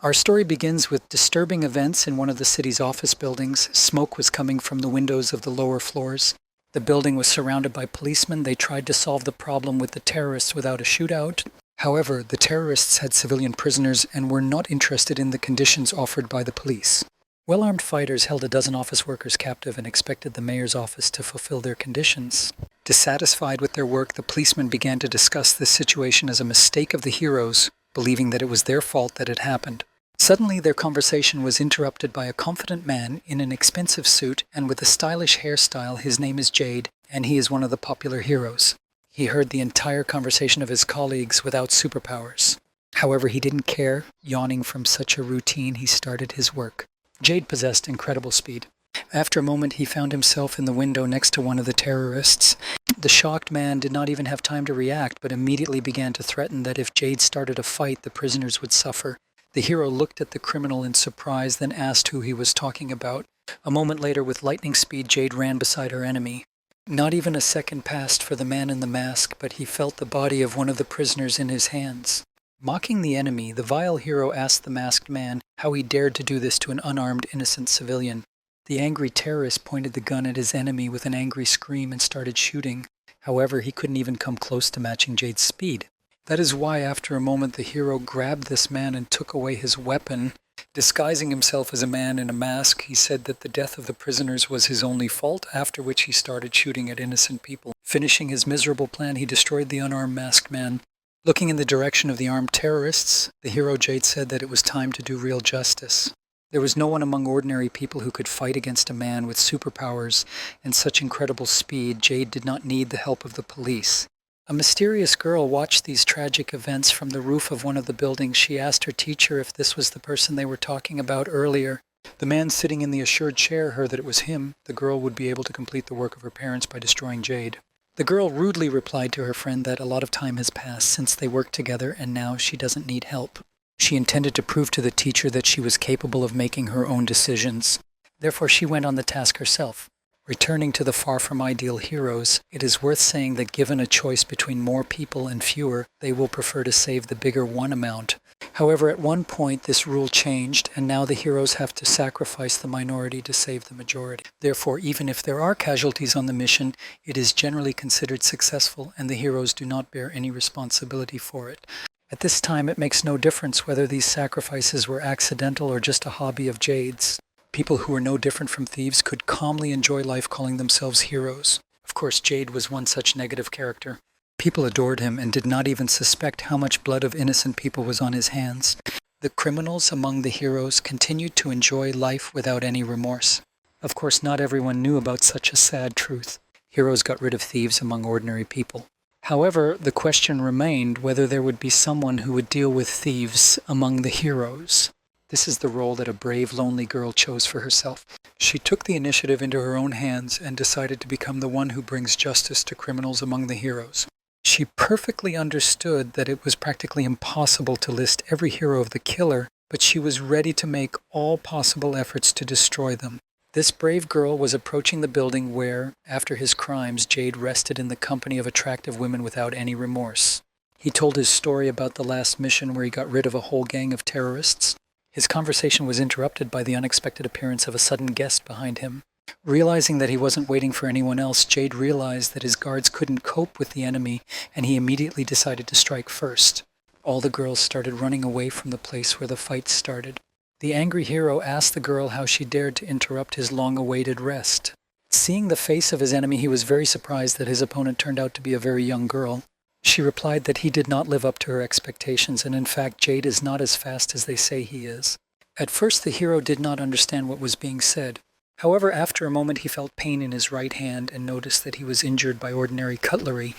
Our story begins with disturbing events in one of the city's office buildings. Smoke was coming from the windows of the lower floors. The building was surrounded by policemen. They tried to solve the problem with the terrorists without a shootout. However, the terrorists had civilian prisoners and were not interested in the conditions offered by the police. Well-armed fighters held a dozen office workers captive and expected the mayor's office to fulfill their conditions. Dissatisfied with their work, the policemen began to discuss this situation as a mistake of the heroes, believing that it was their fault that it happened. Suddenly, their conversation was interrupted by a confident man in an expensive suit and with a stylish hairstyle. His name is Jade, and he is one of the popular heroes. He heard the entire conversation of his colleagues without superpowers. However, he didn't care. Yawning from such a routine, he started his work. Jade possessed incredible speed. After a moment, he found himself in the window next to one of the terrorists. The shocked man did not even have time to react, but immediately began to threaten that if Jade started a fight, the prisoners would suffer. The hero looked at the criminal in surprise, then asked who he was talking about. A moment later, with lightning speed, Jade ran beside her enemy. Not even a second passed for the man in the mask, but he felt the body of one of the prisoners in his hands. Mocking the enemy, the vile hero asked the masked man how he dared to do this to an unarmed, innocent civilian. The angry terrorist pointed the gun at his enemy with an angry scream and started shooting. However, he couldn't even come close to matching Jade's speed. That is why, after a moment, the hero grabbed this man and took away his weapon. Disguising himself as a man in a mask, he said that the death of the prisoners was his only fault, after which he started shooting at innocent people. Finishing his miserable plan, he destroyed the unarmed masked man. Looking in the direction of the armed terrorists, the hero Jade said that it was time to do real justice. There was no one among ordinary people who could fight against a man with superpowers and such incredible speed. Jade did not need the help of the police. A mysterious girl watched these tragic events from the roof of one of the buildings. She asked her teacher if this was the person they were talking about earlier. The man sitting in the assured chair heard that it was him. The girl would be able to complete the work of her parents by destroying Jade. The girl rudely replied to her friend that a lot of time has passed since they worked together and now she doesn't need help. She intended to prove to the teacher that she was capable of making her own decisions. Therefore, she went on the task herself. Returning to the far from ideal heroes, it is worth saying that given a choice between more people and fewer, they will prefer to save the bigger one amount. However, at one point this rule changed, and now the heroes have to sacrifice the minority to save the majority. Therefore, even if there are casualties on the mission, it is generally considered successful, and the heroes do not bear any responsibility for it. At this time, it makes no difference whether these sacrifices were accidental or just a hobby of Jade's. People who were no different from thieves could calmly enjoy life calling themselves heroes. Of course, Jade was one such negative character. People adored him and did not even suspect how much blood of innocent people was on his hands. The criminals among the heroes continued to enjoy life without any remorse. Of course, not everyone knew about such a sad truth. Heroes got rid of thieves among ordinary people. However, the question remained whether there would be someone who would deal with thieves among the heroes. This is the role that a brave, lonely girl chose for herself. She took the initiative into her own hands and decided to become the one who brings justice to criminals among the heroes. She perfectly understood that it was practically impossible to list every hero of the killer, but she was ready to make all possible efforts to destroy them. This brave girl was approaching the building where, after his crimes, Jade rested in the company of attractive women without any remorse. He told his story about the last mission where he got rid of a whole gang of terrorists. His conversation was interrupted by the unexpected appearance of a sudden guest behind him. Realizing that he wasn't waiting for anyone else, Jade realized that his guards couldn't cope with the enemy, and he immediately decided to strike first. All the girls started running away from the place where the fight started. The angry hero asked the girl how she dared to interrupt his long-awaited rest. Seeing the face of his enemy, he was very surprised that his opponent turned out to be a very young girl. She replied that he did not live up to her expectations, and in fact, Jade is not as fast as they say he is. At first, the hero did not understand what was being said. However, after a moment, he felt pain in his right hand and noticed that he was injured by ordinary cutlery.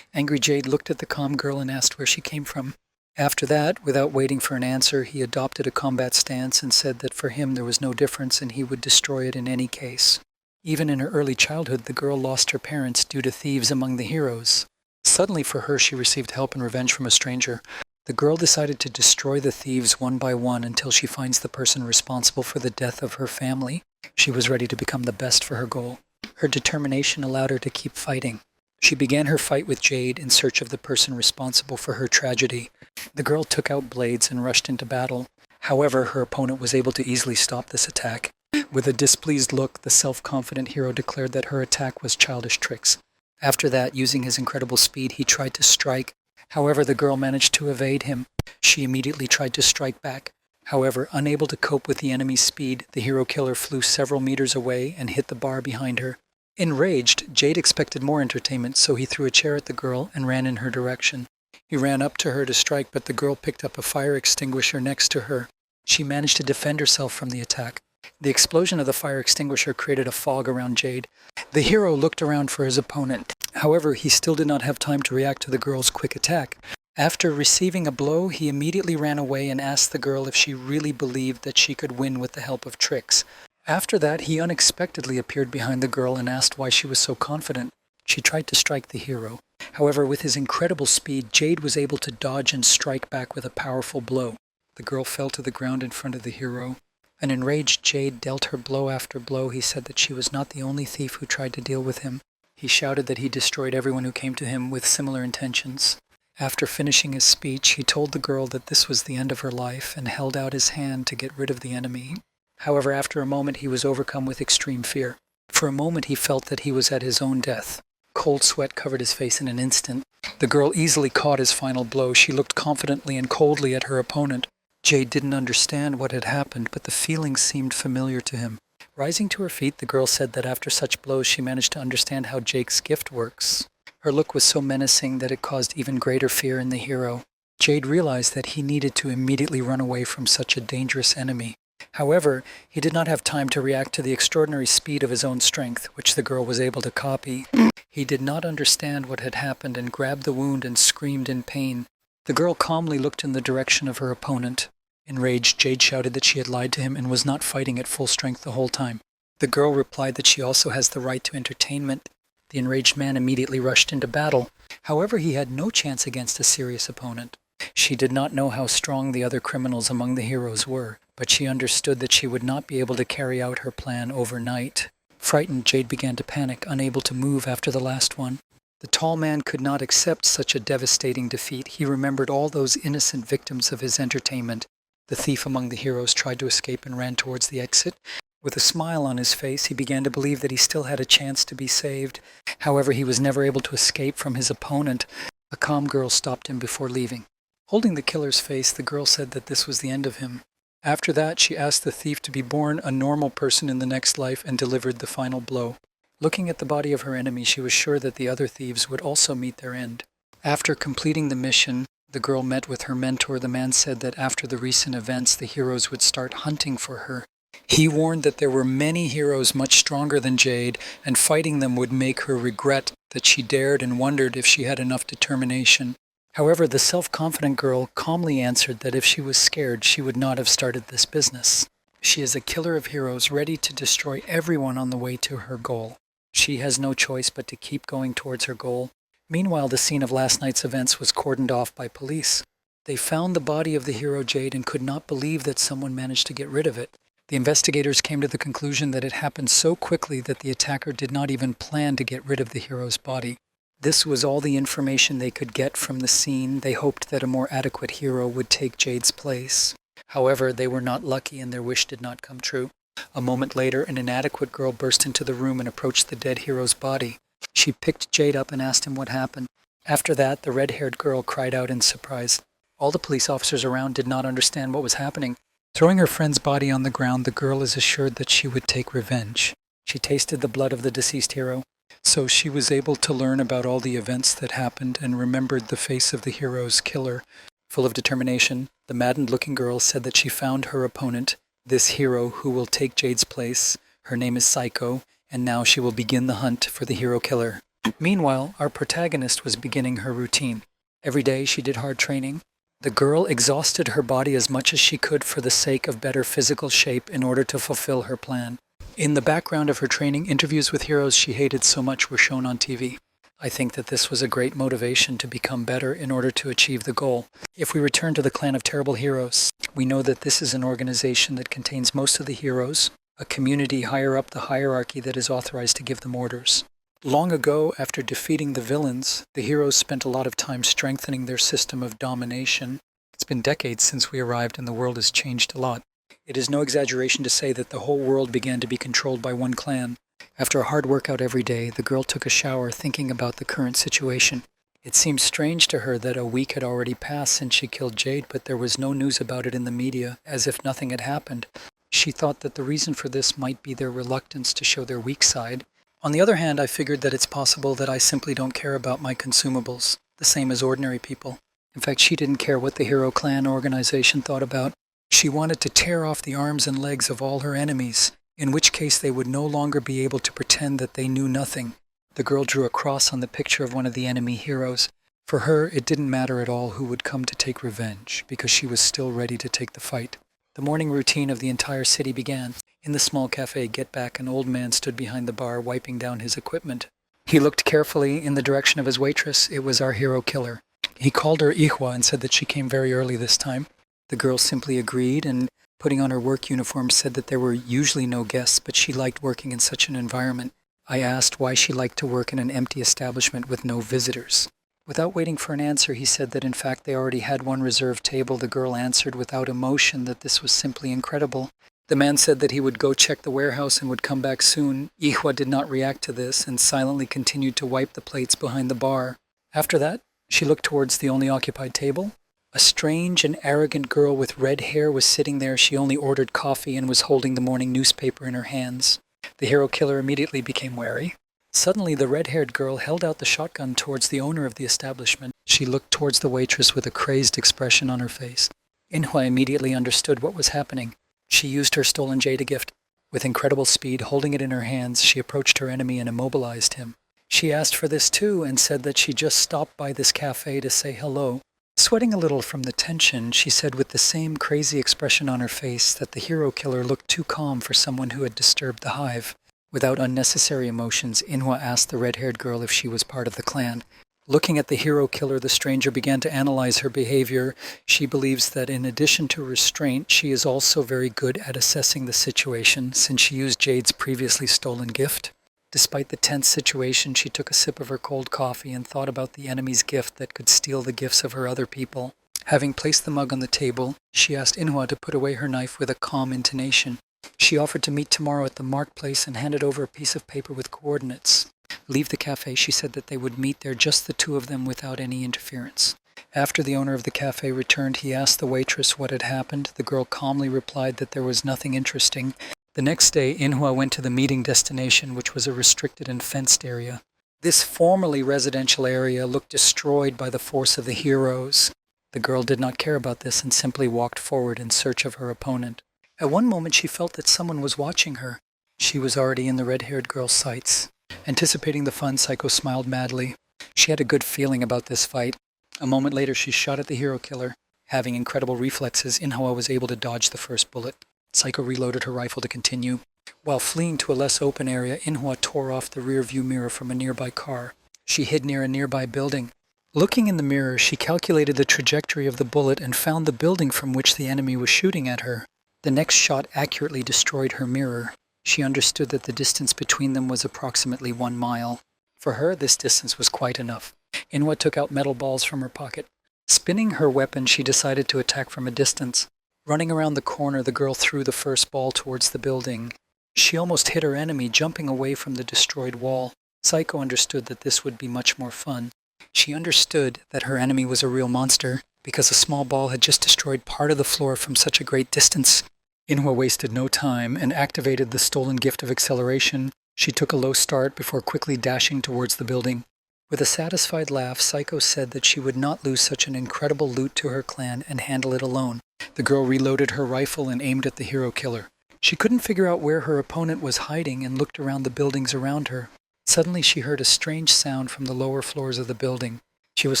Angry Jade looked at the calm girl and asked where she came from. After that, without waiting for an answer, he adopted a combat stance and said that for him there was no difference and he would destroy it in any case. Even in her early childhood, the girl lost her parents due to thieves among the heroes. Suddenly for her, she received help and revenge from a stranger. The girl decided to destroy the thieves one by one until she finds the person responsible for the death of her family. She was ready to become the best for her goal. Her determination allowed her to keep fighting. She began her fight with Jade in search of the person responsible for her tragedy. The girl took out blades and rushed into battle. However, her opponent was able to easily stop this attack. With a displeased look, the self-confident hero declared that her attack was childish tricks. After that, using his incredible speed, he tried to strike. However, the girl managed to evade him. She immediately tried to strike back. However, unable to cope with the enemy's speed, the hero killer flew several meters away and hit the bar behind her. Enraged, Jade expected more entertainment, so he threw a chair at the girl and ran in her direction. He ran up to her to strike, but the girl picked up a fire extinguisher next to her. She managed to defend herself from the attack. The explosion of the fire extinguisher created a fog around Jade. The hero looked around for his opponent. However, he still did not have time to react to the girl's quick attack. After receiving a blow, he immediately ran away and asked the girl if she really believed that she could win with the help of tricks. After that, he unexpectedly appeared behind the girl and asked why she was so confident. She tried to strike the hero. However, with his incredible speed, Jade was able to dodge and strike back with a powerful blow. The girl fell to the ground in front of the hero. An enraged Jade dealt her blow after blow. He said that she was not the only thief who tried to deal with him. He shouted that he destroyed everyone who came to him with similar intentions. After finishing his speech, he told the girl that this was the end of her life and held out his hand to get rid of the enemy. However, after a moment, he was overcome with extreme fear. For a moment, he felt that he was at his own death. Cold sweat covered his face in an instant. The girl easily caught his final blow. She looked confidently and coldly at her opponent. Jade didn't understand what had happened, but the feeling seemed familiar to him. Rising to her feet, the girl said that after such blows, she managed to understand how Jake's gift works. Her look was so menacing that it caused even greater fear in the hero. Jade realized that he needed to immediately run away from such a dangerous enemy. However, he did not have time to react to the extraordinary speed of his own strength, which the girl was able to copy. He did not understand what had happened and grabbed the wound and screamed in pain. The girl calmly looked in the direction of her opponent. Enraged, Jade shouted that she had lied to him and was not fighting at full strength the whole time. The girl replied that she also has the right to entertainment. The enraged man immediately rushed into battle. However, he had no chance against a serious opponent. She did not know how strong the other criminals among the heroes were, but she understood that she would not be able to carry out her plan overnight. Frightened, Jade began to panic, unable to move after the last one. The tall man could not accept such a devastating defeat. He remembered all those innocent victims of his entertainment. The thief among the heroes tried to escape and ran towards the exit. With a smile on his face, he began to believe that he still had a chance to be saved. However, he was never able to escape from his opponent. A calm girl stopped him before leaving. Holding the killer's face, the girl said that this was the end of him. After that, she asked the thief to be born a normal person in the next life and delivered the final blow. Looking at the body of her enemy, she was sure that the other thieves would also meet their end. After completing the mission, the girl met with her mentor. The man said that after the recent events, the heroes would start hunting for her. He warned that there were many heroes much stronger than Jade, and fighting them would make her regret that she dared and wondered if she had enough determination. However, the self-confident girl calmly answered that if she was scared, she would not have started this business. She is a killer of heroes, ready to destroy everyone on the way to her goal. She has no choice but to keep going towards her goal. Meanwhile, the scene of last night's events was cordoned off by police. They found the body of the hero Jade and could not believe that someone managed to get rid of it. The investigators came to the conclusion that it happened so quickly that the attacker did not even plan to get rid of the hero's body. This was all the information they could get from the scene. They hoped that a more adequate hero would take Jade's place. However, they were not lucky and their wish did not come true. A moment later, an inadequate girl burst into the room and approached the dead hero's body. She picked Jade up and asked him what happened. After that, the red-haired girl cried out in surprise. All the police officers around did not understand what was happening. Throwing her friend's body on the ground, the girl is assured that she would take revenge. She tasted the blood of the deceased hero, so she was able to learn about all the events that happened and remembered the face of the hero's killer. Full of determination, the maddened-looking girl said that she found her opponent, this hero who will take Jade's place. Her name is Psycho, and now she will begin the hunt for the hero killer. Meanwhile, our protagonist was beginning her routine. Every day she did hard training. The girl exhausted her body as much as she could for the sake of better physical shape in order to fulfill her plan. In the background of her training, interviews with heroes she hated so much were shown on TV. I think that this was a great motivation to become better in order to achieve the goal. If we return to the Clan of Terrible Heroes, we know that this is an organization that contains most of the heroes, a community higher up the hierarchy that is authorized to give them orders. Long ago, after defeating the villains, the heroes spent a lot of time strengthening their system of domination. It's been decades since we arrived and the world has changed a lot. It is no exaggeration to say that the whole world began to be controlled by one clan. After a hard workout every day, the girl took a shower thinking about the current situation. It seemed strange to her that a week had already passed since she killed Jade, but there was no news about it in the media, as if nothing had happened. She thought that the reason for this might be their reluctance to show their weak side. On the other hand, I figured that it's possible that I simply don't care about my consumables, the same as ordinary people. In fact, she didn't care what the Hero Clan organization thought about. She wanted to tear off the arms and legs of all her enemies, in which case they would no longer be able to pretend that they knew nothing. The girl drew a cross on the picture of one of the enemy heroes. For her, it didn't matter at all who would come to take revenge, because she was still ready to take the fight. The morning routine of the entire city began. In the small cafe Get Back, an old man stood behind the bar wiping down his equipment. He looked carefully in the direction of his waitress. It was our hero killer. He called her Ihwa and said that she came very early this time. The girl simply agreed and, putting on her work uniform, said that there were usually no guests, but she liked working in such an environment. I asked why she liked to work in an empty establishment with no visitors. Without waiting for an answer, he said that in fact they already had one reserved table. The girl answered without emotion that this was simply incredible. The man said that he would go check the warehouse and would come back soon. Ihwa did not react to this and silently continued to wipe the plates behind the bar. After that, she looked towards the only occupied table. A strange and arrogant girl with red hair was sitting there. She only ordered coffee and was holding the morning newspaper in her hands. The hero killer immediately became wary. Suddenly, the red-haired girl held out the shotgun towards the owner of the establishment. She looked towards the waitress with a crazed expression on her face. Inhwa immediately understood what was happening. She used her stolen Jade gift. With incredible speed, holding it in her hands, she approached her enemy and immobilized him. She asked for this too and said that she just stopped by this cafe to say hello. Sweating a little from the tension, she said with the same crazy expression on her face that the hero killer looked too calm for someone who had disturbed the hive. Without unnecessary emotions, Inhwa asked the red-haired girl if she was part of the clan. Looking at the hero killer, the stranger began to analyze her behavior. She believes that in addition to restraint, she is also very good at assessing the situation since she used Jade's previously stolen gift. Despite the tense situation, she took a sip of her cold coffee and thought about the enemy's gift that could steal the gifts of her other people. Having placed the mug on the table, she asked Inhwa to put away her knife with a calm intonation. She offered to meet tomorrow at the marketplace and handed over a piece of paper with coordinates. Leave the cafe, she said that they would meet there, just the two of them, without any interference. After the owner of the cafe returned, he asked the waitress what had happened. The girl calmly replied that there was nothing interesting. The next day, Inhwa went to the meeting destination, which was a restricted and fenced area. This formerly residential area looked destroyed by the force of the heroes. The girl did not care about this and simply walked forward in search of her opponent. At one moment, she felt that someone was watching her. She was already in the red-haired girl's sights. Anticipating the fun, Psycho smiled madly. She had a good feeling about this fight. A moment later, she shot at the hero killer. Having incredible reflexes, Inhwa was able to dodge the first bullet. Psycho reloaded her rifle to continue. While fleeing to a less open area, Inhwa tore off the rear-view mirror from a nearby car. She hid near a nearby building. Looking in the mirror, she calculated the trajectory of the bullet and found the building from which the enemy was shooting at her. The next shot accurately destroyed her mirror. She understood that the distance between them was approximately 1 mile. For her, this distance was quite enough. Inhwa took out metal balls from her pocket. Spinning her weapon, she decided to attack from a distance. Running around the corner, the girl threw the first ball towards the building. She almost hit her enemy, jumping away from the destroyed wall. Psycho understood that this would be much more fun. She understood that her enemy was a real monster, because a small ball had just destroyed part of the floor from such a great distance. Inhwa wasted no time and activated the stolen gift of acceleration. She took a low start before quickly dashing towards the building. With a satisfied laugh, Psycho said that she would not lose such an incredible loot to her clan and handle it alone. The girl reloaded her rifle and aimed at the hero killer. She couldn't figure out where her opponent was hiding and looked around the buildings around her. Suddenly she heard a strange sound from the lower floors of the building. She was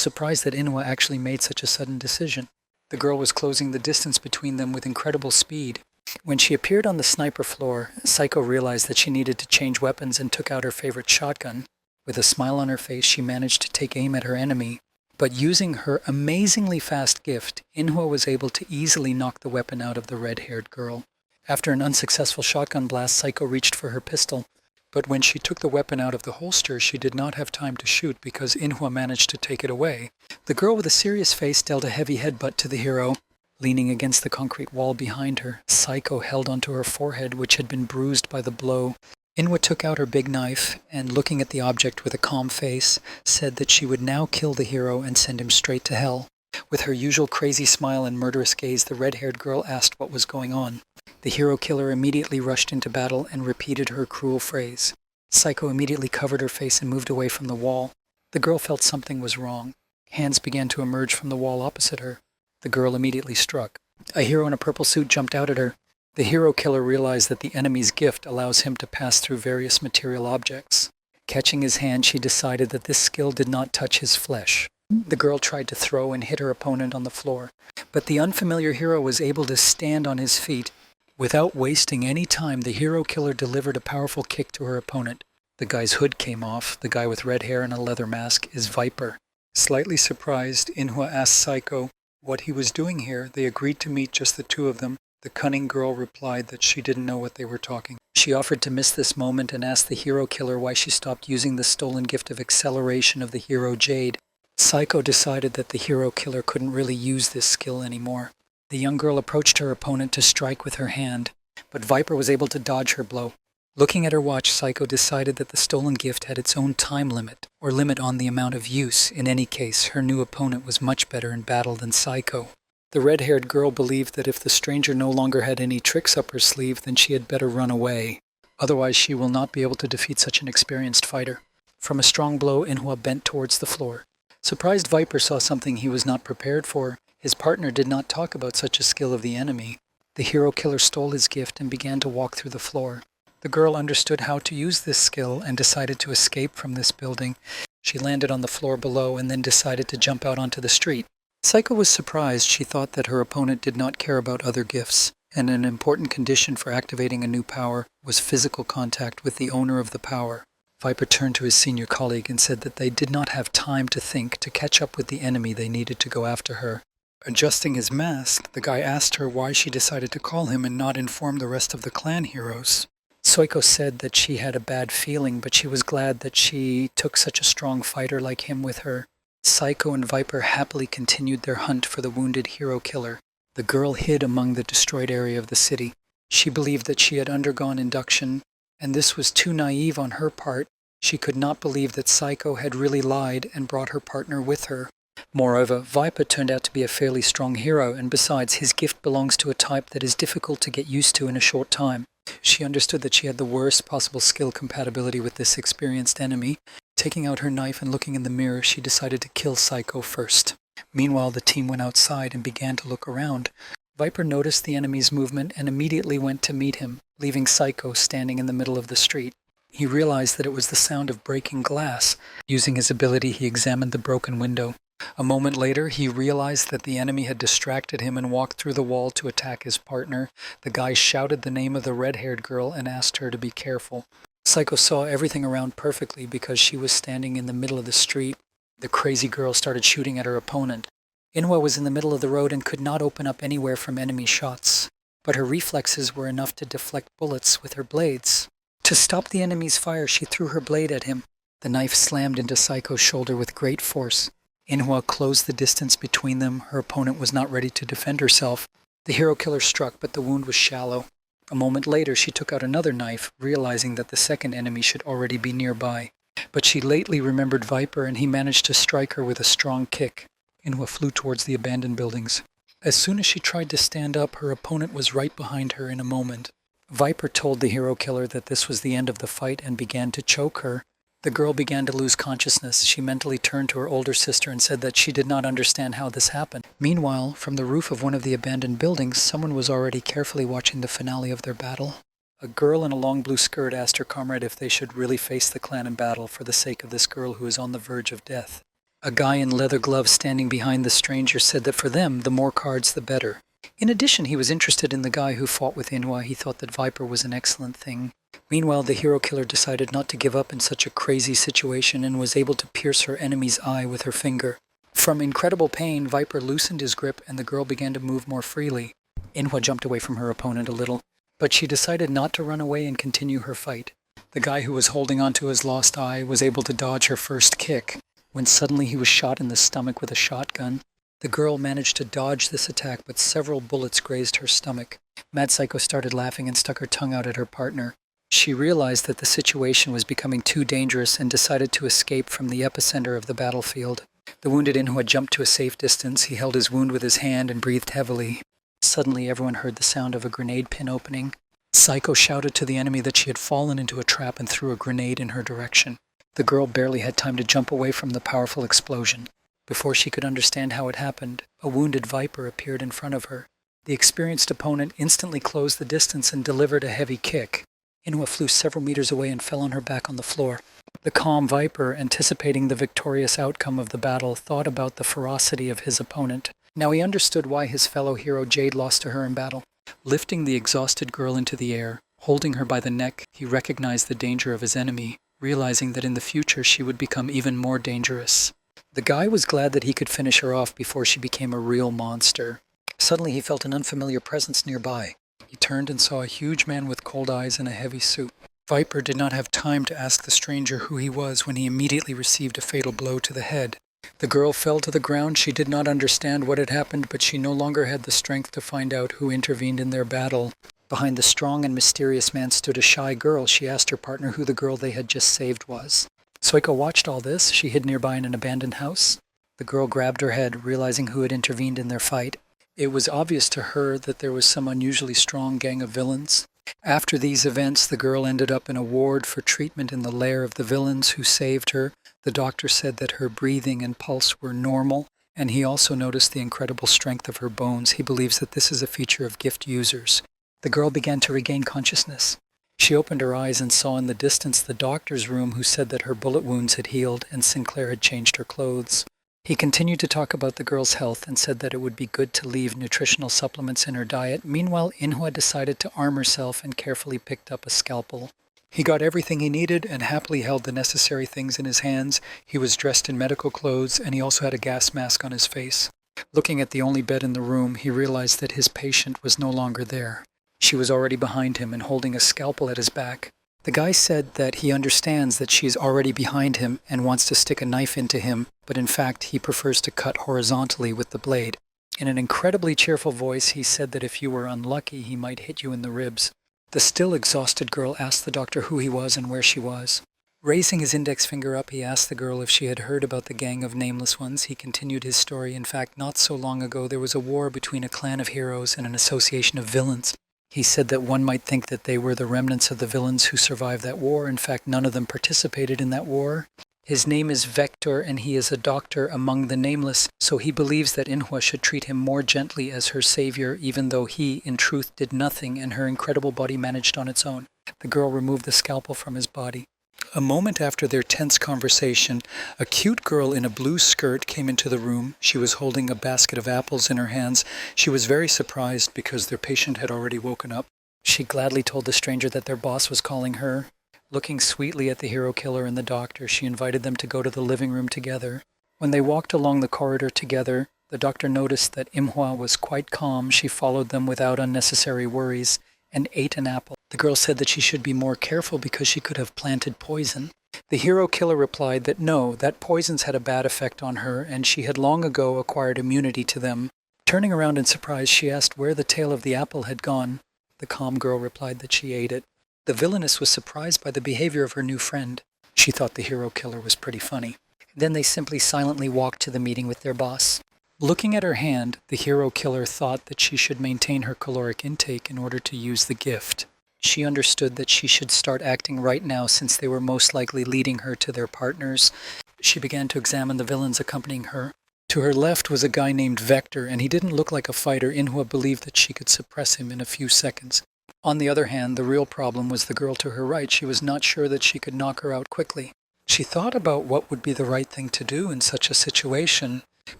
surprised that Inhwa actually made such a sudden decision. The girl was closing the distance between them with incredible speed. When she appeared on the sniper floor, Psycho realized that she needed to change weapons and took out her favorite shotgun. With a smile on her face, she managed to take aim at her enemy. But using her amazingly fast gift, Inhwa was able to easily knock the weapon out of the red-haired girl. After an unsuccessful shotgun blast, Psycho reached for her pistol. But when she took the weapon out of the holster, she did not have time to shoot because Inhwa managed to take it away. The girl with a serious face dealt a heavy headbutt to the hero. Leaning against the concrete wall behind her, Psycho held onto her forehead, which had been bruised by the blow. Inhwa took out her big knife and, looking at the object with a calm face, said that she would now kill the hero and send him straight to hell. With her usual crazy smile and murderous gaze, the red-haired girl asked what was going on. The hero killer immediately rushed into battle and repeated her cruel phrase. Psycho immediately covered her face and moved away from the wall. The girl felt something was wrong. Hands began to emerge from the wall opposite her. The girl immediately struck. A hero in a purple suit jumped out at her. The hero killer realized that the enemy's gift allows him to pass through various material objects. Catching his hand, she decided that this skill did not touch his flesh. The girl tried to throw and hit her opponent on the floor, but the unfamiliar hero was able to stand on his feet. Without wasting any time, the hero killer delivered a powerful kick to her opponent. The guy's hood came off. The guy with red hair and a leather mask is Viper. Slightly surprised, Inhwa asked Psycho what he was doing here. They agreed to meet, just the two of them. The cunning girl replied that she didn't know what they were talking. She offered to miss this moment and asked the hero killer why she stopped using the stolen gift of acceleration of the hero Jade. Psycho decided that the hero killer couldn't really use this skill anymore. The young girl approached her opponent to strike with her hand, but Viper was able to dodge her blow. Looking at her watch, Psycho decided that the stolen gift had its own time limit, or limit on the amount of use. In any case, her new opponent was much better in battle than Psycho. The red-haired girl believed that if the stranger no longer had any tricks up her sleeve, then she had better run away. Otherwise, she will not be able to defeat such an experienced fighter. From a strong blow, Inhwa bent towards the floor. Surprised Viper saw something he was not prepared for. His partner did not talk about such a skill of the enemy. The hero killer stole his gift and began to walk through the floor. The girl understood how to use this skill and decided to escape from this building. She landed on the floor below and then decided to jump out onto the street. Psycho was surprised. She thought that her opponent did not care about other gifts, and an important condition for activating a new power was physical contact with the owner of the power. Viper turned to his senior colleague and said that they did not have time to think. To catch up with the enemy, they needed to go after her. Adjusting his mask, the guy asked her why she decided to call him and not inform the rest of the clan heroes. Psycho said that she had a bad feeling, but she was glad that she took such a strong fighter like him with her. Psycho and Viper happily continued their hunt for the wounded hero killer. The girl hid among the destroyed area of the city. She believed that she had undergone induction, and this was too naive on her part. She could not believe that Psycho had really lied and brought her partner with her. Moreover, Viper turned out to be a fairly strong hero, and besides, his gift belongs to a type that is difficult to get used to in a short time. She understood that she had the worst possible skill compatibility with this experienced enemy. Taking out her knife and looking in the mirror, she decided to kill Psycho first. Meanwhile, the team went outside and began to look around. Viper noticed the enemy's movement and immediately went to meet him, leaving Psycho standing in the middle of the street. He realized that it was the sound of breaking glass. Using his ability, he examined the broken window. A moment later, he realized that the enemy had distracted him and walked through the wall to attack his partner. The guy shouted the name of the red-haired girl and asked her to be careful. Psycho saw everything around perfectly because she was standing in the middle of the street. The crazy girl started shooting at her opponent. Inhwa was in the middle of the road and could not open up anywhere from enemy shots, but her reflexes were enough to deflect bullets with her blades. To stop the enemy's fire, she threw her blade at him. The knife slammed into Psycho's shoulder with great force. Inhwa closed the distance between them. Her opponent was not ready to defend herself. The hero killer struck, but the wound was shallow. A moment later, she took out another knife, realizing that the second enemy should already be nearby. But she lately remembered Viper, and he managed to strike her with a strong kick. Inhwa flew towards the abandoned buildings. As soon as she tried to stand up, her opponent was right behind her in a moment. Viper told the hero killer that this was the end of the fight and began to choke her. The girl began to lose consciousness. She mentally turned to her older sister and said that she did not understand how this happened. Meanwhile, from the roof of one of the abandoned buildings, someone was already carefully watching the finale of their battle. A girl in a long blue skirt asked her comrade if they should really face the clan in battle for the sake of this girl who is on the verge of death. A guy in leather gloves standing behind the stranger said that for them, the more cards the better. In addition, he was interested in the guy who fought with Inhwa. He thought that Viper was an excellent thing. Meanwhile, the hero killer decided not to give up in such a crazy situation and was able to pierce her enemy's eye with her finger. From incredible pain, Viper loosened his grip and the girl began to move more freely. Inhwa jumped away from her opponent a little, but she decided not to run away and continue her fight. The guy who was holding onto his lost eye was able to dodge her first kick, when suddenly he was shot in the stomach with a shotgun. The girl managed to dodge this attack, but several bullets grazed her stomach. Mad Psycho started laughing and stuck her tongue out at her partner. She realized that the situation was becoming too dangerous and decided to escape from the epicenter of the battlefield. The wounded Inhwa jumped to a safe distance. He held his wound with his hand and breathed heavily. Suddenly, everyone heard the sound of a grenade pin opening. Psycho shouted to the enemy that she had fallen into a trap and threw a grenade in her direction. The girl barely had time to jump away from the powerful explosion. Before she could understand how it happened, a wounded viper appeared in front of her. The experienced opponent instantly closed the distance and delivered a heavy kick. Inhwa flew several meters away and fell on her back on the floor. The calm viper, anticipating the victorious outcome of the battle, thought about the ferocity of his opponent. Now he understood why his fellow hero Jade lost to her in battle. Lifting the exhausted girl into the air, holding her by the neck, he recognized the danger of his enemy, realizing that in the future she would become even more dangerous. The guy was glad that he could finish her off before she became a real monster. Suddenly he felt an unfamiliar presence nearby. He turned and saw a huge man with cold eyes and a heavy suit. Viper did not have time to ask the stranger who he was when he immediately received a fatal blow to the head. The girl fell to the ground. She did not understand what had happened, but she no longer had the strength to find out who intervened in their battle. Behind the strong and mysterious man stood a shy girl. She asked her partner who the girl they had just saved was. Soiko watched all this. She hid nearby in an abandoned house. The girl grabbed her head, realizing who had intervened in their fight. It was obvious to her that there was some unusually strong gang of villains. After these events, the girl ended up in a ward for treatment in the lair of the villains who saved her. The doctor said that her breathing and pulse were normal, and he also noticed the incredible strength of her bones. He believes that this is a feature of gift users. The girl began to regain consciousness. She opened her eyes and saw in the distance the doctor's room, who said that her bullet wounds had healed and Sinclair had changed her clothes. He continued to talk about the girl's health and said that it would be good to leave nutritional supplements in her diet. Meanwhile, Inhwa decided to arm herself and carefully picked up a scalpel. He got everything he needed and happily held the necessary things in his hands. He was dressed in medical clothes and he also had a gas mask on his face. Looking at the only bed in the room, he realized that his patient was no longer there. She was already behind him and holding a scalpel at his back. The guy said that he understands that she is already behind him and wants to stick a knife into him, but in fact he prefers to cut horizontally with the blade. In an incredibly cheerful voice, he said that if you were unlucky, he might hit you in the ribs. The still exhausted girl asked the doctor who he was and where she was. Raising his index finger up, he asked the girl if she had heard about the gang of nameless ones. He continued his story. In fact, not so long ago, there was a war between a clan of heroes and an association of villains. He said that one might think that they were the remnants of the villains who survived that war. In fact, none of them participated in that war. His name is Vector, and he is a doctor among the nameless, so he believes that Inhwa should treat him more gently as her savior, even though he, in truth, did nothing and her incredible body managed on its own. The girl removed the scalpel from his body. A moment after their tense conversation, a cute girl in a blue skirt came into the room. She was holding a basket of apples in her hands. She was very surprised because their patient had already woken up. She gladly told the stranger that their boss was calling her. Looking sweetly at the hero killer and the doctor, she invited them to go to the living room together. When they walked along the corridor together, the doctor noticed that Inhwa was quite calm. She followed them without unnecessary worries and ate an apple. The girl said that she should be more careful because she could have planted poison. The hero killer replied that no, that poisons had a bad effect on her and she had long ago acquired immunity to them. Turning around in surprise, she asked where the tail of the apple had gone. The calm girl replied that she ate it. The villainess was surprised by the behavior of her new friend. She thought the hero killer was pretty funny. Then they simply silently walked to the meeting with their boss. Looking at her hand, the hero killer thought that she should maintain her caloric intake in order to use the gift. She understood that she should start acting right now since they were most likely leading her to their partners. She began to examine the villains accompanying her. To her left was a guy named Vector, and he didn't look like a fighter. Inhwa believed that she could suppress him in a few seconds. On the other hand, the real problem was the girl to her right. She was not sure that she could knock her out quickly. She thought about what would be the right thing to do in such a situation,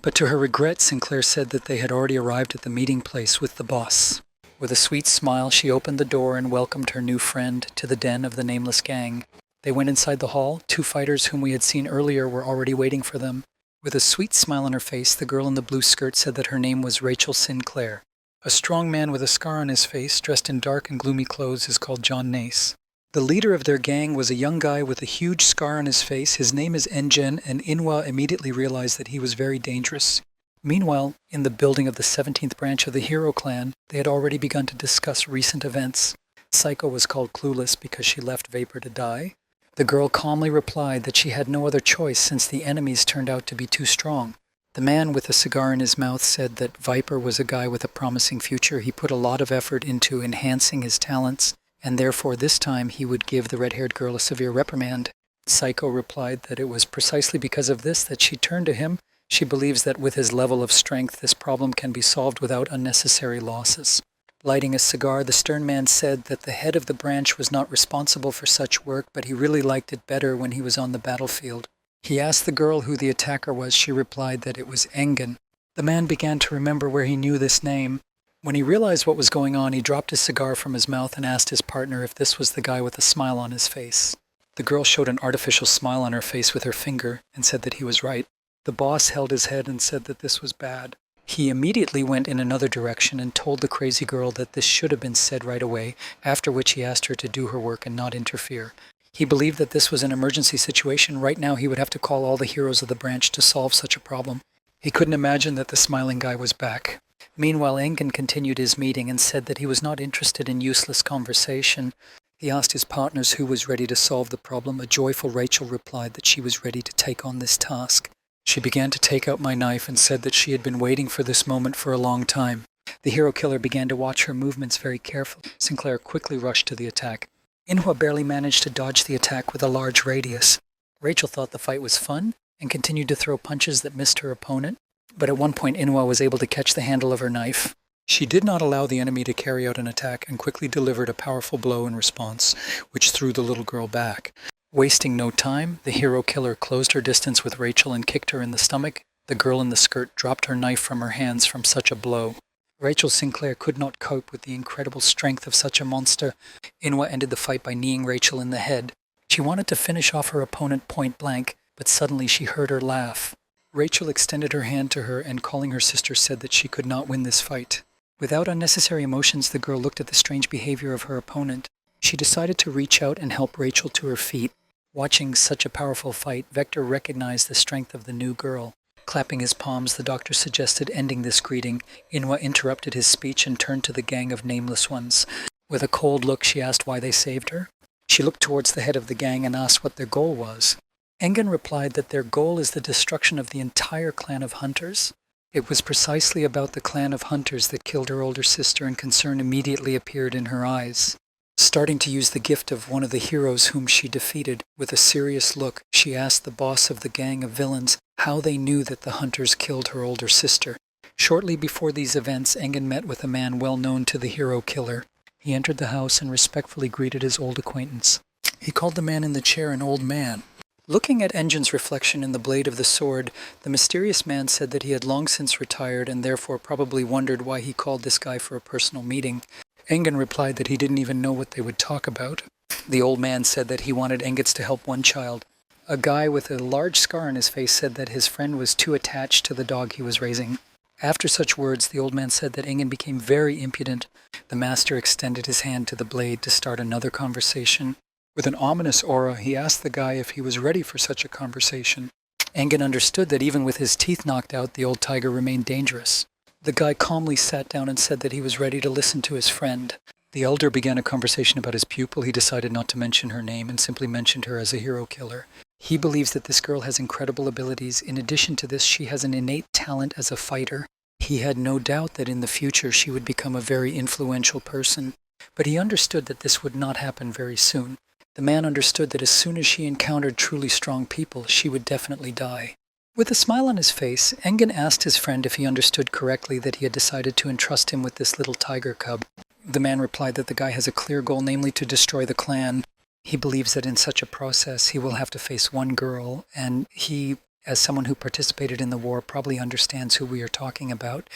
but to her regret, Sinclair said that they had already arrived at the meeting place with the boss. With a sweet smile, she opened the door and welcomed her new friend to the den of the nameless gang. They went inside the hall. 2 fighters whom we had seen earlier were already waiting for them. With a sweet smile on her face, the girl in the blue skirt said that her name was Rachel Sinclair. A strong man with a scar on his face, dressed in dark and gloomy clothes, is called John Nace. The leader of their gang was a young guy with a huge scar on his face. His name is Engen, and Inwa immediately realized that he was very dangerous. Meanwhile, in the building of the 17th branch of the Hero clan, they had already begun to discuss recent events. Psycho was called clueless because she left Vapor to die. The girl calmly replied that she had no other choice since the enemies turned out to be too strong. The man with a cigar in his mouth said that Viper was a guy with a promising future. He put a lot of effort into enhancing his talents, and therefore this time he would give the red-haired girl a severe reprimand. Psycho replied that it was precisely because of this that she turned to him. She believes that with his level of strength, this problem can be solved without unnecessary losses. Lighting a cigar, the stern man said that the head of the branch was not responsible for such work, but he really liked it better when he was on the battlefield. He asked the girl who the attacker was. She replied that it was Engen. The man began to remember where he knew this name. When he realized what was going on, he dropped his cigar from his mouth and asked his partner if this was the guy with a smile on his face. The girl showed an artificial smile on her face with her finger and said that he was right. The boss held his head and said that this was bad. He immediately went in another direction and told the crazy girl that this should have been said right away, after which he asked her to do her work and not interfere. He believed that this was an emergency situation. Right now he would have to call all the heroes of the branch to solve such a problem. He couldn't imagine that the smiling guy was back. Meanwhile, Engen continued his meeting and said that he was not interested in useless conversation. He asked his partners who was ready to solve the problem. A joyful Rachel replied that she was ready to take on this task. She began to take out my knife and said that she had been waiting for this moment for a long time. The hero killer began to watch her movements very carefully. Sinclair quickly rushed to the attack. Inhwa barely managed to dodge the attack with a large radius. Rachel thought the fight was fun and continued to throw punches that missed her opponent, but at one point Inhwa was able to catch the handle of her knife. She did not allow the enemy to carry out an attack and quickly delivered a powerful blow in response, which threw the little girl back. Wasting no time, the hero killer closed her distance with Rachel and kicked her in the stomach. The girl in the skirt dropped her knife from her hands from such a blow. Rachel Sinclair could not cope with the incredible strength of such a monster. Inhwa ended the fight by kneeing Rachel in the head. She wanted to finish off her opponent point blank, but suddenly she heard her laugh. Rachel extended her hand to her and, calling her sister, said that she could not win this fight. Without unnecessary emotions, the girl looked at the strange behavior of her opponent. She decided to reach out and help Rachel to her feet. Watching such a powerful fight, Vector recognized the strength of the new girl. Clapping his palms, the doctor suggested ending this greeting. Inhwa interrupted his speech and turned to the gang of nameless ones. With a cold look, she asked why they saved her. She looked towards the head of the gang and asked what their goal was. Engen replied that their goal is the destruction of the entire clan of hunters. It was precisely about the clan of hunters that killed her older sister, and concern immediately appeared in her eyes. Starting to use the gift of one of the heroes whom she defeated, with a serious look, she asked the boss of the gang of villains how they knew that the hunters killed her older sister. Shortly before these events, Engen met with a man well known to the hero killer. He entered the house and respectfully greeted his old acquaintance. He called the man in the chair an old man. Looking at Engen's reflection in the blade of the sword, the mysterious man said that he had long since retired and therefore probably wondered why he called this guy for a personal meeting. Engen replied that he didn't even know what they would talk about. The old man said that he wanted Engels to help one child. A guy with a large scar on his face said that his friend was too attached to the dog he was raising. After such words, the old man said that Engen became very impudent. The master extended his hand to the blade to start another conversation. With an ominous aura, he asked the guy if he was ready for such a conversation. Engen understood that even with his teeth knocked out, the old tiger remained dangerous. The guy calmly sat down and said that he was ready to listen to his friend. The elder began a conversation about his pupil. He decided not to mention her name and simply mentioned her as a hero killer. He believes that this girl has incredible abilities. In addition to this, she has an innate talent as a fighter. He had no doubt that in the future she would become a very influential person, but he understood that this would not happen very soon. The man understood that as soon as she encountered truly strong people, she would definitely die. With a smile on his face, Engen asked his friend if he understood correctly that he had decided to entrust him with this little tiger cub. The man replied that the guy has a clear goal, namely to destroy the clan. He believes that in such a process he will have to face one girl, and he, as someone who participated in the war, probably understands who we are talking about.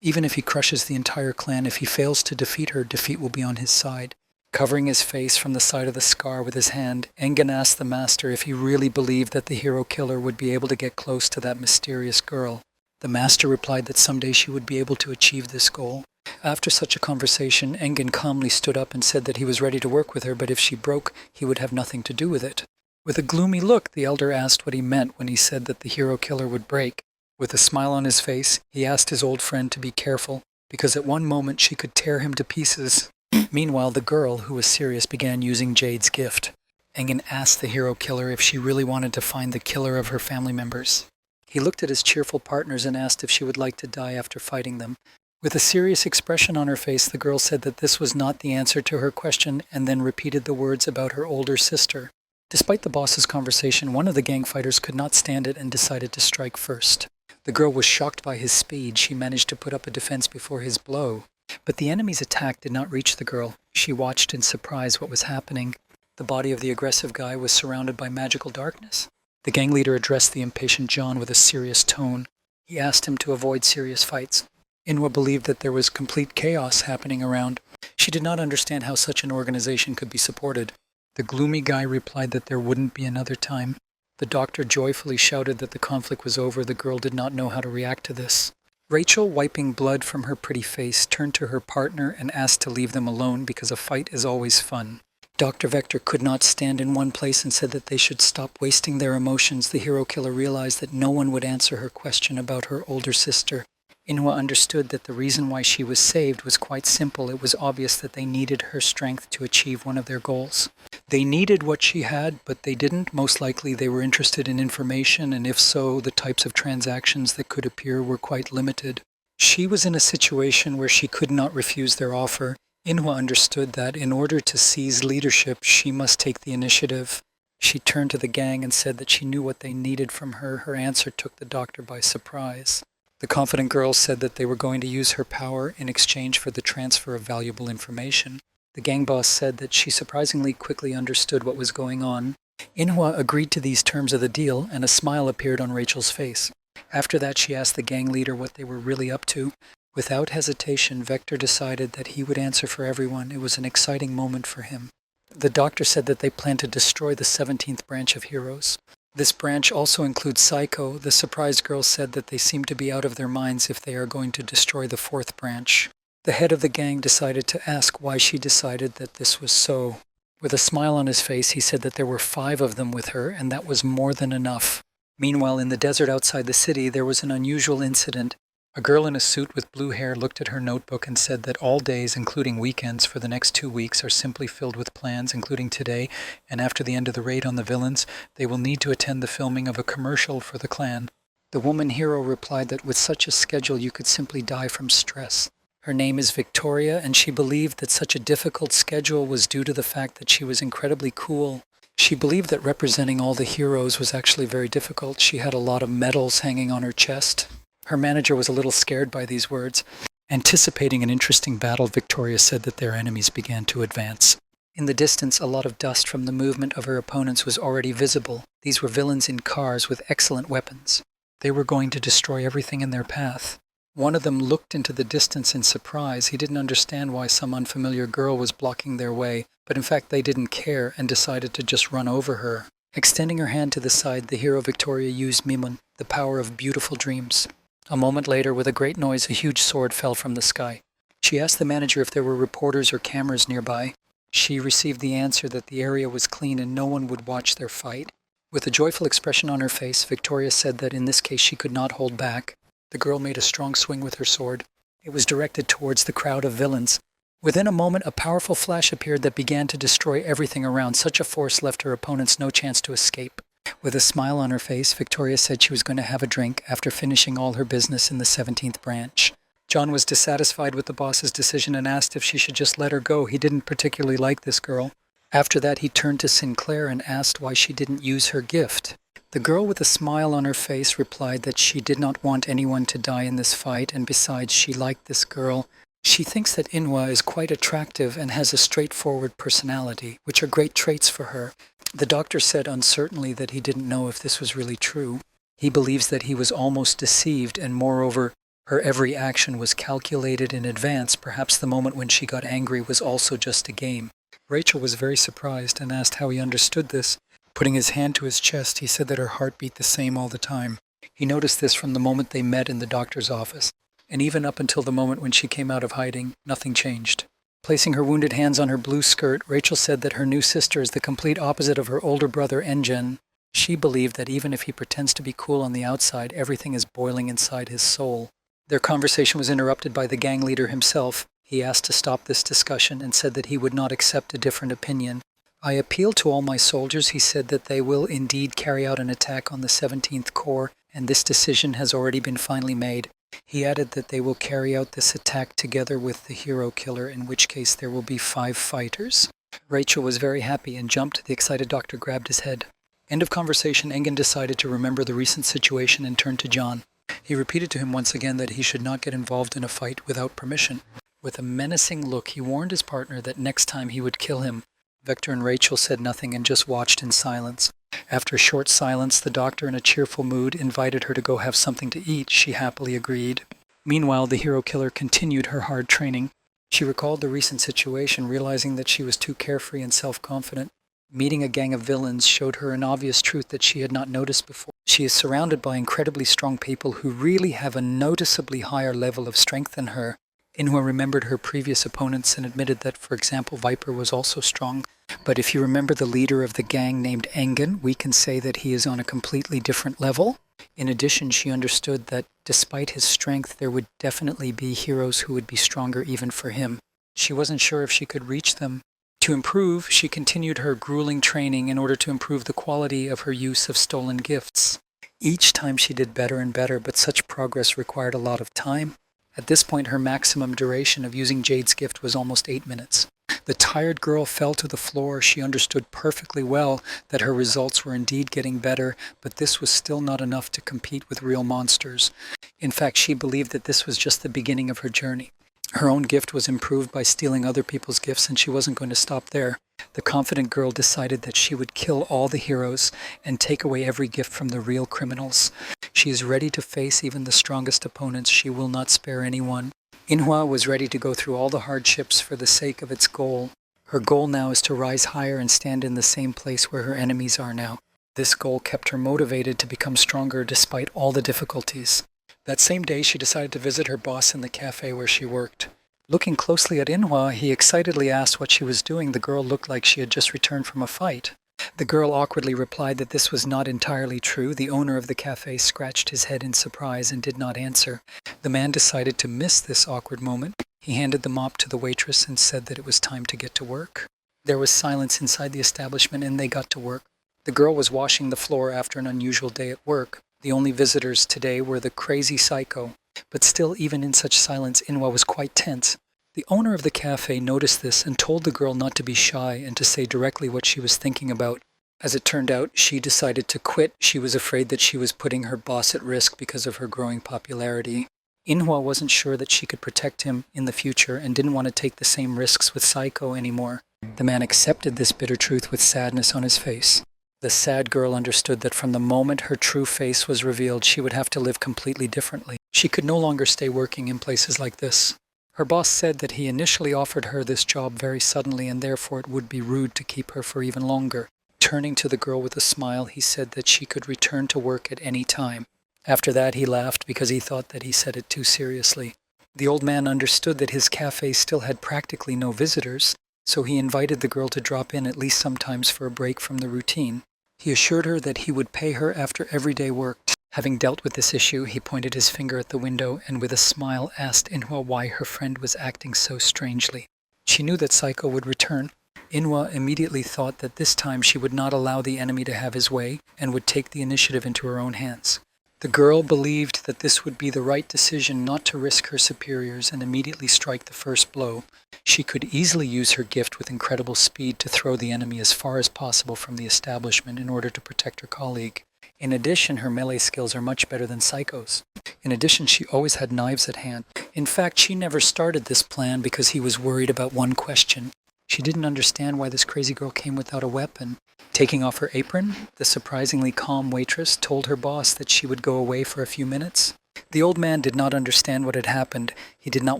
Even if he crushes the entire clan, if he fails to defeat her, defeat will be on his side. Covering his face from the side of the scar with his hand, Engen asked the master if he really believed that the hero killer would be able to get close to that mysterious girl. The master replied that someday she would be able to achieve this goal. After such a conversation, Engen calmly stood up and said that he was ready to work with her, but if she broke, he would have nothing to do with it. With a gloomy look, the elder asked what he meant when he said that the hero killer would break. With a smile on his face, he asked his old friend to be careful, because at one moment she could tear him to pieces. Meanwhile, the girl, who was serious, began using Jade's gift. Engen asked the hero killer if she really wanted to find the killer of her family members. He looked at his cheerful partners and asked if she would like to die after fighting them. With a serious expression on her face, the girl said that this was not the answer to her question and then repeated the words about her older sister. Despite the boss's conversation, one of the gang fighters could not stand it and decided to strike first. The girl was shocked by his speed. She managed to put up a defense before his blow. But the enemy's attack did not reach the girl. She watched in surprise what was happening. The body of the aggressive guy was surrounded by magical darkness. The gang leader addressed the impatient John with a serious tone. He asked him to avoid serious fights. Inwa believed that there was complete chaos happening around. She did not understand how such an organization could be supported. The gloomy guy replied that there wouldn't be another time. The doctor joyfully shouted that the conflict was over. The girl did not know how to react to this. Rachel, wiping blood from her pretty face, turned to her partner and asked to leave them alone because a fight is always fun. Dr. Vector could not stand in one place and said that they should stop wasting their emotions. The hero killer realized that no one would answer her question about her older sister. Inwa understood that the reason why she was saved was quite simple. It was obvious that they needed her strength to achieve one of their goals. They needed what she had, but they didn't. Most likely they were interested in information, and if so, the types of transactions that could appear were quite limited. She was in a situation where she could not refuse their offer. Inwa understood that in order to seize leadership, she must take the initiative. She turned to the gang and said that she knew what they needed from her. Her answer took the doctor by surprise. The confident girl said that they were going to use her power in exchange for the transfer of valuable information. The gang boss said that she surprisingly quickly understood what was going on. Inhua agreed to these terms of the deal, and a smile appeared on Rachel's face. After that, she asked the gang leader what they were really up to. Without hesitation, Vector decided that he would answer for everyone. It was an exciting moment for him. The doctor said that they planned to destroy the 17th branch of heroes. This branch also includes Psycho. The surprised girl said that they seem to be out of their minds if they are going to destroy the 4th branch. The head of the gang decided to ask why she decided that this was so. With a smile on his face, he said that there were 5 of them with her, and that was more than enough. Meanwhile, in the desert outside the city, there was an unusual incident. A girl in a suit with blue hair looked at her notebook and said that all days, including weekends, for the next 2 weeks are simply filled with plans, including today, and after the end of the raid on the villains, they will need to attend the filming of a commercial for the clan. The woman hero replied that with such a schedule you could simply die from stress. Her name is Victoria, and she believed that such a difficult schedule was due to the fact that she was incredibly cool. She believed that representing all the heroes was actually very difficult. She had a lot of medals hanging on her chest. Her manager was a little scared by these words. Anticipating an interesting battle, Victoria said that their enemies began to advance. In the distance, a lot of dust from the movement of her opponents was already visible. These were villains in cars with excellent weapons. They were going to destroy everything in their path. One of them looked into the distance in surprise. He didn't understand why some unfamiliar girl was blocking their way, but in fact they didn't care and decided to just run over her. Extending her hand to the side, the hero Victoria used Mimun, the power of beautiful dreams. A moment later, with a great noise, a huge sword fell from the sky. She asked the manager if there were reporters or cameras nearby. She received the answer that the area was clean and no one would watch their fight. With a joyful expression on her face, Victoria said that in this case she could not hold back. The girl made a strong swing with her sword. It was directed towards the crowd of villains. Within a moment, a powerful flash appeared that began to destroy everything around. Such a force left her opponents no chance to escape. With a smile on her face, Victoria said she was going to have a drink after finishing all her business in the 17th branch. John was dissatisfied with the boss's decision and asked if she should just let her go. He didn't particularly like this girl. After that, he turned to Sinclair and asked why she didn't use her gift. The girl with a smile on her face replied that she did not want anyone to die in this fight, and besides, she liked this girl. She thinks that Inwa is quite attractive and has a straightforward personality, which are great traits for her. The doctor said uncertainly that he didn't know if this was really true. He believes that he was almost deceived, and moreover, her every action was calculated in advance. Perhaps the moment when she got angry was also just a game. Rachel was very surprised and asked how he understood this. Putting his hand to his chest, he said that her heart beat the same all the time. He noticed this from the moment they met in the doctor's office. and even up until the moment when she came out of hiding, nothing changed. Placing her wounded hands on her blue skirt, Rachel said that her new sister is the complete opposite of her older brother, Engen. She believed that even if he pretends to be cool on the outside, everything is boiling inside his soul. Their conversation was interrupted by the gang leader himself. He asked to stop this discussion and said that he would not accept a different opinion. I appeal to all my soldiers, he said, that they will indeed carry out an attack on the 17th Corps, and this decision has already been finally made. He added that they will carry out this attack together with the hero killer, in which case there will be 5 fighters. Rachel was very happy and jumped. The excited doctor grabbed his head. End of conversation. Engen decided to remember the recent situation and turned to John. He repeated to him once again that he should not get involved in a fight without permission. With a menacing look, he warned his partner that next time he would kill him. Vector and Rachel said nothing and just watched in silence. After a short silence, the doctor, in a cheerful mood, invited her to go have something to eat. She happily agreed. Meanwhile, the hero killer continued her hard training. She recalled the recent situation, realizing that she was too carefree and self-confident. Meeting a gang of villains showed her an obvious truth that she had not noticed before. She is surrounded by incredibly strong people who really have a noticeably higher level of strength than her. Inhwa remembered her previous opponents and admitted that, for example, Viper was also strong. But if you remember the leader of the gang named Engen, we can say that he is on a completely different level. In addition, she understood that despite his strength, there would definitely be heroes who would be stronger even for him. She wasn't sure if she could reach them. To improve, she continued her grueling training in order to improve the quality of her use of stolen gifts. Each time she did better and better, but such progress required a lot of time. At this point, her maximum duration of using Jade's gift was almost 8 minutes. The tired girl fell to the floor. She understood perfectly well that her results were indeed getting better, but this was still not enough to compete with real monsters. In fact, she believed that this was just the beginning of her journey. Her own gift was improved by stealing other people's gifts, and she wasn't going to stop there. The confident girl decided that she would kill all the heroes and take away every gift from the real criminals. She is ready to face even the strongest opponents. She will not spare anyone. Inhwa was ready to go through all the hardships for the sake of its goal. Her goal now is to rise higher and stand in the same place where her enemies are now. This goal kept her motivated to become stronger despite all the difficulties. That same day, she decided to visit her boss in the cafe where she worked. Looking closely at Inhwa, he excitedly asked what she was doing. The girl looked like she had just returned from a fight. The girl awkwardly replied that this was not entirely true. The owner of the cafe scratched his head in surprise and did not answer. The man decided to miss this awkward moment. He handed the mop to the waitress and said that it was time to get to work. There was silence inside the establishment and they got to work. The girl was washing the floor after an unusual day at work. The only visitors today were the crazy psycho. But still, even in such silence, Inhwa was quite tense. The owner of the cafe noticed this and told the girl not to be shy and to say directly what she was thinking about. As it turned out, she decided to quit. She was afraid that she was putting her boss at risk because of her growing popularity. Inhwa wasn't sure that she could protect him in the future and didn't want to take the same risks with Psycho anymore. The man accepted this bitter truth with sadness on his face. The sad girl understood that from the moment her true face was revealed, she would have to live completely differently. She could no longer stay working in places like this. Her boss said that he initially offered her this job very suddenly and therefore it would be rude to keep her for even longer. Turning to the girl with a smile, he said that she could return to work at any time. After that, he laughed because he thought that he said it too seriously. The old man understood that his cafe still had practically no visitors, so he invited the girl to drop in at least sometimes for a break from the routine. He assured her that he would pay her after every day worked. Having dealt with this issue, he pointed his finger at the window and with a smile asked Inhwa why her friend was acting so strangely. She knew that Psycho would return. Inhwa immediately thought that this time she would not allow the enemy to have his way and would take the initiative into her own hands. The girl believed that this would be the right decision not to risk her superiors and immediately strike the first blow. She could easily use her gift with incredible speed to throw the enemy as far as possible from the establishment in order to protect her colleague. In addition, her melee skills are much better than Psycho's. In addition, she always had knives at hand. In fact, she never started this plan because he was worried about one question. She didn't understand why this crazy girl came without a weapon. Taking off her apron, the surprisingly calm waitress told her boss that she would go away for a few minutes. The old man did not understand what had happened. He did not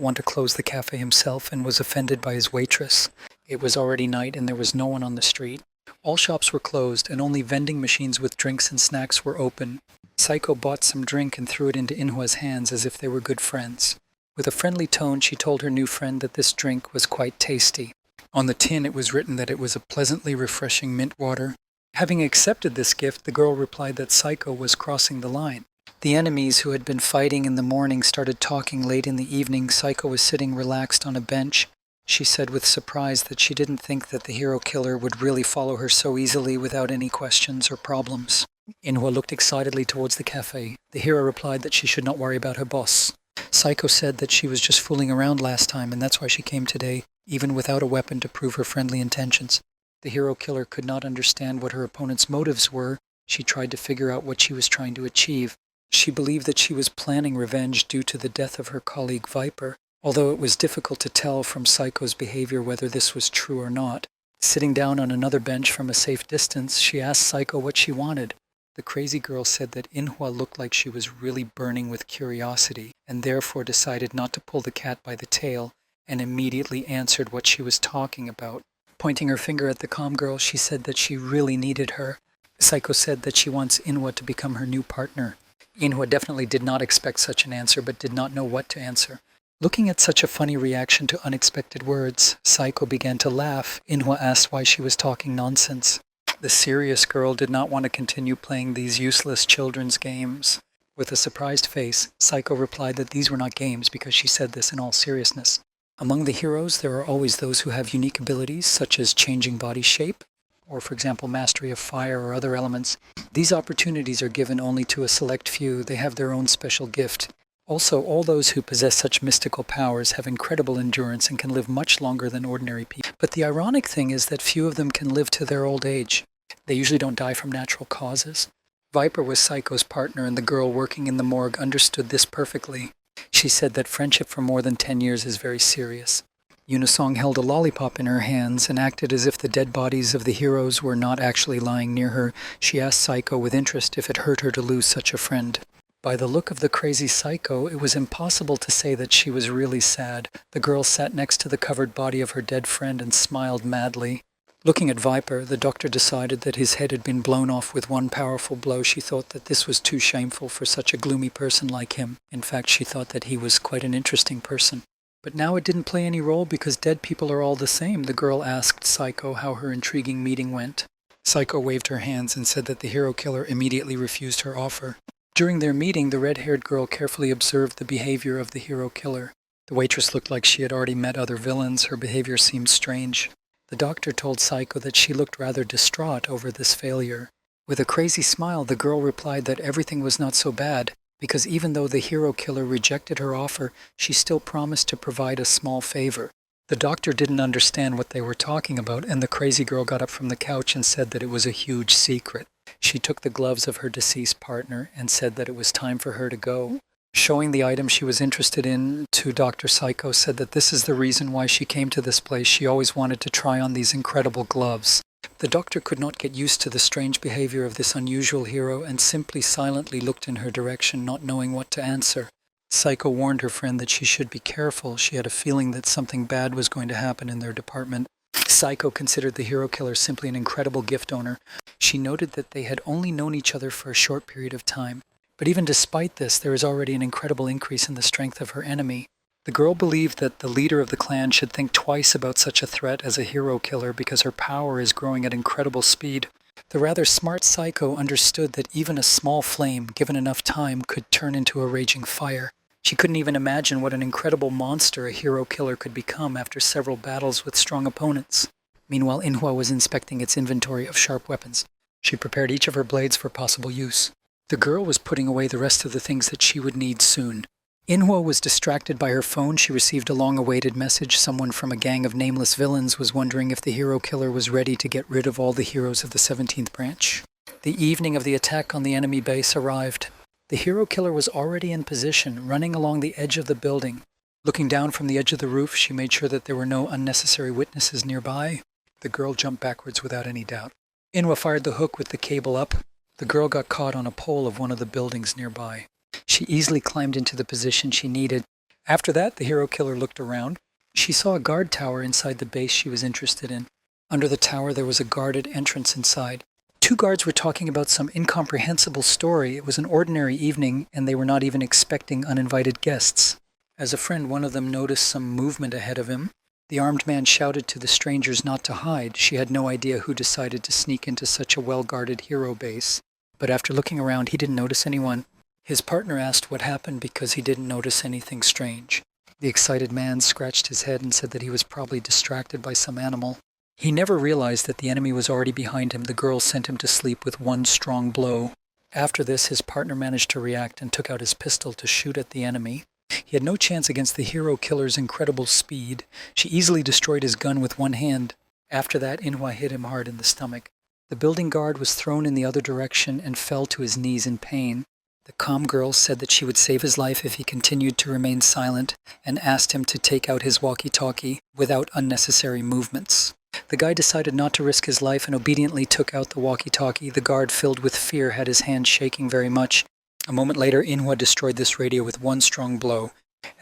want to close the cafe himself and was offended by his waitress. It was already night and there was no one on the street. All shops were closed and only vending machines with drinks and snacks were open. Saiko bought some drink and threw it into Inhwa's hands as if they were good friends. With a friendly tone, she told her new friend that this drink was quite tasty. On the tin it was written that it was a pleasantly refreshing mint water. Having accepted this gift, the girl replied that Saiko was crossing the line. The enemies who had been fighting in the morning started talking late in the evening. Saiko was sitting relaxed on a bench. She said with surprise that she didn't think that the hero killer would really follow her so easily without any questions or problems. Inhwa looked excitedly towards the cafe. The hero replied that she should not worry about her boss. Saiko said that she was just fooling around last time and that's why she came today, even without a weapon to prove her friendly intentions. The hero killer could not understand what her opponent's motives were. She tried to figure out what she was trying to achieve. She believed that she was planning revenge due to the death of her colleague Viper, although it was difficult to tell from Saiko's behavior whether this was true or not. Sitting down on another bench from a safe distance, she asked Saiko what she wanted. The crazy girl said that Inhwa looked like she was really burning with curiosity, and therefore decided not to pull the cat by the tail, and immediately answered what she was talking about. Pointing her finger at the calm girl, she said that she really needed her. Saiko said that she wants Inhwa to become her new partner. Inhwa definitely did not expect such an answer, but did not know what to answer. Looking at such a funny reaction to unexpected words, Saiko began to laugh. Inhwa asked why she was talking nonsense. The serious girl did not want to continue playing these useless children's games. With a surprised face, Saiko replied that these were not games because she said this in all seriousness. Among the heroes, there are always those who have unique abilities, such as changing body shape, or for example, mastery of fire or other elements. These opportunities are given only to a select few. They have their own special gift. Also, all those who possess such mystical powers have incredible endurance and can live much longer than ordinary people. But the ironic thing is that few of them can live to their old age. They usually don't die from natural causes. Viper was Saiko's partner, and the girl working in the morgue understood this perfectly. She said that friendship for more than 10 years is very serious. Unisong held a lollipop in her hands and acted as if the dead bodies of the heroes were not actually lying near her. She asked Saiko with interest if it hurt her to lose such a friend. By the look of the crazy Saiko, it was impossible to say that she was really sad. The girl sat next to the covered body of her dead friend and smiled madly. Looking at Viper, the doctor decided that his head had been blown off with one powerful blow. She thought that this was too shameful for such a gloomy person like him. In fact, she thought that he was quite an interesting person. But now it didn't play any role because dead people are all the same. The girl asked Saiko how her intriguing meeting went. Saiko waved her hands and said that the hero killer immediately refused her offer. During their meeting, the red-haired girl carefully observed the behavior of the hero killer. The waitress looked like she had already met other villains. Her behavior seemed strange. The doctor told Saiko that she looked rather distraught over this failure. With a crazy smile, the girl replied that everything was not so bad, because even though the hero killer rejected her offer, she still promised to provide a small favor. The doctor didn't understand what they were talking about, and the crazy girl got up from the couch and said that it was a huge secret. She took the gloves of her deceased partner and said that it was time for her to go. Showing the item she was interested in to Dr. Saiko, said that this is the reason why she came to this place. She always wanted to try on these incredible gloves. The doctor could not get used to the strange behavior of this unusual hero and simply silently looked in her direction, not knowing what to answer. Saiko warned her friend that she should be careful. She had a feeling that something bad was going to happen in their department. Saiko considered the hero killer simply an incredible gift owner. She noted that they had only known each other for a short period of time. But even despite this, there is already an incredible increase in the strength of her enemy. The girl believed that the leader of the clan should think twice about such a threat as a hero killer because her power is growing at incredible speed. The rather smart Saiko understood that even a small flame, given enough time, could turn into a raging fire. She couldn't even imagine what an incredible monster a hero killer could become after several battles with strong opponents. Meanwhile, Inhwa was inspecting its inventory of sharp weapons. She prepared each of her blades for possible use. The girl was putting away the rest of the things that she would need soon. Inhwa was distracted by her phone. She received a long-awaited message. Someone from a gang of nameless villains was wondering if the hero killer was ready to get rid of all the heroes of the 17th branch. The evening of the attack on the enemy base arrived. The hero killer was already in position, running along the edge of the building. Looking down from the edge of the roof, she made sure that there were no unnecessary witnesses nearby. The girl jumped backwards without any doubt. Inhwa fired the hook with the cable up. The girl got caught on a pole of one of the buildings nearby. She easily climbed into the position she needed. After that, the hero killer looked around. She saw a guard tower inside the base she was interested in. Under the tower, there was a guarded entrance inside. Two guards were talking about some incomprehensible story. It was an ordinary evening, and they were not even expecting uninvited guests. As a friend, one of them noticed some movement ahead of him. The armed man shouted to the strangers not to hide. She had no idea who decided to sneak into such a well-guarded hero base. But after looking around, he didn't notice anyone. His partner asked what happened because he didn't notice anything strange. The excited man scratched his head and said that he was probably distracted by some animal. He never realized that the enemy was already behind him. The girl sent him to sleep with one strong blow. After this, his partner managed to react and took out his pistol to shoot at the enemy. He had no chance against the hero killer's incredible speed. She easily destroyed his gun with one hand. After that, Inhwa hit him hard in the stomach. The building guard was thrown in the other direction and fell to his knees in pain. The calm girl said that she would save his life if he continued to remain silent and asked him to take out his walkie-talkie without unnecessary movements. The guy decided not to risk his life and obediently took out the walkie-talkie. The guard, filled with fear, had his hand shaking very much. A moment later, Inhwa destroyed this radio with one strong blow.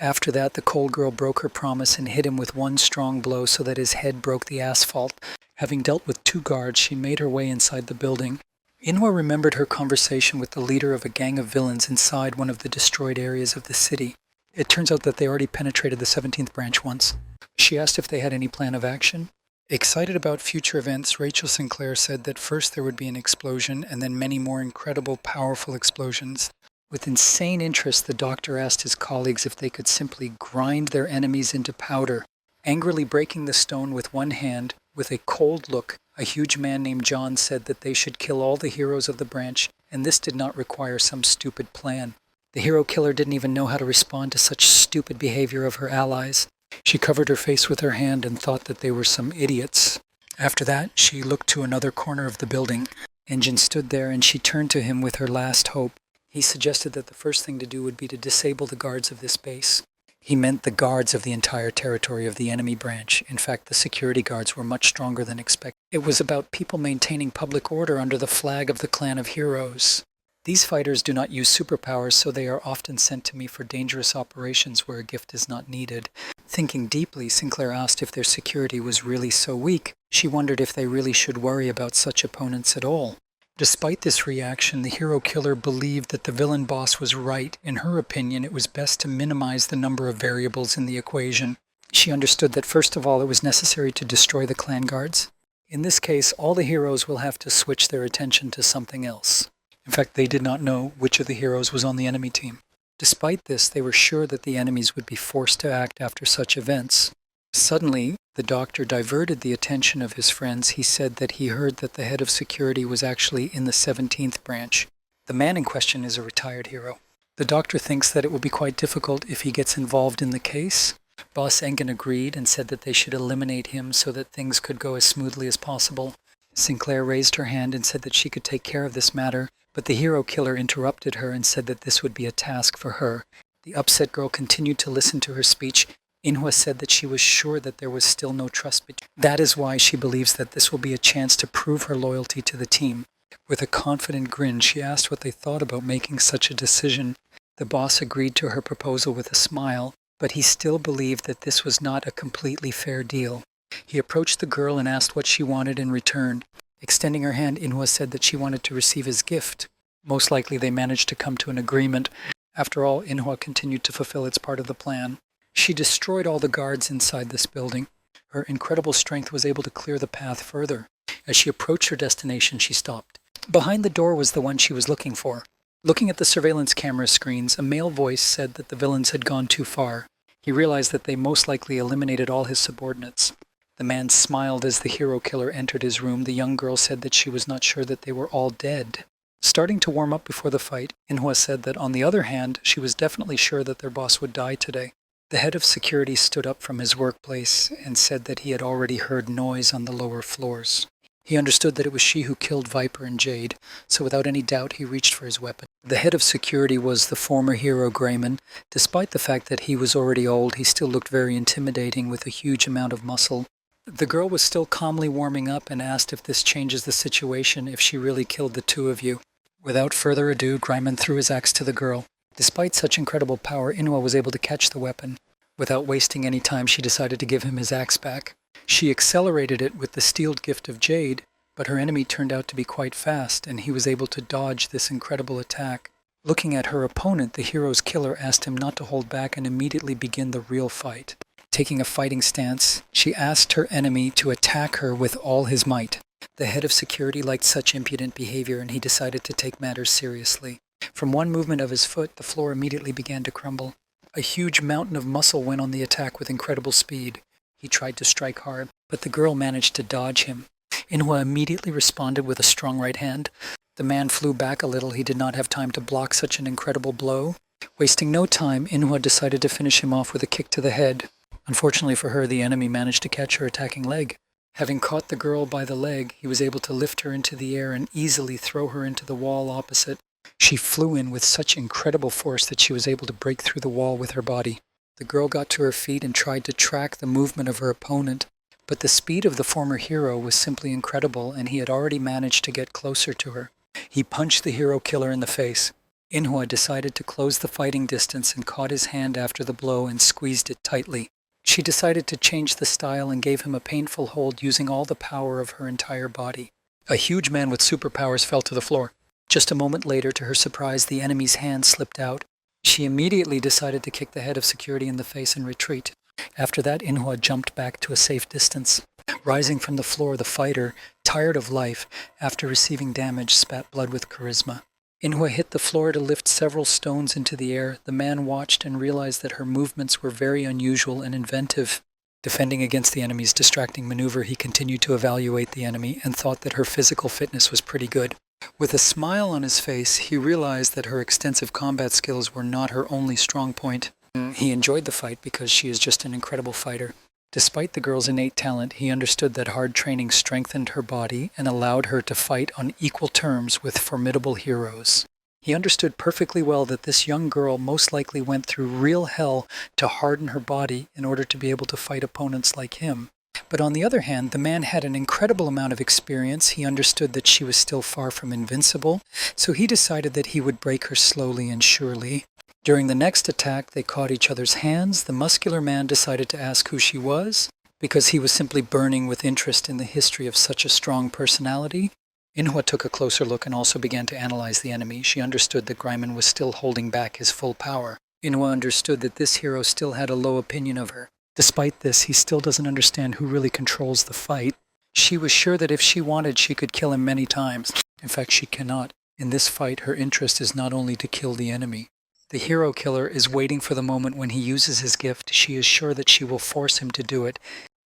After that, the cold girl broke her promise and hit him with one strong blow so that his head broke the asphalt. Having dealt with two guards, she made her way inside the building. Inhwa remembered her conversation with the leader of a gang of villains inside one of the destroyed areas of the city. It turns out that they already penetrated the 17th branch once. She asked if they had any plan of action. Excited about future events, Rachel Sinclair said that first there would be an explosion and then many more incredible, powerful explosions. With insane interest, the doctor asked his colleagues if they could simply grind their enemies into powder. Angrily breaking the stone with one hand, with a cold look, a huge man named John said that they should kill all the heroes of the branch, and this did not require some stupid plan. The hero killer didn't even know how to respond to such stupid behavior of her allies. She covered her face with her hand and thought that they were some idiots. After that, she looked to another corner of the building. Engine stood there, and she turned to him with her last hope. He suggested that the first thing to do would be to disable the guards of this base. He meant the guards of the entire territory of the enemy branch. In fact, the security guards were much stronger than expected. It was about people maintaining public order under the flag of the clan of heroes. These fighters do not use superpowers, so they are often sent to me for dangerous operations where a gift is not needed. Thinking deeply, Sinclair asked if their security was really so weak. She wondered if they really should worry about such opponents at all. Despite this reaction, the hero killer believed that the villain boss was right. In her opinion, it was best to minimize the number of variables in the equation. She understood that first of all, it was necessary to destroy the clan guards. In this case, all the heroes will have to switch their attention to something else. In fact, they did not know which of the heroes was on the enemy team. Despite this, they were sure that the enemies would be forced to act after such events. Suddenly, the doctor diverted the attention of his friends. He said that he heard that the head of security was actually in the 17th branch. The man in question is a retired hero. The doctor thinks that it will be quite difficult if he gets involved in the case. Boss Engen agreed and said that they should eliminate him so that things could go as smoothly as possible. Sinclair raised her hand and said that she could take care of this matter, but the hero killer interrupted her and said that this would be a task for her. The upset girl continued to listen to her speech. Inhwa said that she was sure that there was still no trust between. That is why she believes that this will be a chance to prove her loyalty to the team. With a confident grin, she asked what they thought about making such a decision. The boss agreed to her proposal with a smile, but he still believed that this was not a completely fair deal. He approached the girl and asked what she wanted in return. Extending her hand, Inhwa said that she wanted to receive his gift. Most likely they managed to come to an agreement. After all, Inhwa continued to fulfill its part of the plan. She destroyed all the guards inside this building. Her incredible strength was able to clear the path further. As she approached her destination, she stopped. Behind the door was the one she was looking for. Looking at the surveillance camera screens, a male voice said that the villains had gone too far. He realized that they most likely eliminated all his subordinates. The man smiled as the hero killer entered his room. The young girl said that she was not sure that they were all dead. Starting to warm up before the fight, Inhwa said that on the other hand, she was definitely sure that their boss would die today. The head of security stood up from his workplace and said that he had already heard noise on the lower floors. He understood that it was she who killed Viper and Jade, so without any doubt he reached for his weapon. The head of security was the former hero Grayman. Despite the fact that he was already old, he still looked very intimidating with a huge amount of muscle. The girl was still calmly warming up and asked if this changes the situation if she really killed the two of you. Without further ado, Grayman threw his axe to the girl. Despite such incredible power, Inhwa was able to catch the weapon. Without wasting any time, she decided to give him his axe back. She accelerated it with the steeled gift of Jade, but her enemy turned out to be quite fast, and he was able to dodge this incredible attack. Looking at her opponent, the hero's killer asked him not to hold back and immediately begin the real fight. Taking a fighting stance, she asked her enemy to attack her with all his might. The head of security liked such impudent behavior, and he decided to take matters seriously. From one movement of his foot, the floor immediately began to crumble. A huge mountain of muscle went on the attack with incredible speed. He tried to strike hard, but the girl managed to dodge him. Inhwa immediately responded with a strong right hand. The man flew back a little. He did not have time to block such an incredible blow. Wasting no time, Inhwa decided to finish him off with a kick to the head. Unfortunately for her, the enemy managed to catch her attacking leg. Having caught the girl by the leg, he was able to lift her into the air and easily throw her into the wall opposite. She flew in with such incredible force that she was able to break through the wall with her body. The girl got to her feet and tried to track the movement of her opponent, but the speed of the former hero was simply incredible, and he had already managed to get closer to her. He punched the hero killer in the face. Inhwa decided to close the fighting distance and caught his hand after the blow and squeezed it tightly. She decided to change the style and gave him a painful hold using all the power of her entire body. A huge man with superpowers fell to the floor. Just a moment later, to her surprise, the enemy's hand slipped out. She immediately decided to kick the head of security in the face and retreat. After that, Inhwa jumped back to a safe distance. Rising from the floor, the fighter, tired of life, after receiving damage, spat blood with charisma. Inhwa hit the floor to lift several stones into the air. The man watched and realized that her movements were very unusual and inventive. Defending against the enemy's distracting maneuver, he continued to evaluate the enemy and thought that her physical fitness was pretty good. With a smile on his face, he realized that her extensive combat skills were not her only strong point. He enjoyed the fight because she is just an incredible fighter. Despite the girl's innate talent, he understood that hard training strengthened her body and allowed her to fight on equal terms with formidable heroes. He understood perfectly well that this young girl most likely went through real hell to harden her body in order to be able to fight opponents like him. But on the other hand, the man had an incredible amount of experience. He understood that she was still far from invincible, so he decided that he would break her slowly and surely. During the next attack, they caught each other's hands. The muscular man decided to ask who she was, because he was simply burning with interest in the history of such a strong personality. Inhwa took a closer look and also began to analyze the enemy. She understood that Greiman was still holding back his full power. Inhwa understood that this hero still had a low opinion of her. Despite this, he still doesn't understand who really controls the fight. She was sure that if she wanted, she could kill him many times. In fact, she cannot. In this fight, her interest is not only to kill the enemy. The hero killer is waiting for the moment when he uses his gift. She is sure that she will force him to do it.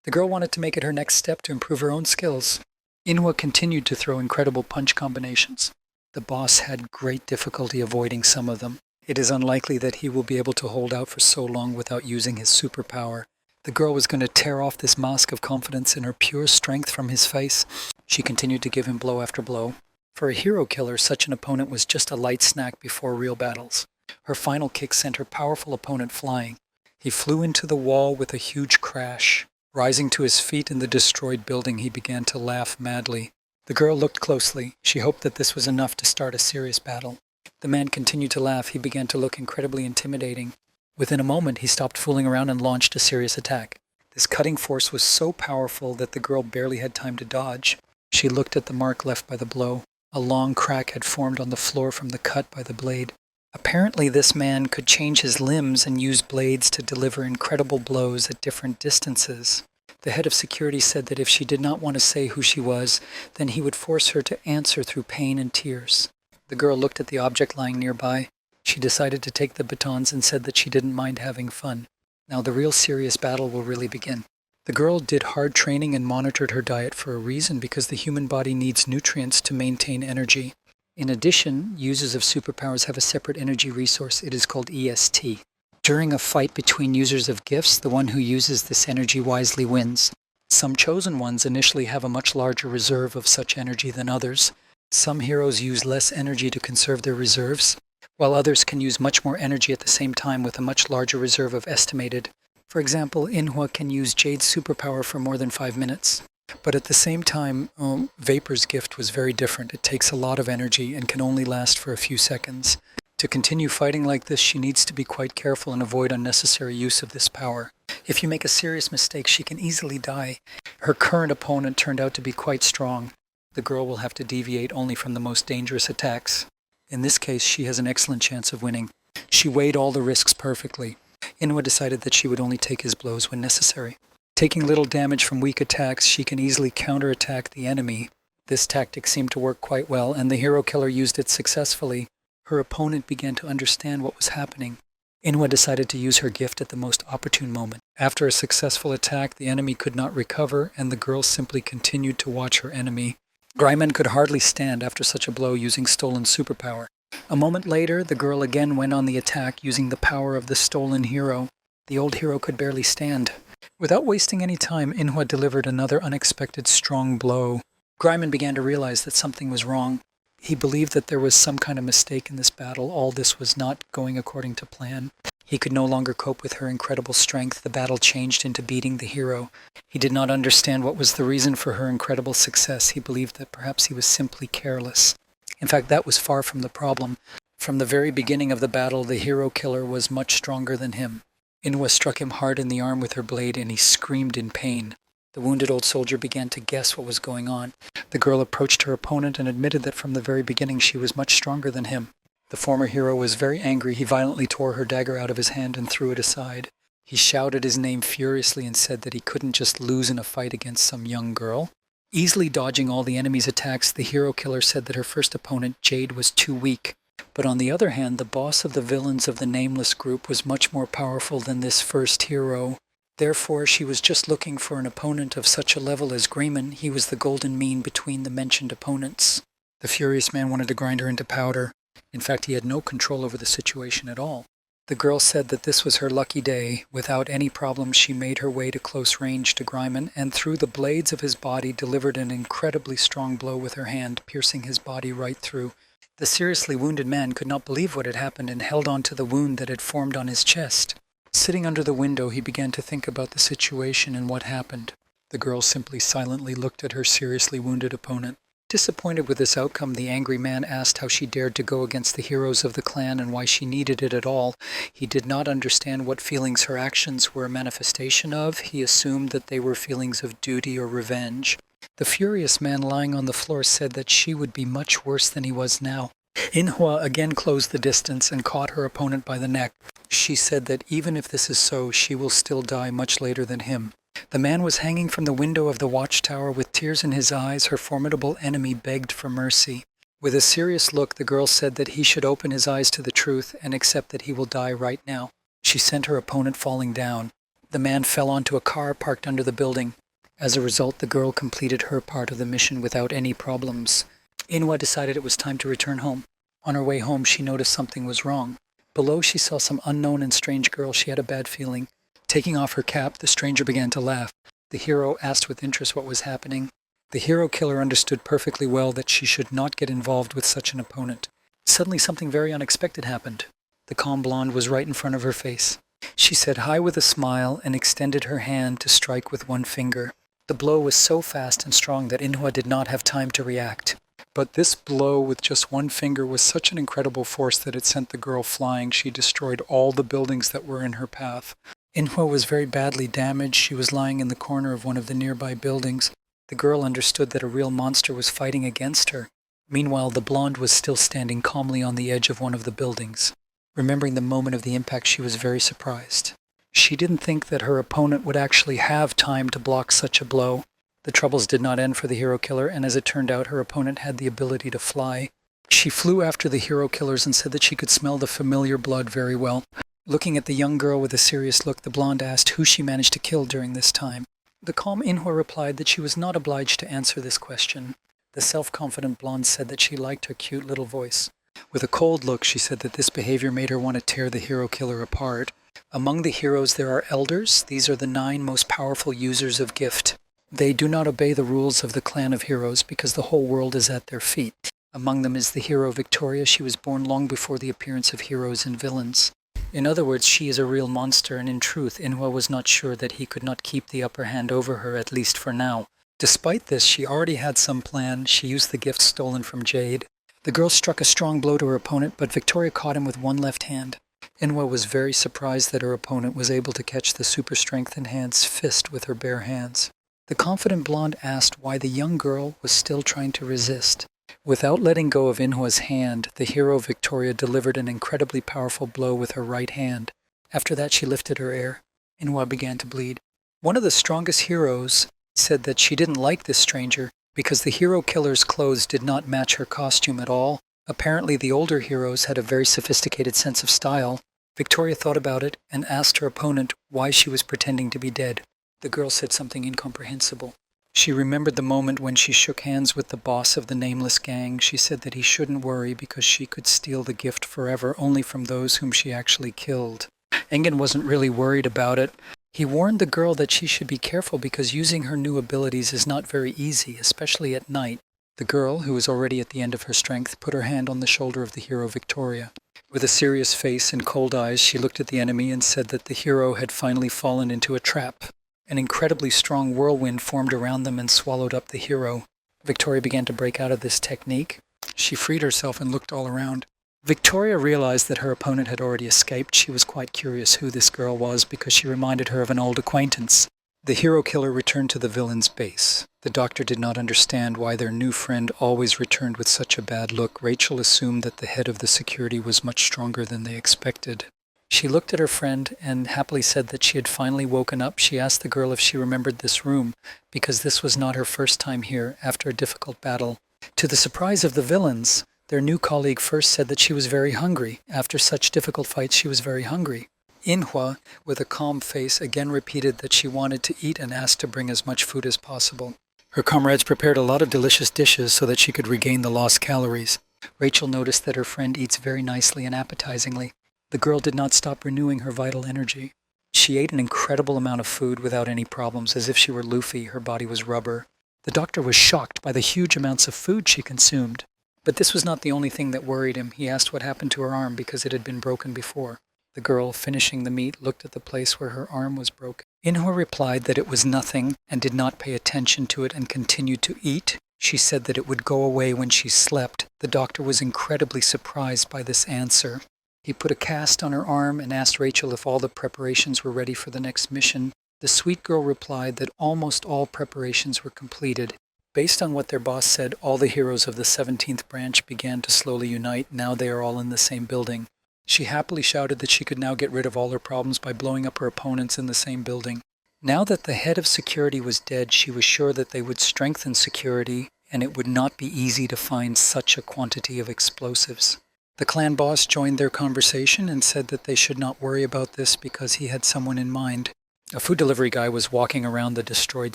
The girl wanted to make it her next step to improve her own skills. Inhwa continued to throw incredible punch combinations. The boss had great difficulty avoiding some of them. It is unlikely that he will be able to hold out for so long without using his superpower. The girl was going to tear off this mask of confidence and her pure strength from his face. She continued to give him blow after blow. For a hero killer, such an opponent was just a light snack before real battles. Her final kick sent her powerful opponent flying. He flew into the wall with a huge crash. Rising to his feet in the destroyed building, he began to laugh madly. The girl looked closely. She hoped that this was enough to start a serious battle. The man continued to laugh. He began to look incredibly intimidating. Within a moment, he stopped fooling around and launched a serious attack. This cutting force was so powerful that the girl barely had time to dodge. She looked at the mark left by the blow. A long crack had formed on the floor from the cut by the blade. Apparently, this man could change his limbs and use blades to deliver incredible blows at different distances. The head of security said that if she did not want to say who she was, then he would force her to answer through pain and tears. The girl looked at the object lying nearby. She decided to take the batons and said that she didn't mind having fun. Now the real serious battle will really begin. The girl did hard training and monitored her diet for a reason, because the human body needs nutrients to maintain energy. In addition, users of superpowers have a separate energy resource. It is called EST. During a fight between users of gifts, the one who uses this energy wisely wins. Some chosen ones initially have a much larger reserve of such energy than others. Some heroes use less energy to conserve their reserves, while others can use much more energy at the same time with a much larger reserve of estimated. For example, Inhwa can use Jade's superpower for more than 5 minutes. But at the same time, Vapor's gift was very different. It takes a lot of energy and can only last for a few seconds. To continue fighting like this, she needs to be quite careful and avoid unnecessary use of this power. If you make a serious mistake, she can easily die. Her current opponent turned out to be quite strong. The girl will have to deviate only from the most dangerous attacks. In this case, she has an excellent chance of winning. She weighed all the risks perfectly. Inwa decided that she would only take his blows when necessary. Taking little damage from weak attacks, she can easily counterattack the enemy. This tactic seemed to work quite well, and the hero killer used it successfully. Her opponent began to understand what was happening. Inwa decided to use her gift at the most opportune moment. After a successful attack, the enemy could not recover, and the girl simply continued to watch her enemy. Gryman could hardly stand after such a blow using stolen superpower. A moment later, the girl again went on the attack using the power of the stolen hero. The old hero could barely stand. Without wasting any time, Inhwa delivered another unexpected strong blow. Gryman began to realize that something was wrong. He believed that there was some kind of mistake in this battle. All this was not going according to plan. He could no longer cope with her incredible strength. The battle changed into beating the hero. He did not understand what was the reason for her incredible success. He believed that perhaps he was simply careless. In fact, that was far from the problem. From the very beginning of the battle, the hero killer was much stronger than him. Inwa struck him hard in the arm with her blade, and he screamed in pain. The wounded old soldier began to guess what was going on. The girl approached her opponent and admitted that from the very beginning she was much stronger than him. The former hero was very angry. He violently tore her dagger out of his hand and threw it aside. He shouted his name furiously and said that he couldn't just lose in a fight against some young girl. Easily dodging all the enemy's attacks, the hero killer said that her first opponent, Jade, was too weak. But on the other hand, the boss of the villains of the Nameless group was much more powerful than this first hero. Therefore, she was just looking for an opponent of such a level as Grayman. He was the golden mean between the mentioned opponents. The furious man wanted to grind her into powder. In fact, he had no control over the situation at all. The girl said that this was her lucky day. Without any problem, she made her way to close range to Gryman, and through the blades of his body delivered an incredibly strong blow with her hand, piercing his body right through. The seriously wounded man could not believe what had happened and held on to the wound that had formed on his chest. Sitting under the window, he began to think about the situation and what happened. The girl simply silently looked at her seriously wounded opponent. Disappointed with this outcome, the angry man asked how she dared to go against the heroes of the clan and why she needed it at all. He did not understand what feelings her actions were a manifestation of. He assumed that they were feelings of duty or revenge. The furious man lying on the floor said that she would be much worse than he was now. Inhwa again closed the distance and caught her opponent by the neck. She said that even if this is so, she will still die much later than him. The man was hanging from the window of the watchtower with tears in his eyes. Her formidable enemy begged for mercy. With a serious look, the girl said that he should open his eyes to the truth and accept that he will die right now. She sent her opponent falling down. The man fell onto a car parked under the building. As a result, the girl completed her part of the mission without any problems. Inwa decided it was time to return home. On her way home, she noticed something was wrong. Below, she saw some unknown and strange girl. She had a bad feeling. Taking off her cap, the stranger began to laugh. The hero asked with interest what was happening. The hero killer understood perfectly well that she should not get involved with such an opponent. Suddenly, something very unexpected happened. The calm blonde was right in front of her face. She said hi with a smile and extended her hand to strike with one finger. The blow was so fast and strong that Inhwa did not have time to react. But this blow with just one finger was such an incredible force that it sent the girl flying. She destroyed all the buildings that were in her path. Inhwa was very badly damaged. She was lying in the corner of one of the nearby buildings. The girl understood that a real monster was fighting against her. Meanwhile, the blonde was still standing calmly on the edge of one of the buildings. Remembering the moment of the impact, she was very surprised. She didn't think that her opponent would actually have time to block such a blow. The troubles did not end for the hero killer, and as it turned out, her opponent had the ability to fly. She flew after the hero killers and said that she could smell the familiar blood very well. Looking at the young girl with a serious look, the blonde asked who she managed to kill during this time. The calm Inhwa replied that she was not obliged to answer this question. The self-confident blonde said that she liked her cute little voice. With a cold look, she said that this behavior made her want to tear the hero killer apart. Among the heroes there are elders. These are the 9 most powerful users of gift. They do not obey the rules of the clan of heroes because the whole world is at their feet. Among them is the hero Victoria. She was born long before the appearance of heroes and villains. In other words, she is a real monster, and in truth, Inhwa was not sure that he could not keep the upper hand over her, at least for now. Despite this, she already had some plan. She used the gift stolen from Jade. The girl struck a strong blow to her opponent, but Victoria caught him with one left hand. Inhwa was very surprised that her opponent was able to catch the super strength enhanced fist with her bare hands. The confident blonde asked why the young girl was still trying to resist. Without letting go of Inhwa's hand, the hero Victoria delivered an incredibly powerful blow with her right hand. After that, she lifted her hair. Inhwa began to bleed. One of the strongest heroes said that she didn't like this stranger because the hero killer's clothes did not match her costume at all. Apparently, the older heroes had a very sophisticated sense of style. Victoria thought about it and asked her opponent why she was pretending to be dead. The girl said something incomprehensible. She remembered the moment when she shook hands with the boss of the nameless gang. She said that he shouldn't worry because she could steal the gift forever only from those whom she actually killed. Engen wasn't really worried about it. He warned the girl that she should be careful because using her new abilities is not very easy, especially at night. The girl, who was already at the end of her strength, put her hand on the shoulder of the hero Victoria. With a serious face and cold eyes, she looked at the enemy and said that the hero had finally fallen into a trap. An incredibly strong whirlwind formed around them and swallowed up the hero. Victoria began to break out of this technique. She freed herself and looked all around. Victoria realized that her opponent had already escaped. She was quite curious who this girl was because she reminded her of an old acquaintance. The hero killer returned to the villain's base. The doctor did not understand why their new friend always returned with such a bad look. Rachel assumed that the head of the security was much stronger than they expected. She looked at her friend and happily said that she had finally woken up. She asked the girl if she remembered this room, because this was not her first time here after a difficult battle. To the surprise of the villains, their new colleague first said that she was very hungry. After such difficult fights, she was very hungry. Inhwa, with a calm face, again repeated that she wanted to eat and asked to bring as much food as possible. Her comrades prepared a lot of delicious dishes so that she could regain the lost calories. Rachel noticed that her friend eats very nicely and appetizingly. The girl did not stop renewing her vital energy. She ate an incredible amount of food without any problems, as if she were Luffy. Her body was rubber. The doctor was shocked by the huge amounts of food she consumed. But this was not the only thing that worried him. He asked what happened to her arm because it had been broken before. The girl, finishing the meat, looked at the place where her arm was broken. Inhwa replied that it was nothing and did not pay attention to it and continued to eat. She said that it would go away when she slept. The doctor was incredibly surprised by this answer. He put a cast on her arm and asked Rachel if all the preparations were ready for the next mission. The sweet girl replied that almost all preparations were completed. Based on what their boss said, all the heroes of the 17th branch began to slowly unite. Now they are all in the same building. She happily shouted that she could now get rid of all her problems by blowing up her opponents in the same building. Now that the head of security was dead, she was sure that they would strengthen security, and it would not be easy to find such a quantity of explosives. The clan boss joined their conversation and said that they should not worry about this because he had someone in mind. A food delivery guy was walking around the destroyed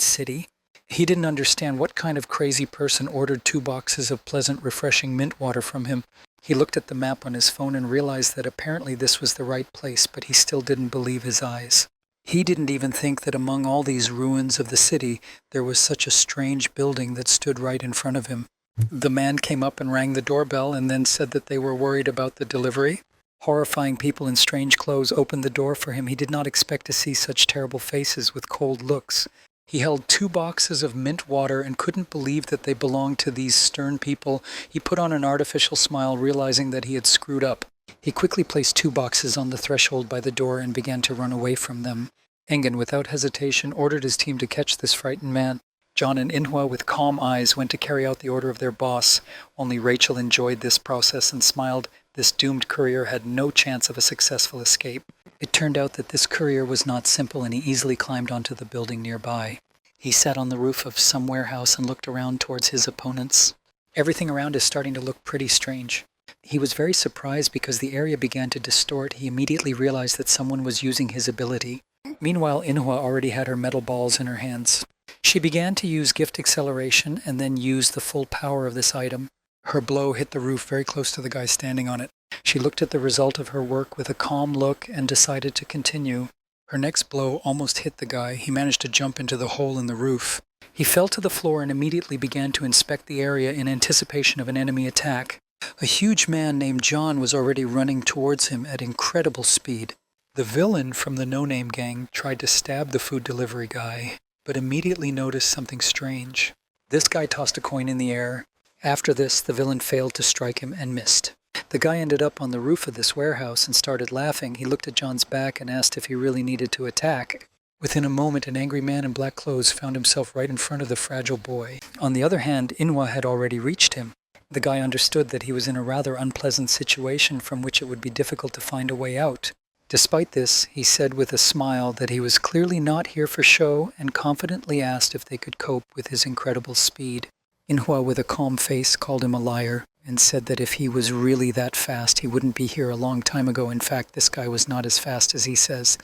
city. He didn't understand what kind of crazy person ordered 2 boxes of pleasant, refreshing mint water from him. He looked at the map on his phone and realized that apparently this was the right place, but he still didn't believe his eyes. He didn't even think that among all these ruins of the city, there was such a strange building that stood right in front of him. The man came up and rang the doorbell and then said that they were worried about the delivery. Horrifying people in strange clothes opened the door for him. He did not expect to see such terrible faces with cold looks. He held 2 boxes of mint water and couldn't believe that they belonged to these stern people. He put on an artificial smile, realizing that he had screwed up. He quickly placed 2 boxes on the threshold by the door and began to run away from them. Engen, without hesitation, ordered his team to catch this frightened man. John and Inhwa, with calm eyes, went to carry out the order of their boss. Only Rachel enjoyed this process and smiled. This doomed courier had no chance of a successful escape. It turned out that this courier was not simple, and he easily climbed onto the building nearby. He sat on the roof of some warehouse and looked around towards his opponents. Everything around is starting to look pretty strange. He was very surprised because the area began to distort. He immediately realized that someone was using his ability. Meanwhile, Inhwa already had her metal balls in her hands. She began to use gift acceleration and then used the full power of this item. Her blow hit the roof very close to the guy standing on it. She looked at the result of her work with a calm look and decided to continue. Her next blow almost hit the guy. He managed to jump into the hole in the roof. He fell to the floor and immediately began to inspect the area in anticipation of an enemy attack. A huge man named John was already running towards him at incredible speed. The villain from the no-name gang tried to stab the food delivery guy, but immediately noticed something strange. This guy tossed a coin in the air. After this, the villain failed to strike him and missed. The guy ended up on the roof of this warehouse and started laughing. He looked at John's back and asked if he really needed to attack. Within a moment, an angry man in black clothes found himself right in front of the fragile boy. On the other hand, Inhwa had already reached him. The guy understood that he was in a rather unpleasant situation from which it would be difficult to find a way out. Despite this, he said with a smile that he was clearly not here for show and confidently asked if they could cope with his incredible speed. Inhwa, with a calm face, called him a liar and said that if he was really that fast, he wouldn't be here a long time ago. In fact, this guy was not as fast as he says.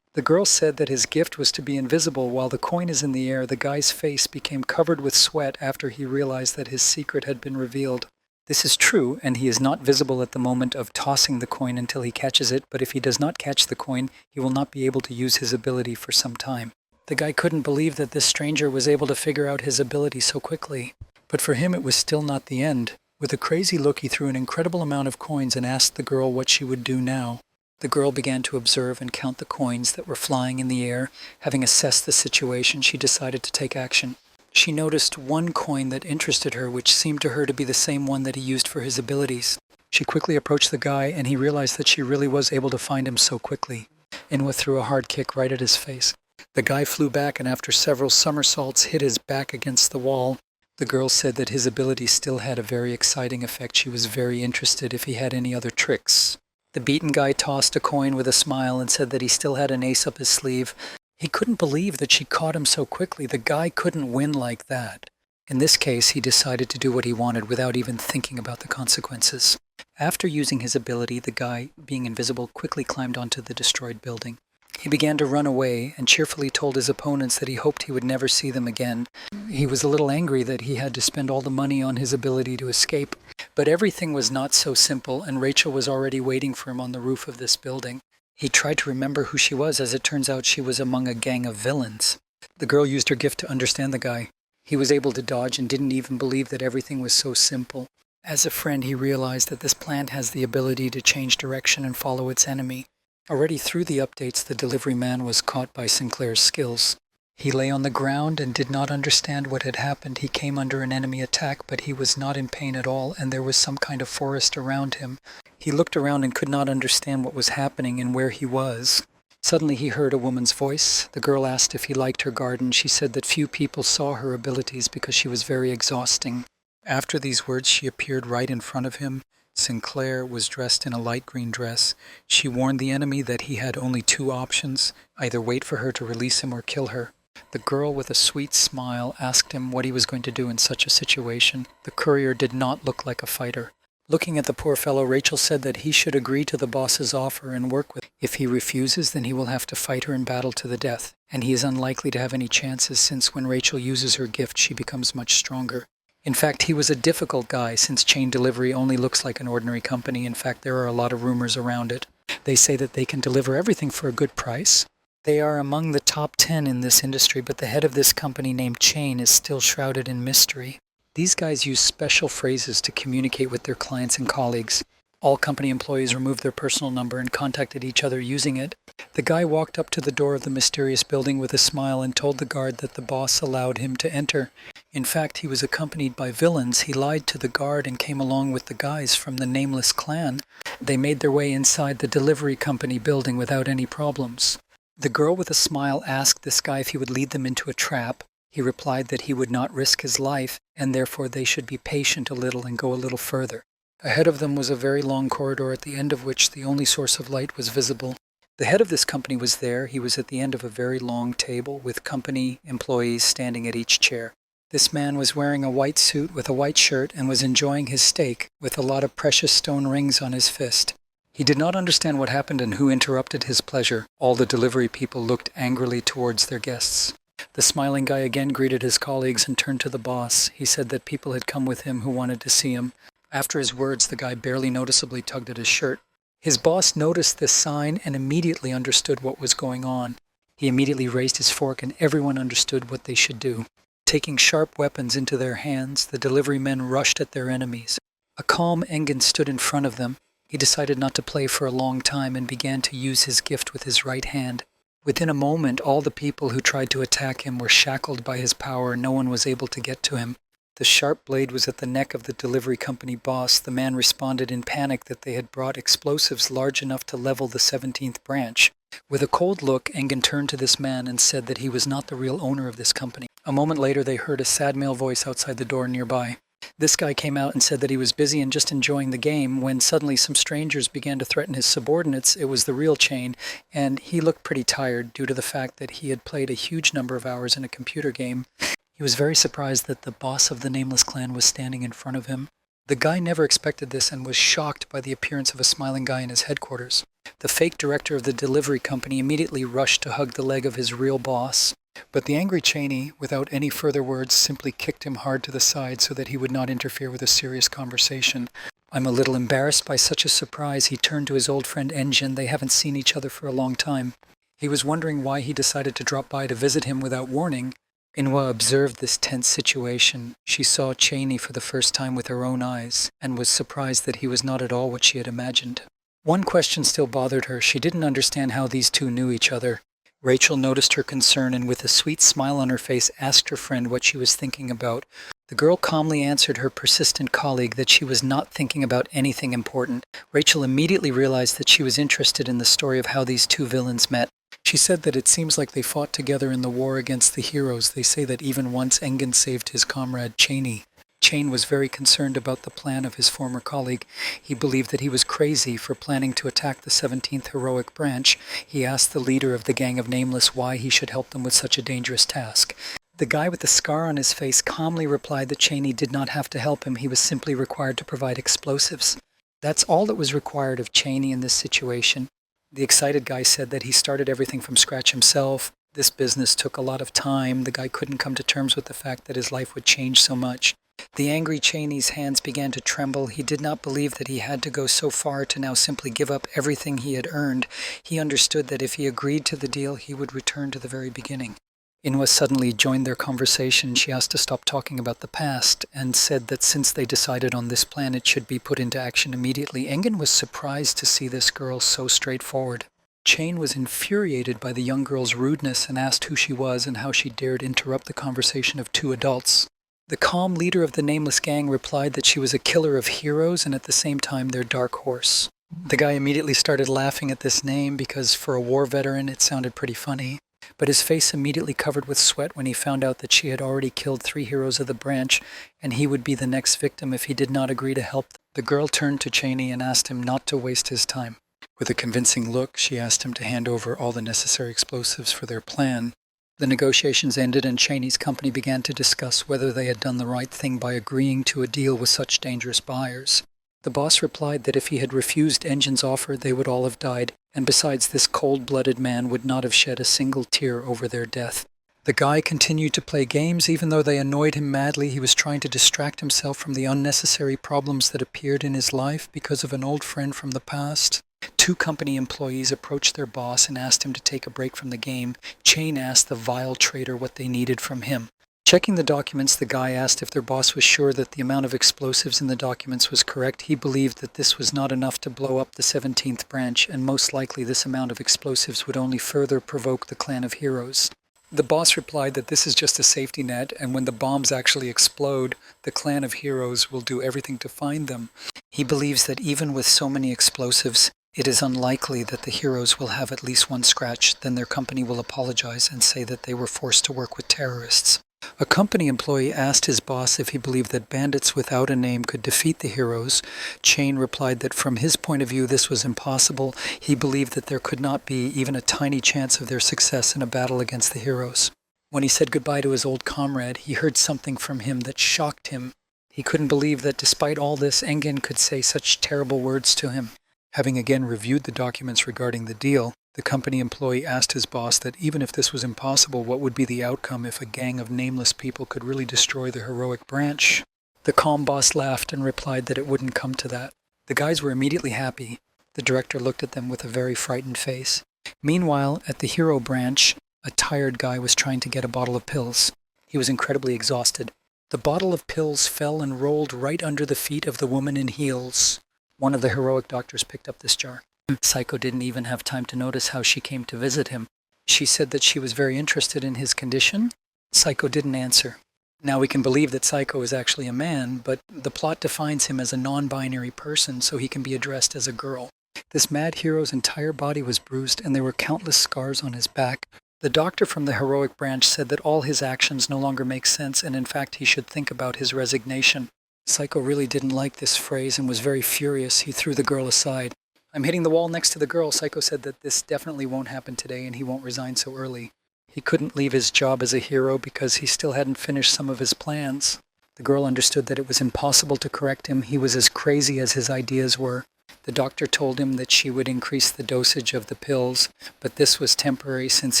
The girl said that his gift was to be invisible while the coin is in the air. The guy's face became covered with sweat after he realized that his secret had been revealed. This is true, and he is not visible at the moment of tossing the coin until he catches it, but if he does not catch the coin, he will not be able to use his ability for some time. The guy couldn't believe that this stranger was able to figure out his ability so quickly. But for him it was still not the end. With a crazy look, he threw an incredible amount of coins and asked the girl what she would do now. The girl began to observe and count the coins that were flying in the air. Having assessed the situation, she decided to take action. She noticed one coin that interested her, which seemed to her to be the same one that he used for his abilities. She quickly approached the guy, and he realized that she really was able to find him so quickly. Inhwa threw a hard kick right at his face. The guy flew back, and after several somersaults hit his back against the wall. The girl said that his ability still had a very exciting effect. She was very interested if he had any other tricks. The beaten guy tossed a coin with a smile and said that he still had an ace up his sleeve. He couldn't believe that she caught him so quickly. The guy couldn't win like that. In this case, he decided to do what he wanted without even thinking about the consequences. After using his ability, the guy, being invisible, quickly climbed onto the destroyed building. He began to run away and cheerfully told his opponents that he hoped he would never see them again. He was a little angry that he had to spend all the money on his ability to escape. But everything was not so simple, and Rachel was already waiting for him on the roof of this building. He tried to remember who she was. As it turns out, she was among a gang of villains. The girl used her gift to understand the guy. He was able to dodge and didn't even believe that everything was so simple. As a friend, he realized that this plant has the ability to change direction and follow its enemy. Already through the updates, the delivery man was caught by Sinclair's skills. He lay on the ground and did not understand what had happened. He came under an enemy attack, but he was not in pain at all, and there was some kind of forest around him. He looked around and could not understand what was happening and where he was. Suddenly he heard a woman's voice. The girl asked if he liked her garden. She said that few people saw her abilities because she was very exhausting. After these words, she appeared right in front of him. Sinclair was dressed in a light green dress. She warned the enemy that he had only two options, either wait for her to release him or kill her. The girl, with a sweet smile, asked him what he was going to do in such a situation. The courier did not look like a fighter. Looking at the poor fellow, Rachel said that he should agree to the boss's offer and work with him. If he refuses, then he will have to fight her in battle to the death, and he is unlikely to have any chances since when Rachel uses her gift, she becomes much stronger. In fact, he was a difficult guy since chain delivery only looks like an ordinary company. In fact, there are a lot of rumors around it. They say that they can deliver everything for a good price. They are among the top 10 in this industry, but the head of this company named Chain is still shrouded in mystery. These guys use special phrases to communicate with their clients and colleagues. All company employees removed their personal number and contacted each other using it. The guy walked up to the door of the mysterious building with a smile and told the guard that the boss allowed him to enter. In fact, he was accompanied by villains. He lied to the guard and came along with the guys from the Nameless clan. They made their way inside the delivery company building without any problems. The girl with a smile asked this guy if he would lead them into a trap. He replied that he would not risk his life, and therefore they should be patient a little and go a little further. Ahead of them was a very long corridor, at the end of which the only source of light was visible. The head of this company was there. He was at the end of a very long table with company employees standing at each chair. This man was wearing a white suit with a white shirt and was enjoying his steak with a lot of precious stone rings on his fist. He did not understand what happened and who interrupted his pleasure. All the delivery people looked angrily towards their guests. The smiling guy again greeted his colleagues and turned to the boss. He said that people had come with him who wanted to see him. After his words, the guy barely noticeably tugged at his shirt. His boss noticed this sign and immediately understood what was going on. He immediately raised his fork and everyone understood what they should do. Taking sharp weapons into their hands, the delivery men rushed at their enemies. A calm Engen stood in front of them. He decided not to play for a long time and began to use his gift with his right hand. Within a moment, all the people who tried to attack him were shackled by his power. No one was able to get to him. The sharp blade was at the neck of the delivery company boss. The man responded in panic that they had brought explosives large enough to level the 17th branch. With a cold look, Engen turned to this man and said that he was not the real owner of this company. A moment later, they heard a sad male voice outside the door nearby. This guy came out and said that he was busy and just enjoying the game when suddenly some strangers began to threaten his subordinates. It was the real Chain, and he looked pretty tired due to the fact that he had played a huge number of hours in a computer game. He was very surprised that the boss of the Nameless clan was standing in front of him. The guy never expected this and was shocked by the appearance of a smiling guy in his headquarters. The fake director of the delivery company immediately rushed to hug the leg of his real boss. But the angry Cheney, without any further words, simply kicked him hard to the side so that he would not interfere with a serious conversation. I'm a little embarrassed by such a surprise. He turned to his old friend Engine. They haven't seen each other for a long time. He was wondering why he decided to drop by to visit him without warning. Inwa observed this tense situation. She saw Cheney for the first time with her own eyes and was surprised that he was not at all what she had imagined. One question still bothered her. She didn't understand how these two knew each other. Rachel noticed her concern and with a sweet smile on her face asked her friend what she was thinking about. The girl calmly answered her persistent colleague that she was not thinking about anything important. Rachel immediately realized that she was interested in the story of how these two villains met. She said that it seems like they fought together in the war against the heroes. They say that even once Engen saved his comrade Cheney. Chain was very concerned about the plan of his former colleague. He believed that he was crazy for planning to attack the 17th Heroic Branch. He asked the leader of the Gang of Nameless why he should help them with such a dangerous task. The guy with the scar on his face calmly replied that Cheney did not have to help him. He was simply required to provide explosives. That's all that was required of Cheney in this situation. The excited guy said that he started everything from scratch himself. This business took a lot of time. The guy couldn't come to terms with the fact that his life would change so much. The angry Cheney's hands began to tremble. He did not believe that he had to go so far to now simply give up everything he had earned. He understood that if he agreed to the deal, he would return to the very beginning. Inwa suddenly joined their conversation. She asked to stop talking about the past and said that since they decided on this plan, it should be put into action immediately. Engen was surprised to see this girl so straightforward. Chain was infuriated by the young girl's rudeness and asked who she was and how she dared interrupt the conversation of two adults. The calm leader of the Nameless gang replied that she was a killer of heroes and at the same time their dark horse. The guy immediately started laughing at this name because for a war veteran it sounded pretty funny. But his face immediately covered with sweat when he found out that she had already killed 3 heroes of the branch and he would be the next victim if he did not agree to help them. The girl turned to Cheney and asked him not to waste his time. With a convincing look, she asked him to hand over all the necessary explosives for their plan. The negotiations ended and Cheney's company began to discuss whether they had done the right thing by agreeing to a deal with such dangerous buyers. The boss replied that if he had refused Engine's offer, they would all have died, and besides, this cold-blooded man would not have shed a single tear over their death. The guy continued to play games even though they annoyed him madly. He was trying to distract himself from the unnecessary problems that appeared in his life because of an old friend from the past. 2 company employees approached their boss and asked him to take a break from the game. Chain asked the vile traitor what they needed from him. Checking the documents, the guy asked if their boss was sure that the amount of explosives in the documents was correct. He believed that this was not enough to blow up the 17th branch, and most likely this amount of explosives would only further provoke the clan of heroes. The boss replied that this is just a safety net, and when the bombs actually explode, the clan of heroes will do everything to find them. He believes that even with so many explosives, it is unlikely that the heroes will have at least one scratch. Then their company will apologize and say that they were forced to work with terrorists. A company employee asked his boss if he believed that bandits without a name could defeat the heroes. Chain replied that from his point of view this was impossible. He believed that there could not be even a tiny chance of their success in a battle against the heroes. When he said goodbye to his old comrade, he heard something from him that shocked him. He couldn't believe that despite all this, Engen could say such terrible words to him. Having again reviewed the documents regarding the deal, the company employee asked his boss that even if this was impossible, what would be the outcome if a gang of nameless people could really destroy the heroic branch? The calm boss laughed and replied that it wouldn't come to that. The guys were immediately happy. The director looked at them with a very frightened face. Meanwhile, at the hero branch, a tired guy was trying to get a bottle of pills. He was incredibly exhausted. The bottle of pills fell and rolled right under the feet of the woman in heels. One of the heroic doctors picked up this jar. Psycho didn't even have time to notice how she came to visit him. She said that she was very interested in his condition. Psycho didn't answer. Now we can believe that Psycho is actually a man, but the plot defines him as a non-binary person, so he can be addressed as a girl. This mad hero's entire body was bruised, and there were countless scars on his back. The doctor from the heroic branch said that all his actions no longer make sense, and in fact he should think about his resignation. Psycho really didn't like this phrase and was very furious. He threw the girl aside. "I'm hitting the wall next to the girl." Psycho said that this definitely won't happen today and he won't resign so early. He couldn't leave his job as a hero because he still hadn't finished some of his plans. The girl understood that it was impossible to correct him. He was as crazy as his ideas were. The doctor told him that she would increase the dosage of the pills, but this was temporary since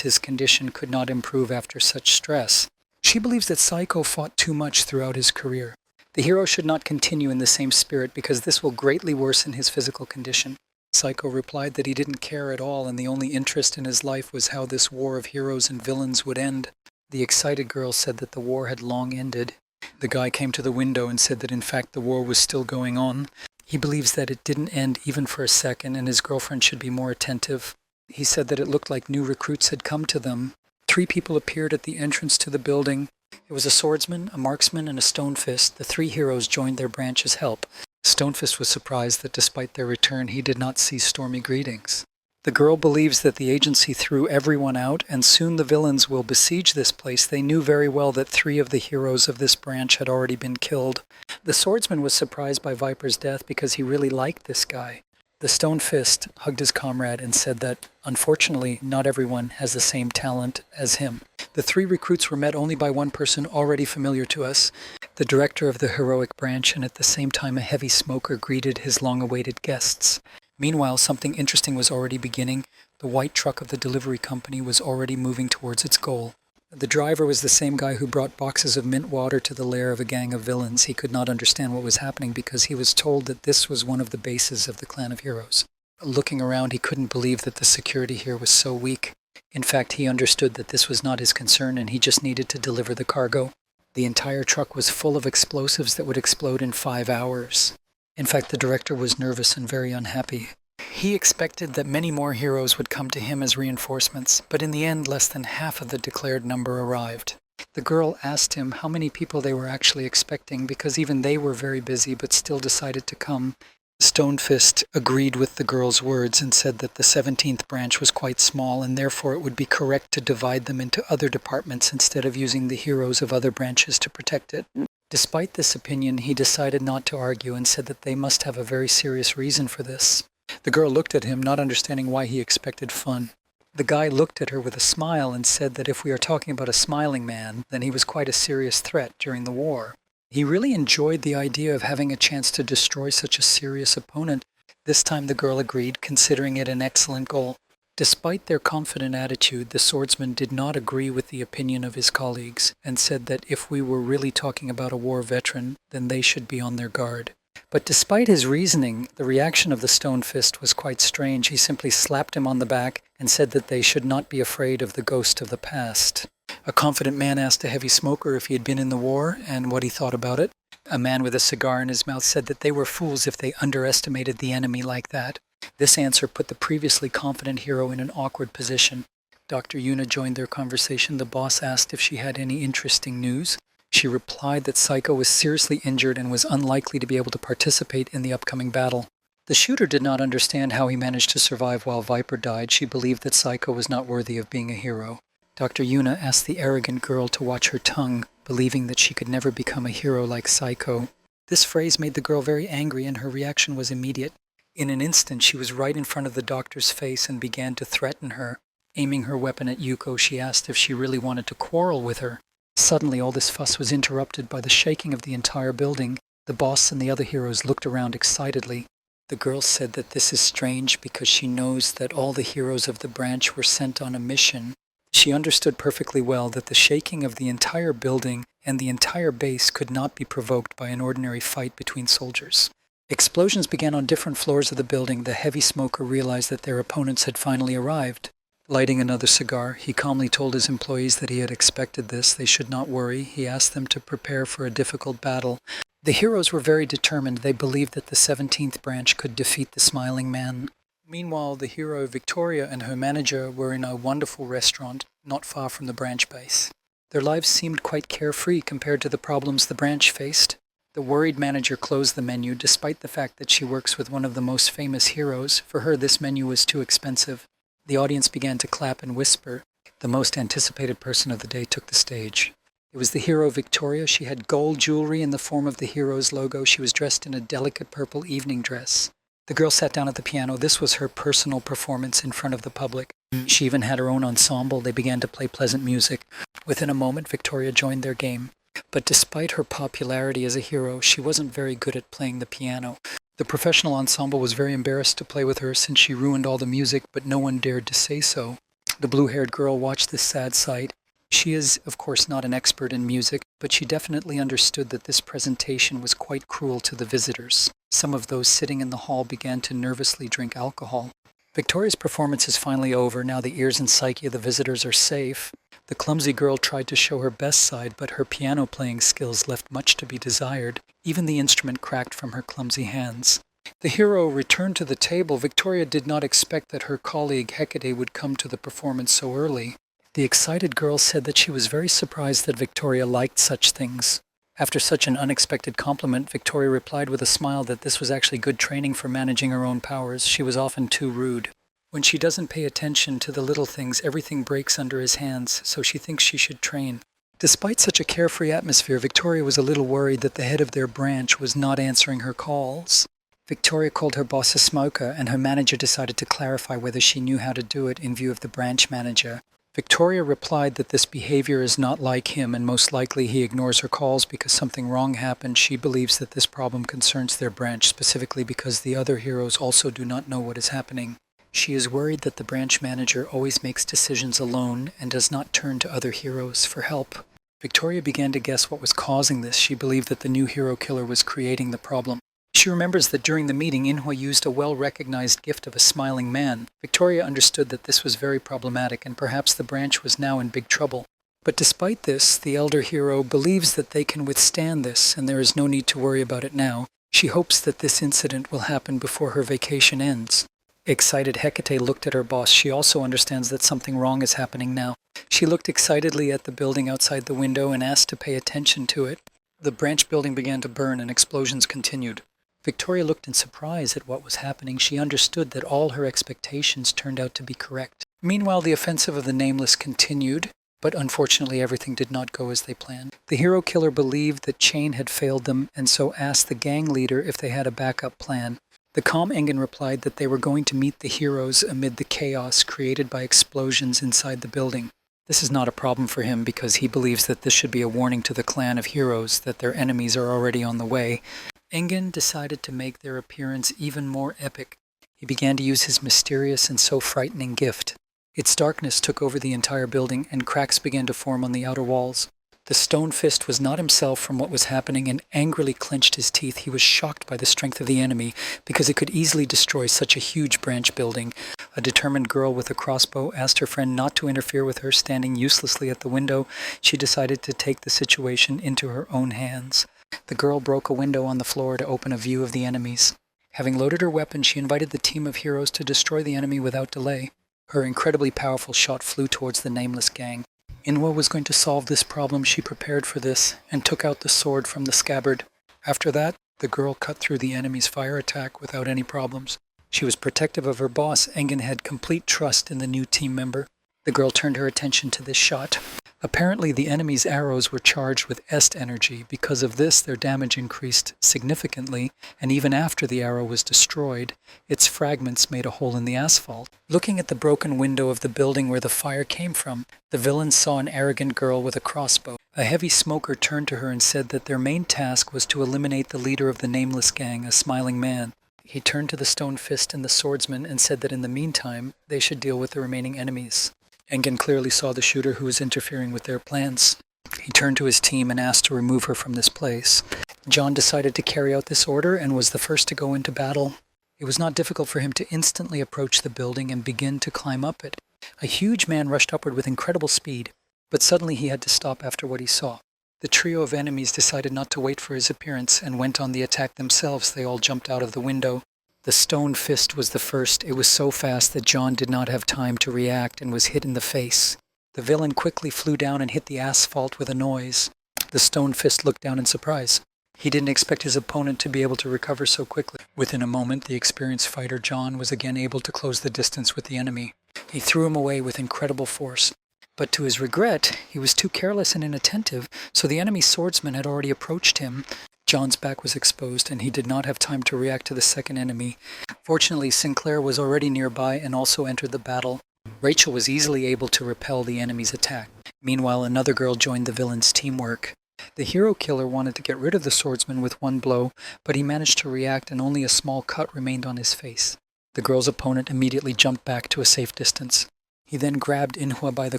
his condition could not improve after such stress. She believes that Psycho fought too much throughout his career. The hero should not continue in the same spirit because this will greatly worsen his physical condition. Psycho replied that he didn't care at all and the only interest in his life was how this war of heroes and villains would end. The excited girl said that the war had long ended. The guy came to the window and said that in fact the war was still going on. He believes that it didn't end even for a second and his girlfriend should be more attentive. He said that it looked like new recruits had come to them. 3 people appeared at the entrance to the building. It was a swordsman, a marksman, and a stonefist. The 3 heroes joined their branch's help. Stonefist was surprised that despite their return, he did not see stormy greetings. The girl believes that the agency threw everyone out, and soon the villains will besiege this place. They knew very well that 3 of the heroes of this branch had already been killed. The swordsman was surprised by Viper's death because he really liked this guy. The Stonefist hugged his comrade and said that, unfortunately, not everyone has the same talent as him. The 3 recruits were met only by one person already familiar to us, the director of the heroic branch, and at the same time a heavy smoker greeted his long-awaited guests. Meanwhile, something interesting was already beginning. The white truck of the delivery company was already moving towards its goal. The driver was the same guy who brought boxes of mint water to the lair of a gang of villains. He could not understand what was happening because he was told that this was one of the bases of the clan of heroes. Looking around, he couldn't believe that the security here was so weak. In fact, he understood that this was not his concern and he just needed to deliver the cargo. The entire truck was full of explosives that would explode in 5 hours. In fact, the director was nervous and very unhappy. He expected that many more heroes would come to him as reinforcements, but in the end, less than half of the declared number arrived. The girl asked him how many people they were actually expecting, because even they were very busy but still decided to come. Stonefist agreed with the girl's words and said that the 17th branch was quite small and therefore it would be correct to divide them into other departments instead of using the heroes of other branches to protect it. Despite this opinion, he decided not to argue and said that they must have a very serious reason for this. The girl looked at him, not understanding why he expected fun. The guy looked at her with a smile and said that if we are talking about a smiling man, then he was quite a serious threat during the war. He really enjoyed the idea of having a chance to destroy such a serious opponent. This time the girl agreed, considering it an excellent goal. Despite their confident attitude, the swordsman did not agree with the opinion of his colleagues and said that if we were really talking about a war veteran, then they should be on their guard. But despite his reasoning, the reaction of the Stonefist was quite strange. He simply slapped him on the back and said that they should not be afraid of the ghost of the past. A confident man asked a heavy smoker if he had been in the war and what he thought about it. A man with a cigar in his mouth said that they were fools if they underestimated the enemy like that. This answer put the previously confident hero in an awkward position. Dr. Yuna joined their conversation. The boss asked if she had any interesting news. She replied that Psycho was seriously injured and was unlikely to be able to participate in the upcoming battle. The shooter did not understand how he managed to survive while Viper died. She believed that Psycho was not worthy of being a hero. Dr. Yuna asked the arrogant girl to watch her tongue, believing that she could never become a hero like Psycho. This phrase made the girl very angry and her reaction was immediate. In an instant, she was right in front of the doctor's face and began to threaten her. Aiming her weapon at Yuko, she asked if she really wanted to quarrel with her. Suddenly, all this fuss was interrupted by the shaking of the entire building. The boss and the other heroes looked around excitedly. The girl said that this is strange because she knows that all the heroes of the branch were sent on a mission. She understood perfectly well that the shaking of the entire building and the entire base could not be provoked by an ordinary fight between soldiers. Explosions began on different floors of the building. The heavy smoker realized that their opponents had finally arrived. Lighting another cigar, he calmly told his employees that he had expected this. They should not worry. He asked them to prepare for a difficult battle. The heroes were very determined. They believed that the 17th branch could defeat the smiling man. Meanwhile, the hero Victoria and her manager were in a wonderful restaurant not far from the branch base. Their lives seemed quite carefree compared to the problems the branch faced. The worried manager closed the menu despite the fact that she works with one of the most famous heroes. For her, this menu was too expensive. The audience began to clap and whisper. The most anticipated person of the day took the stage. It was the hero Victoria. She had gold jewelry in the form of the hero's logo. She was dressed in a delicate purple evening dress. The girl sat down at the piano. This was her personal performance in front of the public. She even had her own ensemble. They began to play pleasant music. Within a moment, Victoria joined their game. But despite her popularity as a hero, she wasn't very good at playing the piano. The professional ensemble was very embarrassed to play with her since she ruined all the music, but no one dared to say so. The blue-haired girl watched this sad sight. She is, of course, not an expert in music, but she definitely understood that this presentation was quite cruel to the visitors. Some of those sitting in the hall began to nervously drink alcohol. Victoria's performance is finally over. Now the ears and psyche of the visitors are safe. The clumsy girl tried to show her best side, but her piano playing skills left much to be desired. Even the instrument cracked from her clumsy hands. The hero returned to the table. Victoria did not expect that her colleague Hecate would come to the performance so early. The excited girl said that she was very surprised that Victoria liked such things. After such an unexpected compliment, Victoria replied with a smile that this was actually good training for managing her own powers. She was often too rude. When she doesn't pay attention to the little things, everything breaks under his hands, so she thinks she should train. Despite such a carefree atmosphere, Victoria was a little worried that the head of their branch was not answering her calls. Victoria called her boss a smoker, and her manager decided to clarify whether she knew how to do it in view of the branch manager. Victoria replied that this behavior is not like him, and most likely he ignores her calls because something wrong happened. She believes that this problem concerns their branch, specifically because the other heroes also do not know what is happening. She is worried that the branch manager always makes decisions alone and does not turn to other heroes for help. Victoria began to guess what was causing this. She believed that the new hero killer was creating the problem. She remembers that during the meeting, Manhwa used a well-recognized gift of a smiling man. Victoria understood that this was very problematic, and perhaps the branch was now in big trouble. But despite this, the elder hero believes that they can withstand this, and there is no need to worry about it now. She hopes that this incident will happen before her vacation ends. Excited Hecate looked at her boss. She also understands that something wrong is happening now. She looked excitedly at the building outside the window and asked to pay attention to it. The branch building began to burn and explosions continued. Victoria looked in surprise at what was happening. She understood that all her expectations turned out to be correct. Meanwhile, the offensive of the Nameless continued, but unfortunately everything did not go as they planned. The hero killer believed that Chain had failed them and so asked the gang leader if they had a backup plan. The calm Engen replied that they were going to meet the heroes amid the chaos created by explosions inside the building. This is not a problem for him because he believes that this should be a warning to the clan of heroes that their enemies are already on the way. Engen decided to make their appearance even more epic. He began to use his mysterious and so frightening gift. Its darkness took over the entire building, and cracks began to form on the outer walls. The stone fist was not himself from what was happening and angrily clenched his teeth. He was shocked by the strength of the enemy because it could easily destroy such a huge branch building. A determined girl with a crossbow asked her friend not to interfere with her. Standing uselessly at the window, she decided to take the situation into her own hands. The girl broke a window on the floor to open a view of the enemies. Having loaded her weapon, she invited the team of heroes to destroy the enemy without delay. Her incredibly powerful shot flew towards the Nameless gang. Manhwa was going to solve this problem. She prepared for this and took out the sword from the scabbard. After that, the girl cut through the enemy's fire attack without any problems. She was protective of her boss. Engen had complete trust in the new team member. The girl turned her attention to this shot. Apparently, the enemy's arrows were charged with est energy. Because of this, their damage increased significantly, and even after the arrow was destroyed, its fragments made a hole in the asphalt. Looking at the broken window of the building where the fire came from, the villains saw an arrogant girl with a crossbow. A heavy smoker turned to her and said that their main task was to eliminate the leader of the Nameless gang, a smiling man. He turned to the stone fist and the swordsman and said that in the meantime, they should deal with the remaining enemies. Engen clearly saw the shooter who was interfering with their plans. He turned to his team and asked to remove her from this place. John decided to carry out this order and was the first to go into battle. It was not difficult for him to instantly approach the building and begin to climb up it. A huge man rushed upward with incredible speed, but suddenly he had to stop after what he saw. The trio of enemies decided not to wait for his appearance and went on the attack themselves. They all jumped out of the window. The stone fist was the first. It was so fast that John did not have time to react and was hit in the face. The villain quickly flew down and hit the asphalt with a noise. The stone fist looked down in surprise. He didn't expect his opponent to be able to recover so quickly. Within a moment, the experienced fighter John was again able to close the distance with the enemy. He threw him away with incredible force. But to his regret, he was too careless and inattentive, so the enemy swordsman had already approached him. John's back was exposed, and he did not have time to react to the second enemy. Fortunately, Sinclair was already nearby and also entered the battle. Rachel was easily able to repel the enemy's attack. Meanwhile, another girl joined the villain's teamwork. The hero killer wanted to get rid of the swordsman with one blow, but he managed to react and only a small cut remained on his face. The girl's opponent immediately jumped back to a safe distance. He then grabbed Inhwa by the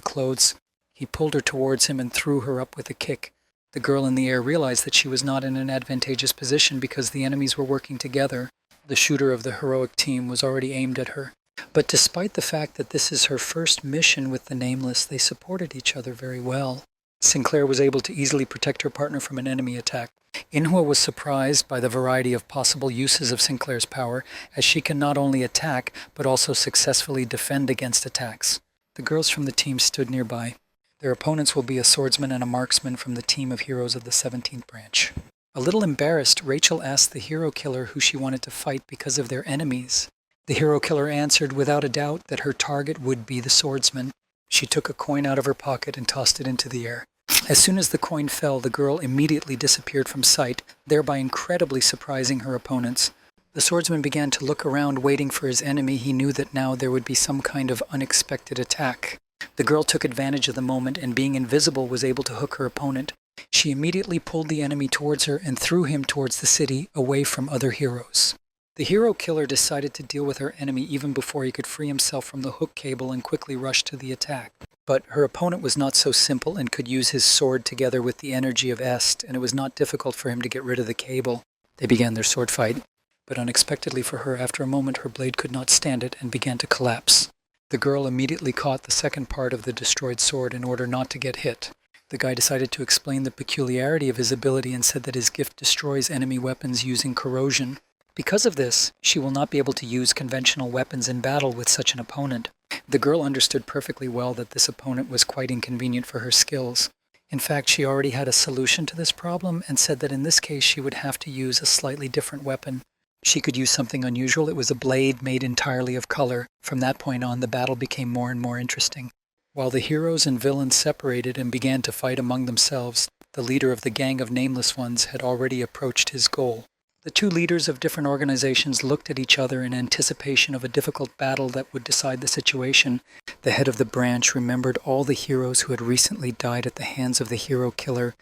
clothes. He pulled her towards him and threw her up with a kick. The girl in the air realized that she was not in an advantageous position because the enemies were working together. The shooter of the heroic team was already aimed at her. But despite the fact that this is her first mission with the Nameless, they supported each other very well. Sinclair was able to easily protect her partner from an enemy attack. Inhwa was surprised by the variety of possible uses of Sinclair's power, as she can not only attack, but also successfully defend against attacks. The girls from the team stood nearby. Their opponents will be a swordsman and a marksman from the team of heroes of the 17th branch. A little embarrassed, Rachel asked the hero killer who she wanted to fight because of their enemies. The hero killer answered without a doubt that her target would be the swordsman. She took a coin out of her pocket and tossed it into the air. As soon as the coin fell, the girl immediately disappeared from sight, thereby incredibly surprising her opponents. The swordsman began to look around, waiting for his enemy. He knew that now there would be some kind of unexpected attack. The girl took advantage of the moment and, being invisible, was able to hook her opponent. She immediately pulled the enemy towards her and threw him towards the city, away from other heroes. The hero killer decided to deal with her enemy even before he could free himself from the hook cable and quickly rush to the attack. But her opponent was not so simple and could use his sword together with the energy of Est, and it was not difficult for him to get rid of the cable. They began their sword fight, but unexpectedly for her, after a moment her blade could not stand it and began to collapse. The girl immediately caught the second part of the destroyed sword in order not to get hit. The guy decided to explain the peculiarity of his ability and said that his gift destroys enemy weapons using corrosion. Because of this, she will not be able to use conventional weapons in battle with such an opponent. The girl understood perfectly well that this opponent was quite inconvenient for her skills. In fact, she already had a solution to this problem and said that in this case she would have to use a slightly different weapon. She could use something unusual. It was a blade made entirely of color. From that point on, the battle became more and more interesting. While the heroes and villains separated and began to fight among themselves, the leader of the gang of nameless ones had already approached his goal. The two leaders of different organizations looked at each other in anticipation of a difficult battle that would decide the situation. The head of the branch remembered all the heroes who had recently died at the hands of the hero killer.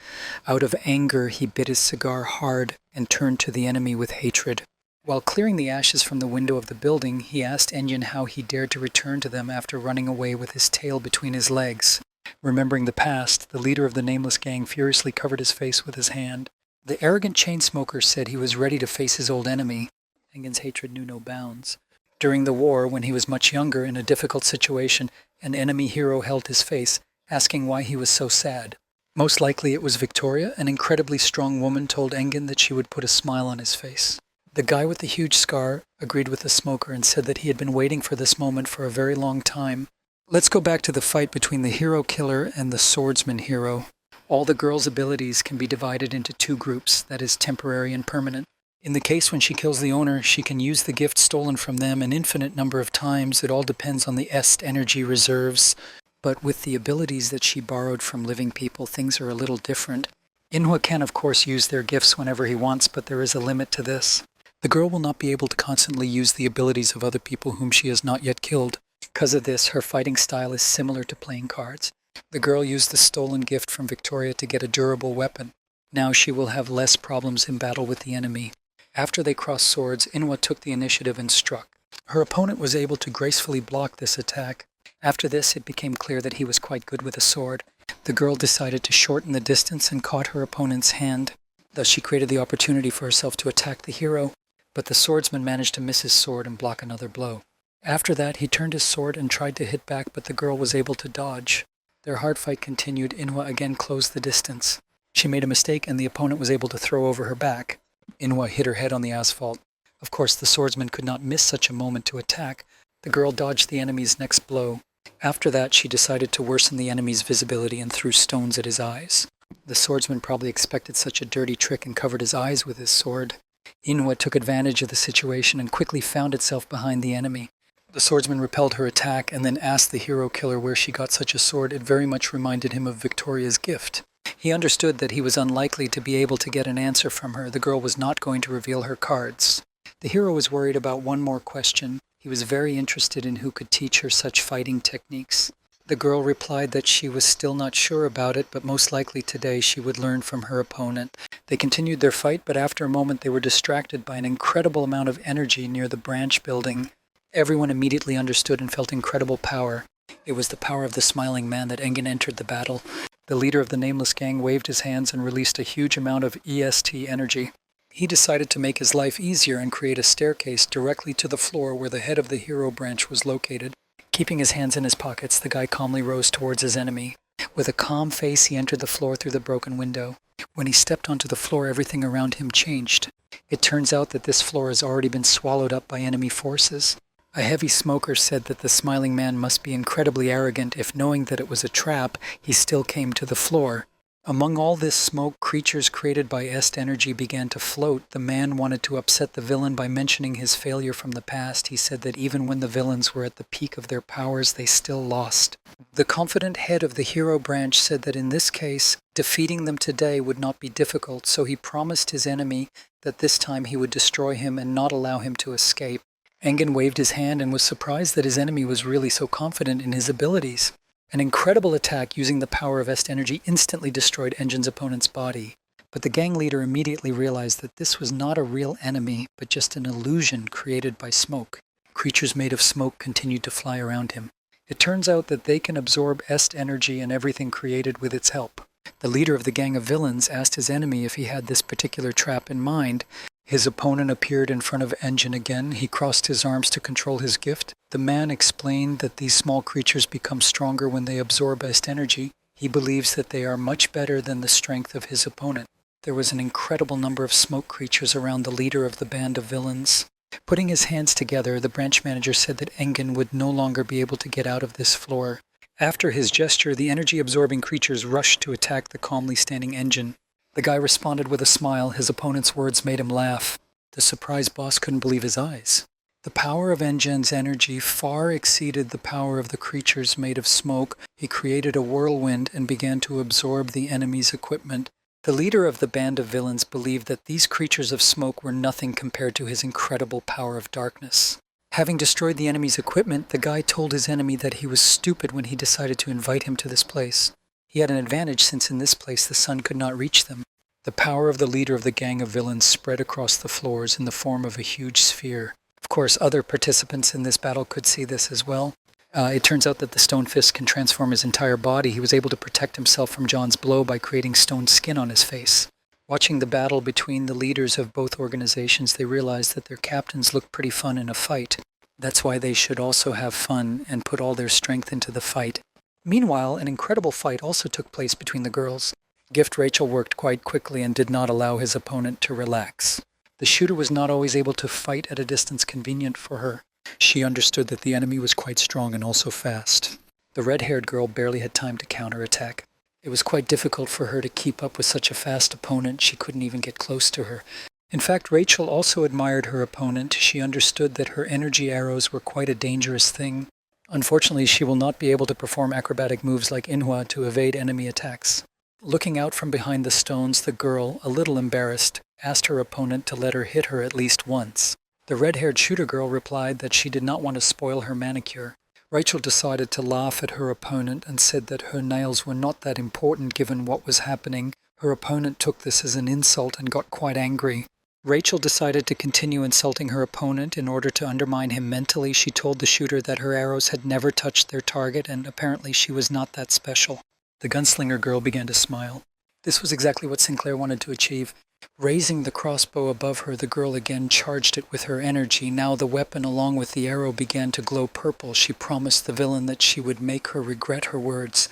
Out of anger, he bit his cigar hard and turned to the enemy with hatred. While clearing the ashes from the window of the building, he asked Enyin how he dared to return to them after running away with his tail between his legs. Remembering the past, the leader of the nameless gang furiously covered his face with his hand. The arrogant chain smoker said he was ready to face his old enemy. Engin's hatred knew no bounds. During the war, when he was much younger, in a difficult situation, an enemy hero held his face, asking why he was so sad. Most likely it was Victoria, an incredibly strong woman, told Engin that she would put a smile on his face. The guy with the huge scar agreed with the smoker and said that he had been waiting for this moment for a very long time. Let's go back to the fight between the hero killer and the swordsman hero. All the girl's abilities can be divided into two groups, that is, temporary and permanent. In the case when she kills the owner, she can use the gift stolen from them an infinite number of times. It all depends on the Est energy reserves. But with the abilities that she borrowed from living people, things are a little different. Inhwa can, of course, use their gifts whenever he wants, but there is a limit to this. The girl will not be able to constantly use the abilities of other people whom she has not yet killed. Because of this, her fighting style is similar to playing cards. The girl used the stolen gift from Victoria to get a durable weapon. Now she will have less problems in battle with the enemy. After they crossed swords, Inhwa took the initiative and struck. Her opponent was able to gracefully block this attack. After this, it became clear that he was quite good with a sword. The girl decided to shorten the distance and caught her opponent's hand. Thus she created the opportunity for herself to attack the hero, but the swordsman managed to miss his sword and block another blow. After that, he turned his sword and tried to hit back, but the girl was able to dodge. Their hard fight continued. Inhwa again closed the distance. She made a mistake and the opponent was able to throw over her back. Inhwa hit her head on the asphalt. Of course, the swordsman could not miss such a moment to attack. The girl dodged the enemy's next blow. After that, she decided to worsen the enemy's visibility and threw stones at his eyes. The swordsman probably expected such a dirty trick and covered his eyes with his sword. Inwa took advantage of the situation and quickly found itself behind the enemy. The swordsman repelled her attack and then asked the hero killer where she got such a sword. It very much reminded him of Victoria's gift. He understood that he was unlikely to be able to get an answer from her. The girl was not going to reveal her cards. The hero was worried about one more question. He was very interested in who could teach her such fighting techniques. The girl replied that she was still not sure about it, but most likely today she would learn from her opponent. They continued their fight, but after a moment they were distracted by an incredible amount of energy near the branch building. Everyone immediately understood and felt incredible power. It was the power of the smiling man that Engen entered the battle. The leader of the nameless gang waved his hands and released a huge amount of EST energy. He decided to make his life easier and create a staircase directly to the floor where the head of the hero branch was located. Keeping his hands in his pockets, the guy calmly rose towards his enemy. With a calm face, he entered the floor through the broken window. When he stepped onto the floor, everything around him changed. It turns out that this floor has already been swallowed up by enemy forces. A heavy smoker said that the smiling man must be incredibly arrogant if, knowing that it was a trap, he still came to the floor. Among all this smoke, creatures created by Est energy began to float. The man wanted to upset the villain by mentioning his failure from the past. He said that even when the villains were at the peak of their powers, they still lost. The confident head of the hero branch said that in this case, defeating them today would not be difficult, so he promised his enemy that this time he would destroy him and not allow him to escape. Engen waved his hand and was surprised that his enemy was really so confident in his abilities. An incredible attack using the power of Est energy instantly destroyed Engen's opponent's body. But the gang leader immediately realized that this was not a real enemy, but just an illusion created by smoke. Creatures made of smoke continued to fly around him. It turns out that they can absorb Est energy and everything created with its help. The leader of the gang of villains asked his enemy if he had this particular trap in mind. His opponent appeared in front of Engen again. He crossed his arms to control his gift. The man explained that these small creatures become stronger when they absorb Est energy. He believes that they are much better than the strength of his opponent. There was an incredible number of smoke creatures around the leader of the band of villains. Putting his hands together, the branch manager said that Engen would no longer be able to get out of this floor. After his gesture, the energy-absorbing creatures rushed to attack the calmly standing Engen. The guy responded with a smile. His opponent's words made him laugh. The surprised boss couldn't believe his eyes. The power of Engen's energy far exceeded the power of the creatures made of smoke. He created a whirlwind and began to absorb the enemy's equipment. The leader of the band of villains believed that these creatures of smoke were nothing compared to his incredible power of darkness. Having destroyed the enemy's equipment, the guy told his enemy that he was stupid when he decided to invite him to this place. He had an advantage since in this place the sun could not reach them. The power of the leader of the gang of villains spread across the floors in the form of a huge sphere. Of course, other participants in this battle could see this as well. It turns out that the Stone Fist can transform his entire body. He was able to protect himself from John's blow by creating stone skin on his face. Watching the battle between the leaders of both organizations, they realized that their captains looked pretty fun in a fight. That's why they should also have fun and put all their strength into the fight. Meanwhile, an incredible fight also took place between the girls. Gift Rachel worked quite quickly and did not allow his opponent to relax. The shooter was not always able to fight at a distance convenient for her. She understood that the enemy was quite strong and also fast. The red-haired girl barely had time to counterattack. It was quite difficult for her to keep up with such a fast opponent. She couldn't even get close to her. In fact, Rachel also admired her opponent. She understood that her energy arrows were quite a dangerous thing. Unfortunately, she will not be able to perform acrobatic moves like Manhwa to evade enemy attacks. Looking out from behind the stones, the girl, a little embarrassed, asked her opponent to let her hit her at least once. The red-haired shooter girl replied that she did not want to spoil her manicure. Rachel decided to laugh at her opponent and said that her nails were not that important given what was happening. Her opponent took this as an insult and got quite angry. Rachel decided to continue insulting her opponent in order to undermine him mentally. She told the shooter that her arrows had never touched their target and apparently she was not that special. The gunslinger girl began to smile. This was exactly what Sinclair wanted to achieve. Raising the crossbow above her, the girl again charged it with her energy. Now the weapon along with the arrow began to glow purple. She promised the villain that she would make her regret her words.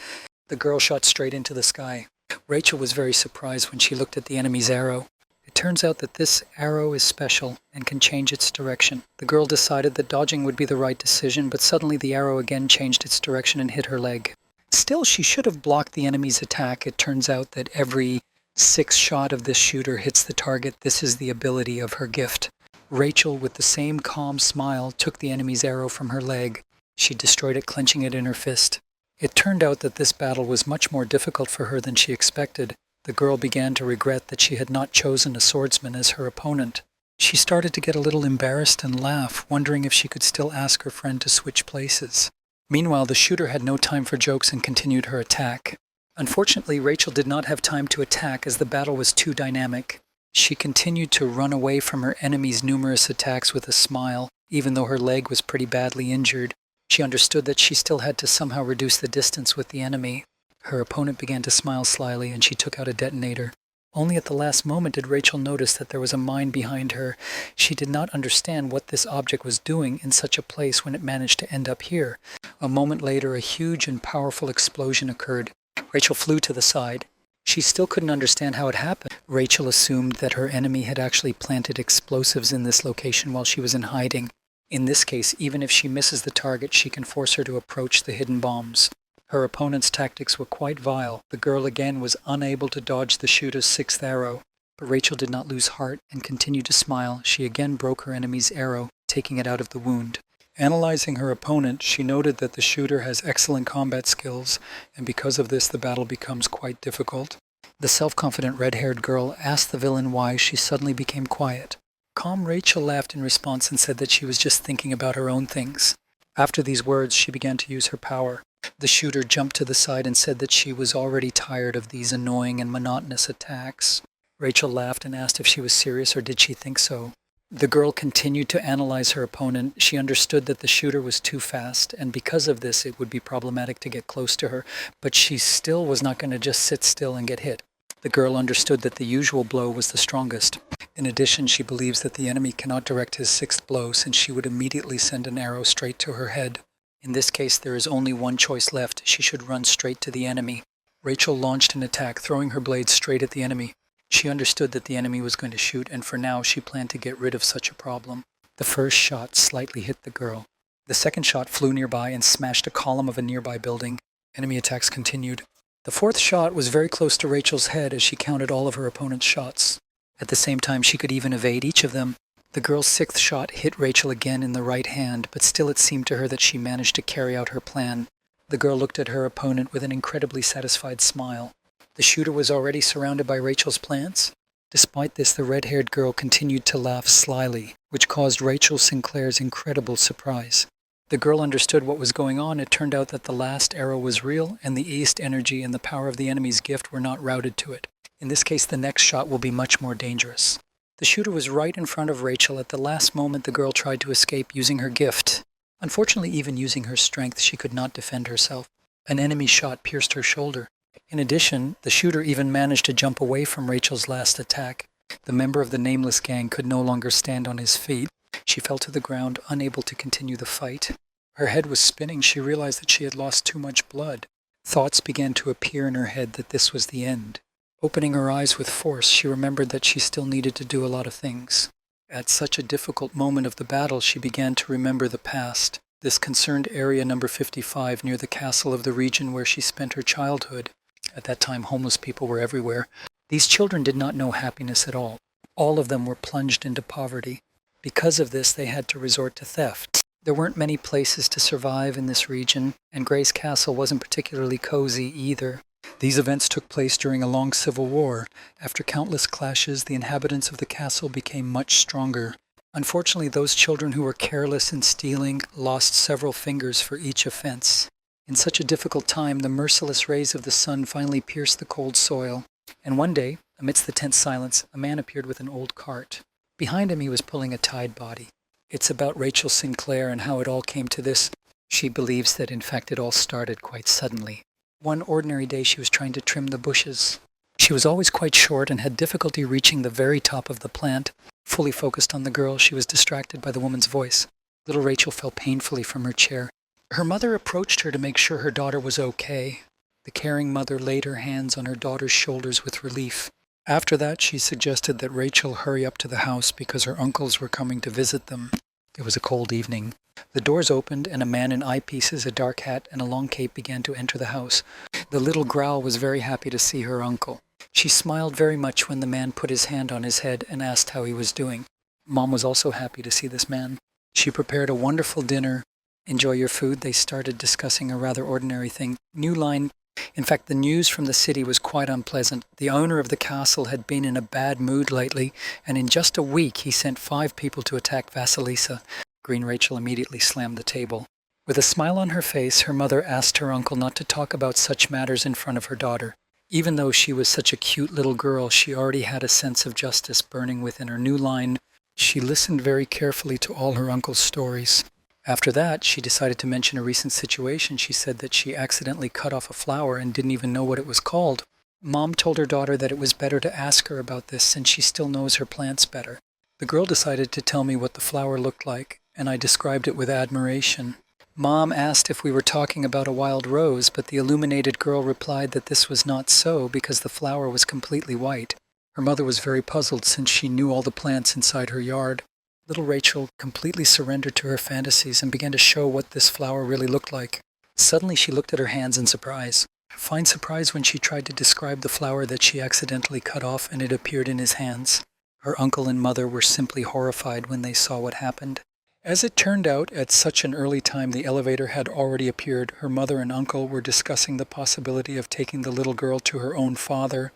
The girl shot straight into the sky. Rachel was very surprised when she looked at the enemy's arrow. It turns out that this arrow is special and can change its direction. The girl decided that dodging would be the right decision, but suddenly the arrow again changed its direction and hit her leg. Still, she should have blocked the enemy's attack. It turns out that every 6th shot of this shooter hits the target. This is the ability of her gift. Rachel, with the same calm smile, took the enemy's arrow from her leg. She destroyed it, clenching it in her fist. It turned out that this battle was much more difficult for her than she expected. The girl began to regret that she had not chosen a swordsman as her opponent. She started to get a little embarrassed and laugh, wondering if she could still ask her friend to switch places. Meanwhile, the shooter had no time for jokes and continued her attack. Unfortunately, Rachel did not have time to attack as the battle was too dynamic. She continued to run away from her enemy's numerous attacks with a smile, even though her leg was pretty badly injured. She understood that she still had to somehow reduce the distance with the enemy. Her opponent began to smile slyly, and she took out a detonator. Only at the last moment did Rachel notice that there was a mine behind her. She did not understand what this object was doing in such a place when it managed to end up here. A moment later, a huge and powerful explosion occurred. Rachel flew to the side. She still couldn't understand how it happened. Rachel assumed that her enemy had actually planted explosives in this location while she was in hiding. In this case, even if she misses the target, she can force her to approach the hidden bombs. Her opponent's tactics were quite vile. The girl again was unable to dodge the shooter's 6th arrow. But Rachel did not lose heart and continued to smile. She again broke her enemy's arrow, taking it out of the wound. Analyzing her opponent, she noted that the shooter has excellent combat skills, and because of this the battle becomes quite difficult. The self-confident red-haired girl asked the villain why she suddenly became quiet. Calm Rachel laughed in response and said that she was just thinking about her own things. After these words, she began to use her power. The shooter jumped to the side and said that she was already tired of these annoying and monotonous attacks. Rachel laughed and asked if she was serious or did she think so. The girl continued to analyze her opponent. She understood that the shooter was too fast, and because of this it would be problematic to get close to her, but she still was not going to just sit still and get hit. The girl understood that the usual blow was the strongest. In addition, she believes that the enemy cannot direct his 6th blow, since she would immediately send an arrow straight to her head. In this case, there is only one choice left. She should run straight to the enemy. Rachel launched an attack, throwing her blade straight at the enemy. She understood that the enemy was going to shoot, and for now she planned to get rid of such a problem. The first shot slightly hit the girl. The second shot flew nearby and smashed a column of a nearby building. Enemy attacks continued. The 4th shot was very close to Rachel's head as she counted all of her opponent's shots. At the same time, she could even evade each of them. The girl's 6th shot hit Rachel again in the right hand, but still it seemed to her that she managed to carry out her plan. The girl looked at her opponent with an incredibly satisfied smile. The shooter was already surrounded by Rachel's plants. Despite this, the red-haired girl continued to laugh slyly, which caused Rachel Sinclair's incredible surprise. The girl understood what was going on. It turned out that the last arrow was real, and the East energy and the power of the enemy's gift were not routed to it. In this case, the next shot will be much more dangerous. The shooter was right in front of Rachel. At the last moment, the girl tried to escape using her gift. Unfortunately, even using her strength, she could not defend herself. An enemy shot pierced her shoulder. In addition, the shooter even managed to jump away from Rachel's last attack. The member of the nameless gang could no longer stand on his feet. She fell to the ground, unable to continue the fight. Her head was spinning. She realized that she had lost too much blood. Thoughts began to appear in her head that this was the end. Opening her eyes with force, she remembered that she still needed to do a lot of things. At such a difficult moment of the battle, she began to remember the past. This concerned area number 55 near the castle of the region where she spent her childhood. At that time, homeless people were everywhere. These children did not know happiness at all. All of them were plunged into poverty. Because of this, they had to resort to theft. There weren't many places to survive in this region, and Gray's castle wasn't particularly cozy either. These events took place during a long civil war. After countless clashes, the inhabitants of the castle became much stronger. Unfortunately, those children who were careless in stealing lost several fingers for each offense. In such a difficult time, the merciless rays of the sun finally pierced the cold soil. And one day, amidst the tense silence, a man appeared with an old cart. Behind him, he was pulling a tied body. It's about Rachel Sinclair and how it all came to this. She believes that, in fact, it all started quite suddenly. One ordinary day, she was trying to trim the bushes. She was always quite short and had difficulty reaching the very top of the plant. Fully focused on the girl, she was distracted by the woman's voice. Little Rachel fell painfully from her chair. Her mother approached her to make sure her daughter was okay. The caring mother laid her hands on her daughter's shoulders with relief. After that, she suggested that Rachel hurry up to the house because her uncles were coming to visit them. It was a cold evening. The doors opened, and a man in eyepieces, a dark hat, and a long cape began to enter the house. The little Growl was very happy to see her uncle. She smiled very much when the man put his hand on his head and asked how he was doing. Mom was also happy to see this man. She prepared a wonderful dinner. Enjoy your food, they started discussing a rather ordinary thing. New line. In fact, the news from the city was quite unpleasant. The owner of the castle had been in a bad mood lately, and in just a week he sent 5 people to attack Vasilisa. Green Rachel immediately slammed the table. With a smile on her face, her mother asked her uncle not to talk about such matters in front of her daughter. Even though she was such a cute little girl, she already had a sense of justice burning within her. New line. She listened very carefully to all her uncle's stories. After that, she decided to mention a recent situation. She said that she accidentally cut off a flower and didn't even know what it was called. Mom told her daughter that it was better to ask her about this since she still knows her plants better. The girl decided to tell me what the flower looked like, and I described it with admiration. Mom asked if we were talking about a wild rose, but the illuminated girl replied that this was not so because the flower was completely white. Her mother was very puzzled since she knew all the plants inside her yard. Little Rachel completely surrendered to her fantasies and began to show what this flower really looked like. Suddenly she looked at her hands in surprise. Fine surprise when she tried to describe the flower that she accidentally cut off and it appeared in his hands. Her uncle and mother were simply horrified when they saw what happened. As it turned out, at such an early time the elevator had already appeared. Her mother and uncle were discussing the possibility of taking the little girl to her own father.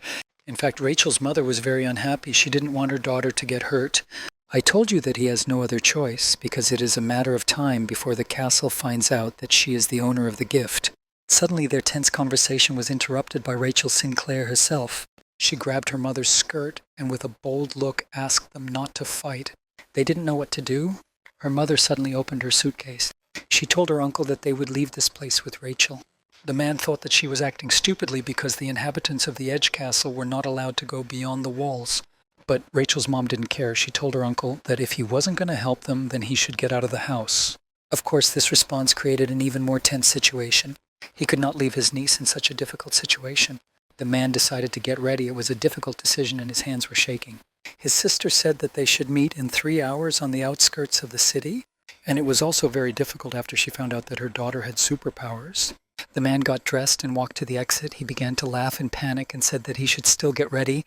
In fact, Rachel's mother was very unhappy. She didn't want her daughter to get hurt. I told you that he has no other choice, because it is a matter of time before the castle finds out that she is the owner of the gift. Suddenly their tense conversation was interrupted by Rachel Sinclair herself. She grabbed her mother's skirt and with a bold look asked them not to fight. They didn't know what to do. Her mother suddenly opened her suitcase. She told her uncle that they would leave this place with Rachel. The man thought that she was acting stupidly because the inhabitants of the Edge Castle were not allowed to go beyond the walls. But Rachel's mom didn't care. She told her uncle that if he wasn't going to help them, then he should get out of the house. Of course, this response created an even more tense situation. He could not leave his niece in such a difficult situation. The man decided to get ready. It was a difficult decision and his hands were shaking. His sister said that they should meet in 3 hours on the outskirts of the city, and it was also very difficult after she found out that her daughter had superpowers. The man got dressed and walked to the exit. He began to laugh in panic and said that he should still get ready,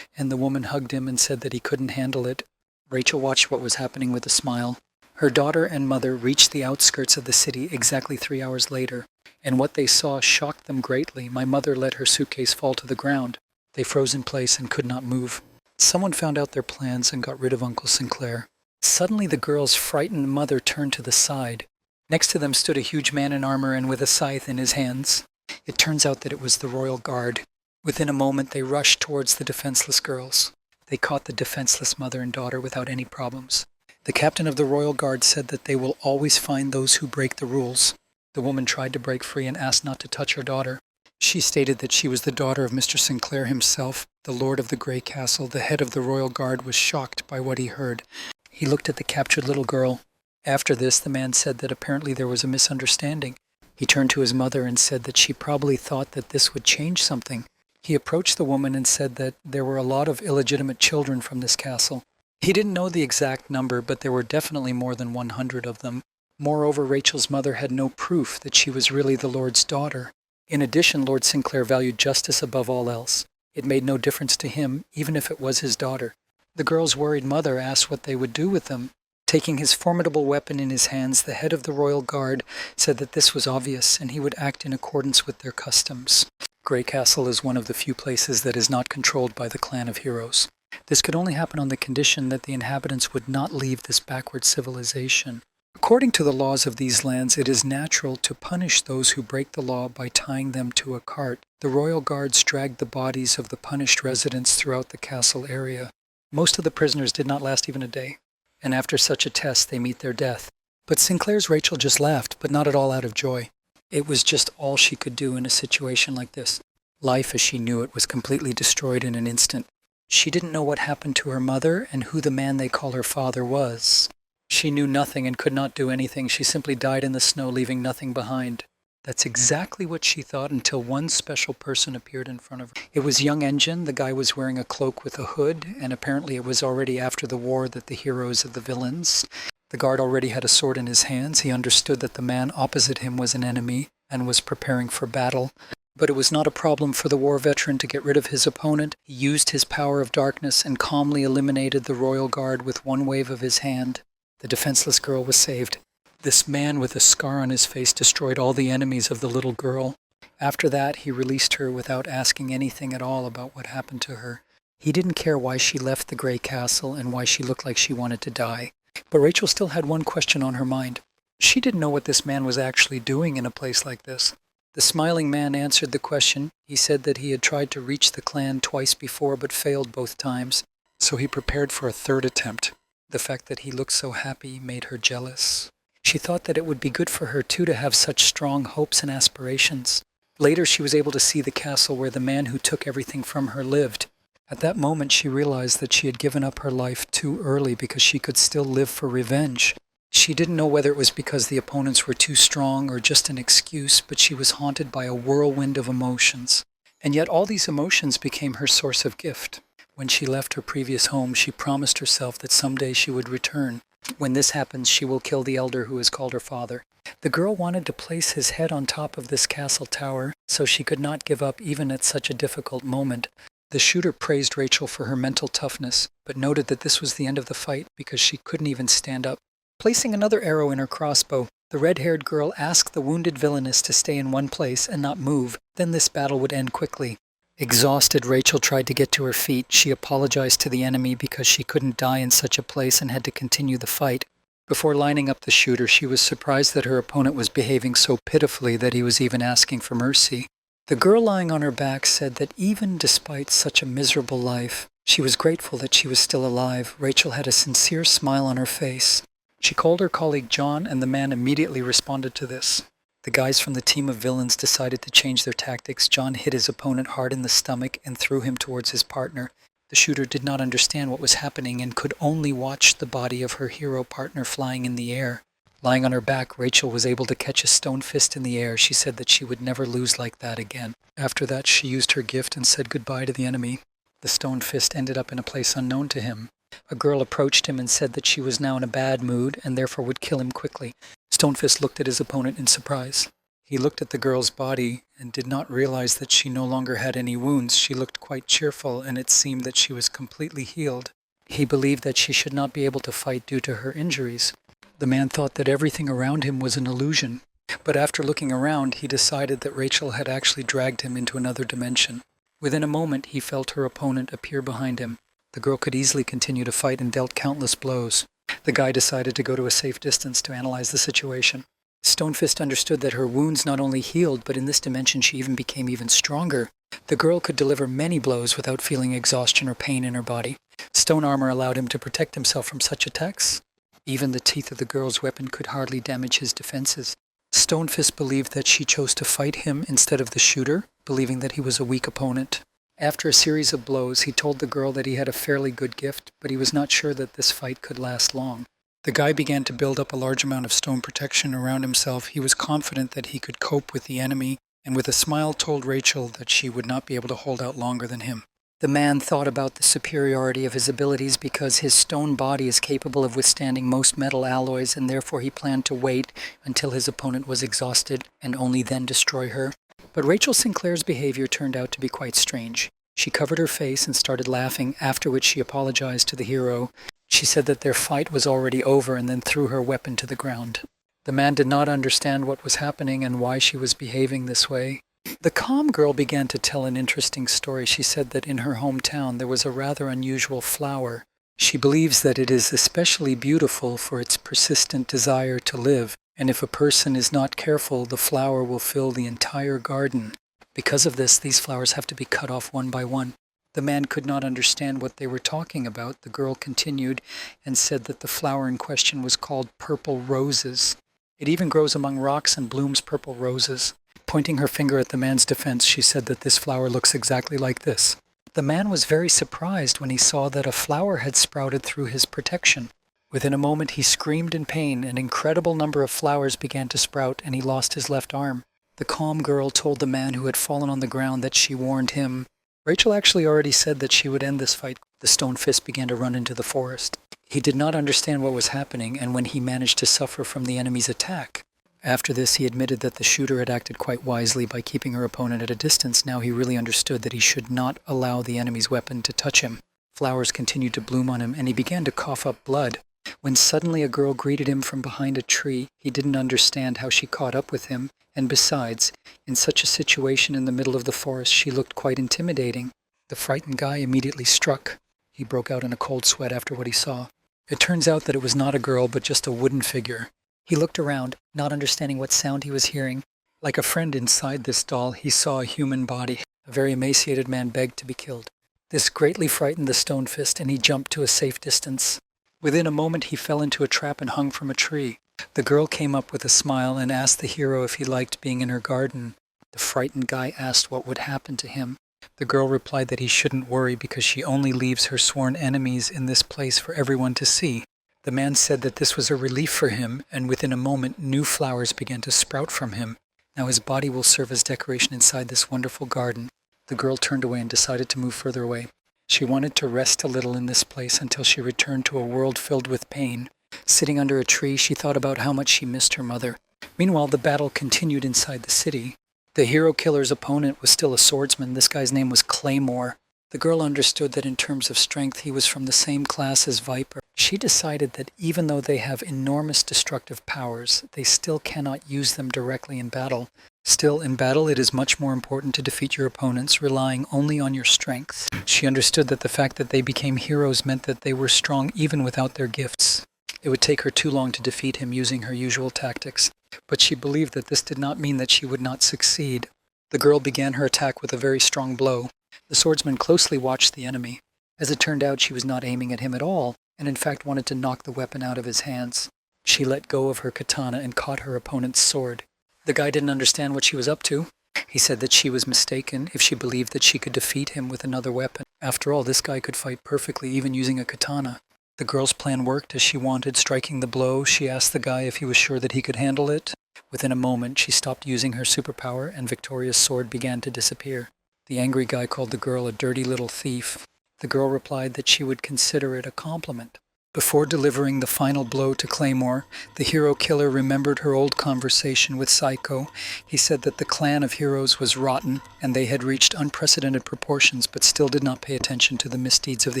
and the woman hugged him and said that he couldn't handle it. Rachel watched what was happening with a smile. Her daughter and mother reached the outskirts of the city exactly 3 hours later, and what they saw shocked them greatly. My mother let her suitcase fall to the ground. They froze in place and could not move. Someone found out their plans and got rid of Uncle Sinclair. Suddenly the girl's frightened mother turned to the side. Next to them stood a huge man in armor and with a scythe in his hands. It turns out that it was the royal guard. Within a moment they rushed towards the defenseless girls. They caught the defenseless mother and daughter without any problems. The captain of the royal guard said that they will always find those who break the rules. The woman tried to break free and asked not to touch her daughter. She stated that she was the daughter of Mr. Sinclair himself, the lord of the Grey Castle. The head of the royal guard was shocked by what he heard. He looked at the captured little girl. After this, the man said that apparently there was a misunderstanding. He turned to his mother and said that she probably thought that this would change something. He approached the woman and said that there were a lot of illegitimate children from this castle. He didn't know the exact number, but there were definitely more than 100 of them. Moreover, Rachel's mother had no proof that she was really the Lord's daughter. In addition, Lord Sinclair valued justice above all else. It made no difference to him, even if it was his daughter. The girl's worried mother asked what they would do with them. Taking his formidable weapon in his hands, the head of the royal guard said that this was obvious and he would act in accordance with their customs. Grey Castle is one of the few places that is not controlled by the clan of heroes. This could only happen on the condition that the inhabitants would not leave this backward civilization. According to the laws of these lands, it is natural to punish those who break the law by tying them to a cart. The royal guards dragged the bodies of the punished residents throughout the castle area. Most of the prisoners did not last even a day, and after such a test they meet their death. But Sinclair's Rachel just laughed, but not at all out of joy. It was just all she could do in a situation like this. Life as she knew it was completely destroyed in an instant. She didn't know what happened to her mother and who the man they call her father was. She knew nothing and could not do anything. She simply died in the snow, leaving nothing behind. That's exactly what she thought until one special person appeared in front of her. It was young Engine. The guy was wearing a cloak with a hood, and apparently it was already after the war that the heroes of the villains The guard already had a sword in his hands. He understood that the man opposite him was an enemy and was preparing for battle. But it was not a problem for the war veteran to get rid of his opponent. He used his power of darkness and calmly eliminated the royal guard with one wave of his hand. The defenseless girl was saved. This man with a scar on his face destroyed all the enemies of the little girl. After that, he released her without asking anything at all about what happened to her. He didn't care why she left the Grey Castle and why she looked like she wanted to die. But Rachel still had one question on her mind. She didn't know what this man was actually doing in a place like this. The smiling man answered the question. He said that he had tried to reach the clan twice before but failed both times, so he prepared for a third attempt. The fact that he looked so happy made her jealous. She thought that it would be good for her too to have such strong hopes and aspirations. Later she was able to see the castle where the man who took everything from her lived. At that moment she realized that she had given up her life too early because she could still live for revenge. She didn't know whether it was because the opponents were too strong or just an excuse, but she was haunted by a whirlwind of emotions. And yet all these emotions became her source of gift. When she left her previous home, she promised herself that someday she would return. When this happens, she will kill the elder who is called her father. The girl wanted to place his head on top of this castle tower, so she could not give up even at such a difficult moment. The shooter praised Rachel for her mental toughness, but noted that this was the end of the fight because she couldn't even stand up. Placing another arrow in her crossbow, the red-haired girl asked the wounded villainess to stay in one place and not move. Then this battle would end quickly. Exhausted, Rachel tried to get to her feet. She apologized to the enemy because she couldn't die in such a place and had to continue the fight. Before lining up the shooter, she was surprised that her opponent was behaving so pitifully that he was even asking for mercy. The girl lying on her back said that even despite such a miserable life, she was grateful that she was still alive. Rachel had a sincere smile on her face. She called her colleague John, and the man immediately responded to this. The guys from the team of villains decided to change their tactics. John hit his opponent hard in the stomach and threw him towards his partner. The shooter did not understand what was happening and could only watch the body of her hero partner flying in the air. Lying on her back, Rachel was able to catch a stone fist in the air. She said that she would never lose like that again. After that, she used her gift and said goodbye to the enemy. The stone fist ended up in a place unknown to him. A girl approached him and said that she was now in a bad mood and therefore would kill him quickly. Stonefist looked at his opponent in surprise. He looked at the girl's body and did not realize that she no longer had any wounds. She looked quite cheerful, and it seemed that she was completely healed. He believed that she should not be able to fight due to her injuries. The man thought that everything around him was an illusion, but after looking around, he decided that Rachel had actually dragged him into another dimension. Within a moment, he felt her opponent appear behind him. The girl could easily continue to fight and dealt countless blows. The guy decided to go to a safe distance to analyze the situation. Stonefist understood that her wounds not only healed, but in this dimension she even became even stronger. The girl could deliver many blows without feeling exhaustion or pain in her body. Stone armor allowed him to protect himself from such attacks. Even the teeth of the girl's weapon could hardly damage his defenses. Stonefist believed that she chose to fight him instead of the shooter, believing that he was a weak opponent. After a series of blows, he told the girl that he had a fairly good gift, but he was not sure that this fight could last long. The guy began to build up a large amount of stone protection around himself. He was confident that he could cope with the enemy, and with a smile told Rachel that she would not be able to hold out longer than him. The man thought about the superiority of his abilities because his stone body is capable of withstanding most metal alloys, and therefore he planned to wait until his opponent was exhausted and only then destroy her. But Rachel Sinclair's behavior turned out to be quite strange. She covered her face and started laughing, after which she apologized to the hero. She said that their fight was already over and then threw her weapon to the ground. The man did not understand what was happening and why she was behaving this way. The calm girl began to tell an interesting story. She said that in her hometown there was a rather unusual flower. She believes that it is especially beautiful for its persistent desire to live, and if a person is not careful, the flower will fill the entire garden. Because of this, these flowers have to be cut off one by one. The man could not understand what they were talking about. The girl continued and said that the flower in question was called purple roses. It even grows among rocks and blooms purple roses. Pointing her finger at the man's defense, she said that this flower looks exactly like this. The man was very surprised when he saw that a flower had sprouted through his protection. Within a moment he screamed in pain. An incredible number of flowers began to sprout, and he lost his left arm. The calm girl told the man who had fallen on the ground that she warned him. Rachel actually already said that she would end this fight. The stone fist began to run into the forest. He did not understand what was happening and when he managed to suffer from the enemy's attack. After this, he admitted that the shooter had acted quite wisely by keeping her opponent at a distance. Now he really understood that he should not allow the enemy's weapon to touch him. Flowers continued to bloom on him, and he began to cough up blood. When suddenly a girl greeted him from behind a tree, he didn't understand how she caught up with him, and besides, in such a situation in the middle of the forest, she looked quite intimidating. The frightened guy immediately struck. He broke out in a cold sweat after what he saw. It turns out that it was not a girl, but just a wooden figure. He looked around, not understanding what sound he was hearing. Like a friend inside this doll, he saw a human body. A very emaciated man begged to be killed. This greatly frightened the stone fist, and he jumped to a safe distance. Within a moment, he fell into a trap and hung from a tree. The girl came up with a smile and asked the hero if he liked being in her garden. The frightened guy asked what would happen to him. The girl replied that he shouldn't worry because she only leaves her sworn enemies in this place for everyone to see. The man said that this was a relief for him, and within a moment new flowers began to sprout from him. Now his body will serve as decoration inside this wonderful garden. The girl turned away and decided to move further away. She wanted to rest a little in this place until she returned to a world filled with pain. Sitting under a tree, she thought about how much she missed her mother. Meanwhile, the battle continued inside the city. The hero killer's opponent was still a swordsman. This guy's name was Claymore. The girl understood that in terms of strength, he was from the same class as Viper. She decided that even though they have enormous destructive powers, they still cannot use them directly in battle. Still, in battle, it is much more important to defeat your opponents, relying only on your strength. She understood that the fact that they became heroes meant that they were strong even without their gifts. It would take her too long to defeat him using her usual tactics, but she believed that this did not mean that she would not succeed. The girl began her attack with a very strong blow. The swordsman closely watched the enemy. As it turned out, she was not aiming at him at all, and in fact wanted to knock the weapon out of his hands. She let go of her katana and caught her opponent's sword. The guy didn't understand what she was up to. He said that she was mistaken if she believed that she could defeat him with another weapon. After all, this guy could fight perfectly, even using a katana. The girl's plan worked as she wanted. Striking the blow, she asked the guy if he was sure that he could handle it. Within a moment, she stopped using her superpower, and Victoria's sword began to disappear. The angry guy called the girl a dirty little thief. The girl replied that she would consider it a compliment. Before delivering the final blow to Claymore, the hero killer remembered her old conversation with Psycho. He said that the clan of heroes was rotten, and they had reached unprecedented proportions, but still did not pay attention to the misdeeds of the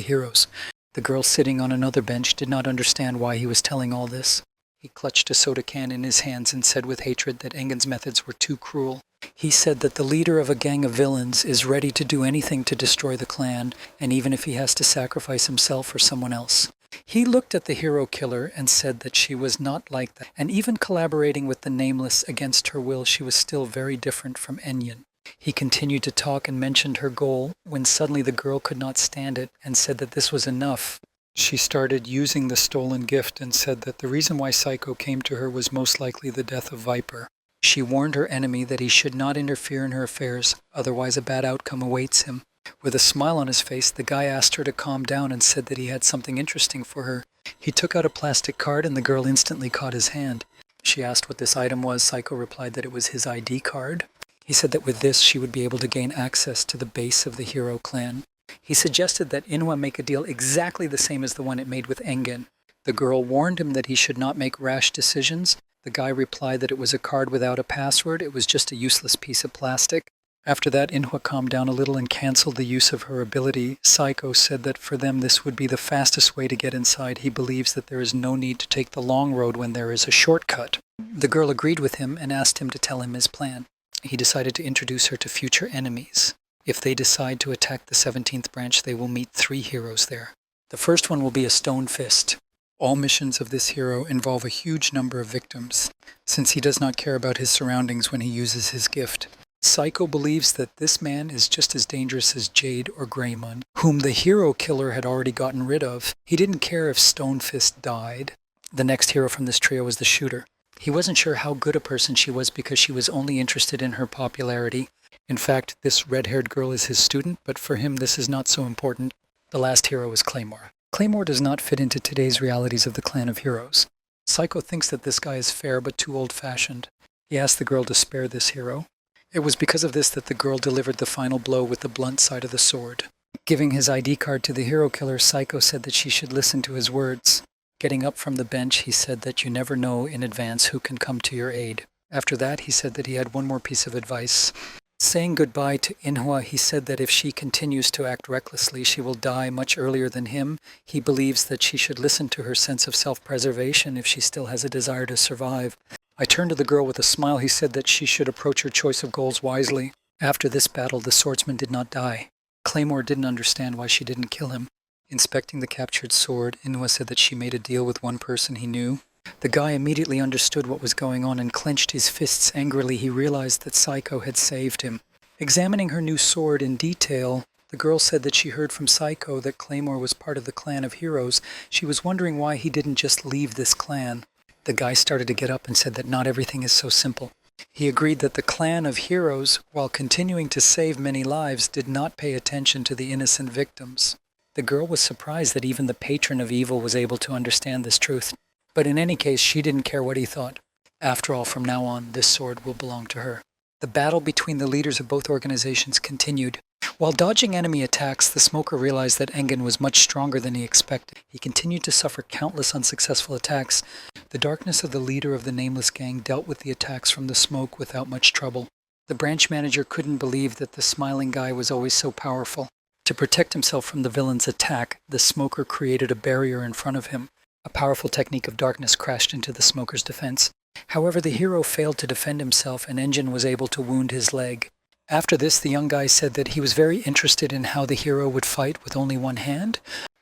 heroes. The girl sitting on another bench did not understand why he was telling all this. He clutched a soda can in his hands and said with hatred that Engen's methods were too cruel. He said that the leader of a gang of villains is ready to do anything to destroy the clan, and even if he has to sacrifice himself or someone else. He looked at the hero killer and said that she was not like that, and even collaborating with the Nameless against her will, she was still very different from Engen. He continued to talk and mentioned her goal when suddenly the girl could not stand it and said that this was enough. She started using the stolen gift and said that the reason why Psycho came to her was most likely the death of Viper. She warned her enemy that he should not interfere in her affairs, otherwise a bad outcome awaits him. With a smile on his face, the guy asked her to calm down and said that he had something interesting for her. He took out a plastic card and the girl instantly caught his hand. She asked what this item was. Psycho replied that it was his ID card. He said that with this she would be able to gain access to the base of the hero clan. He suggested that Inhwa make a deal exactly the same as the one it made with Engen. The girl warned him that he should not make rash decisions. The guy replied that it was a card without a password. It was just a useless piece of plastic. After that, Inhwa calmed down a little and cancelled the use of her ability. Psycho said that for them this would be the fastest way to get inside. He believes that there is no need to take the long road when there is a shortcut. The girl agreed with him and asked him to tell him his plan. He decided to introduce her to future enemies. If they decide to attack the 17th branch, they will meet 3 heroes there. The first one will be a stone fist. All missions of this hero involve a huge number of victims, since he does not care about his surroundings when he uses his gift. Psycho believes that this man is just as dangerous as Jade or Greymon, whom the hero killer had already gotten rid of. He didn't care if Stonefist died. The next hero from this trio was the shooter. He wasn't sure how good a person she was because she was only interested in her popularity. In fact, this red-haired girl is his student, but for him this is not so important. The last hero is Claymore. Claymore does not fit into today's realities of the clan of heroes. Psycho thinks that this guy is fair but too old-fashioned. He asked the girl to spare this hero. It was because of this that the girl delivered the final blow with the blunt side of the sword. Giving his ID card to the hero killer, Psycho said that she should listen to his words. Getting up from the bench, he said that you never know in advance who can come to your aid. After that, he said that he had one more piece of advice. Saying goodbye to Manhwa, he said that if she continues to act recklessly, she will die much earlier than him. He believes that she should listen to her sense of self-preservation if she still has a desire to survive. I turned to the girl with a smile. He said that she should approach her choice of goals wisely. After this battle, the swordsman did not die. Claymore didn't understand why she didn't kill him. Inspecting the captured sword, Manhwa said that she made a deal with one person he knew. The guy immediately understood what was going on and clenched his fists angrily. He realized that Psycho had saved him. Examining her new sword in detail, the girl said that she heard from Psycho that Claymore was part of the clan of heroes. She was wondering why he didn't just leave this clan. The guy started to get up and said that not everything is so simple. He agreed that the clan of heroes, while continuing to save many lives, did not pay attention to the innocent victims. The girl was surprised that even the patron of evil was able to understand this truth. But in any case, she didn't care what he thought. After all, from now on, this sword will belong to her. The battle between the leaders of both organizations continued. While dodging enemy attacks, the smoker realized that Engen was much stronger than he expected. He continued to suffer countless unsuccessful attacks. The darkness of the leader of the Nameless Gang dealt with the attacks from the smoke without much trouble. The branch manager couldn't believe that the smiling guy was always so powerful. To protect himself from the villain's attack, the smoker created a barrier in front of him. A powerful technique of darkness crashed into the smoker's defense. However, the hero failed to defend himself and Engen was able to wound his leg. After this, the young guy said that he was very interested in how the hero would fight with only one hand.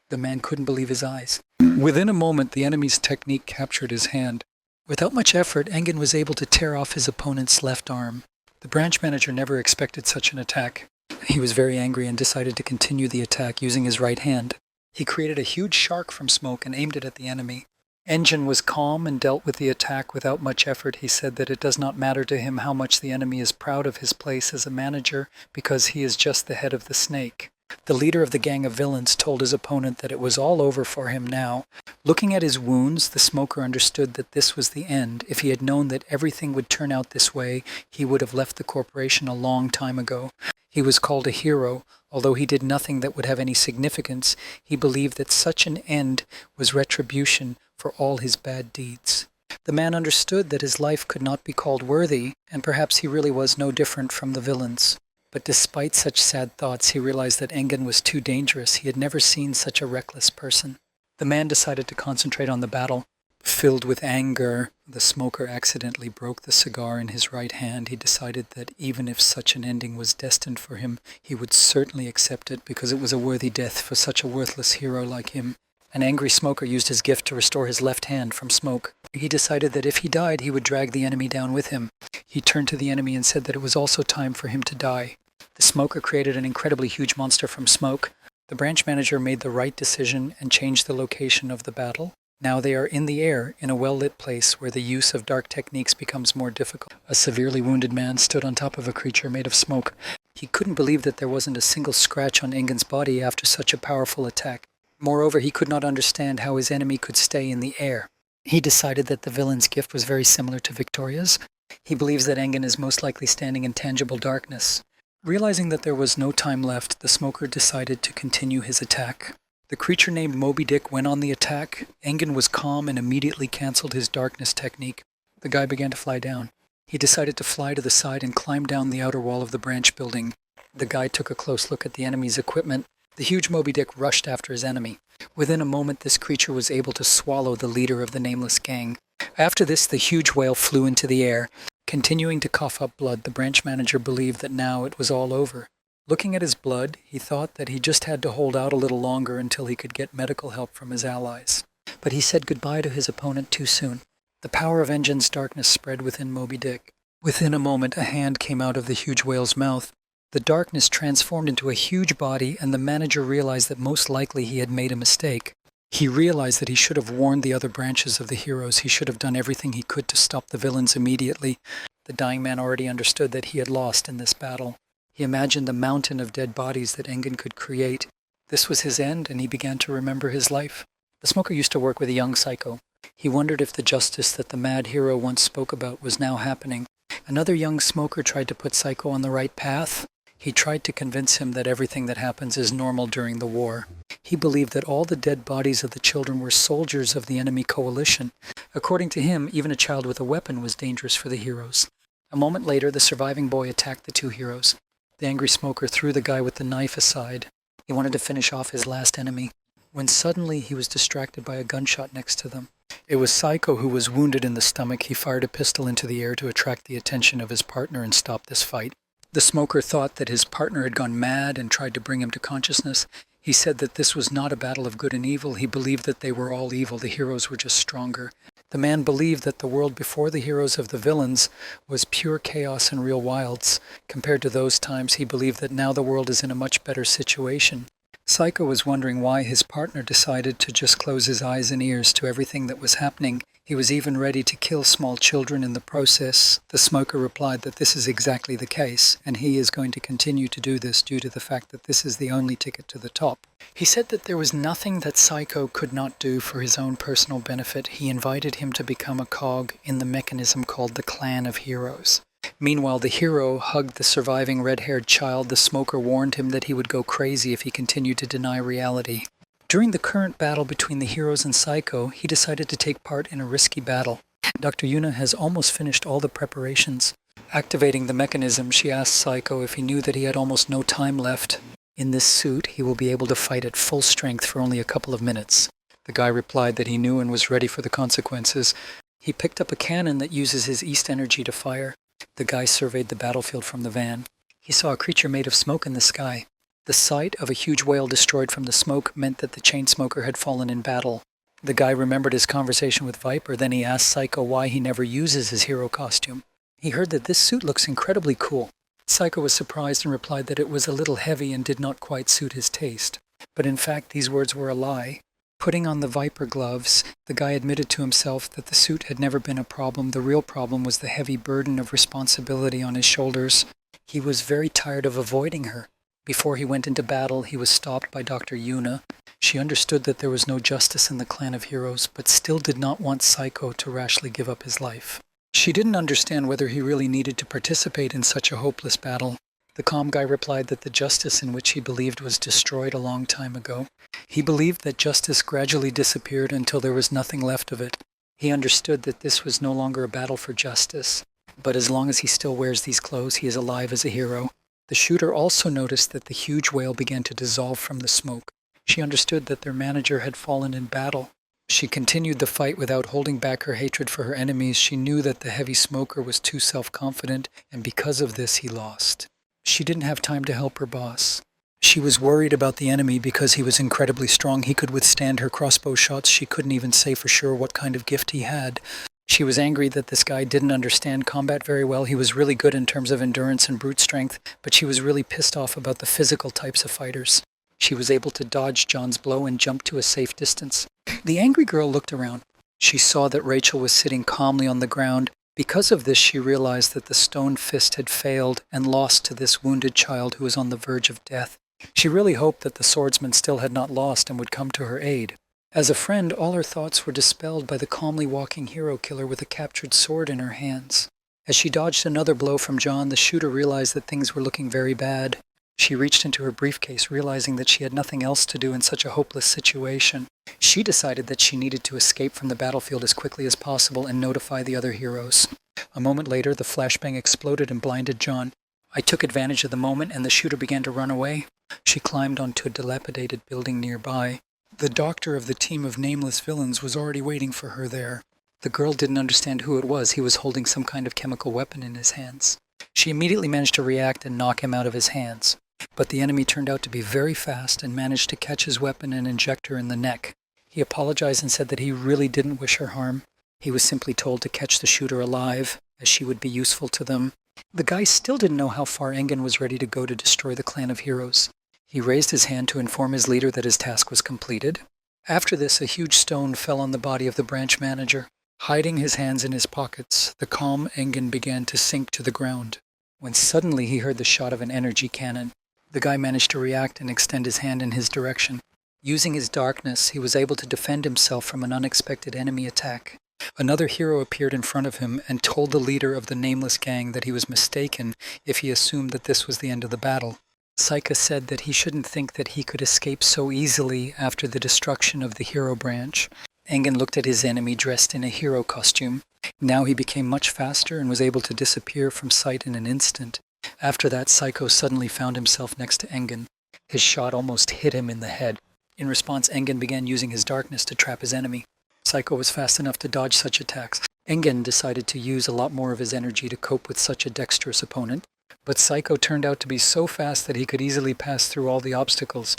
The man couldn't believe his eyes. Within a moment, the enemy's technique captured his hand. Without much effort, Engen was able to tear off his opponent's left arm. The branch manager never expected such an attack. He was very angry and decided to continue the attack using his right hand. He created a huge shark from smoke and aimed it at the enemy. Engen was calm and dealt with the attack without much effort. He said that it does not matter to him how much the enemy is proud of his place as a manager because he is just the head of the snake. The leader of the gang of villains told his opponent that it was all over for him now. Looking at his wounds, the smoker understood that this was the end. If he had known that everything would turn out this way, he would have left the corporation a long time ago. He was called a hero. Although he did nothing that would have any significance, he believed that such an end was retribution for all his bad deeds. The man understood that his life could not be called worthy, and perhaps he really was no different from the villains. But despite such sad thoughts, he realized that Engen was too dangerous. He had never seen such a reckless person. The man decided to concentrate on the battle. Filled with anger, the smoker accidentally broke the cigar in his right hand. He decided that even if such an ending was destined for him, he would certainly accept it because it was a worthy death for such a worthless hero like him. An angry smoker used his gift to restore his left hand from smoke. He decided that if he died, he would drag the enemy down with him. He turned to the enemy and said that it was also time for him to die. The smoker created an incredibly huge monster from smoke. The branch manager made the right decision and changed the location of the battle. Now they are in the air, in a well-lit place where the use of dark techniques becomes more difficult. A severely wounded man stood on top of a creature made of smoke. He couldn't believe that there wasn't a single scratch on Engen's body after such a powerful attack. Moreover, he could not understand how his enemy could stay in the air. He decided that the villain's gift was very similar to Victoria's. He believes that Engen is most likely standing in tangible darkness. Realizing that there was no time left, the smoker decided to continue his attack. The creature named Moby Dick went on the attack. Engen was calm and immediately cancelled his darkness technique. The guy began to fly down. He decided to fly to the side and climb down the outer wall of the branch building. The guy took a close look at the enemy's equipment. The huge Moby Dick rushed after his enemy. Within a moment, this creature was able to swallow the leader of the Nameless Gang. After this, the huge whale flew into the air. Continuing to cough up blood, the branch manager believed that now it was all over. Looking at his blood, he thought that he just had to hold out a little longer until he could get medical help from his allies. But he said goodbye to his opponent too soon. The power of Engen's darkness spread within Moby Dick. Within a moment, a hand came out of the huge whale's mouth. The darkness transformed into a huge body, and the manager realized that most likely he had made a mistake. He realized that he should have warned the other branches of the heroes. He should have done everything he could to stop the villains immediately. The dying man already understood that he had lost in this battle. He imagined the mountain of dead bodies that Engen could create. This was his end, and he began to remember his life. The smoker used to work with a young Psycho. He wondered if the justice that the mad hero once spoke about was now happening. Another young smoker tried to put Psycho on the right path. He tried to convince him that everything that happens is normal during the war. He believed that all the dead bodies of the children were soldiers of the enemy coalition. According to him, even a child with a weapon was dangerous for the heroes. A moment later, the surviving boy attacked the two heroes. The angry smoker threw the guy with the knife aside. He wanted to finish off his last enemy, when suddenly he was distracted by a gunshot next to them. It was Psycho who was wounded in the stomach. He fired a pistol into the air to attract the attention of his partner and stop this fight. The smoker thought that his partner had gone mad and tried to bring him to consciousness. He said that this was not a battle of good and evil. He believed that they were all evil. The heroes were just stronger. The man believed that the world before the heroes of the villains was pure chaos and real wilds. Compared to those times, he believed that now the world is in a much better situation. Psycho was wondering why his partner decided to just close his eyes and ears to everything that was happening. He was even ready to kill small children in the process. The smoker replied that this is exactly the case, and he is going to continue to do this due to the fact that this is the only ticket to the top. He said that there was nothing that Psycho could not do for his own personal benefit. He invited him to become a cog in the mechanism called the Clan of Heroes. Meanwhile, the hero hugged the surviving red-haired child. The smoker warned him that he would go crazy if he continued to deny reality. During the current battle between the heroes and Psycho, he decided to take part in a risky battle. Dr. Yuna has almost finished all the preparations. Activating the mechanism, she asked Psycho if he knew that he had almost no time left. In this suit, he will be able to fight at full strength for only a couple of minutes. The guy replied that he knew and was ready for the consequences. He picked up a cannon that uses his East energy to fire. The guy surveyed the battlefield from the van. He saw a creature made of smoke in the sky. The sight of a huge whale destroyed from the smoke meant that the chain smoker had fallen in battle. The guy remembered his conversation with Viper. Then he asked Psycho why he never uses his hero costume. He heard that this suit looks incredibly cool. Psycho was surprised and replied that it was a little heavy and did not quite suit his taste. But in fact, these words were a lie. Putting on the Viper gloves, the guy admitted to himself that the suit had never been a problem. The real problem was the heavy burden of responsibility on his shoulders. He was very tired of avoiding her. Before he went into battle, he was stopped by Dr. Yuna. She understood that there was no justice in the Clan of Heroes, but still did not want Psycho to rashly give up his life. She didn't understand whether he really needed to participate in such a hopeless battle. The calm guy replied that the justice in which he believed was destroyed a long time ago. He believed that justice gradually disappeared until there was nothing left of it. He understood that this was no longer a battle for justice, but as long as he still wears these clothes, he is alive as a hero. The shooter also noticed that the huge whale began to dissolve from the smoke. She understood that their manager had fallen in battle. She continued the fight without holding back her hatred for her enemies. She knew that the heavy smoker was too self-confident, and because of this, he lost. She didn't have time to help her boss. She was worried about the enemy because he was incredibly strong. He could withstand her crossbow shots. She couldn't even say for sure what kind of gift he had. She was angry that this guy didn't understand combat very well. He was really good in terms of endurance and brute strength, but she was really pissed off about the physical types of fighters. She was able to dodge John's blow and jump to a safe distance. The angry girl looked around. She saw that Rachel was sitting calmly on the ground. Because of this, she realized that the stone fist had failed and lost to this wounded child who was on the verge of death. She really hoped that the swordsman still had not lost and would come to her aid. As a friend, all her thoughts were dispelled by the calmly walking hero killer with a captured sword in her hands. As she dodged another blow from John, the shooter realized that things were looking very bad. She reached into her briefcase, realizing that she had nothing else to do in such a hopeless situation. She decided that she needed to escape from the battlefield as quickly as possible and notify the other heroes. A moment later, the flashbang exploded and blinded John. I took advantage of the moment and the shooter began to run away. She climbed onto a dilapidated building nearby. The doctor of the team of nameless villains was already waiting for her there. The girl didn't understand who it was. He was holding some kind of chemical weapon in his hands. She immediately managed to react and knock him out of his hands. But the enemy turned out to be very fast and managed to catch his weapon and inject her in the neck. He apologized and said that he really didn't wish her harm. He was simply told to catch the shooter alive, as she would be useful to them. The guy still didn't know how far Engen was ready to go to destroy the Clan of Heroes. He raised his hand to inform his leader that his task was completed. After this, a huge stone fell on the body of the branch manager. Hiding his hands in his pockets, the calm Engen began to sink to the ground, when suddenly he heard the shot of an energy cannon. The guy managed to react and extend his hand in his direction. Using his darkness, he was able to defend himself from an unexpected enemy attack. Another hero appeared in front of him and told the leader of the nameless gang that he was mistaken if he assumed that this was the end of the battle. Saika said that he shouldn't think that he could escape so easily after the destruction of the hero branch. Engen looked at his enemy dressed in a hero costume. Now he became much faster and was able to disappear from sight in an instant. After that, Psycho suddenly found himself next to Engen. His shot almost hit him in the head. In response, Engen began using his darkness to trap his enemy. Psycho was fast enough to dodge such attacks. Engen decided to use a lot more of his energy to cope with such a dexterous opponent, but Psycho turned out to be so fast that he could easily pass through all the obstacles.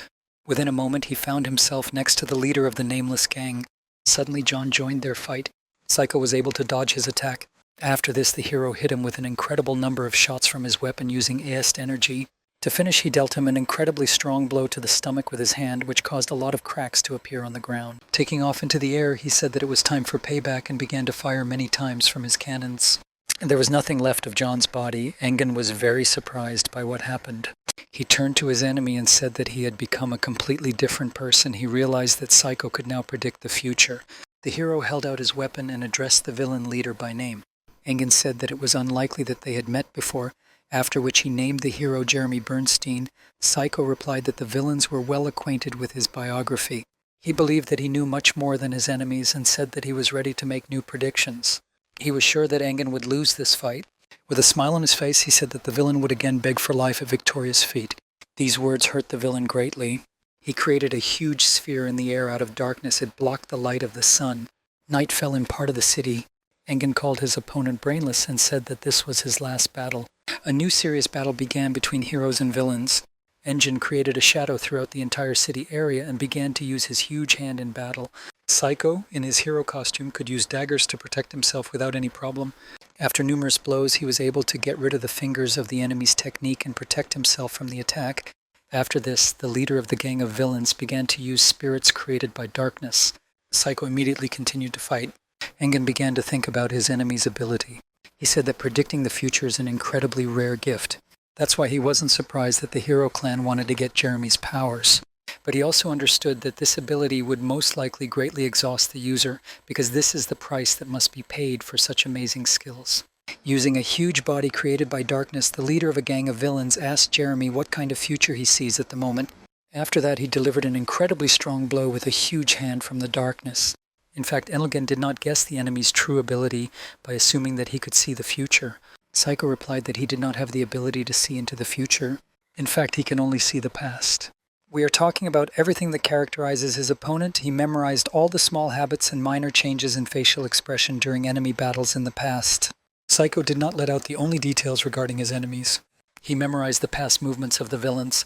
Within a moment, he found himself next to the leader of the nameless gang. Suddenly, John joined their fight. Psycho was able to dodge his attack. After this, the hero hit him with an incredible number of shots from his weapon using AST energy. To finish, he dealt him an incredibly strong blow to the stomach with his hand, which caused a lot of cracks to appear on the ground. Taking off into the air, he said that it was time for payback and began to fire many times from his cannons. There was nothing left of John's body. Engen was very surprised by what happened. He turned to his enemy and said that he had become a completely different person. He realized that Psycho could now predict the future. The hero held out his weapon and addressed the villain leader by name. Engen said that it was unlikely that they had met before, after which he named the hero Jeremy Bernstein. Psycho replied that the villains were well acquainted with his biography. He believed that he knew much more than his enemies and said that he was ready to make new predictions. He was sure that Engen would lose this fight. With a smile on his face, he said that the villain would again beg for life at Victoria's feet. These words hurt the villain greatly. He created a huge sphere in the air out of darkness. It blocked the light of the sun. Night fell in part of the city. Engen called his opponent brainless and said that this was his last battle. A new serious battle began between heroes and villains. Engen created a shadow throughout the entire city area and began to use his huge hand in battle. Psycho, in his hero costume, could use daggers to protect himself without any problem. After numerous blows, he was able to get rid of the fingers of the enemy's technique and protect himself from the attack. After this, the leader of the gang of villains began to use spirits created by darkness. Psycho immediately continued to fight. Engen began to think about his enemy's ability. He said that predicting the future is an incredibly rare gift. That's why he wasn't surprised that the hero clan wanted to get Jeremy's powers. But he also understood that this ability would most likely greatly exhaust the user, because this is the price that must be paid for such amazing skills. Using a huge body created by darkness, the leader of a gang of villains asked Jeremy what kind of future he sees at the moment. After that, he delivered an incredibly strong blow with a huge hand from the darkness. In fact, Engen did not guess the enemy's true ability by assuming that he could see the future. Psycho replied that he did not have the ability to see into the future. In fact, he can only see the past. We are talking about everything that characterizes his opponent. He memorized all the small habits and minor changes in facial expression during enemy battles in the past. Psycho did not let out the only details regarding his enemies. He memorized the past movements of the villains.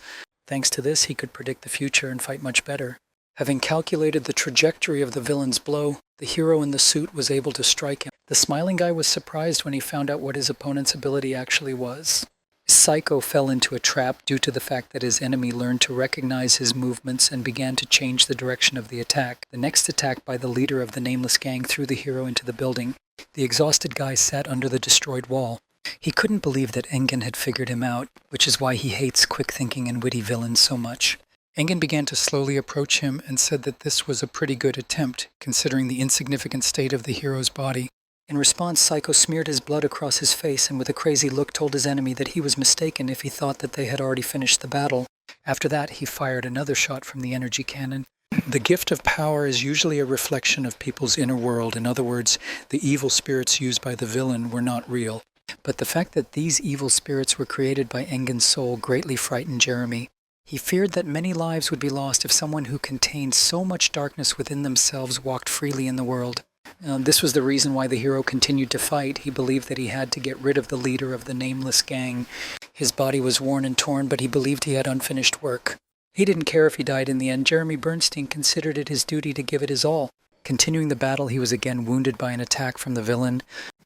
Thanks to this, he could predict the future and fight much better. Having calculated the trajectory of the villain's blow, the hero in the suit was able to strike him. The smiling guy was surprised when he found out what his opponent's ability actually was. Psycho fell into a trap due to the fact that his enemy learned to recognize his movements and began to change the direction of the attack. The next attack by the leader of the nameless gang threw the hero into the building. The exhausted guy sat under the destroyed wall. He couldn't believe that Engen had figured him out, which is why he hates quick-thinking and witty villains so much. Engen began to slowly approach him and said that this was a pretty good attempt, considering the insignificant state of the hero's body. In response, Psycho smeared his blood across his face and with a crazy look told his enemy that he was mistaken if he thought that they had already finished the battle. After that, he fired another shot from the energy cannon. The gift of power is usually a reflection of people's inner world. In other words, the evil spirits used by the villain were not real. But the fact that these evil spirits were created by Engen's soul greatly frightened Jeremy. He feared that many lives would be lost if someone who contained so much darkness within themselves walked freely in the world. This was the reason why the hero continued to fight. He believed that he had to get rid of the leader of the nameless gang. His body was worn and torn, but he believed he had unfinished work. He didn't care if he died in the end. Jeremy Bernstein considered it his duty to give it his all. Continuing the battle, he was again wounded by an attack from the villain.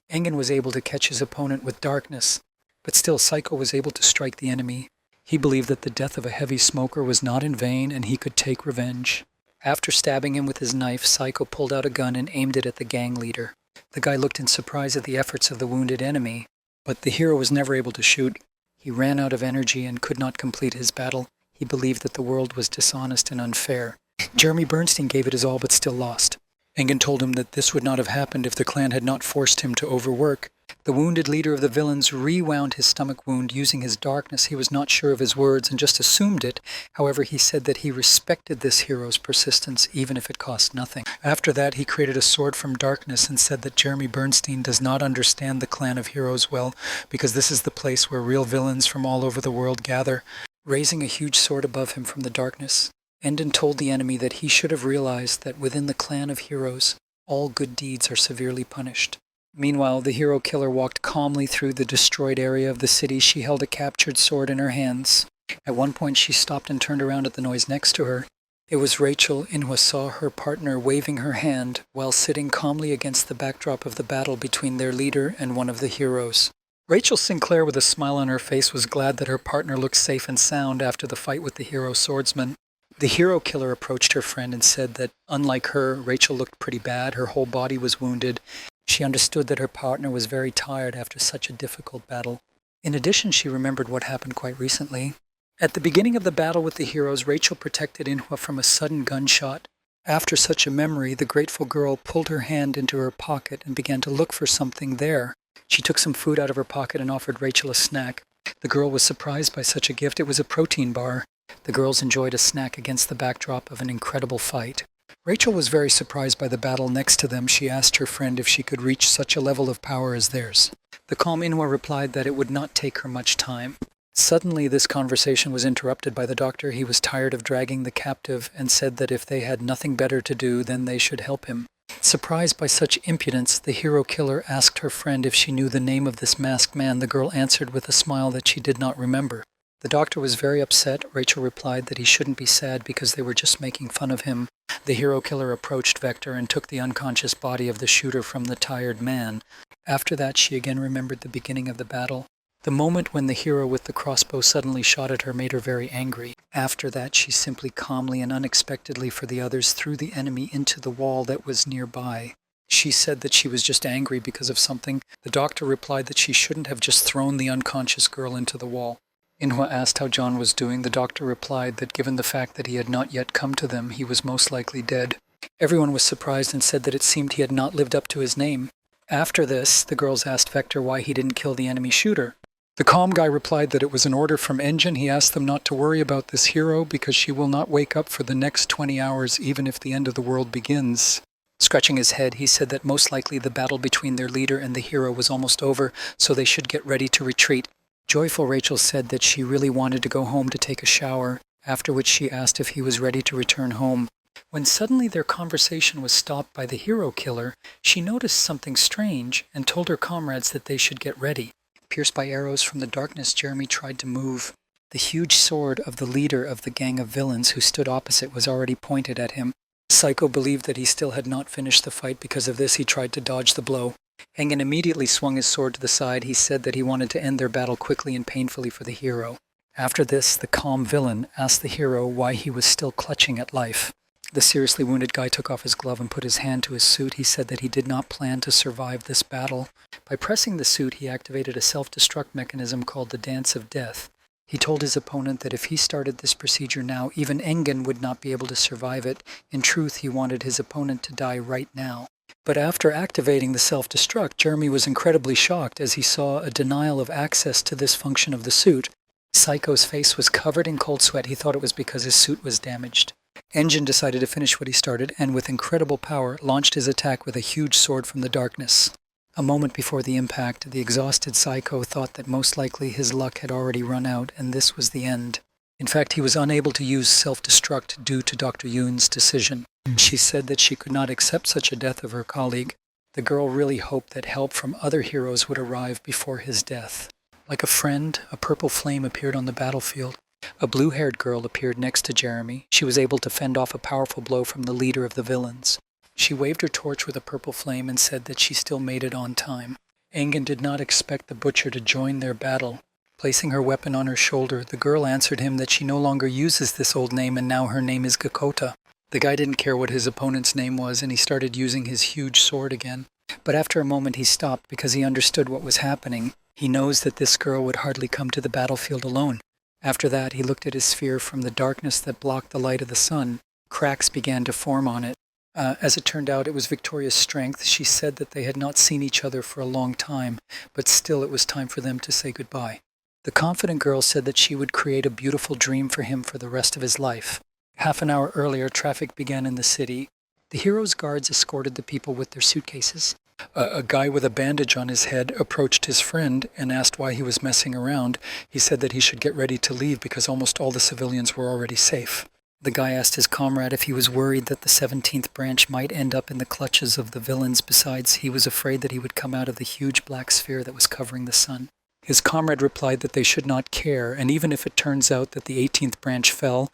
Engen was able to catch his opponent with darkness, but still Psycho was able to strike the enemy. He believed that the death of a heavy smoker was not in vain and he could take revenge. After stabbing him with his knife, Psycho pulled out a gun and aimed it at the gang leader. The guy looked in surprise at the efforts of the wounded enemy, but the hero was never able to shoot. He ran out of energy and could not complete his battle. He believed that the world was dishonest and unfair. Jeremy Bernstein gave it his all but still lost. Engen told him that this would not have happened if the clan had not forced him to overwork. The wounded leader of the villains rewound his stomach wound using his darkness. He was not sure of his words and just assumed it. However, he said that he respected this hero's persistence, even if it cost nothing. After that, he created a sword from darkness and said that Jeremy Bernstein does not understand the clan of heroes well, because this is the place where real villains from all over the world gather. Raising a huge sword above him from the darkness, Enden told the enemy that he should have realized that within the clan of heroes, all good deeds are severely punished. Meanwhile, the hero killer walked calmly through the destroyed area of the city. She held a captured sword in her hands. At one point, she stopped and turned around at the noise next to her. It was Rachel. Inhwa saw her partner waving her hand while sitting calmly against the backdrop of the battle between their leader and one of the heroes. Rachel Sinclair, with a smile on her face, was glad that her partner looked safe and sound after the fight with the hero swordsman. The hero killer approached her friend and said that, unlike her, Rachel looked pretty bad. Her whole body was wounded. She understood that her partner was very tired after such a difficult battle. In addition, she remembered what happened quite recently. At the beginning of the battle with the heroes, Rachel protected Inhwa from a sudden gunshot. After such a memory, the grateful girl pulled her hand into her pocket and began to look for something there. She took some food out of her pocket and offered Rachel a snack. The girl was surprised by such a gift. It was a protein bar. The girls enjoyed a snack against the backdrop of an incredible fight. Rachel was very surprised by the battle next to them. She asked her friend if she could reach such a level of power as theirs. The calm Inhwa replied that it would not take her much time. Suddenly, this conversation was interrupted by the doctor. He was tired of dragging the captive and said that if they had nothing better to do, then they should help him. Surprised by such impudence, the hero killer asked her friend if she knew the name of this masked man. The girl answered with a smile that she did not remember. The doctor was very upset. Rachel replied that he shouldn't be sad because they were just making fun of him. The hero killer approached Vector and took the unconscious body of the shooter from the tired man. After that, she again remembered the beginning of the battle. The moment when the hero with the crossbow suddenly shot at her made her very angry. After that, she simply calmly and unexpectedly for the others threw the enemy into the wall that was nearby. She said that she was just angry because of something. The doctor replied that she shouldn't have just thrown the unconscious girl into the wall. Inhwa asked how John was doing. The doctor replied that given the fact that he had not yet come to them, he was most likely dead. Everyone was surprised and said that it seemed he had not lived up to his name. After this, the girls asked Vector why he didn't kill the enemy shooter. The calm guy replied that it was an order from Engine. He asked them not to worry about this hero because she will not wake up for the next 20 hours even if the end of the world begins. Scratching his head, he said that most likely the battle between their leader and the hero was almost over, so they should get ready to retreat. Joyful Rachel said that she really wanted to go home to take a shower, after which she asked if he was ready to return home. When suddenly their conversation was stopped by the hero killer, she noticed something strange and told her comrades that they should get ready. Pierced by arrows from the darkness, Jeremy tried to move. The huge sword of the leader of the gang of villains who stood opposite was already pointed at him. Psycho believed that he still had not finished the fight. Because of this, he tried to dodge the blow. Engen immediately swung his sword to the side. He said that he wanted to end their battle quickly and painfully for the hero. After this, the calm villain asked the hero why he was still clutching at life. The seriously wounded guy took off his glove and put his hand to his suit. He said that he did not plan to survive this battle. By pressing the suit, he activated a self-destruct mechanism called the Dance of Death. He told his opponent that if he started this procedure now, even Engen would not be able to survive it. In truth, he wanted his opponent to die right now. But after activating the self-destruct, Jeremy was incredibly shocked as he saw a denial of access to this function of the suit. Psycho's face was covered in cold sweat. He thought it was because his suit was damaged. Engine decided to finish what he started, and with incredible power, launched his attack with a huge sword from the darkness. A moment before the impact, the exhausted Psycho thought that most likely his luck had already run out, and this was the end. In fact, he was unable to use self-destruct due to Dr. Yoon's decision. She said that she could not accept such a death of her colleague. The girl really hoped that help from other heroes would arrive before his death. Like a friend, a purple flame appeared on the battlefield. A blue-haired girl appeared next to Jeremy. She was able to fend off a powerful blow from the leader of the villains. She waved her torch with a purple flame and said that she still made it on time. Engen did not expect the butcher to join their battle. Placing her weapon on her shoulder, the girl answered him that she no longer uses this old name and now her name is Gakota. The guy didn't care what his opponent's name was and he started using his huge sword again. But after a moment he stopped because he understood what was happening. He knows that this girl would hardly come to the battlefield alone. After that, he looked at his sphere from the darkness that blocked the light of the sun. Cracks began to form on it. As it turned out, it was Victoria's strength. She said that they had not seen each other for a long time, but still it was time for them to say goodbye. The confident girl said that she would create a beautiful dream for him for the rest of his life. Half an hour earlier, traffic began in the city. The hero's guards escorted the people with their suitcases. A guy with a bandage on his head approached his friend and asked why he was messing around. He said that he should get ready to leave because almost all the civilians were already safe. The guy asked his comrade if he was worried that the 17th branch might end up in the clutches of the villains. Besides, he was afraid that he would come out of the huge black sphere that was covering the sun. His comrade replied that they should not care, and even if it turns out that the 18th branch fell,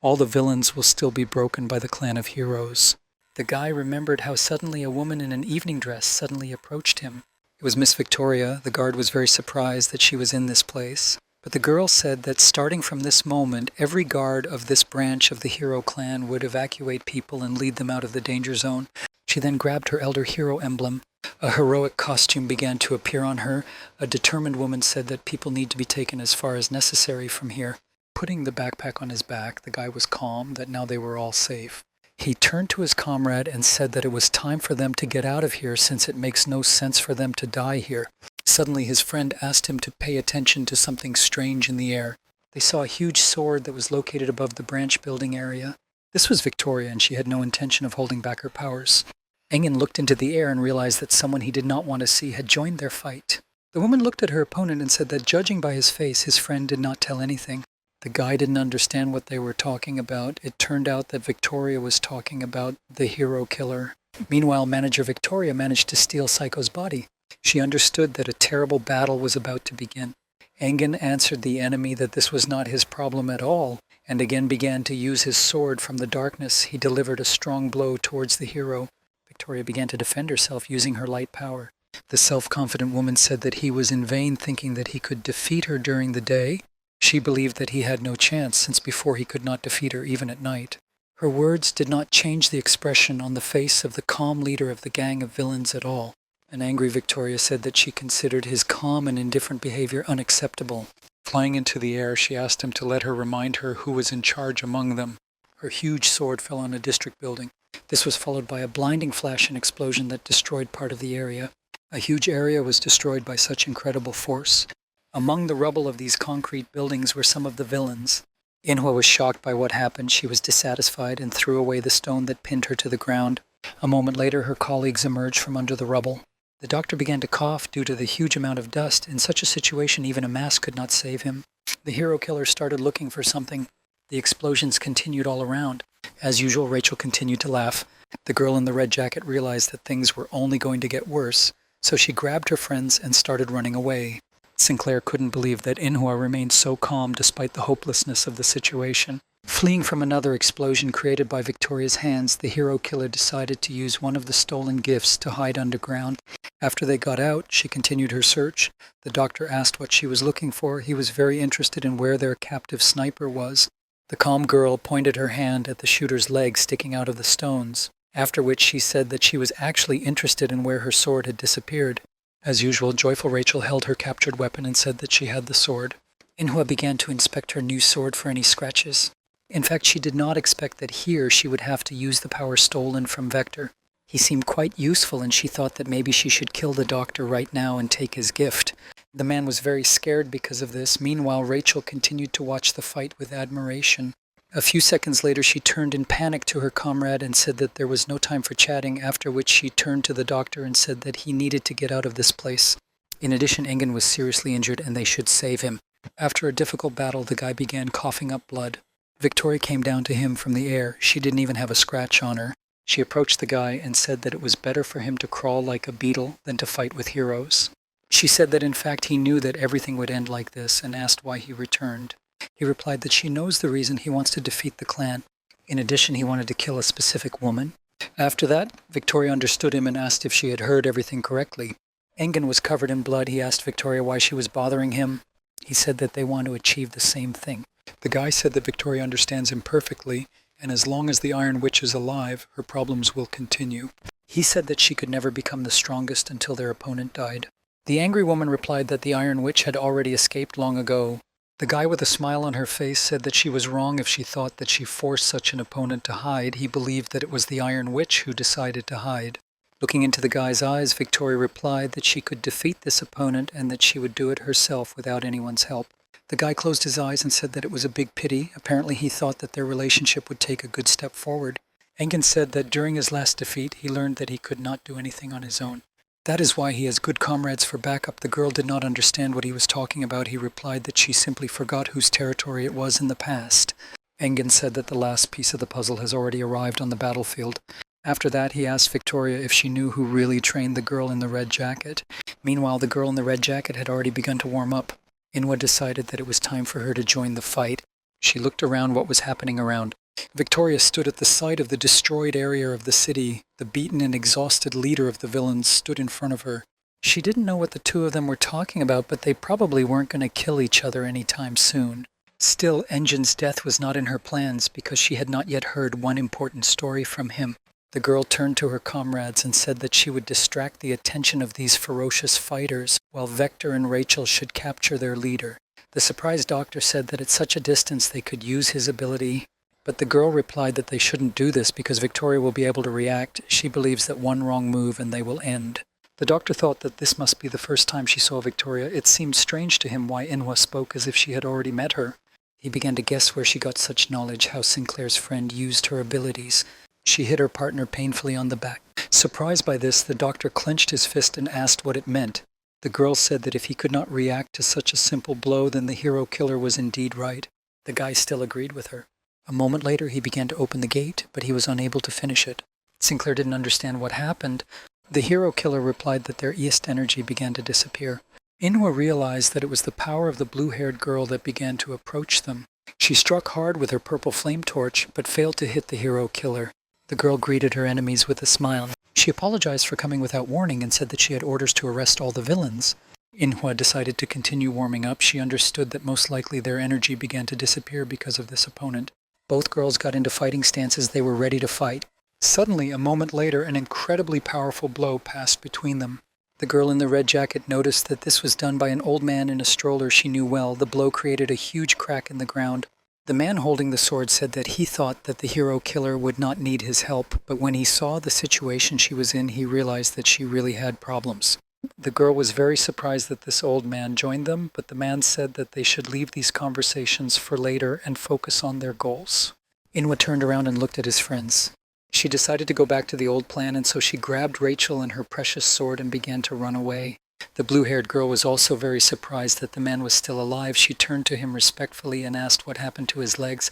all the villains will still be broken by the clan of heroes. The guy remembered how suddenly a woman in an evening dress suddenly approached him. It was Miss Victoria. The guard was very surprised that she was in this place. But the girl said that starting from this moment, every guard of this branch of the hero clan would evacuate people and lead them out of the danger zone. She then grabbed her elder hero emblem. A heroic costume began to appear on her. A determined woman said that people need to be taken as far as necessary from here. Putting the backpack on his back, the guy was calm that now they were all safe. He turned to his comrade and said that it was time for them to get out of here since it makes no sense for them to die here. Suddenly his friend asked him to pay attention to something strange in the air. They saw a huge sword that was located above the branch building area. This was Victoria, and she had no intention of holding back her powers. Engen looked into the air and realized that someone he did not want to see had joined their fight. The woman looked at her opponent and said that judging by his face, his friend did not tell anything. The guy didn't understand what they were talking about. It turned out that Victoria was talking about the hero killer. Meanwhile, manager Victoria managed to steal Psycho's body. She understood that a terrible battle was about to begin. Engen answered the enemy that this was not his problem at all, and again began to use his sword from the darkness. He delivered a strong blow towards the hero. Victoria began to defend herself using her light power. The self-confident woman said that he was in vain thinking that he could defeat her during the day. She believed that he had no chance, since before he could not defeat her even at night. Her words did not change the expression on the face of the calm leader of the gang of villains at all. An angry Victoria said that she considered his calm and indifferent behavior unacceptable. Flying into the air, she asked him to let her remind her who was in charge among them. Her huge sword fell on a district building. This was followed by a blinding flash and explosion that destroyed part of the area. A huge area was destroyed by such incredible force. Among the rubble of these concrete buildings were some of the villains. Inhwa was shocked by what happened. She was dissatisfied and threw away the stone that pinned her to the ground. A moment later, her colleagues emerged from under the rubble. The doctor began to cough due to the huge amount of dust. In such a situation, even a mask could not save him. The hero killer started looking for something. The explosions continued all around. As usual, Rachel continued to laugh. The girl in the red jacket realized that things were only going to get worse, so she grabbed her friends and started running away. Sinclair couldn't believe that Inhwa remained so calm despite the hopelessness of the situation. Fleeing from another explosion created by Victoria's hands, the hero killer decided to use one of the stolen gifts to hide underground. After they got out, she continued her search. The doctor asked what she was looking for. He was very interested in where their captive sniper was. The calm girl pointed her hand at the shooter's leg sticking out of the stones, after which she said that she was actually interested in where her sword had disappeared. As usual, joyful Rachel held her captured weapon and said that she had the sword. Inhwa began to inspect her new sword for any scratches. In fact, she did not expect that here she would have to use the power stolen from Vector. He seemed quite useful, and she thought that maybe she should kill the doctor right now and take his gift. The man was very scared because of this. Meanwhile, Rachel continued to watch the fight with admiration. A few seconds later, she turned in panic to her comrade and said that there was no time for chatting, after which she turned to the doctor and said that he needed to get out of this place. In addition, Engen was seriously injured and they should save him. After a difficult battle, the guy began coughing up blood. Victoria came down to him from the air. She didn't even have a scratch on her. She approached the guy and said that it was better for him to crawl like a beetle than to fight with heroes. She said that in fact he knew that everything would end like this and asked why he returned. He replied that she knows the reason he wants to defeat the clan. In addition, he wanted to kill a specific woman. After that, Victoria understood him and asked if she had heard everything correctly. Engen was covered in blood. He asked Victoria why she was bothering him. He said that they want to achieve the same thing. The guy said that Victoria understands him perfectly, and as long as the Iron Witch is alive, her problems will continue. He said that she could never become the strongest until their opponent died. The angry woman replied that the Iron Witch had already escaped long ago. The guy with a smile on her face said that she was wrong if she thought that she forced such an opponent to hide. He believed that it was the Iron Witch who decided to hide. Looking into the guy's eyes, Victoria replied that she could defeat this opponent and that she would do it herself without anyone's help. The guy closed his eyes and said that it was a big pity. Apparently he thought that their relationship would take a good step forward. Engen said that during his last defeat, he learned that he could not do anything on his own. That is why he has good comrades for backup. The girl did not understand what he was talking about. He replied that she simply forgot whose territory it was in the past. Engen said that the last piece of the puzzle has already arrived on the battlefield. After that, he asked Victoria if she knew who really trained the girl in the red jacket. Meanwhile, the girl in the red jacket had already begun to warm up. Inwa decided that it was time for her to join the fight. She looked around what was happening around. Victoria stood at the side of the destroyed area of the city. The beaten and exhausted leader of the villains stood in front of her. She didn't know what the two of them were talking about, but they probably weren't going to kill each other anytime soon. Still, Engen's death was not in her plans because she had not yet heard one important story from him. The girl turned to her comrades and said that she would distract the attention of these ferocious fighters, while Vector and Rachel should capture their leader. The surprised doctor said that at such a distance they could use his ability, but the girl replied that they shouldn't do this because Victoria will be able to react. She believes that one wrong move and they will end. The doctor thought that this must be the first time she saw Victoria. It seemed strange to him why Inwa spoke as if she had already met her. He began to guess where she got such knowledge, how Sinclair's friend used her abilities. She hit her partner painfully on the back. Surprised by this, the doctor clenched his fist and asked what it meant. The girl said that if he could not react to such a simple blow, then the hero killer was indeed right. The guy still agreed with her. A moment later, he began to open the gate, but he was unable to finish it. Sinclair didn't understand what happened. The hero killer replied that their East energy began to disappear. Inwa realized that it was the power of the blue-haired girl that began to approach them. She struck hard with her purple flame torch, but failed to hit the hero killer. The girl greeted her enemies with a smile. She apologized for coming without warning and said that she had orders to arrest all the villains. Inwa decided to continue warming up. She understood that most likely their energy began to disappear because of this opponent. Both girls got into fighting stances. They were ready to fight. Suddenly, a moment later, an incredibly powerful blow passed between them. The girl in the red jacket noticed that this was done by an old man in a stroller she knew well. The blow created a huge crack in the ground. The man holding the sword said that he thought that the hero killer would not need his help, but when he saw the situation she was in, he realized that she really had problems. The girl was very surprised that this old man joined them, but the man said that they should leave these conversations for later and focus on their goals. Inwa turned around and looked at his friends. She decided to go back to the old plan, and so she grabbed Rachel and her precious sword and began to run away. The blue-haired girl was also very surprised that the man was still alive. She turned to him respectfully and asked what happened to his legs.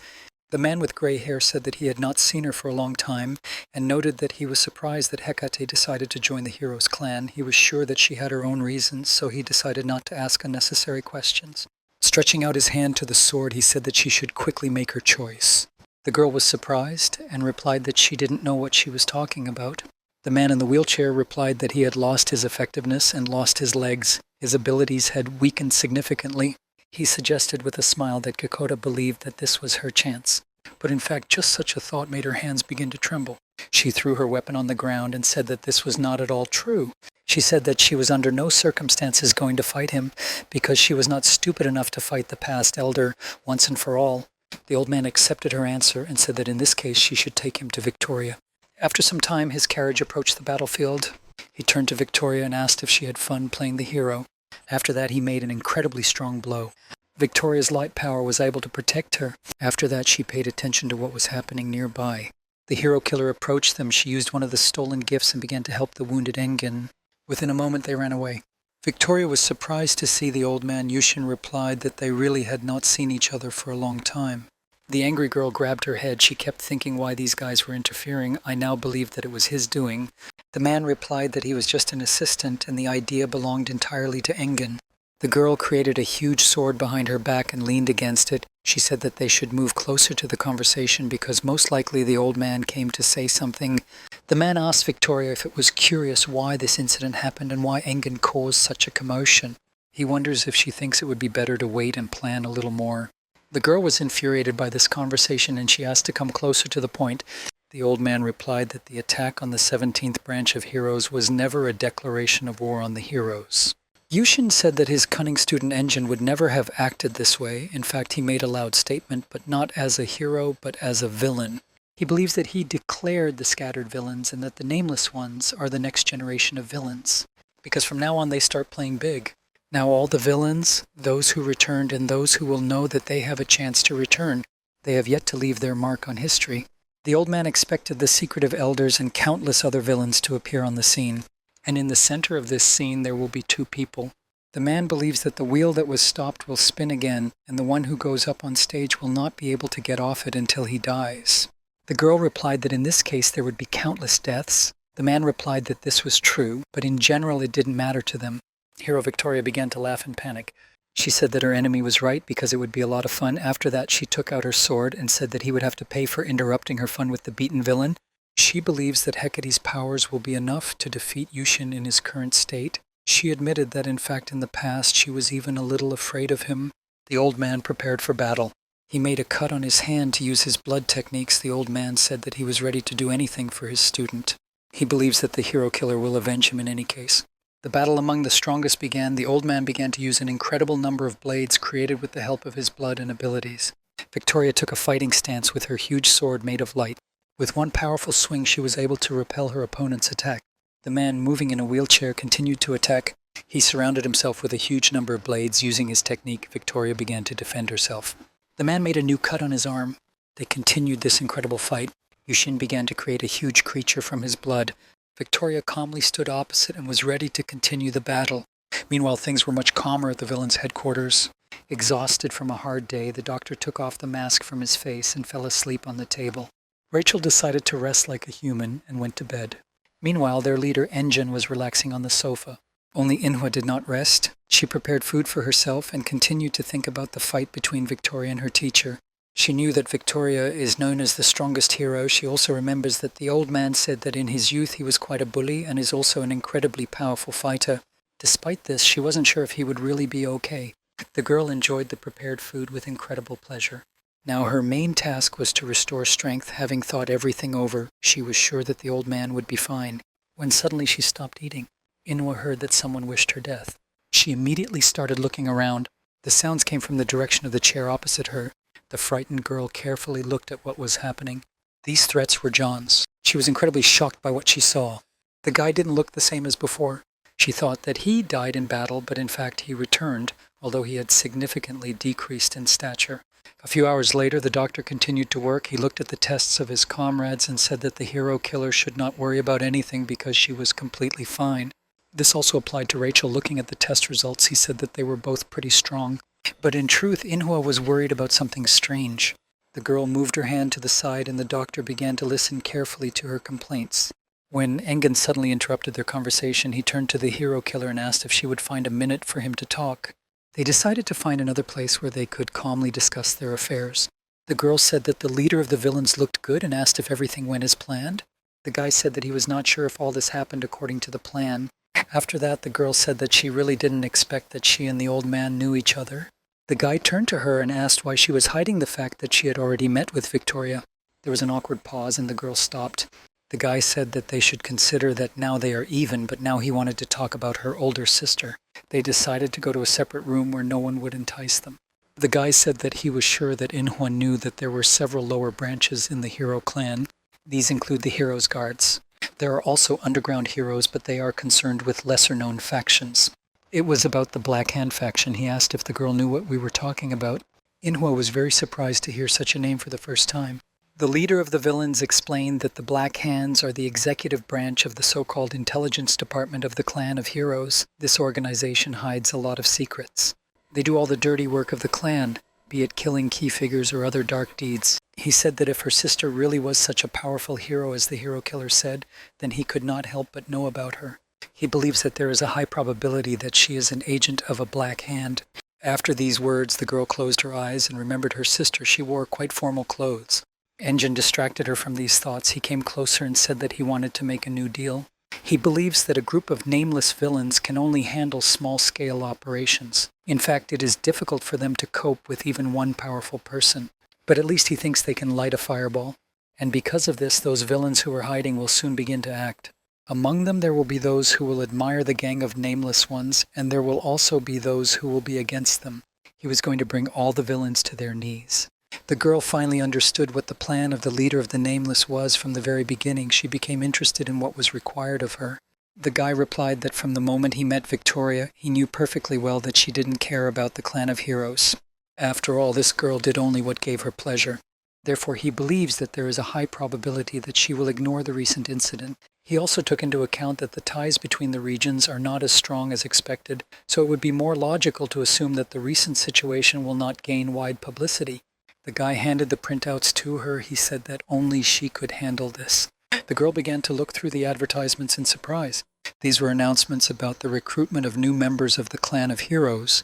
The man with gray hair said that he had not seen her for a long time and noted that he was surprised that Hecate decided to join the hero's clan. He was sure that she had her own reasons, so he decided not to ask unnecessary questions. Stretching out his hand to the sword, he said that she should quickly make her choice. The girl was surprised and replied that she didn't know what she was talking about. The man in the wheelchair replied that he had lost his effectiveness and lost his legs. His abilities had weakened significantly. He suggested with a smile that Kokoda believed that this was her chance. But in fact, just such a thought made her hands begin to tremble. She threw her weapon on the ground and said that this was not at all true. She said that she was under no circumstances going to fight him because she was not stupid enough to fight the past elder once and for all. The old man accepted her answer and said that in this case she should take him to Victoria. After some time, his carriage approached the battlefield. He turned to Victoria and asked if she had fun playing the hero. After that, he made an incredibly strong blow. Victoria's light power was able to protect her. After that, she paid attention to what was happening nearby. The hero killer approached them. She used one of the stolen gifts and began to help the wounded Engen. Within a moment, they ran away. Victoria was surprised to see the old man. Yushin replied that they really had not seen each other for a long time. The angry girl grabbed her head. She kept thinking why these guys were interfering. I now believed that it was his doing. The man replied that he was just an assistant and the idea belonged entirely to Engen. The girl created a huge sword behind her back and leaned against it. She said that they should move closer to the conversation because most likely the old man came to say something. The man asked Victoria if it was curious why this incident happened and why Engen caused such a commotion. He wonders if she thinks it would be better to wait and plan a little more. The girl was infuriated by this conversation and she asked to come closer to the point. The old man replied that the attack on the 17th branch of heroes was never a declaration of war on the heroes. Yushin said that his cunning student Engine would never have acted this way. In fact, he made a loud statement, but not as a hero, but as a villain. He believes that he declared the scattered villains and that the nameless ones are the next generation of villains. Because from now on they start playing big. Now all the villains, those who returned and those who will know that they have a chance to return, they have yet to leave their mark on history. The old man expected the secretive elders and countless other villains to appear on the scene. And in the center of this scene there will be two people. The man believes that the wheel that was stopped will spin again, and the one who goes up on stage will not be able to get off it until he dies. The girl replied that in this case there would be countless deaths. The man replied that this was true, but in general it didn't matter to them. Hero Victoria began to laugh and panic. She said that her enemy was right because it would be a lot of fun. After that, she took out her sword and said that he would have to pay for interrupting her fun with the beaten villain. She believes that Hecate's powers will be enough to defeat Yushin in his current state. She admitted that in fact in the past she was even a little afraid of him. The old man prepared for battle. He made a cut on his hand to use his blood techniques. The old man said that he was ready to do anything for his student. He believes that the hero killer will avenge him in any case. The battle among the strongest began. The old man began to use an incredible number of blades created with the help of his blood and abilities. Victoria took a fighting stance with her huge sword made of light. With one powerful swing she was able to repel her opponent's attack. The man, moving in a wheelchair, continued to attack. He surrounded himself with a huge number of blades. Using his technique, Victoria began to defend herself. The man made a new cut on his arm. They continued this incredible fight. Yushin began to create a huge creature from his blood. Victoria calmly stood opposite and was ready to continue the battle. Meanwhile, things were much calmer at the villain's headquarters. Exhausted from a hard day, the doctor took off the mask from his face and fell asleep on the table. Rachel decided to rest like a human and went to bed. Meanwhile, their leader, Engine, was relaxing on the sofa. Only Inhwa did not rest. She prepared food for herself and continued to think about the fight between Victoria and her teacher. She knew that Victoria is known as the strongest hero. She also remembers that the old man said that in his youth he was quite a bully and is also an incredibly powerful fighter. Despite this, she wasn't sure if he would really be okay. The girl enjoyed the prepared food with incredible pleasure. Now her main task was to restore strength. Having thought everything over, she was sure that the old man would be fine. When suddenly she stopped eating, Inhwa heard that someone wished her death. She immediately started looking around. The sounds came from the direction of the chair opposite her. The frightened girl carefully looked at what was happening. These threats were John's. She was incredibly shocked by what she saw. The guy didn't look the same as before. She thought that he died in battle, but in fact he returned, although he had significantly decreased in stature. A few hours later, the doctor continued to work. He looked at the tests of his comrades and said that the hero killer should not worry about anything because she was completely fine. This also applied to Rachel. Looking at the test results, he said that they were both pretty strong. But in truth, Inhwa was worried about something strange. The girl moved her hand to the side and the doctor began to listen carefully to her complaints. When Engen suddenly interrupted their conversation, he turned to the hero killer and asked if she would find a minute for him to talk. They decided to find another place where they could calmly discuss their affairs. The girl said that the leader of the villains looked good and asked if everything went as planned. The guy said that he was not sure if all this happened according to the plan. After that, the girl said that she really didn't expect that she and the old man knew each other. The guy turned to her and asked why she was hiding the fact that she had already met with Victoria. There was an awkward pause and the girl stopped. The guy said that they should consider that now they are even, but now he wanted to talk about her older sister. They decided to go to a separate room where no one would entice them. The guy said that he was sure that Inhwa knew that there were several lower branches in the hero clan. These include the Heroes Guards. There are also underground heroes, but they are concerned with lesser-known factions. It was about the Black Hand faction. He asked if the girl knew what we were talking about. Inhwa was very surprised to hear such a name for the first time. The leader of the villains explained that the Black Hands are the executive branch of the so-called intelligence department of the clan of heroes. This organization hides a lot of secrets. They do all the dirty work of the clan, be it killing key figures or other dark deeds. He said that if her sister really was such a powerful hero as the hero killer said, then he could not help but know about her. He believes that there is a high probability that she is an agent of a Black Hand. After these words, the girl closed her eyes and remembered her sister. She wore quite formal clothes. Engine distracted her from these thoughts. He came closer and said that he wanted to make a new deal. He believes that a group of nameless villains can only handle small-scale operations. In fact, it is difficult for them to cope with even one powerful person. But at least he thinks they can light a fireball. And because of this, those villains who are hiding will soon begin to act. Among them there will be those who will admire the gang of nameless ones, and there will also be those who will be against them. He was going to bring all the villains to their knees. The girl finally understood what the plan of the leader of the Nameless was from the very beginning. She became interested in what was required of her. The guy replied that from the moment he met Victoria, he knew perfectly well that she didn't care about the clan of heroes. After all, this girl did only what gave her pleasure. Therefore, he believes that there is a high probability that she will ignore the recent incident. He also took into account that the ties between the regions are not as strong as expected, so it would be more logical to assume that the recent situation will not gain wide publicity. The guy handed the printouts to her. He said that only she could handle this. The girl began to look through the advertisements in surprise. These were announcements about the recruitment of new members of the clan of heroes.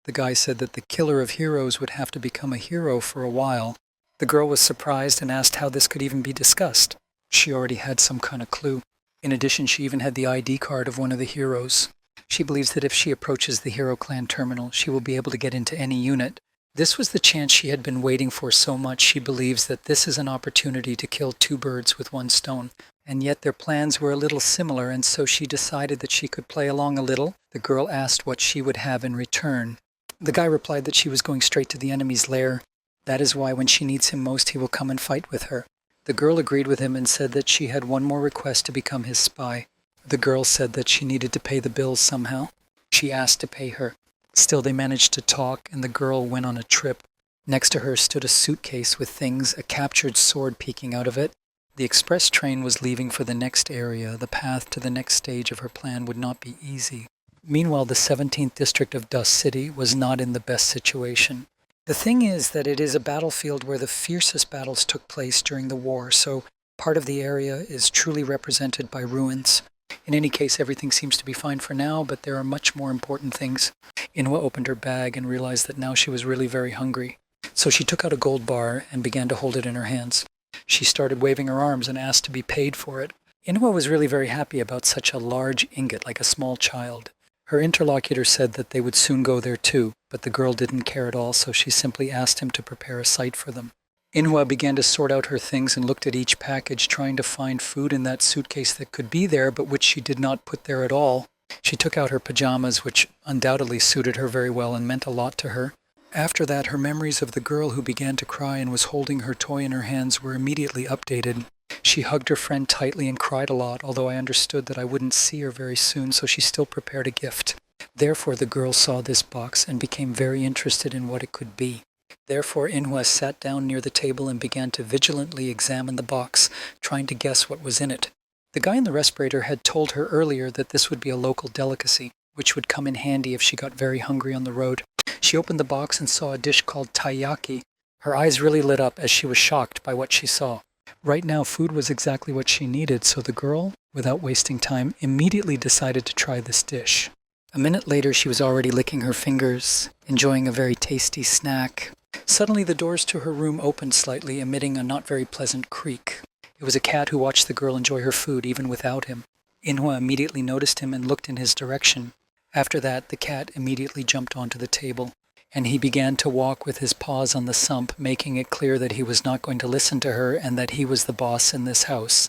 The guy said that the killer of heroes would have to become a hero for a while. The girl was surprised and asked how this could even be discussed. She already had some kind of clue. In addition, she even had the ID card of one of the heroes. She believes that if she approaches the Hero Clan terminal, she will be able to get into any unit. This was the chance she had been waiting for so much. She believes that this is an opportunity to kill two birds with one stone. And yet their plans were a little similar, and so she decided that she could play along a little. The girl asked what she would have in return. The guy replied that she was going straight to the enemy's lair. That is why when she needs him most, he will come and fight with her. The girl agreed with him and said that she had one more request to become his spy. The girl said that she needed to pay the bills somehow. She asked to pay her. Still, they managed to talk, and the girl went on a trip. Next to her stood a suitcase with things, a captured sword peeking out of it. The express train was leaving for the next area. The path to the next stage of her plan would not be easy. Meanwhile, the 17th district of Dust City was not in the best situation. The thing is that it is a battlefield where the fiercest battles took place during the war, so part of the area is truly represented by ruins. In any case, everything seems to be fine for now, but there are much more important things. Inwa opened her bag and realized that now she was really very hungry. So she took out a gold bar and began to hold it in her hands. She started waving her arms and asked to be paid for it. Inwa was really very happy about such a large ingot, like a small child. Her interlocutor said that they would soon go there too, but the girl didn't care at all, so she simply asked him to prepare a site for them. Inhua began to sort out her things and looked at each package, trying to find food in that suitcase that could be there, but which she did not put there at all. She took out her pajamas, which undoubtedly suited her very well and meant a lot to her. After that, her memories of the girl who began to cry and was holding her toy in her hands were immediately updated. She hugged her friend tightly and cried a lot, although I understood that I wouldn't see her very soon, so she still prepared a gift. Therefore, the girl saw this box and became very interested in what it could be. Therefore, Inhua sat down near the table and began to vigilantly examine the box, trying to guess what was in it. The guy in the respirator had told her earlier that this would be a local delicacy, which would come in handy if she got very hungry on the road. She opened the box and saw a dish called taiyaki. Her eyes really lit up as she was shocked by what she saw. Right now, food was exactly what she needed, so the girl, without wasting time, immediately decided to try this dish. A minute later, she was already licking her fingers, enjoying a very tasty snack. Suddenly, the doors to her room opened slightly, emitting a not very pleasant creak. It was a cat who watched the girl enjoy her food, even without him. Inhua immediately noticed him and looked in his direction. After that, the cat immediately jumped onto the table, and he began to walk with his paws on the sump, making it clear that he was not going to listen to her and that he was the boss in this house.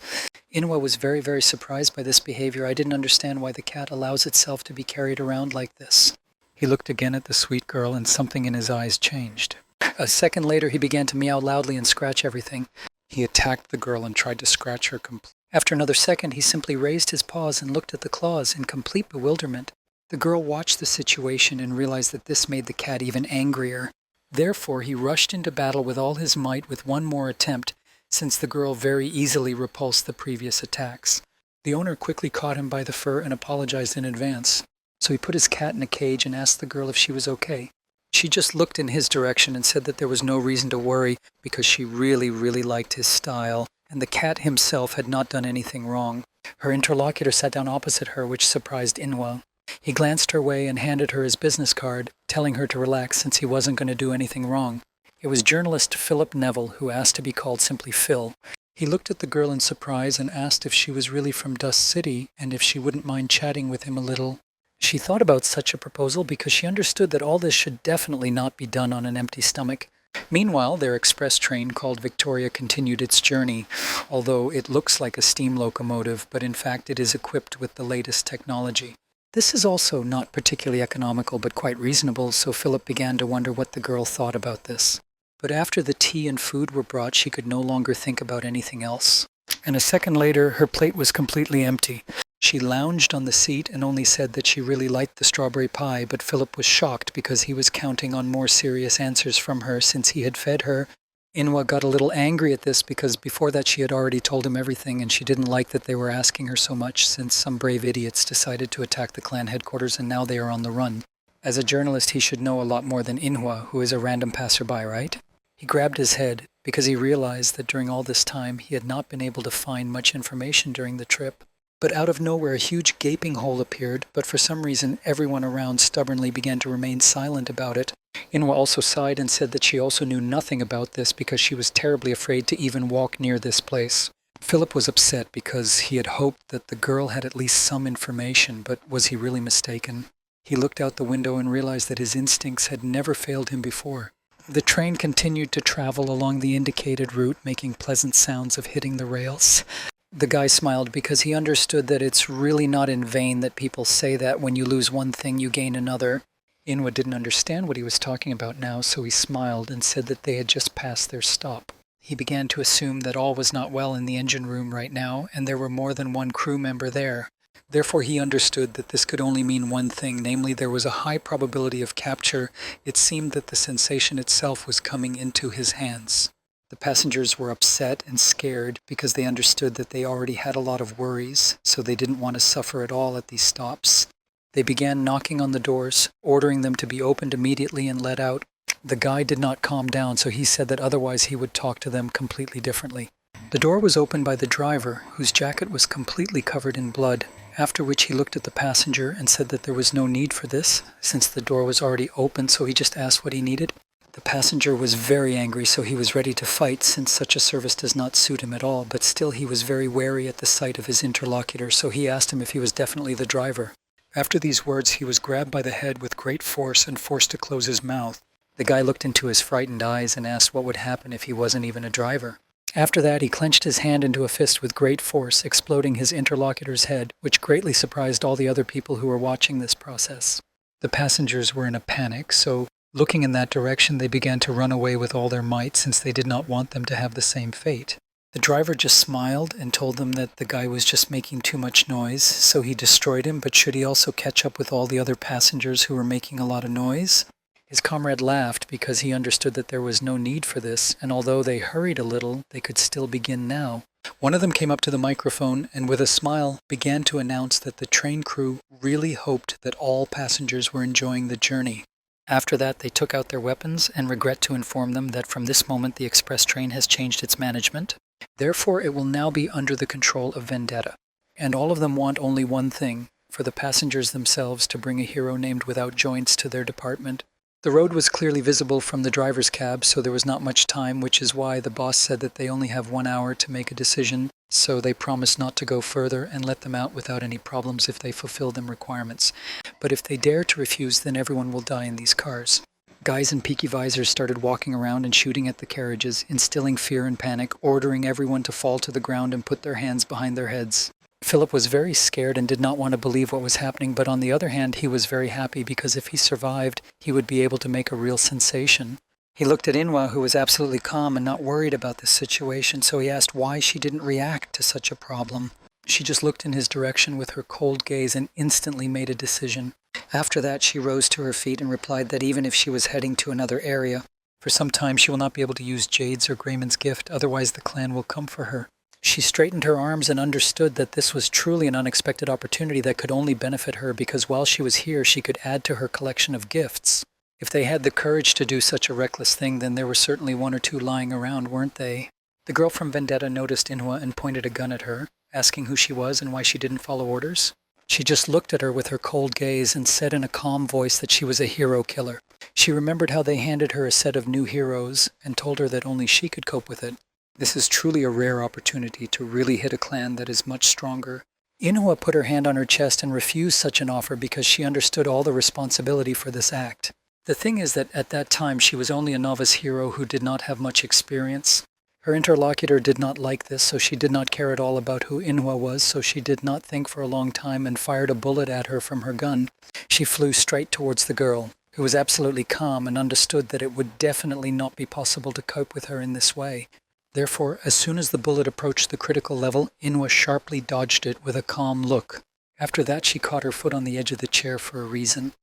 Inhua was very, very surprised by this behavior. I didn't understand why the cat allows itself to be carried around like this. He looked again at the sweet girl, and something in his eyes changed. A second later, he began to meow loudly and scratch everything. He attacked the girl and tried to scratch her completely. After another second, he simply raised his paws and looked at the claws in complete bewilderment. The girl watched the situation and realized that this made the cat even angrier. Therefore, he rushed into battle with all his might with one more attempt, since the girl very easily repulsed the previous attacks. The owner quickly caught him by the fur and apologized in advance. So he put his cat in a cage and asked the girl if she was okay. She just looked in his direction and said that there was no reason to worry because she really, really liked his style, and the cat himself had not done anything wrong. Her interlocutor sat down opposite her, which surprised Inhua. He glanced her way and handed her his business card, telling her to relax since he wasn't going to do anything wrong. It was journalist Philip Neville, who asked to be called simply Phil. He looked at the girl in surprise and asked if she was really from Dust City and if she wouldn't mind chatting with him a little. She thought about such a proposal because she understood that all this should definitely not be done on an empty stomach. Meanwhile, their express train called Victoria continued its journey, although it looks like a steam locomotive, but in fact it is equipped with the latest technology. This is also not particularly economical, but quite reasonable, so Philip began to wonder what the girl thought about this. But after the tea and food were brought, she could no longer think about anything else. And a second later, her plate was completely empty. She lounged on the seat and only said that she really liked the strawberry pie, but Philip was shocked because he was counting on more serious answers from her since he had fed her. Inwa got a little angry at this because before that she had already told him everything, and she didn't like that they were asking her so much since some brave idiots decided to attack the clan headquarters and now they are on the run. As a journalist, he should know a lot more than Inwa, who is a random passerby, right? He grabbed his head because he realized that during all this time he had not been able to find much information during the trip. But out of nowhere a huge gaping hole appeared, but for some reason everyone around stubbornly began to remain silent about it. Inwa also sighed and said that she also knew nothing about this because she was terribly afraid to even walk near this place. Philip was upset because he had hoped that the girl had at least some information, but was he really mistaken? He looked out the window and realized that his instincts had never failed him before. The train continued to travel along the indicated route, making pleasant sounds of hitting the rails. The guy smiled because he understood that it's really not in vain that people say that when you lose one thing, you gain another. Inwa didn't understand what he was talking about now, so he smiled and said that they had just passed their stop. He began to assume that all was not well in the engine room right now, and there were more than one crew member there. Therefore he understood that this could only mean one thing, namely there was a high probability of capture. It seemed that the sensation itself was coming into his hands. The passengers were upset and scared because they understood that they already had a lot of worries, so they didn't want to suffer at all at these stops. They began knocking on the doors, ordering them to be opened immediately and let out. The guy did not calm down, so he said that otherwise he would talk to them completely differently. The door was opened by the driver, whose jacket was completely covered in blood, after which he looked at the passenger and said that there was no need for this, since the door was already open, so he just asked what he needed. The passenger was very angry, so he was ready to fight, since such a service does not suit him at all, but still he was very wary at the sight of his interlocutor, so he asked him if he was definitely the driver. After these words, he was grabbed by the head with great force and forced to close his mouth. The guy looked into his frightened eyes and asked what would happen if he wasn't even a driver. After that, he clenched his hand into a fist with great force, exploding his interlocutor's head, which greatly surprised all the other people who were watching this process. The passengers were in a panic, so looking in that direction, they began to run away with all their might since they did not want them to have the same fate. The driver just smiled and told them that the guy was just making too much noise, so he destroyed him, but should he also catch up with all the other passengers who were making a lot of noise? His comrade laughed because he understood that there was no need for this, and although they hurried a little, they could still begin now. One of them came up to the microphone and with a smile began to announce that the train crew really hoped that all passengers were enjoying the journey. After that, they took out their weapons and regret to inform them that from this moment the express train has changed its management. Therefore, it will now be under the control of Vendetta. And all of them want only one thing, for the passengers themselves to bring a hero named Without Joints to their department. The road was clearly visible from the driver's cab, so there was not much time, which is why the boss said that they only have 1 hour to make a decision, so they promised not to go further and let them out without any problems if they fulfill them requirements. But if they dare to refuse, then everyone will die in these cars. Guys in peaky visors started walking around and shooting at the carriages, instilling fear and panic, ordering everyone to fall to the ground and put their hands behind their heads. Philip was very scared and did not want to believe what was happening, but on the other hand, he was very happy because if he survived, he would be able to make a real sensation. He looked at Inwa, who was absolutely calm and not worried about this situation, so he asked why she didn't react to such a problem. She just looked in his direction with her cold gaze and instantly made a decision. After that, she rose to her feet and replied that even if she was heading to another area, for some time she will not be able to use Jade's or Grayman's gift, otherwise the clan will come for her. She straightened her arms and understood that this was truly an unexpected opportunity that could only benefit her because while she was here, she could add to her collection of gifts. If they had the courage to do such a reckless thing, then there were certainly 1 or 2 lying around, weren't they? The girl from Vendetta noticed Inwa and pointed a gun at her, asking who she was and why she didn't follow orders. She just looked at her with her cold gaze and said in a calm voice that she was a hero killer. She remembered how they handed her a set of new heroes and told her that only she could cope with it. This is truly a rare opportunity to really hit a clan that is much stronger. Inwa put her hand on her chest and refused such an offer because she understood all the responsibility for this act. The thing is that at that time she was only a novice hero who did not have much experience. Her interlocutor did not like this, so she did not care at all about who Inhwa was, so she did not think for a long time and fired a bullet at her from her gun. She flew straight towards the girl, who was absolutely calm and understood that it would definitely not be possible to cope with her in this way. Therefore, as soon as the bullet approached the critical level, Inhwa sharply dodged it with a calm look. After that, she caught her foot on the edge of the chair for a reason.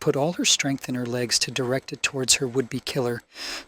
Put all her strength in her legs to direct it towards her would-be killer,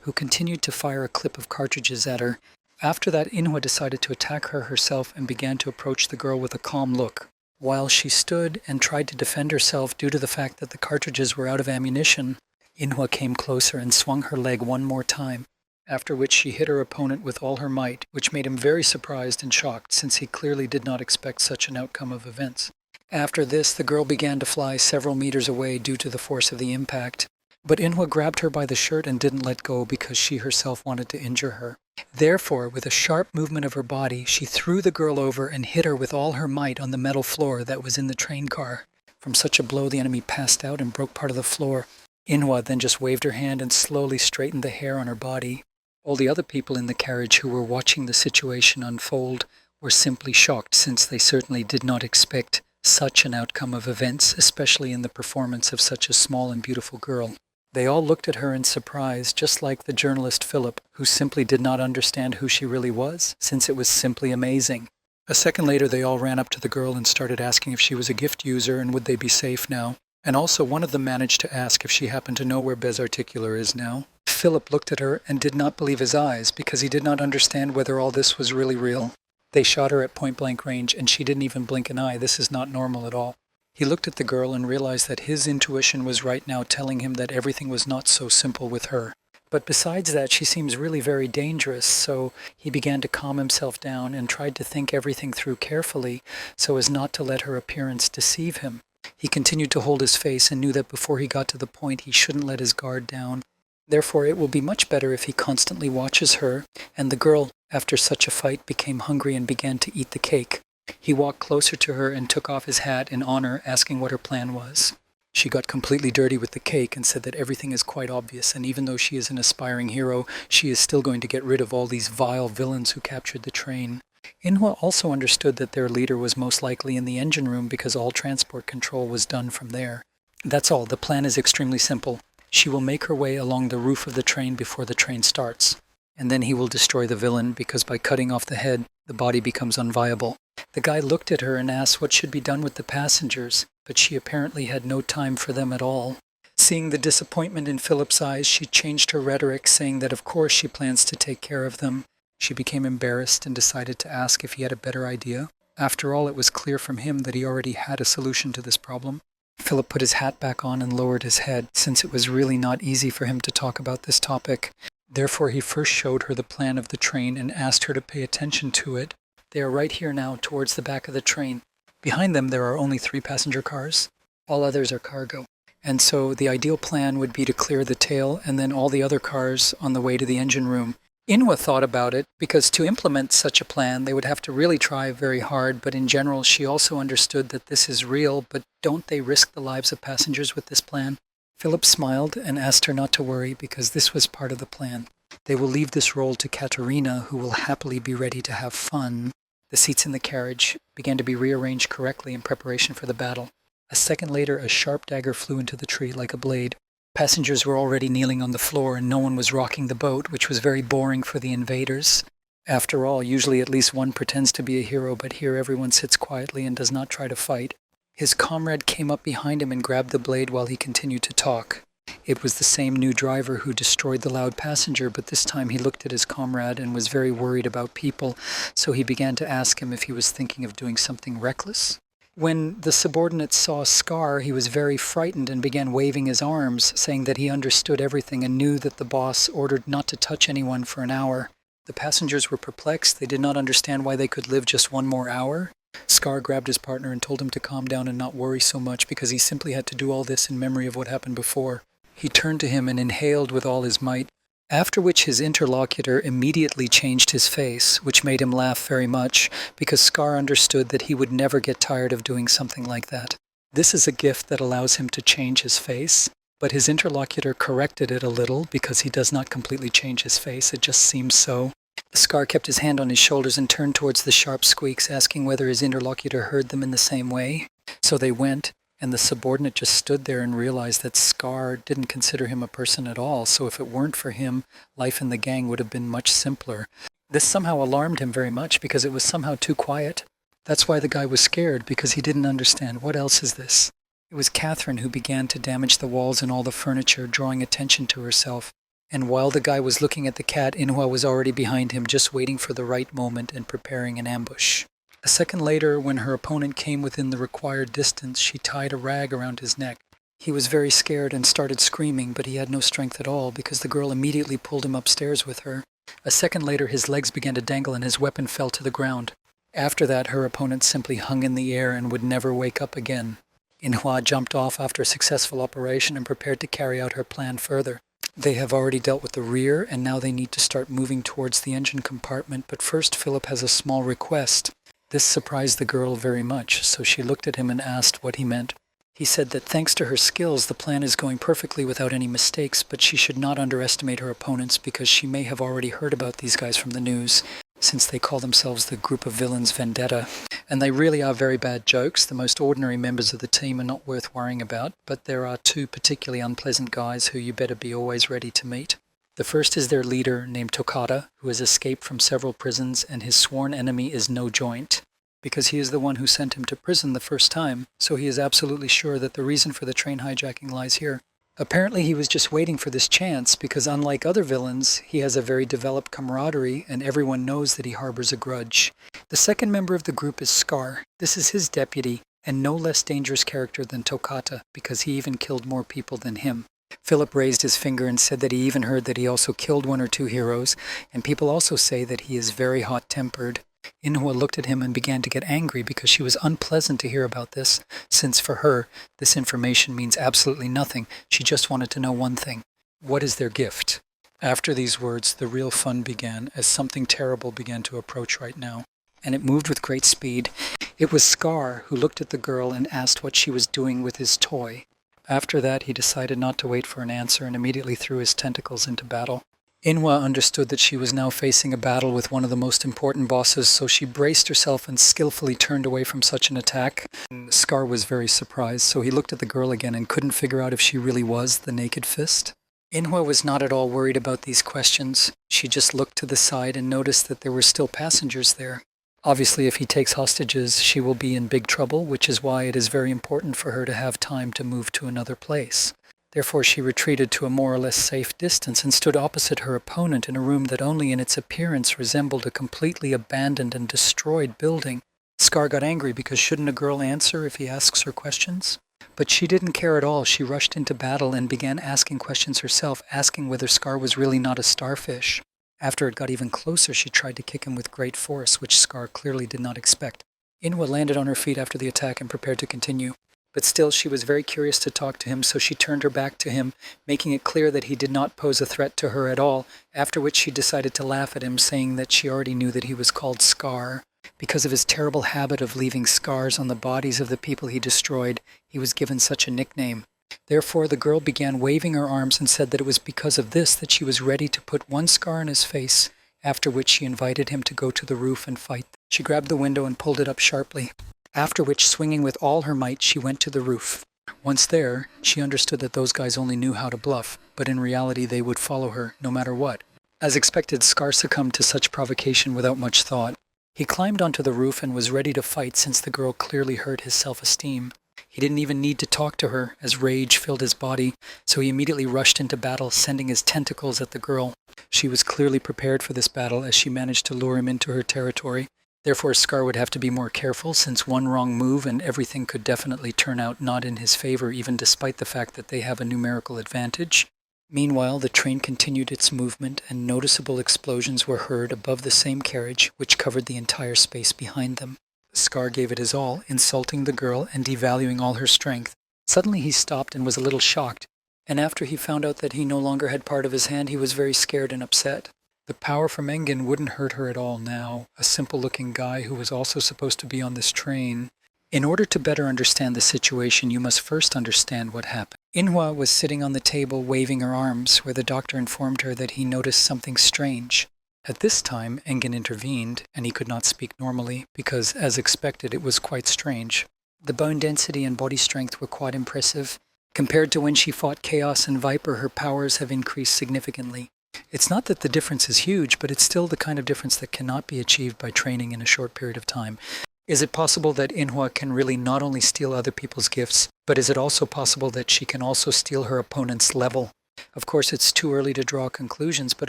who continued to fire a clip of cartridges at her. After that, Inhwa decided to attack her herself and began to approach the girl with a calm look. While she stood and tried to defend herself due to the fact that the cartridges were out of ammunition, Inhwa came closer and swung her leg one more time, after which she hit her opponent with all her might, which made him very surprised and shocked, since he clearly did not expect such an outcome of events. After this, the girl began to fly several meters away due to the force of the impact, but Inhwa grabbed her by the shirt and didn't let go because she herself wanted to injure her. Therefore, with a sharp movement of her body, she threw the girl over and hit her with all her might on the metal floor that was in the train car. From such a blow, the enemy passed out and broke part of the floor. Inhwa then just waved her hand and slowly straightened the hair on her body. All the other people in the carriage who were watching the situation unfold were simply shocked, since they certainly did not expect such an outcome of events, especially in the performance of such a small and beautiful girl. They all looked at her in surprise, just like the journalist Philip, who simply did not understand who she really was, since it was simply amazing. A second later, they all ran up to the girl and started asking if she was a gift user and would they be safe now. And also one of them managed to ask if she happened to know where Bez Articular is now. Philip looked at her and did not believe his eyes, because he did not understand whether all this was really real. They shot her at point-blank range, and she didn't even blink an eye. This is not normal at all. He looked at the girl and realized that his intuition was right now telling him that everything was not so simple with her. But besides that, she seems really very dangerous, so he began to calm himself down and tried to think everything through carefully so as not to let her appearance deceive him. He continued to hold his face and knew that before he got to the point, he shouldn't let his guard down. Therefore, it will be much better if he constantly watches her, and the girl, after such a fight, became hungry and began to eat the cake. He walked closer to her and took off his hat in honor, asking what her plan was. She got completely dirty with the cake and said that everything is quite obvious, and even though she is an aspiring hero, she is still going to get rid of all these vile villains who captured the train. Inhwa also understood that their leader was most likely in the engine room because all transport control was done from there. That's all. The plan is extremely simple. She will make her way along the roof of the train before the train starts, and then he will destroy the villain because by cutting off the head, the body becomes unviable. The guy looked at her and asked what should be done with the passengers, but she apparently had no time for them at all. Seeing the disappointment in Philip's eyes, she changed her rhetoric, saying that of course she plans to take care of them. She became embarrassed and decided to ask if he had a better idea. After all, it was clear from him that he already had a solution to this problem. Philip put his hat back on and lowered his head, since it was really not easy for him to talk about this topic. Therefore, he first showed her the plan of the train and asked her to pay attention to it. They are right here now, towards the back of the train. Behind them, there are only 3 passenger cars. All others are cargo. And so the ideal plan would be to clear the tail and then all the other cars on the way to the engine room. Inhwa thought about it, because to implement such a plan, they would have to really try very hard, but in general, she also understood that this is real, but don't they risk the lives of passengers with this plan? Philip smiled and asked her not to worry, because this was part of the plan. They will leave this role to Katerina, who will happily be ready to have fun. The seats in the carriage began to be rearranged correctly in preparation for the battle. A second later, a sharp dagger flew into the tree like a blade. Passengers were already kneeling on the floor and no one was rocking the boat, which was very boring for the invaders. After all, usually at least one pretends to be a hero, but here everyone sits quietly and does not try to fight. His comrade came up behind him and grabbed the blade while he continued to talk. It was the same new driver who destroyed the loud passenger, but this time he looked at his comrade and was very worried about people, so he began to ask him if he was thinking of doing something reckless. When the subordinate saw Scar, he was very frightened and began waving his arms, saying that he understood everything and knew that the boss ordered not to touch anyone for an hour. The passengers were perplexed. They did not understand why they could live just 1 more hour. Scar grabbed his partner and told him to calm down and not worry so much, because he simply had to do all this in memory of what happened before. He turned to him and inhaled with all his might, after which his interlocutor immediately changed his face, which made him laugh very much, because Scar understood that he would never get tired of doing something like that. This is a gift that allows him to change his face, but his interlocutor corrected it a little because he does not completely change his face, it just seems so. Scar kept his hand on his shoulders and turned towards the sharp squeaks, asking whether his interlocutor heard them in the same way. So they went, and the subordinate just stood there and realized that Scar didn't consider him a person at all, so if it weren't for him, life in the gang would have been much simpler. This somehow alarmed him very much because it was somehow too quiet. That's why the guy was scared, because he didn't understand. What else is this? It was Catherine who began to damage the walls and all the furniture, drawing attention to herself. And while the guy was looking at the cat, Inhwa was already behind him, just waiting for the right moment and preparing an ambush. A second later, when her opponent came within the required distance, she tied a rag around his neck. He was very scared and started screaming, but he had no strength at all because the girl immediately pulled him upstairs with her. A second later, his legs began to dangle and his weapon fell to the ground. After that, her opponent simply hung in the air and would never wake up again. Inhwa jumped off after a successful operation and prepared to carry out her plan further. They have already dealt with the rear, and now they need to start moving towards the engine compartment, but first Philip has a small request. This surprised the girl very much, so she looked at him and asked what he meant. He said that thanks to her skills, the plan is going perfectly without any mistakes, but she should not underestimate her opponents because she may have already heard about these guys from the news, since they call themselves the group of villains Vendetta. And they really are very bad jokes. The most ordinary members of the team are not worth worrying about, but there are two particularly unpleasant guys who you better be always ready to meet. The first is their leader, named Toccata, who has escaped from several prisons, and his sworn enemy is No Joint, because he is the one who sent him to prison the first time, so he is absolutely sure that the reason for the train hijacking lies here. Apparently he was just waiting for this chance, because unlike other villains, he has a very developed camaraderie, and everyone knows that he harbors a grudge. The second member of the group is Scar. This is his deputy, and no less dangerous character than Toccata, because he even killed more people than him. Philip raised his finger and said that he even heard that he also killed one or two heroes, and people also say that he is very hot-tempered. Inhwa looked at him and began to get angry because she was unpleasant to hear about this, since for her, this information means absolutely nothing. She just wanted to know one thing. What is their gift? After these words, the real fun began, as something terrible began to approach right now, and it moved with great speed. It was Scar who looked at the girl and asked what she was doing with his toy. After that, he decided not to wait for an answer and immediately threw his tentacles into battle. Inhwa understood that she was now facing a battle with one of the most important bosses, so she braced herself and skillfully turned away from such an attack. Scar was very surprised, so he looked at the girl again and couldn't figure out if she really was the Naked Fist. Inhwa was not at all worried about these questions. She just looked to the side and noticed that there were still passengers there. Obviously, if he takes hostages, she will be in big trouble, which is why it is very important for her to have time to move to another place. Therefore, she retreated to a more or less safe distance and stood opposite her opponent in a room that only in its appearance resembled a completely abandoned and destroyed building. Scar got angry because shouldn't a girl answer if he asks her questions? But she didn't care at all. She rushed into battle and began asking questions herself, asking whether Scar was really not a starfish. After it got even closer, she tried to kick him with great force, which Scar clearly did not expect. Inhwa landed on her feet after the attack and prepared to continue. But still, she was very curious to talk to him, so she turned her back to him, making it clear that he did not pose a threat to her at all, after which she decided to laugh at him, saying that she already knew that he was called Scar. Because of his terrible habit of leaving scars on the bodies of the people he destroyed, he was given such a nickname. Therefore, the girl began waving her arms and said that it was because of this that she was ready to put one scar on his face, after which she invited him to go to the roof and fight. She grabbed the window and pulled it up sharply, after which, swinging with all her might, she went to the roof. Once there, she understood that those guys only knew how to bluff, but in reality they would follow her, no matter what. As expected, Scar succumbed to such provocation without much thought. He climbed onto the roof and was ready to fight since the girl clearly hurt his self-esteem. He didn't even need to talk to her, as rage filled his body, so he immediately rushed into battle, sending his tentacles at the girl. She was clearly prepared for this battle, as she managed to lure him into her territory. Therefore, Scar would have to be more careful, since one wrong move and everything could definitely turn out not in his favor, even despite the fact that they have a numerical advantage. Meanwhile, the train continued its movement, and noticeable explosions were heard above the same carriage, which covered the entire space behind them. Scar gave it his all, insulting the girl and devaluing all her strength. Suddenly he stopped and was a little shocked, and after he found out that he no longer had part of his hand, he was very scared and upset. The power from Engin wouldn't hurt her at all now, a simple-looking guy who was also supposed to be on this train. In order to better understand the situation, you must first understand what happened. Inhwa was sitting on the table waving her arms, where the doctor informed her that he noticed something strange. At this time, Engen intervened, and he could not speak normally, because, as expected, it was quite strange. The bone density and body strength were quite impressive. Compared to when she fought Chaos and Viper, her powers have increased significantly. It's not that the difference is huge, but it's still the kind of difference that cannot be achieved by training in a short period of time. Is it possible that Inhwa can really not only steal other people's gifts, but is it also possible that she can also steal her opponent's level? Of course, it's too early to draw conclusions, but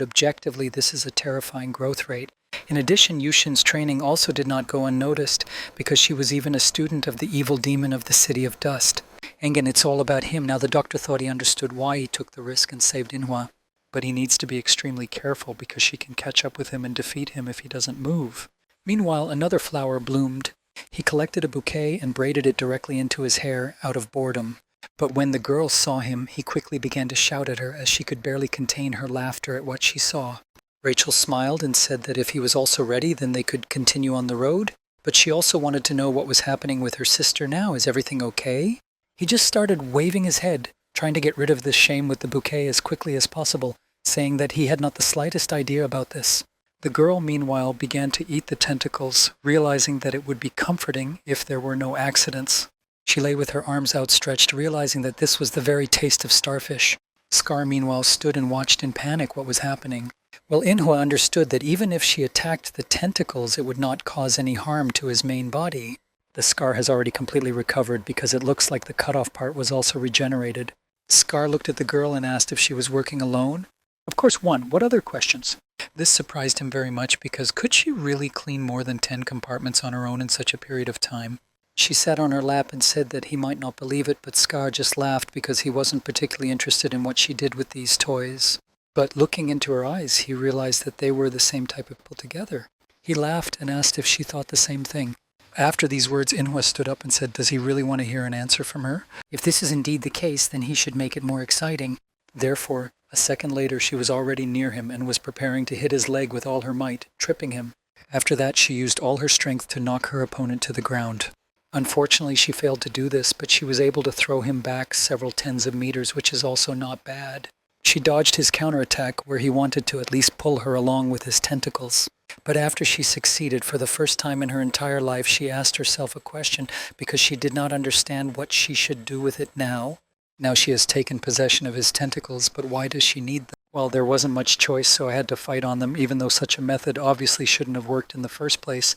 objectively this is a terrifying growth rate. In addition, Yushin's training also did not go unnoticed, because she was even a student of the evil demon of the City of Dust. Engen, it's all about him. Now the doctor thought he understood why he took the risk and saved Inhwa, but he needs to be extremely careful because she can catch up with him and defeat him if he doesn't move. Meanwhile, another flower bloomed. He collected a bouquet and braided it directly into his hair out of boredom. But when the girl saw him, he quickly began to shout at her as she could barely contain her laughter at what she saw. Rachel smiled and said that if he was also ready, then they could continue on the road. But she also wanted to know what was happening with her sister now. Is everything okay? He just started waving his head, trying to get rid of this shame with the bouquet as quickly as possible, saying that he had not the slightest idea about this. The girl, meanwhile, began to eat the tentacles, realizing that it would be comforting if there were no accidents. She lay with her arms outstretched, realizing that this was the very taste of starfish. Scar, meanwhile, stood and watched in panic what was happening. Well, Inhwa understood that even if she attacked the tentacles, it would not cause any harm to his main body. The Scar has already completely recovered because it looks like the cut-off part was also regenerated. Scar looked at the girl and asked if she was working alone. Of course, one. What other questions? This surprised him very much because could she really clean more than 10 compartments on her own in such a period of time? She sat on her lap and said that he might not believe it, but Scar just laughed because he wasn't particularly interested in what she did with these toys. But looking into her eyes, he realized that they were the same type of people together. He laughed and asked if she thought the same thing. After these words, Inhwa stood up and said, does he really want to hear an answer from her? If this is indeed the case, then he should make it more exciting. Therefore, a second later, she was already near him and was preparing to hit his leg with all her might, tripping him. After that, she used all her strength to knock her opponent to the ground. Unfortunately, she failed to do this, but she was able to throw him back several tens of meters, which is also not bad. She dodged his counterattack, where he wanted to at least pull her along with his tentacles. But after she succeeded, for the first time in her entire life, she asked herself a question because she did not understand what she should do with it now. Now she has taken possession of his tentacles, but why does she need them? Well, there wasn't much choice, so I had to fight on them, even though such a method obviously shouldn't have worked in the first place.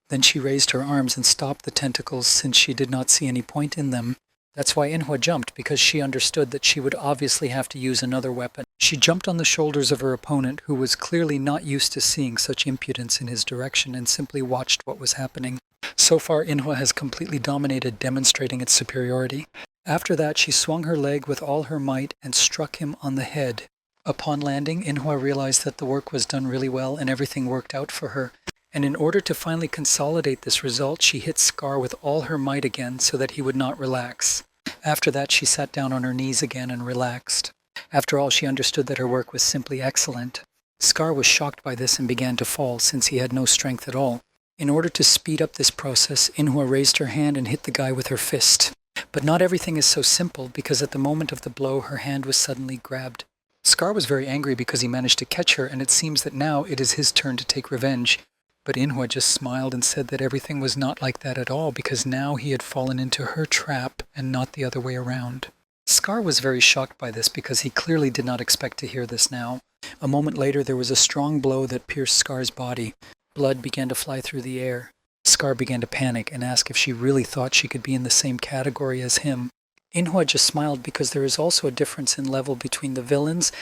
Then she raised her arms and stopped the tentacles since she did not see any point in them. That's why Inhwa jumped, because she understood that she would obviously have to use another weapon. She jumped on the shoulders of her opponent, who was clearly not used to seeing such impudence in his direction, and simply watched what was happening. So far, Inhwa has completely dominated, demonstrating its superiority. After that, she swung her leg with all her might and struck him on the head. Upon landing, Inhwa realized that the work was done really well and everything worked out for her. And in order to finally consolidate this result, she hit Scar with all her might again so that he would not relax. After that, she sat down on her knees again and relaxed. After all, she understood that her work was simply excellent. Scar was shocked by this and began to fall, since he had no strength at all. In order to speed up this process, Inhwa raised her hand and hit the guy with her fist. But not everything is so simple, because at the moment of the blow, her hand was suddenly grabbed. Scar was very angry because he managed to catch her, and it seems that now it is his turn to take revenge. But Inhwa just smiled and said that everything was not like that at all, because now he had fallen into her trap and not the other way around. Scar was very shocked by this because he clearly did not expect to hear this now. A moment later, there was a strong blow that pierced Scar's body. Blood began to fly through the air. Scar began to panic and ask if she really thought she could be in the same category as him. Inhwa just smiled because there is also a difference in level between the villains.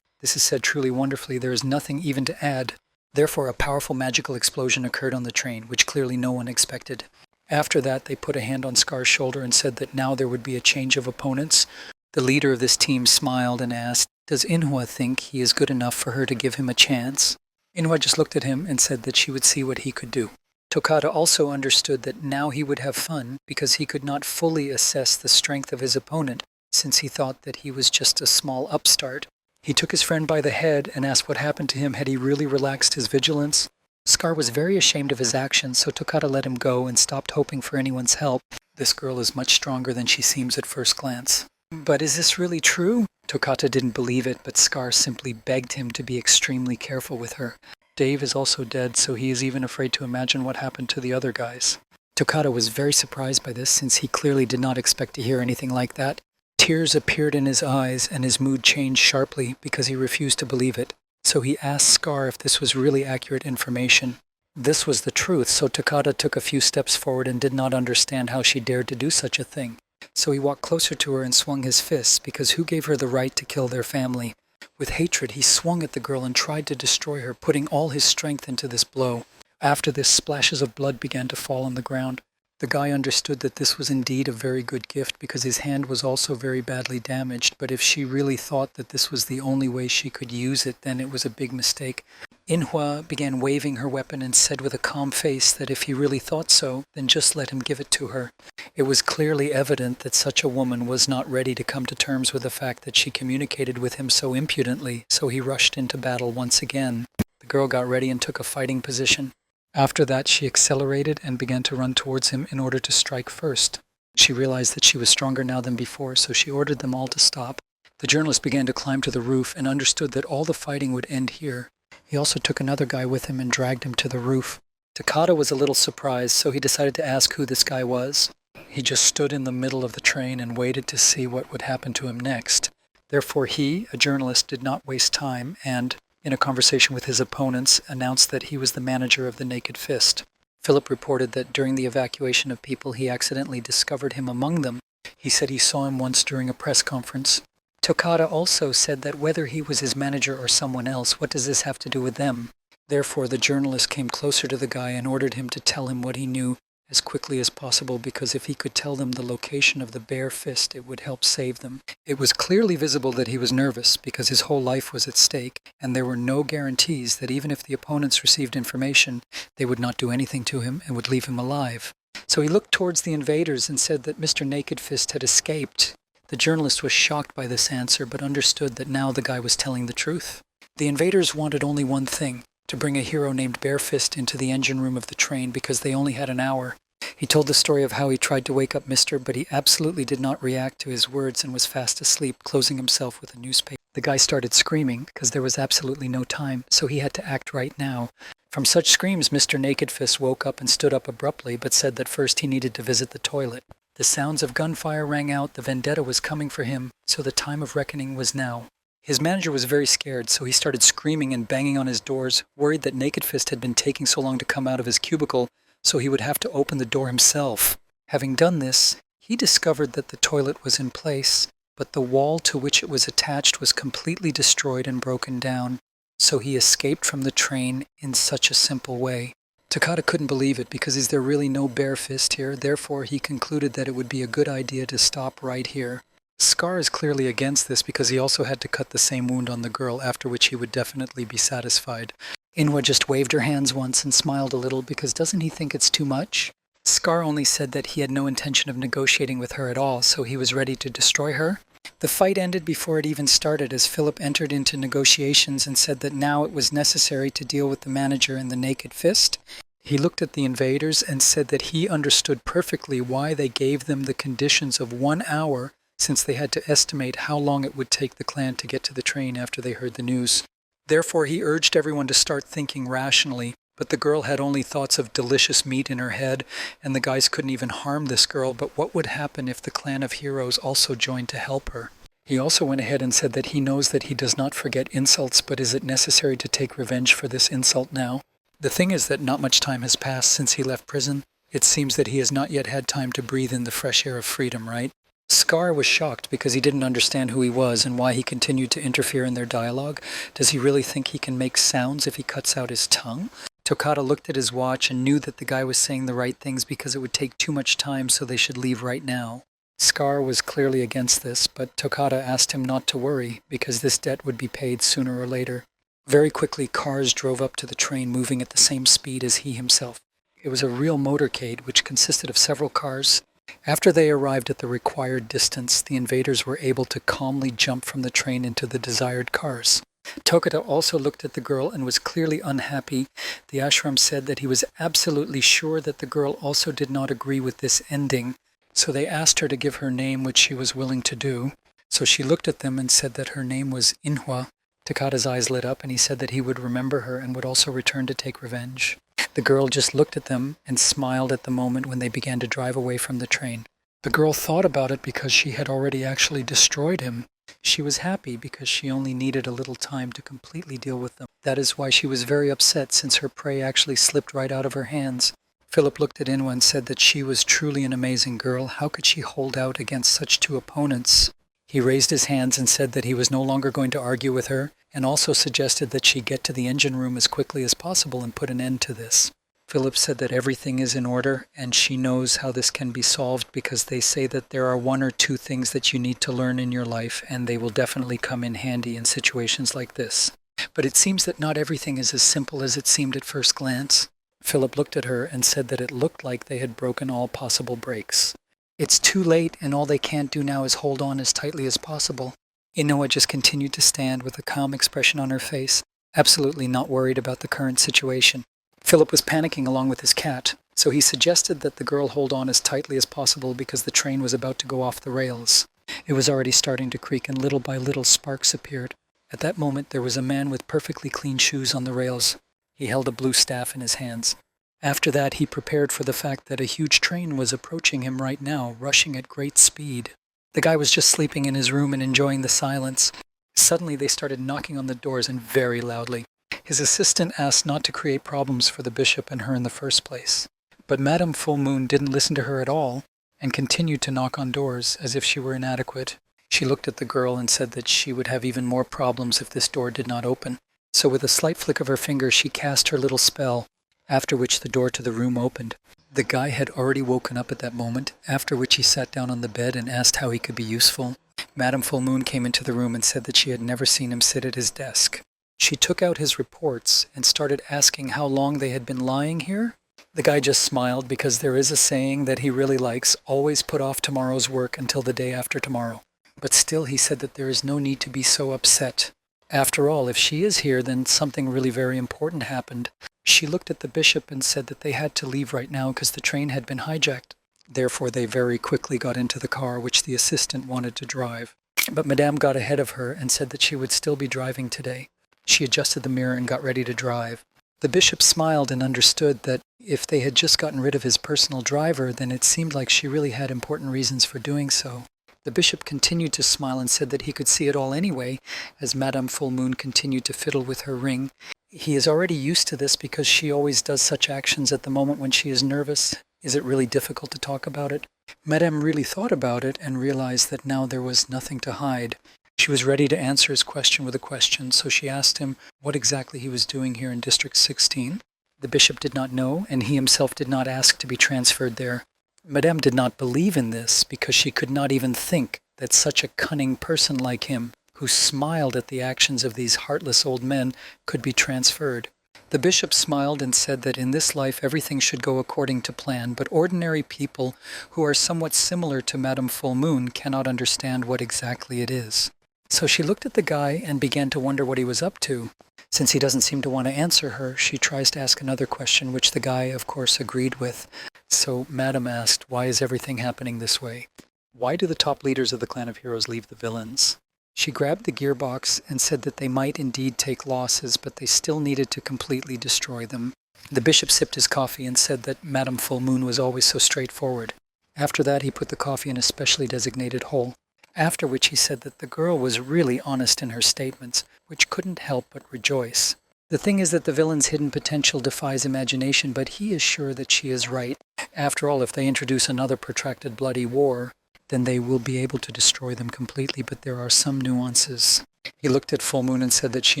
This is said truly wonderfully. There is nothing even to add. Therefore, a powerful magical explosion occurred on the train, which clearly no one expected. After that, they put a hand on Scar's shoulder and said that now there would be a change of opponents. The leader of this team smiled and asked, does Inhwa think he is good enough for her to give him a chance? Inhwa just looked at him and said that she would see what he could do. Tokata also understood that now he would have fun because he could not fully assess the strength of his opponent, since he thought that he was just a small upstart. He took his friend by the head and asked what happened to him had he really relaxed his vigilance. Scar was very ashamed of his actions, so Tokata let him go and stopped hoping for anyone's help. This girl is much stronger than she seems at first glance. But is this really true? Tokata didn't believe it, but Scar simply begged him to be extremely careful with her. Dave is also dead, so he is even afraid to imagine what happened to the other guys. Tokata was very surprised by this, since he clearly did not expect to hear anything like that. Tears appeared in his eyes, and his mood changed sharply because he refused to believe it. So he asked Scar if this was really accurate information. This was the truth, so Tokata took a few steps forward and did not understand how she dared to do such a thing. So he walked closer to her and swung his fists, because who gave her the right to kill their family? With hatred, he swung at the girl and tried to destroy her, putting all his strength into this blow. After this, splashes of blood began to fall on the ground. The guy understood that this was indeed a very good gift, because his hand was also very badly damaged, but if she really thought that this was the only way she could use it, then it was a big mistake. Inhwa began waving her weapon and said with a calm face that if he really thought so, then just let him give it to her. It was clearly evident that such a woman was not ready to come to terms with the fact that she communicated with him so impudently, so he rushed into battle once again. The girl got ready and took a fighting position. After that, she accelerated and began to run towards him in order to strike first. She realized that she was stronger now than before, so she ordered them all to stop. The journalist began to climb to the roof and understood that all the fighting would end here. He also took another guy with him and dragged him to the roof. Tokata was a little surprised, so he decided to ask who this guy was. He just stood in the middle of the train and waited to see what would happen to him next. Therefore he, a journalist, did not waste time and, in a conversation with his opponents, announced that he was the manager of the Naked Fist. Philip reported that during the evacuation of people, he accidentally discovered him among them. He said he saw him once during a press conference. Tokata also said that whether he was his manager or someone else, what does this have to do with them? Therefore, the journalist came closer to the guy and ordered him to tell him what he knew as quickly as possible, because if he could tell them the location of the bare fist, it would help save them. It was clearly visible that he was nervous, because his whole life was at stake, and there were no guarantees that even if the opponents received information, they would not do anything to him and would leave him alive. So he looked towards the invaders and said that Mr. Naked Fist had escaped. The journalist was shocked by this answer, but understood that now the guy was telling the truth. The invaders wanted only one thing, to bring a hero named Barefist into the engine room of the train, because they only had an hour. He told the story of how he tried to wake up Mister, but he absolutely did not react to his words and was fast asleep, closing himself with a newspaper. The guy started screaming, because there was absolutely no time, so he had to act right now. From such screams, Mr. Naked Fist woke up and stood up abruptly, but said that first he needed to visit the toilet. The sounds of gunfire rang out, the vendetta was coming for him, so the time of reckoning was now. His manager was very scared, so he started screaming and banging on his doors, worried that Naked Fist had been taking so long to come out of his cubicle, so he would have to open the door himself. Having done this, he discovered that the toilet was in place, but the wall to which it was attached was completely destroyed and broken down, so he escaped from the train in such a simple way. Tokata couldn't believe it, because is there really no bare fist here? Therefore, he concluded that it would be a good idea to stop right here. Scar is clearly against this, because he also had to cut the same wound on the girl, after which he would definitely be satisfied. Inwa just waved her hands once and smiled a little, because doesn't he think it's too much? Scar only said that he had no intention of negotiating with her at all, so he was ready to destroy her. The fight ended before it even started, as Philip entered into negotiations and said that now it was necessary to deal with the manager and the Naked Fist. He looked at the invaders and said that he understood perfectly why they gave them the conditions of 1 hour, since they had to estimate how long it would take the clan to get to the train after they heard the news. Therefore, he urged everyone to start thinking rationally, but the girl had only thoughts of delicious meat in her head, and the guys couldn't even harm this girl, but what would happen if the clan of heroes also joined to help her? He also went ahead and said that he knows that he does not forget insults, but is it necessary to take revenge for this insult now? The thing is that not much time has passed since he left prison. It seems that he has not yet had time to breathe in the fresh air of freedom, right? Scar was shocked because he didn't understand who he was and why he continued to interfere in their dialogue. Does he really think he can make sounds if he cuts out his tongue? Tokata looked at his watch and knew that the guy was saying the right things because it would take too much time, so they should leave right now. Scar was clearly against this, but Tokata asked him not to worry because this debt would be paid sooner or later. Very quickly, cars drove up to the train, moving at the same speed as he himself. It was a real motorcade, which consisted of several cars. After they arrived at the required distance, the invaders were able to calmly jump from the train into the desired cars. Tokata also looked at the girl and was clearly unhappy. The ashram said that he was absolutely sure that the girl also did not agree with this ending, So they asked her to give her name, which she was willing to do. So she looked at them and said that her name was Inhwa. Takata's eyes lit up and he said that he would remember her and would also return to take revenge. The girl just looked at them and smiled at the moment when they began to drive away from the train. The girl thought about it because she had already actually destroyed him. She was happy because she only needed a little time to completely deal with them. That is why she was very upset, since her prey actually slipped right out of her hands. Philip looked at Inwa and said that she was truly an amazing girl. How could she hold out against such two opponents? He raised his hands and said that he was no longer going to argue with her, and also suggested that she get to the engine room as quickly as possible and put an end to this. Philip said that everything is in order and she knows how this can be solved, because they say that there are one or two things that you need to learn in your life, and they will definitely come in handy in situations like this. But it seems that not everything is as simple as it seemed at first glance. Philip looked at her and said that it looked like they had broken all possible brakes. It's too late, and all they can't do now is hold on as tightly as possible. Inoa just continued to stand with a calm expression on her face, absolutely not worried about the current situation. Philip was panicking along with his cat, so he suggested that the girl hold on as tightly as possible because the train was about to go off the rails. It was already starting to creak, and little by little sparks appeared. At that moment there was a man with perfectly clean shoes on the rails. He held a blue staff in his hands. After that he prepared for the fact that a huge train was approaching him right now, rushing at great speed. The guy was just sleeping in his room and enjoying the silence. Suddenly they started knocking on the doors, and very loudly. His assistant asked not to create problems for the bishop and her in the first place. But Madame Full Moon didn't listen to her at all, and continued to knock on doors as if she were inadequate. She looked at the girl and said that she would have even more problems if this door did not open. So with a slight flick of her finger she cast her little spell, after which the door to the room opened. The guy had already woken up at that moment, after which he sat down on the bed and asked how he could be useful. Madame Full Moon came into the room and said that she had never seen him sit at his desk. She took out his reports and started asking how long they had been lying here. The guy just smiled, because there is a saying that he really likes: always put off tomorrow's work until the day after tomorrow. But still he said that there is no need to be so upset. After all, if she is here, then something really very important happened. She looked at the bishop and said that they had to leave right now because the train had been hijacked. Therefore they very quickly got into the car, which the assistant wanted to drive. But Madame got ahead of her and said that she would still be driving today. She adjusted the mirror and got ready to drive. The bishop smiled and understood that if they had just gotten rid of his personal driver, then it seemed like she really had important reasons for doing so. The bishop continued to smile and said that he could see it all anyway, as Madame Full Moon continued to fiddle with her ring. He is already used to this because she always does such actions at the moment when she is nervous. Is it really difficult to talk about it? Madame really thought about it and realized that now there was nothing to hide. She was ready to answer his question with a question, so she asked him what exactly he was doing here in District 16. The bishop did not know, and he himself did not ask to be transferred there. Madame did not believe in this, because she could not even think that such a cunning person like him, who smiled at the actions of these heartless old men, could be transferred. The bishop smiled and said that in this life everything should go according to plan, but ordinary people who are somewhat similar to Madame Full Moon cannot understand what exactly it is. So she looked at the guy and began to wonder what he was up to. Since he doesn't seem to want to answer her, she tries to ask another question, which the guy, of course, agreed with. So Madame asked, why is everything happening this way? Why do the top leaders of the clan of heroes leave the villains? She grabbed the gearbox and said that they might indeed take losses, but they still needed to completely destroy them. The bishop sipped his coffee and said that Madame Full Moon was always so straightforward. After that, he put the coffee in a specially designated hole. After which he said that the girl was really honest in her statements, which couldn't help but rejoice. The thing is that the villain's hidden potential defies imagination, but he is sure that she is right. After all, if they introduce another protracted bloody war, then they will be able to destroy them completely, but there are some nuances. He looked at Full Moon and said that she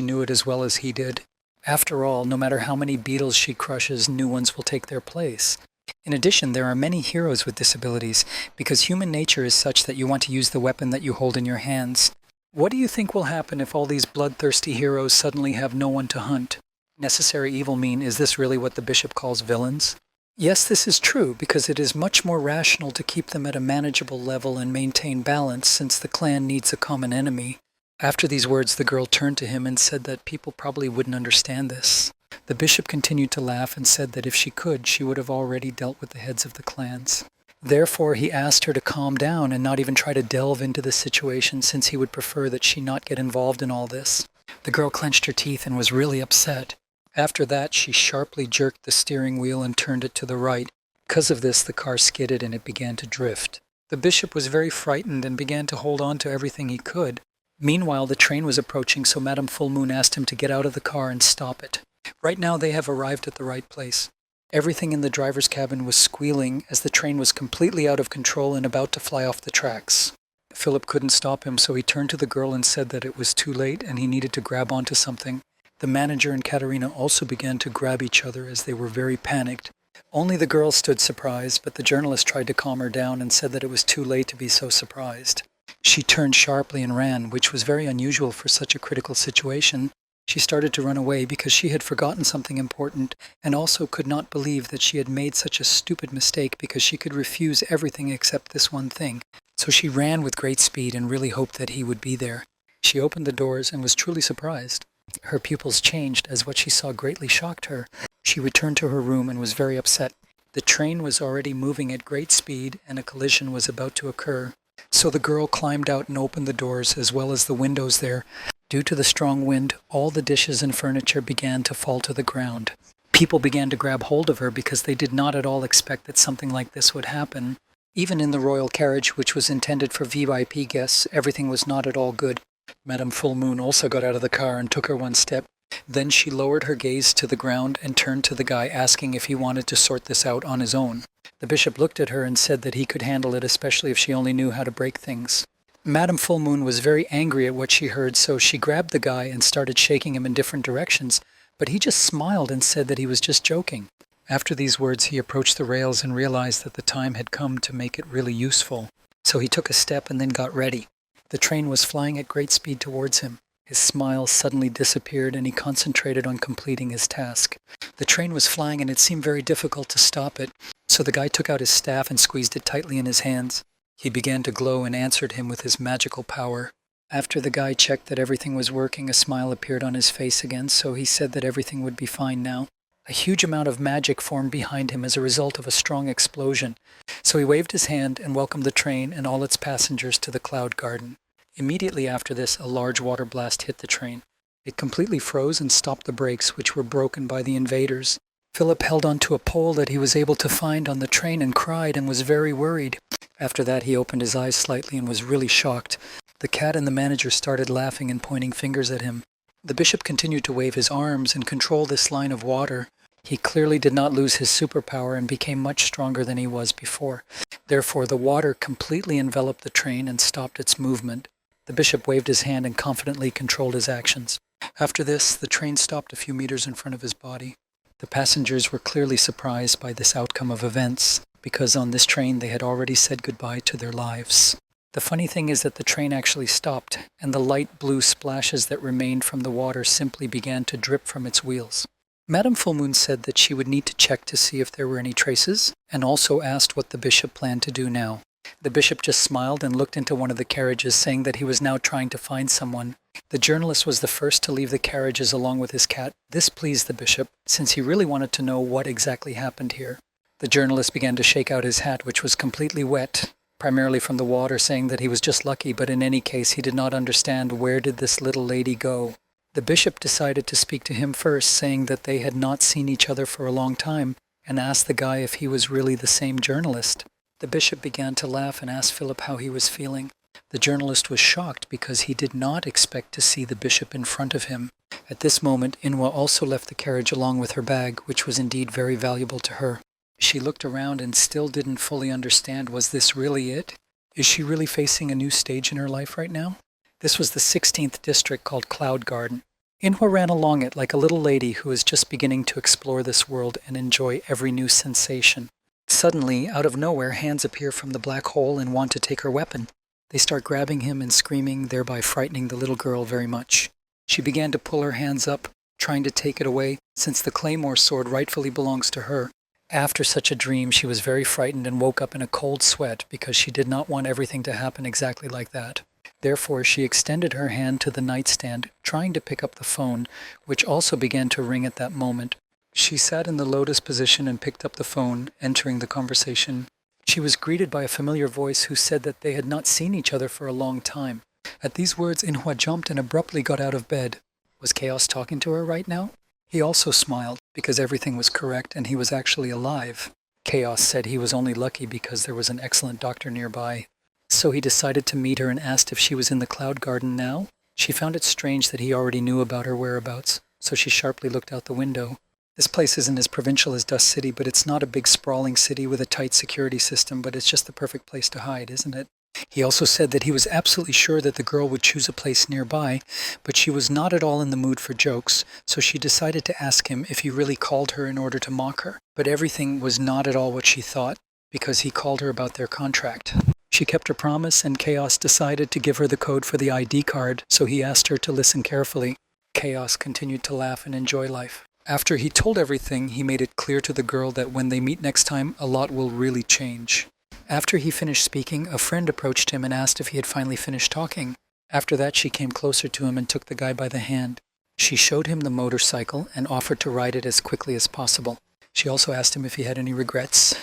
knew it as well as he did. After all, no matter how many beetles she crushes, new ones will take their place. In addition, there are many heroes with disabilities, because human nature is such that you want to use the weapon that you hold in your hands. What do you think will happen if all these bloodthirsty heroes suddenly have no one to hunt? Necessary evil mean, is this really what the bishop calls villains? Yes, this is true, because it is much more rational to keep them at a manageable level and maintain balance, since the clan needs a common enemy. After these words, the girl turned to him and said that people probably wouldn't understand this. The bishop continued to laugh and said that if she could, she would have already dealt with the heads of the clans. Therefore, he asked her to calm down and not even try to delve into the situation, since he would prefer that she not get involved in all this. The girl clenched her teeth and was really upset. After that, she sharply jerked the steering wheel and turned it to the right. Because of this, the car skidded and it began to drift. The bishop was very frightened and began to hold on to everything he could. Meanwhile, the train was approaching, so Madame Full Moon asked him to get out of the car and stop it. Right now, they have arrived at the right place. Everything in the driver's cabin was squealing as the train was completely out of control and about to fly off the tracks. Philip couldn't stop him, so he turned to the girl and said that it was too late and he needed to grab onto something. The manager and Katerina also began to grab each other as they were very panicked. Only the girl stood surprised, but the journalist tried to calm her down and said that it was too late to be so surprised. She turned sharply and ran, which was very unusual for such a critical situation. She started to run away because she had forgotten something important and also could not believe that she had made such a stupid mistake because she could refuse everything except this one thing. So she ran with great speed and really hoped that he would be there. She opened the doors and was truly surprised. Her pupils changed as what she saw greatly shocked her. She returned to her room and was very upset. The train was already moving at great speed and a collision was about to occur. So the girl climbed out and opened the doors as well as the windows there. Due to the strong wind, all the dishes and furniture began to fall to the ground. People began to grab hold of her because they did not at all expect that something like this would happen. Even in the royal carriage, which was intended for VIP guests, everything was not at all good. Madame Full Moon also got out of the car and took her one step. Then she lowered her gaze to the ground and turned to the guy, asking if he wanted to sort this out on his own. The bishop looked at her and said that he could handle it, especially if she only knew how to break things. Madame Full Moon was very angry at what she heard, so she grabbed the guy and started shaking him in different directions, but he just smiled and said that he was just joking. After these words, he approached the rails and realized that the time had come to make it really useful. So he took a step and then got ready. The train was flying at great speed towards him. His smile suddenly disappeared and he concentrated on completing his task. The train was flying and it seemed very difficult to stop it, so the guy took out his staff and squeezed it tightly in his hands. He began to glow and answered him with his magical power. After the guy checked that everything was working, a smile appeared on his face again, so he said that everything would be fine now. A huge amount of magic formed behind him as a result of a strong explosion, so he waved his hand and welcomed the train and all its passengers to the Cloud Garden. Immediately after this, a large water blast hit the train. It completely froze and stopped the brakes, which were broken by the invaders. Philip held onto a pole that he was able to find on the train and cried and was very worried. After that, he opened his eyes slightly and was really shocked. The cat and the manager started laughing and pointing fingers at him. The bishop continued to wave his arms and control this line of water. He clearly did not lose his superpower and became much stronger than he was before. Therefore, the water completely enveloped the train and stopped its movement. The bishop waved his hand and confidently controlled his actions. After this, the train stopped a few meters in front of his body. The passengers were clearly surprised by this outcome of events, because on this train they had already said goodbye to their lives. The funny thing is that the train actually stopped, and the light blue splashes that remained from the water simply began to drip from its wheels. Madame Full Moon said that she would need to check to see if there were any traces, and also asked what the bishop planned to do now. The bishop just smiled and looked into one of the carriages, saying that he was now trying to find someone. The journalist was the first to leave the carriages along with his cat. This pleased the bishop, since he really wanted to know what exactly happened here. The journalist began to shake out his hat, which was completely wet, primarily from the water, saying that he was just lucky, but in any case he did not understand where did this little lady go. The bishop decided to speak to him first, saying that they had not seen each other for a long time, and asked the guy if he was really the same journalist. The bishop began to laugh and asked Philip how he was feeling. The journalist was shocked because he did not expect to see the bishop in front of him. At this moment, Inwa also left the carriage along with her bag, which was indeed very valuable to her. She looked around and still didn't fully understand, was this really it? Is she really facing a new stage in her life right now? This was the 16th district called Cloud Garden. Inwa ran along it like a little lady who is just beginning to explore this world and enjoy every new sensation. Suddenly, out of nowhere, hands appear from the black hole and want to take her weapon. They start grabbing him and screaming, thereby frightening the little girl very much. She began to pull her hands up, trying to take it away, since the claymore sword rightfully belongs to her. After such a dream, she was very frightened and woke up in a cold sweat because she did not want everything to happen exactly like that. Therefore, she extended her hand to the nightstand, trying to pick up the phone, which also began to ring at that moment. She sat in the lotus position and picked up the phone, entering the conversation. She was greeted by a familiar voice who said that they had not seen each other for a long time. At these words, Inhwa jumped and abruptly got out of bed. Was Chaos talking to her right now? He also smiled, because everything was correct and he was actually alive. Chaos said he was only lucky because there was an excellent doctor nearby. So he decided to meet her and asked if she was in the cloud garden now. She found it strange that he already knew about her whereabouts, so she sharply looked out the window. This place isn't as provincial as Dust City, but it's not a big sprawling city with a tight security system, but it's just the perfect place to hide, isn't it? He also said that he was absolutely sure that the girl would choose a place nearby, but she was not at all in the mood for jokes, so she decided to ask him if he really called her in order to mock her. But everything was not at all what she thought, because he called her about their contract. She kept her promise, and Chaos decided to give her the code for the ID card, so he asked her to listen carefully. Chaos continued to laugh and enjoy life. After he told everything, he made it clear to the girl that when they meet next time, a lot will really change. After he finished speaking, a friend approached him and asked if he had finally finished talking. After that, she came closer to him and took the guy by the hand. She showed him the motorcycle and offered to ride it as quickly as possible. She also asked him if he had any regrets.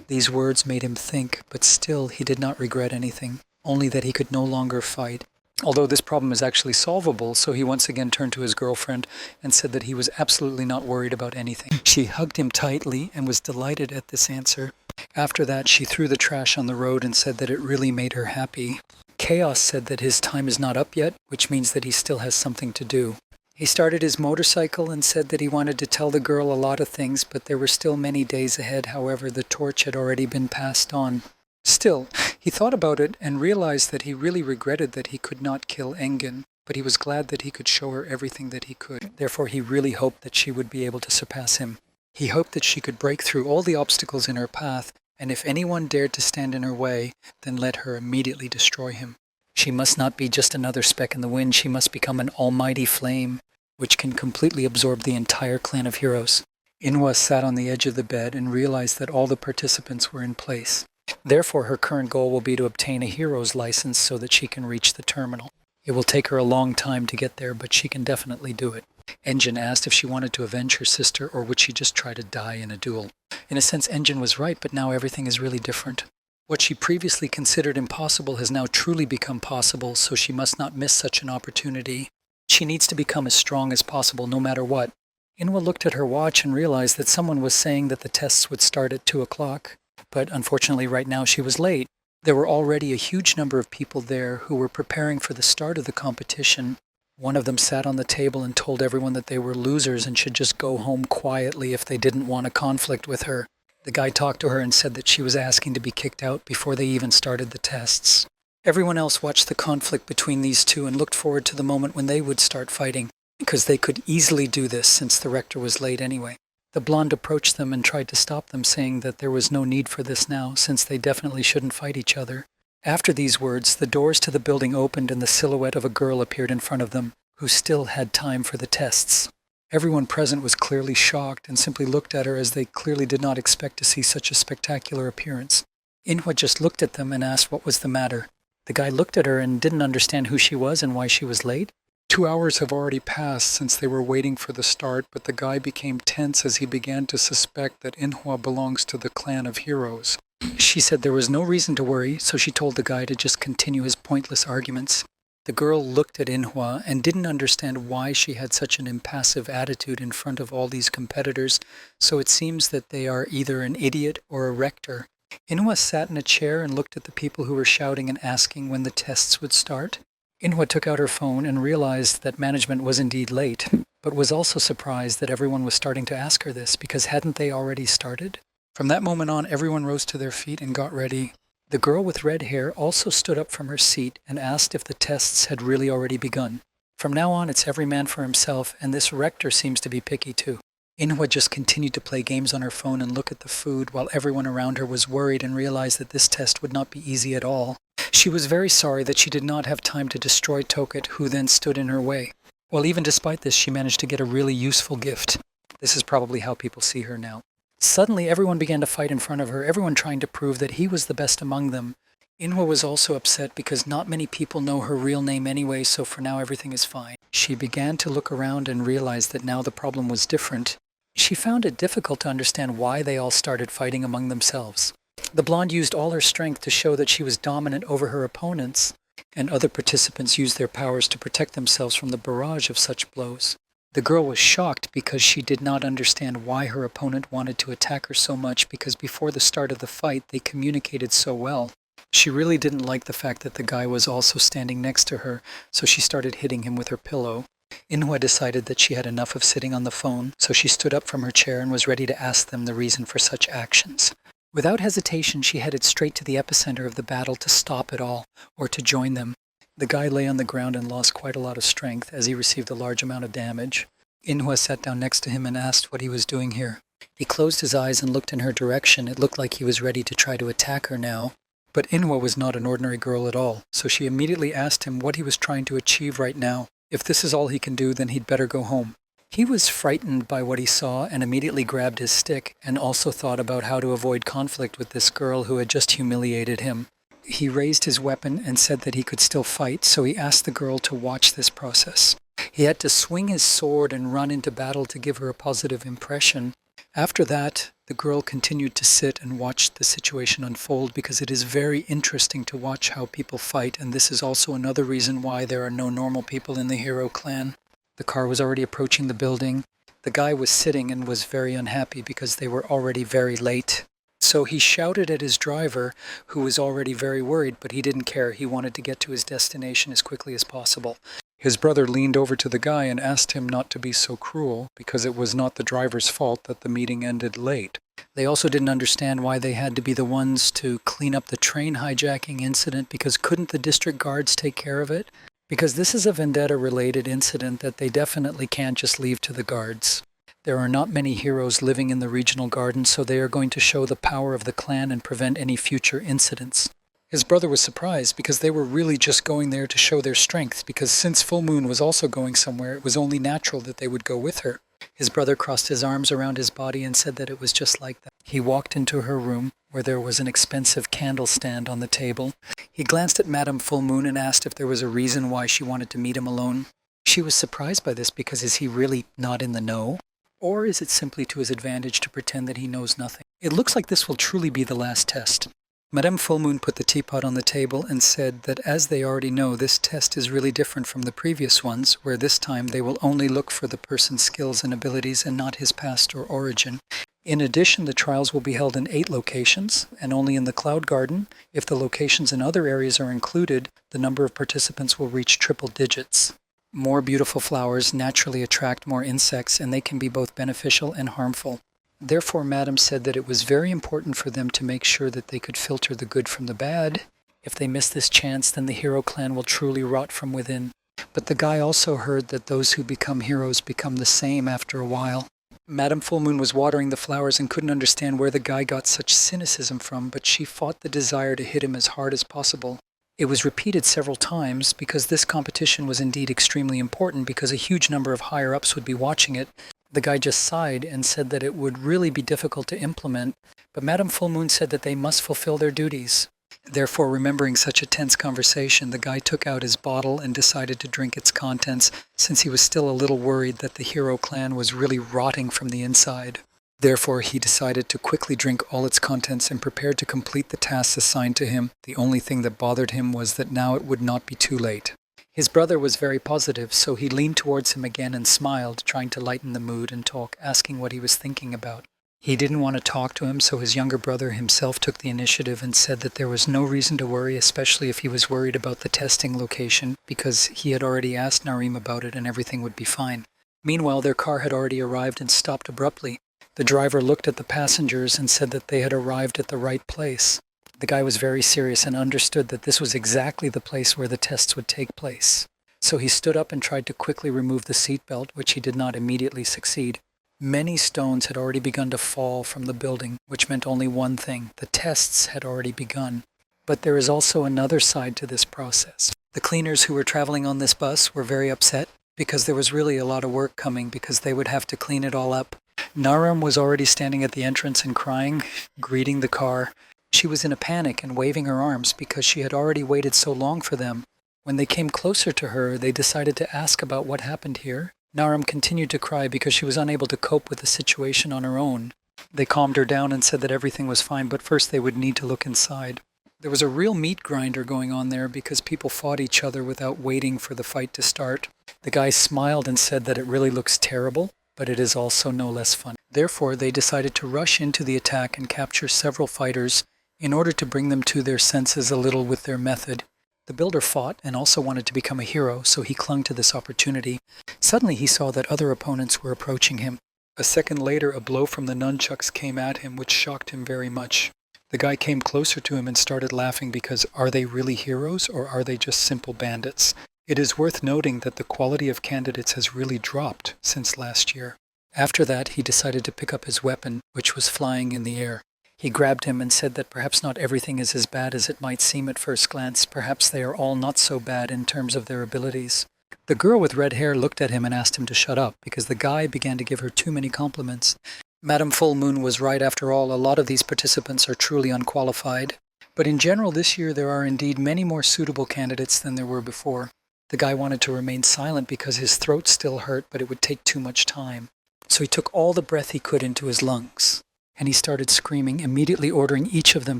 These words made him think, but still he did not regret anything, only that he could no longer fight. Although this problem is actually solvable, so he once again turned to his girlfriend and said that he was absolutely not worried about anything. She hugged him tightly and was delighted at this answer. After that, she threw the trash on the road and said that it really made her happy. Chaos said that his time is not up yet, which means that he still has something to do. He started his motorcycle and said that he wanted to tell the girl a lot of things, but there were still many days ahead. However, the torch had already been passed on. Still, he thought about it and realized that he really regretted that he could not kill Engin, but he was glad that he could show her everything that he could. Therefore, he really hoped that she would be able to surpass him. He hoped that she could break through all the obstacles in her path, and if anyone dared to stand in her way, then let her immediately destroy him. She must not be just another speck in the wind, she must become an almighty flame, which can completely absorb the entire clan of heroes. Inhwa sat on the edge of the bed and realized that all the participants were in place. Therefore, her current goal will be to obtain a hero's license so that she can reach the terminal. It will take her a long time to get there, but she can definitely do it. Engin asked if she wanted to avenge her sister or would she just try to die in a duel. In a sense, Engin was right, but now everything is really different. What she previously considered impossible has now truly become possible, so she must not miss such an opportunity. She needs to become as strong as possible, no matter what. Inhwa looked at her watch and realized that someone was saying that the tests would start at 2 o'clock. But unfortunately, right now she was late. There were already a huge number of people there who were preparing for the start of the competition. One of them sat on the table and told everyone that they were losers and should just go home quietly if they didn't want a conflict with her. The guy talked to her and said that she was asking to be kicked out before they even started the tests. Everyone else watched the conflict between these two and looked forward to the moment when they would start fighting, because they could easily do this since the rector was late anyway. The blonde approached them and tried to stop them, saying that there was no need for this now, since they definitely shouldn't fight each other. After these words, the doors to the building opened and the silhouette of a girl appeared in front of them, who still had time for the tests. Everyone present was clearly shocked and simply looked at her as they clearly did not expect to see such a spectacular appearance. Inhwa just looked at them and asked what was the matter. The guy looked at her and didn't understand who she was and why she was late. 2 hours have already passed since they were waiting for the start, but the guy became tense as he began to suspect that Inhwa belongs to the clan of heroes. She said there was no reason to worry, so she told the guy to just continue his pointless arguments. The girl looked at Inhwa and didn't understand why she had such an impassive attitude in front of all these competitors, so it seems that they are either an idiot or a rector. Inhwa sat in a chair and looked at the people who were shouting and asking when the tests would start. Inhwa took out her phone and realized that management was indeed late, but was also surprised that everyone was starting to ask her this, because hadn't they already started? From that moment on, everyone rose to their feet and got ready. The girl with red hair also stood up from her seat and asked if the tests had really already begun. From now on, it's every man for himself, and this rector seems to be picky too. Inhwa just continued to play games on her phone and look at the food while everyone around her was worried and realized that this test would not be easy at all. She was very sorry that she did not have time to destroy Toket, who then stood in her way. Well, even despite this, she managed to get a really useful gift. This is probably how people see her now. Suddenly, everyone began to fight in front of her, everyone trying to prove that he was the best among them. Inhwa was also upset because not many people know her real name anyway, so for now everything is fine. She began to look around and realized that now the problem was different. She found it difficult to understand why they all started fighting among themselves. The blonde used all her strength to show that she was dominant over her opponents, and other participants used their powers to protect themselves from the barrage of such blows. The girl was shocked because she did not understand why her opponent wanted to attack her so much, because before the start of the fight they communicated so well. She really didn't like the fact that the guy was also standing next to her, so she started hitting him with her pillow. Inhwa decided that she had enough of sitting on the phone, so she stood up from her chair and was ready to ask them the reason for such actions. Without hesitation, she headed straight to the epicenter of the battle to stop it all, or to join them. The guy lay on the ground and lost quite a lot of strength as he received a large amount of damage. Inhwa sat down next to him and asked what he was doing here. He closed his eyes and looked in her direction. It looked like he was ready to try to attack her now. But Inhwa was not an ordinary girl at all, so she immediately asked him what he was trying to achieve right now. If this is all he can do, then he'd better go home. He was frightened by what he saw and immediately grabbed his stick and also thought about how to avoid conflict with this girl who had just humiliated him. He raised his weapon and said that he could still fight, so he asked the girl to watch this process. He had to swing his sword and run into battle to give her a positive impression. After that, the girl continued to sit and watch the situation unfold because it is very interesting to watch how people fight, and this is also another reason why there are no normal people in the hero clan. The car was already approaching the building. The guy was sitting and was very unhappy because they were already very late. So he shouted at his driver, who was already very worried, but he didn't care. He wanted to get to his destination as quickly as possible. His brother leaned over to the guy and asked him not to be so cruel, because it was not the driver's fault that the meeting ended late. They also didn't understand why they had to be the ones to clean up the train hijacking incident, because couldn't the district guards take care of it? Because this is a vendetta-related incident that they definitely can't just leave to the guards. There are not many heroes living in the regional garden, so they are going to show the power of the clan and prevent any future incidents. His brother was surprised because they were really just going there to show their strength, because since Full Moon was also going somewhere, it was only natural that they would go with her. His brother crossed his arms around his body and said that it was just like that. He walked into her room, where there was an expensive candle stand on the table. He glanced at Madame Full Moon and asked if there was a reason why she wanted to meet him alone. She was surprised by this because is he really not in the know? Or is it simply to his advantage to pretend that he knows nothing? It looks like this will truly be the last test. Madame Full Moon put the teapot on the table and said that as they already know, this test is really different from the previous ones, where this time they will only look for the person's skills and abilities and not his past or origin. In addition, the trials will be held in 8 locations, and only in the Cloud Garden. If the locations in other areas are included, the number of participants will reach triple digits. More beautiful flowers naturally attract more insects, and they can be both beneficial and harmful. Therefore, Madame said that it was very important for them to make sure that they could filter the good from the bad. If they miss this chance, then the hero clan will truly rot from within. But the guy also heard that those who become heroes become the same after a while. Madame Full Moon was watering the flowers and couldn't understand where the guy got such cynicism from, but she fought the desire to hit him as hard as possible. It was repeated several times because this competition was indeed extremely important, because a huge number of higher-ups would be watching it. The guy just sighed and said that it would really be difficult to implement, but Madame Full Moon said that they must fulfill their duties. Therefore, remembering such a tense conversation, the guy took out his bottle and decided to drink its contents, since he was still a little worried that the hero clan was really rotting from the inside. Therefore, he decided to quickly drink all its contents and prepared to complete the tasks assigned to him. The only thing that bothered him was that now it would not be too late. His brother was very positive, so he leaned towards him again and smiled, trying to lighten the mood and talk, asking what he was thinking about. He didn't want to talk to him, so his younger brother himself took the initiative and said that there was no reason to worry, especially if he was worried about the testing location, because he had already asked Narim about it and everything would be fine. Meanwhile, their car had already arrived and stopped abruptly. The driver looked at the passengers and said that they had arrived at the right place. The guy was very serious and understood that this was exactly the place where the tests would take place. So he stood up and tried to quickly remove the seatbelt, which he did not immediately succeed. Many stones had already begun to fall from the building, which meant only one thing: the tests had already begun. But there is also another side to this process. The cleaners who were traveling on this bus were very upset because there was really a lot of work coming, because they would have to clean it all up. Naram was already standing at the entrance and crying, greeting the car. She was in a panic and waving her arms because she had already waited so long for them. When they came closer to her, they decided to ask about what happened here. Naram continued to cry because she was unable to cope with the situation on her own. They calmed her down and said that everything was fine, but first they would need to look inside. There was a real meat grinder going on there because people fought each other without waiting for the fight to start. The guy smiled and said that it really looks terrible, but it is also no less fun. Therefore, they decided to rush into the attack and capture several fighters in order to bring them to their senses a little with their method. The builder fought and also wanted to become a hero, so he clung to this opportunity. Suddenly he saw that other opponents were approaching him. A second later, a blow from the nunchucks came at him, which shocked him very much. The guy came closer to him and started laughing because are they really heroes or are they just simple bandits? It is worth noting that the quality of candidates has really dropped since last year. After that, he decided to pick up his weapon, which was flying in the air. He grabbed him and said that perhaps not everything is as bad as it might seem at first glance. Perhaps they are all not so bad in terms of their abilities. The girl with red hair looked at him and asked him to shut up because the guy began to give her too many compliments. Madame Full Moon was right after all. A lot of these participants are truly unqualified. But in general, this year there are indeed many more suitable candidates than there were before. The guy wanted to remain silent because his throat still hurt, but it would take too much time. So he took all the breath he could into his lungs. And he started screaming, immediately ordering each of them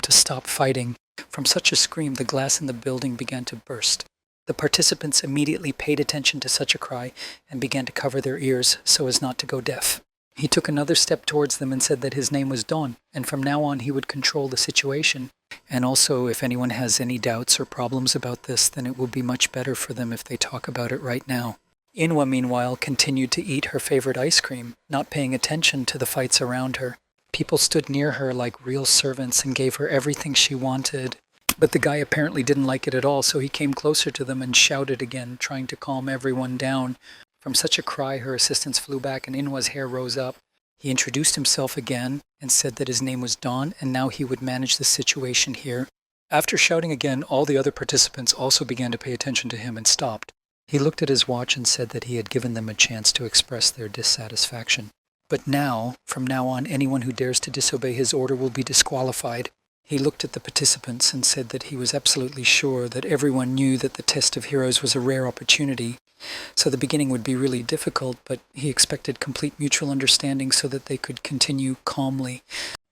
to stop fighting. From such a scream, the glass in the building began to burst. The participants immediately paid attention to such a cry and began to cover their ears so as not to go deaf. He took another step towards them and said that his name was Dawn, and from now on he would control the situation. And also, if anyone has any doubts or problems about this, then it will be much better for them if they talk about it right now. Inwa, meanwhile, continued to eat her favorite ice cream, not paying attention to the fights around her. People stood near her like real servants and gave her everything she wanted. But the guy apparently didn't like it at all, so he came closer to them and shouted again, trying to calm everyone down. From such a cry, her assistants flew back and Inwa's hair rose up. He introduced himself again and said that his name was Dawn and now he would manage the situation here. After shouting again, all the other participants also began to pay attention to him and stopped. He looked at his watch and said that he had given them a chance to express their dissatisfaction. But now, from now on, anyone who dares to disobey his order will be disqualified. He looked at the participants and said that he was absolutely sure that everyone knew that the test of heroes was a rare opportunity. So the beginning would be really difficult, but he expected complete mutual understanding so that they could continue calmly.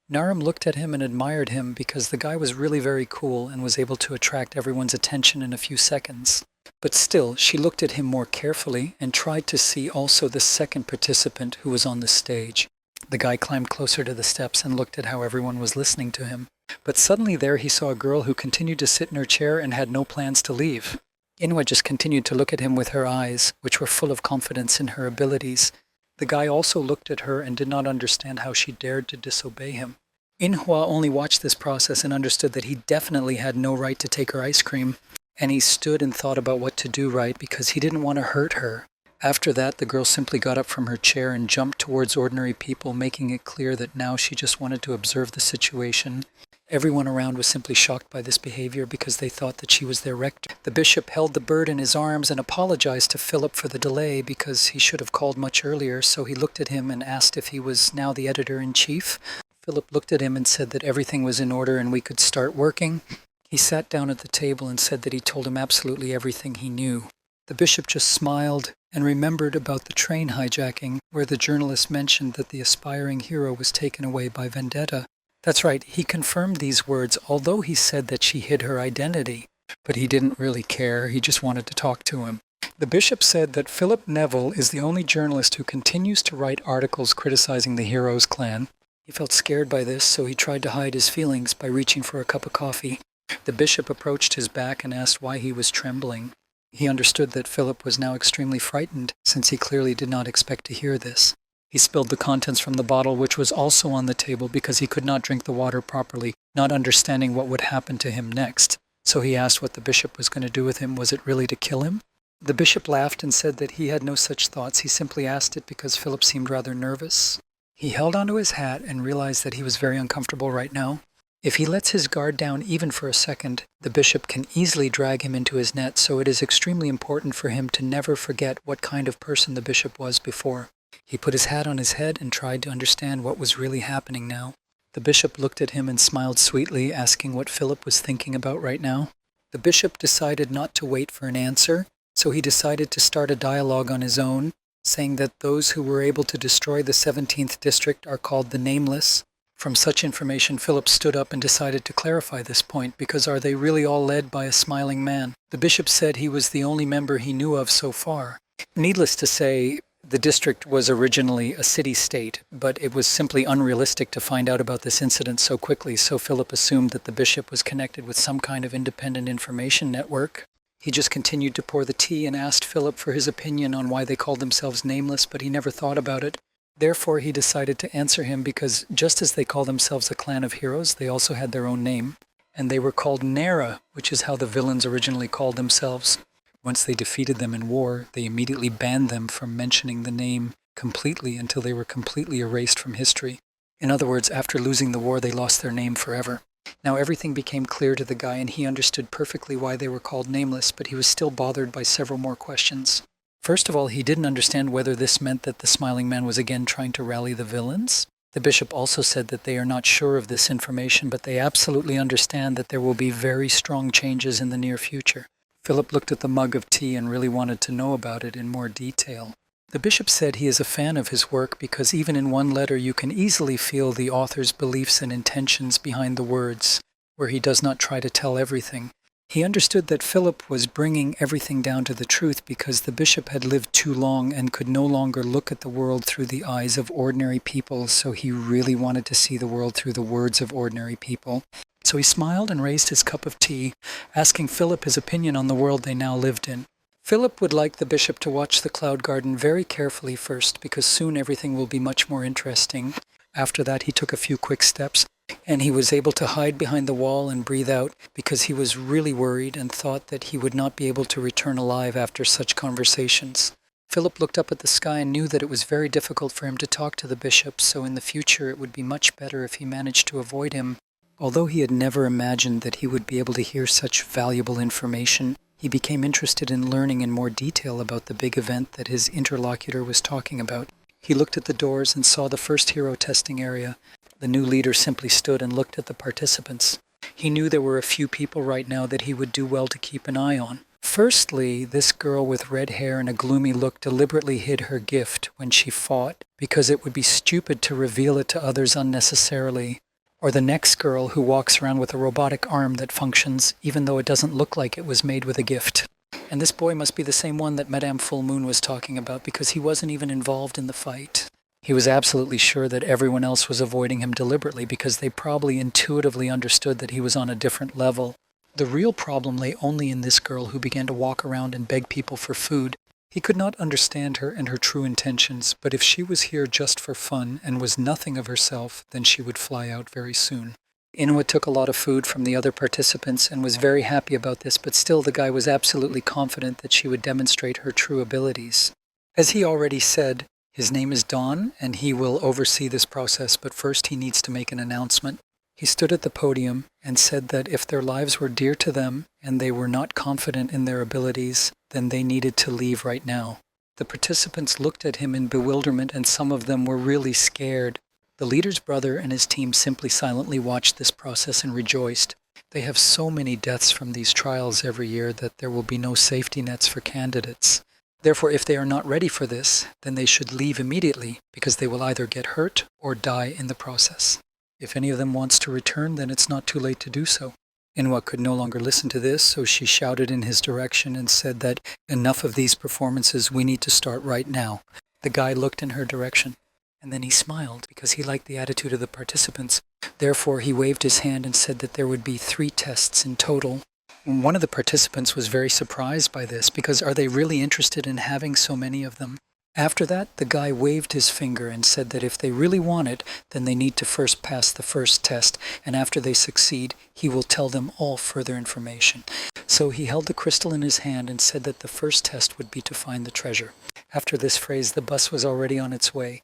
Naram looked at him and admired him because the guy was really very cool and was able to attract everyone's attention in a few seconds. But still, she looked at him more carefully and tried to see also the second participant who was on the stage. The guy climbed closer to the steps and looked at how everyone was listening to him. But suddenly there he saw a girl who continued to sit in her chair and had no plans to leave. Inwa just continued to look at him with her eyes, which were full of confidence in her abilities. The guy also looked at her and did not understand how she dared to disobey him. Inhwa only watched this process and understood that he definitely had no right to take her ice cream, and he stood and thought about what to do right because he didn't want to hurt her. After that, the girl simply got up from her chair and jumped towards ordinary people, making it clear that now she just wanted to observe the situation. Everyone around was simply shocked by this behavior because they thought that she was their rector. The bishop held the bird in his arms and apologized to Philip for the delay because he should have called much earlier, so he looked at him and asked if he was now the editor-in-chief. Philip looked at him and said that everything was in order and we could start working. He sat down at the table and said that he told him absolutely everything he knew. The bishop just smiled and remembered about the train hijacking where the journalist mentioned that the aspiring hero was taken away by vendetta. That's right, he confirmed these words, although he said that she hid her identity. But he didn't really care, he just wanted to talk to him. The bishop said that Philip Neville is the only journalist who continues to write articles criticizing the Heroes clan. He felt scared by this, so he tried to hide his feelings by reaching for a cup of coffee. The bishop approached his back and asked why he was trembling. He understood that Philip was now extremely frightened, since he clearly did not expect to hear this. He spilled the contents from the bottle, which was also on the table, because he could not drink the water properly, not understanding what would happen to him next. So he asked what the bishop was going to do with him. Was it really to kill him? The bishop laughed and said that he had no such thoughts. He simply asked it because Philip seemed rather nervous. He held onto his hat and realized that he was very uncomfortable right now. If he lets his guard down even for a second, the bishop can easily drag him into his net, so it is extremely important for him to never forget what kind of person the bishop was before. He put his hat on his head and tried to understand what was really happening now. The bishop looked at him and smiled sweetly, asking what Philip was thinking about right now. The bishop decided not to wait for an answer, so he decided to start a dialogue on his own, saying that those who were able to destroy the 17th district are called the Nameless. From such information, Philip stood up and decided to clarify this point, because are they really all led by a smiling man? The bishop said he was the only member he knew of so far. Needless to say, the district was originally a city-state, but it was simply unrealistic to find out about this incident so quickly, so Philip assumed that the bishop was connected with some kind of independent information network. He just continued to pour the tea and asked Philip for his opinion on why they called themselves Nameless, but he never thought about it. Therefore, he decided to answer him because just as they call themselves a clan of heroes, they also had their own name. And they were called Nera, which is how the villains originally called themselves. Once they defeated them in war, they immediately banned them from mentioning the name completely until they were completely erased from history. In other words, after losing the war, they lost their name forever. Now everything became clear to the guy, and he understood perfectly why they were called Nameless, but he was still bothered by several more questions. First of all, he didn't understand whether this meant that the smiling man was again trying to rally the villains. The bishop also said that they are not sure of this information, but they absolutely understand that there will be very strong changes in the near future. Philip looked at the mug of tea and really wanted to know about it in more detail. The bishop said he is a fan of his work because even in one letter you can easily feel the author's beliefs and intentions behind the words, where he does not try to tell everything. He understood that Philip was bringing everything down to the truth because the bishop had lived too long and could no longer look at the world through the eyes of ordinary people, so he really wanted to see the world through the words of ordinary people. So he smiled and raised his cup of tea, asking Philip his opinion on the world they now lived in. Philip would like the bishop to watch the cloud garden very carefully first, because soon everything will be much more interesting. After that, he took a few quick steps, and he was able to hide behind the wall and breathe out because he was really worried and thought that he would not be able to return alive after such conversations. Philip looked up at the sky and knew that it was very difficult for him to talk to the bishop, so in the future it would be much better if he managed to avoid him. Although he had never imagined that he would be able to hear such valuable information, he became interested in learning in more detail about the big event that his interlocutor was talking about. He looked at the doors and saw the first hero testing area. The new leader simply stood and looked at the participants. He knew there were a few people right now that he would do well to keep an eye on. Firstly, this girl with red hair and a gloomy look deliberately hid her gift when she fought because it would be stupid to reveal it to others unnecessarily. Or the next girl who walks around with a robotic arm that functions even though it doesn't look like it was made with a gift. And this boy must be the same one that Madame Full Moon was talking about because he wasn't even involved in the fight. He was absolutely sure that everyone else was avoiding him deliberately because they probably intuitively understood that he was on a different level. The real problem lay only in this girl who began to walk around and beg people for food. He could not understand her and her true intentions, but if she was here just for fun and was nothing of herself, then she would fly out very soon. Inwa took a lot of food from the other participants and was very happy about this, but still the guy was absolutely confident that she would demonstrate her true abilities. As he already said, his name is Don, and he will oversee this process, but first he needs to make an announcement. He stood at the podium and said that if their lives were dear to them and they were not confident in their abilities, then they needed to leave right now. The participants looked at him in bewilderment, and some of them were really scared. The leader's brother and his team simply silently watched this process and rejoiced. They have so many deaths from these trials every year that there will be no safety nets for candidates. Therefore, if they are not ready for this, then they should leave immediately because they will either get hurt or die in the process. If any of them wants to return, then it's not too late to do so. Inwa could no longer listen to this, so she shouted in his direction and said that enough of these performances, we need to start right now. The guy looked in her direction, and then he smiled because he liked the attitude of the participants. Therefore, he waved his hand and said that there would be 3 tests in total. One of the participants was very surprised by this because are they really interested in having so many of them? After that, the guy waved his finger and said that if they really want it, then they need to first pass the first test, and after they succeed, he will tell them all further information. So he held the crystal in his hand and said that the first test would be to find the treasure. After this phrase, the bus was already on its way,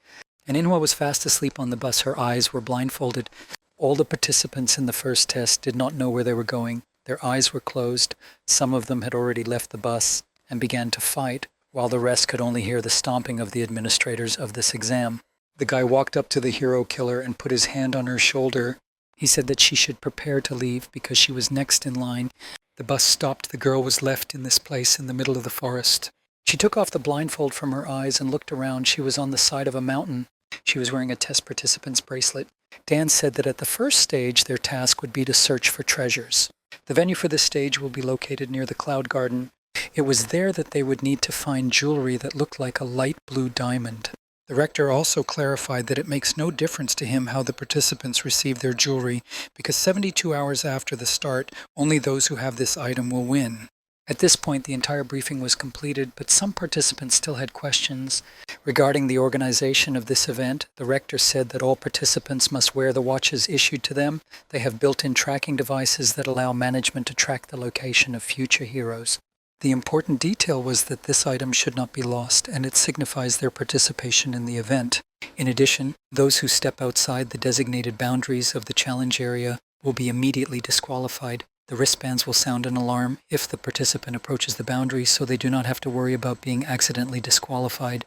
and Inwa was fast asleep on the bus. Her eyes were blindfolded. All the participants in the first test did not know where they were going. Their eyes were closed. Some of them had already left the bus and began to fight, while the rest could only hear the stomping of the administrators of this exam. The guy walked up to the hero killer and put his hand on her shoulder. He said that she should prepare to leave because she was next in line. The bus stopped. The girl was left in this place in the middle of the forest. She took off the blindfold from her eyes and looked around. She was on the side of a mountain. She was wearing a test participant's bracelet. Dan said that at the first stage, their task would be to search for treasures. The venue for this stage will be located near the Cloud Garden. It was there that they would need to find jewelry that looked like a light blue diamond. The rector also clarified that it makes no difference to him how the participants receive their jewelry, because 72 hours after the start, only those who have this item will win. At this point, the entire briefing was completed, but some participants still had questions. Regarding the organization of this event, the rector said that all participants must wear the watches issued to them. They have built-in tracking devices that allow management to track the location of future heroes. The important detail was that this item should not be lost, and it signifies their participation in the event. In addition, those who step outside the designated boundaries of the challenge area will be immediately disqualified. The wristbands will sound an alarm if the participant approaches the boundary, so they do not have to worry about being accidentally disqualified.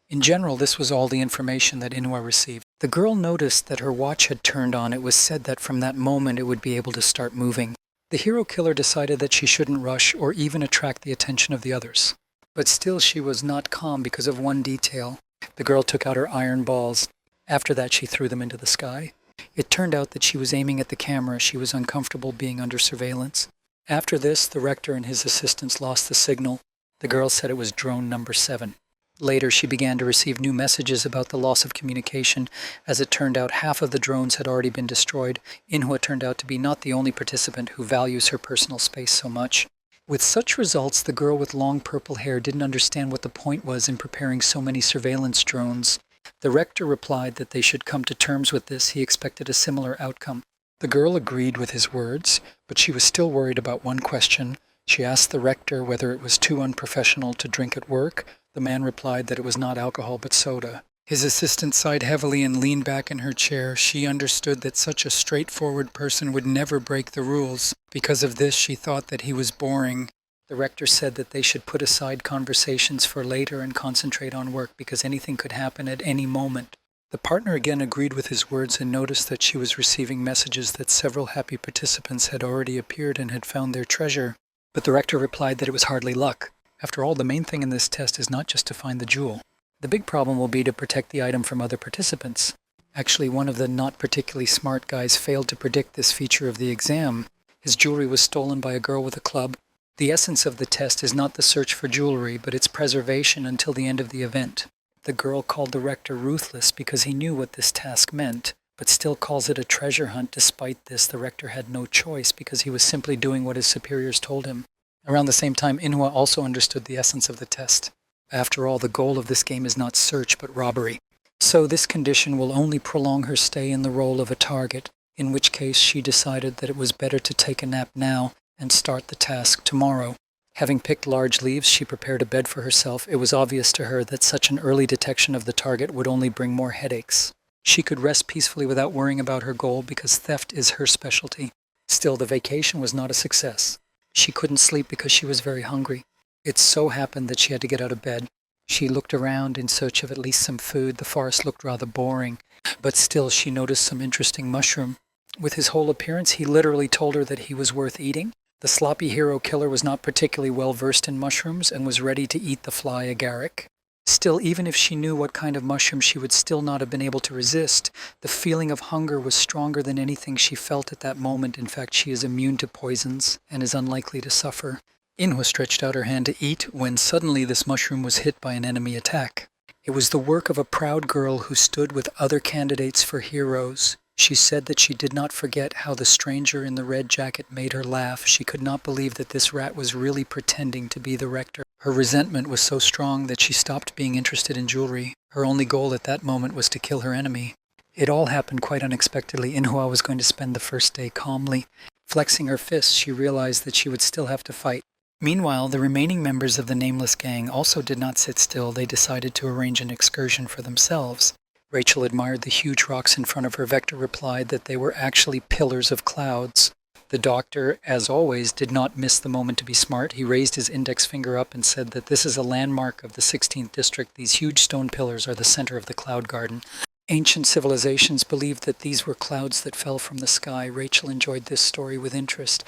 In general, this was all the information that Inhwa received. The girl noticed that her watch had turned on. It was said that from that moment it would be able to start moving. The hero killer decided that she shouldn't rush or even attract the attention of the others. But still she was not calm because of one detail. The girl took out her iron balls. After that she threw them into the sky. It turned out that she was aiming at the camera. She was uncomfortable being under surveillance. After this, the rector and his assistants lost the signal. The girl said it was drone number 7. Later, she began to receive new messages about the loss of communication. As it turned out, half of the drones had already been destroyed. Inhwa turned out to be not the only participant who values her personal space so much. With such results, the girl with long purple hair didn't understand what the point was in preparing so many surveillance drones. The rector replied that they should come to terms with this. He expected a similar outcome. The girl agreed with his words, but she was still worried about one question. She asked the rector whether it was too unprofessional to drink at work. The man replied that it was not alcohol but soda. His assistant sighed heavily and leaned back in her chair. She understood that such a straightforward person would never break the rules. Because of this, she thought that he was boring. The rector said that they should put aside conversations for later and concentrate on work because anything could happen at any moment. The partner again agreed with his words and noticed that she was receiving messages that several happy participants had already appeared and had found their treasure. But the rector replied that it was hardly luck. After all, the main thing in this test is not just to find the jewel. The big problem will be to protect the item from other participants. Actually, one of the not particularly smart guys failed to predict this feature of the exam. His jewelry was stolen by a girl with a club. The essence of the test is not the search for jewelry, but its preservation until the end of the event. The girl called the rector ruthless because he knew what this task meant, but still calls it a treasure hunt. Despite this, the rector had no choice because he was simply doing what his superiors told him. Around the same time, Inhwa also understood the essence of the test. After all, the goal of this game is not search, but robbery. So this condition will only prolong her stay in the role of a target, in which case she decided that it was better to take a nap now and start the task tomorrow. Having picked large leaves, she prepared a bed for herself. It was obvious to her that such an early detection of the target would only bring more headaches. She could rest peacefully without worrying about her goal because theft is her specialty. Still, the vacation was not a success. She couldn't sleep because she was very hungry. It so happened that she had to get out of bed. She looked around in search of at least some food. The forest looked rather boring, but still she noticed some interesting mushroom. With his whole appearance, he literally told her that he was worth eating. The sloppy hero killer was not particularly well versed in mushrooms and was ready to eat the fly agaric. Still, even if she knew what kind of mushroom, she would still not have been able to resist. The feeling of hunger was stronger than anything she felt at that moment. In fact, she is immune to poisons and is unlikely to suffer. Inhwa stretched out her hand to eat when suddenly this mushroom was hit by an enemy attack. It was the work of a proud girl who stood with other candidates for heroes. She said that she did not forget how the stranger in the red jacket made her laugh. She could not believe that this rat was really pretending to be the rector. Her resentment was so strong that she stopped being interested in jewelry. Her only goal at that moment was to kill her enemy. It all happened quite unexpectedly. Inhwa was going to spend the first day calmly. Flexing her fists, she realized that she would still have to fight. Meanwhile, the remaining members of the nameless gang also did not sit still. They decided to arrange an excursion for themselves. Rachel admired the huge rocks in front of her. Vector replied that they were actually pillars of clouds. The doctor, as always, did not miss the moment to be smart. He raised his index finger up and said that this is a landmark of the 16th district. These huge stone pillars are the center of the cloud garden. Ancient civilizations believed that these were clouds that fell from the sky. Rachel enjoyed this story with interest.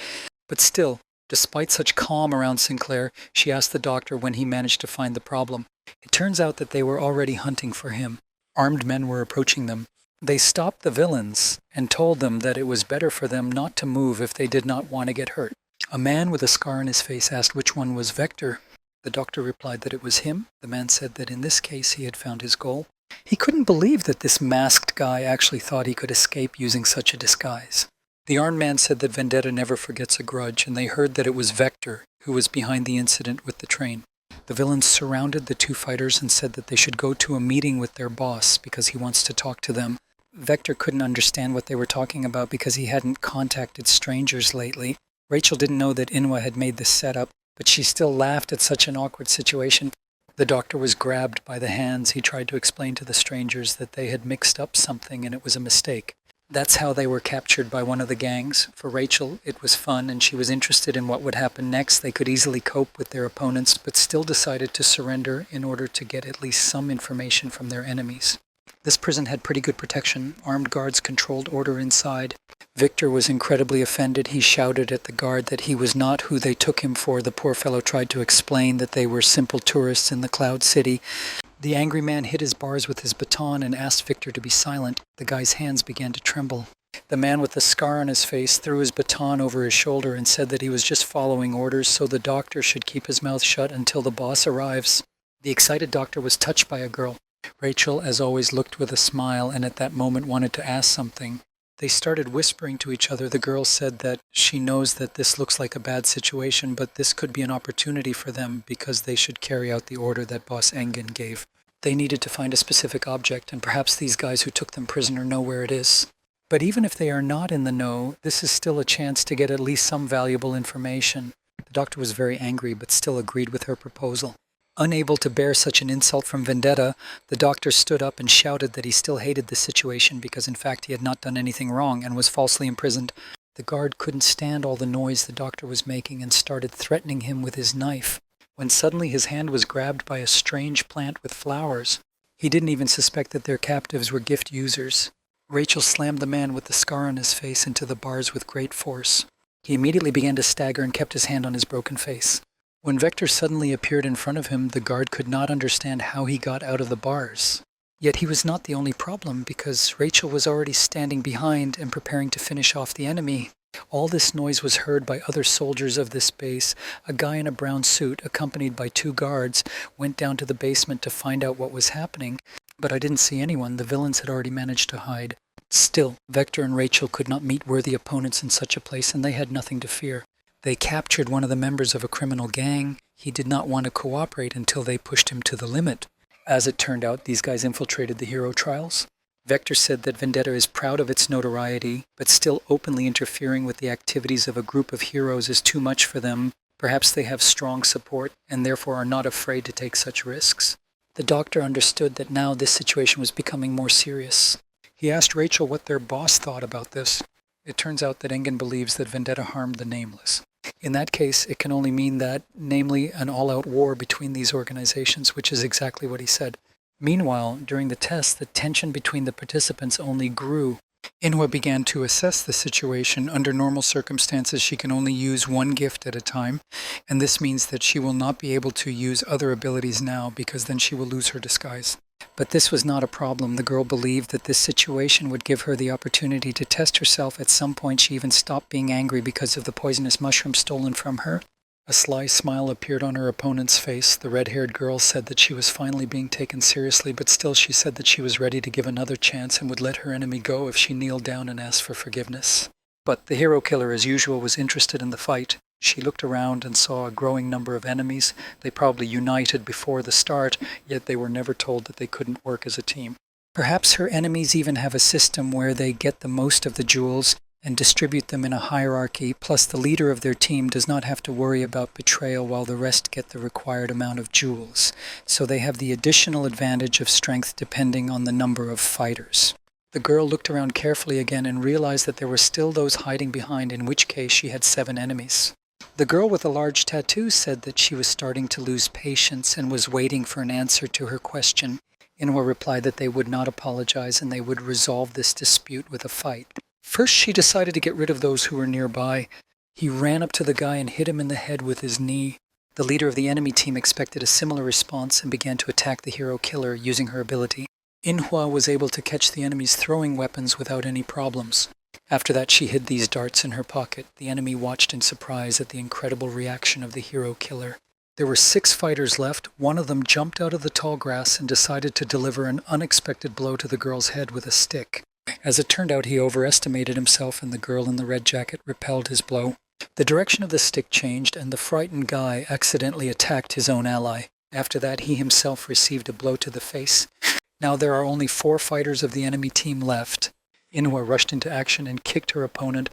But still, Despite such calm around Sinclair, she asked the doctor when he managed to find the problem. It turns out that they were already hunting for him. Armed men were approaching them. They stopped the villains and told them that it was better for them not to move if they did not want to get hurt. A man with a scar on his face asked which one was Vector. The doctor replied that it was him. The man said that in this case he had found his goal. He couldn't believe that this masked guy actually thought he could escape using such a disguise. The armed man said that Vendetta never forgets a grudge, and they heard that it was Vector who was behind the incident with the train. The villains surrounded the two fighters and said that they should go to a meeting with their boss because he wants to talk to them. Vector couldn't understand what they were talking about because he hadn't contacted strangers lately. Rachel didn't know that Inwa had made this setup, but she still laughed at such an awkward situation. The doctor was grabbed by the hands. He tried to explain to the strangers that they had mixed up something and it was a mistake. That's how they were captured by one of the gangs. For Rachel, it was fun and she was interested in what would happen next. They could easily cope with their opponents, but still decided to surrender in order to get at least some information from their enemies. This prison had pretty good protection. Armed guards controlled order inside. Victor was incredibly offended. He shouted at the guard that he was not who they took him for. The poor fellow tried to explain that they were simple tourists in the Cloud City. The angry man hit his bars with his baton and asked Victor to be silent. The guy's hands began to tremble. The man with the scar on his face threw his baton over his shoulder and said that he was just following orders, so the doctor should keep his mouth shut until the boss arrives. The excited doctor was touched by a girl. Rachel, as always, looked with a smile and at that moment wanted to ask something. They started whispering to each other. The girl said that she knows that this looks like a bad situation, but this could be an opportunity for them because they should carry out the order that Boss Engen gave. They needed to find a specific object, and perhaps these guys who took them prisoner know where it is. But even if they are not in the know, this is still a chance to get at least some valuable information. The doctor was very angry, but still agreed with her proposal. Unable to bear such an insult from Vendetta, the doctor stood up and shouted that he still hated the situation because in fact he had not done anything wrong and was falsely imprisoned. The guard couldn't stand all the noise the doctor was making and started threatening him with his knife, when suddenly his hand was grabbed by a strange plant with flowers. He didn't even suspect that their captives were gift users. Rachel slammed the man with the scar on his face into the bars with great force. He immediately began to stagger and kept his hand on his broken face. When Vector suddenly appeared in front of him, the guard could not understand how he got out of the bars. Yet he was not the only problem, because Rachel was already standing behind and preparing to finish off the enemy. All this noise was heard by other soldiers of this base. A guy in a brown suit, accompanied by two guards, went down to the basement to find out what was happening, but I didn't see anyone. The villains had already managed to hide. Still, Vector and Rachel could not meet worthy opponents in such a place, and they had nothing to fear. They captured one of the members of a criminal gang. He did not want to cooperate until they pushed him to the limit. As it turned out, these guys infiltrated the hero trials. Vector said that Vendetta is proud of its notoriety, but still openly interfering with the activities of a group of heroes is too much for them. Perhaps they have strong support and therefore are not afraid to take such risks. The doctor understood that now this situation was becoming more serious. He asked Rachel what their boss thought about this. It turns out that Engen believes that Vendetta harmed the Nameless. In that case, it can only mean that, namely, an all-out war between these organizations, which is exactly what he said. Meanwhile, during the test, the tension between the participants only grew. Inwa began to assess the situation. Under normal circumstances, she can only use one gift at a time, and this means that she will not be able to use other abilities now because then she will lose her disguise. But this was not a problem. The girl believed that this situation would give her the opportunity to test herself. At some point, she even stopped being angry because of the poisonous mushroom stolen from her. A sly smile appeared on her opponent's face. The red-haired girl said that she was finally being taken seriously, but still she said that she was ready to give another chance and would let her enemy go if she kneeled down and asked for forgiveness. But the hero killer, as usual, was interested in the fight. She looked around and saw a growing number of enemies. They probably united before the start, yet they were never told that they couldn't work as a team. Perhaps her enemies even have a system where they get the most of the jewels and distribute them in a hierarchy, plus the leader of their team does not have to worry about betrayal while the rest get the required amount of jewels. So they have the additional advantage of strength depending on the number of fighters. The girl looked around carefully again and realized that there were still those hiding behind, in which case she had 7 enemies. The girl with a large tattoo said that she was starting to lose patience and was waiting for an answer to her question. Inwa replied that they would not apologize and they would resolve this dispute with a fight. First, she decided to get rid of those who were nearby. He ran up to the guy and hit him in the head with his knee. The leader of the enemy team expected a similar response and began to attack the hero killer using her ability. Inhwa was able to catch the enemy's throwing weapons without any problems. After that, she hid these darts in her pocket. The enemy watched in surprise at the incredible reaction of the hero killer. There were 6 fighters left. One of them jumped out of the tall grass and decided to deliver an unexpected blow to the girl's head with a stick. As it turned out, he overestimated himself and the girl in the red jacket repelled his blow. The direction of the stick changed and the frightened guy accidentally attacked his own ally. After that, he himself received a blow to the face. Now there are only 4 fighters of the enemy team left. Inhwa rushed into action and kicked her opponent.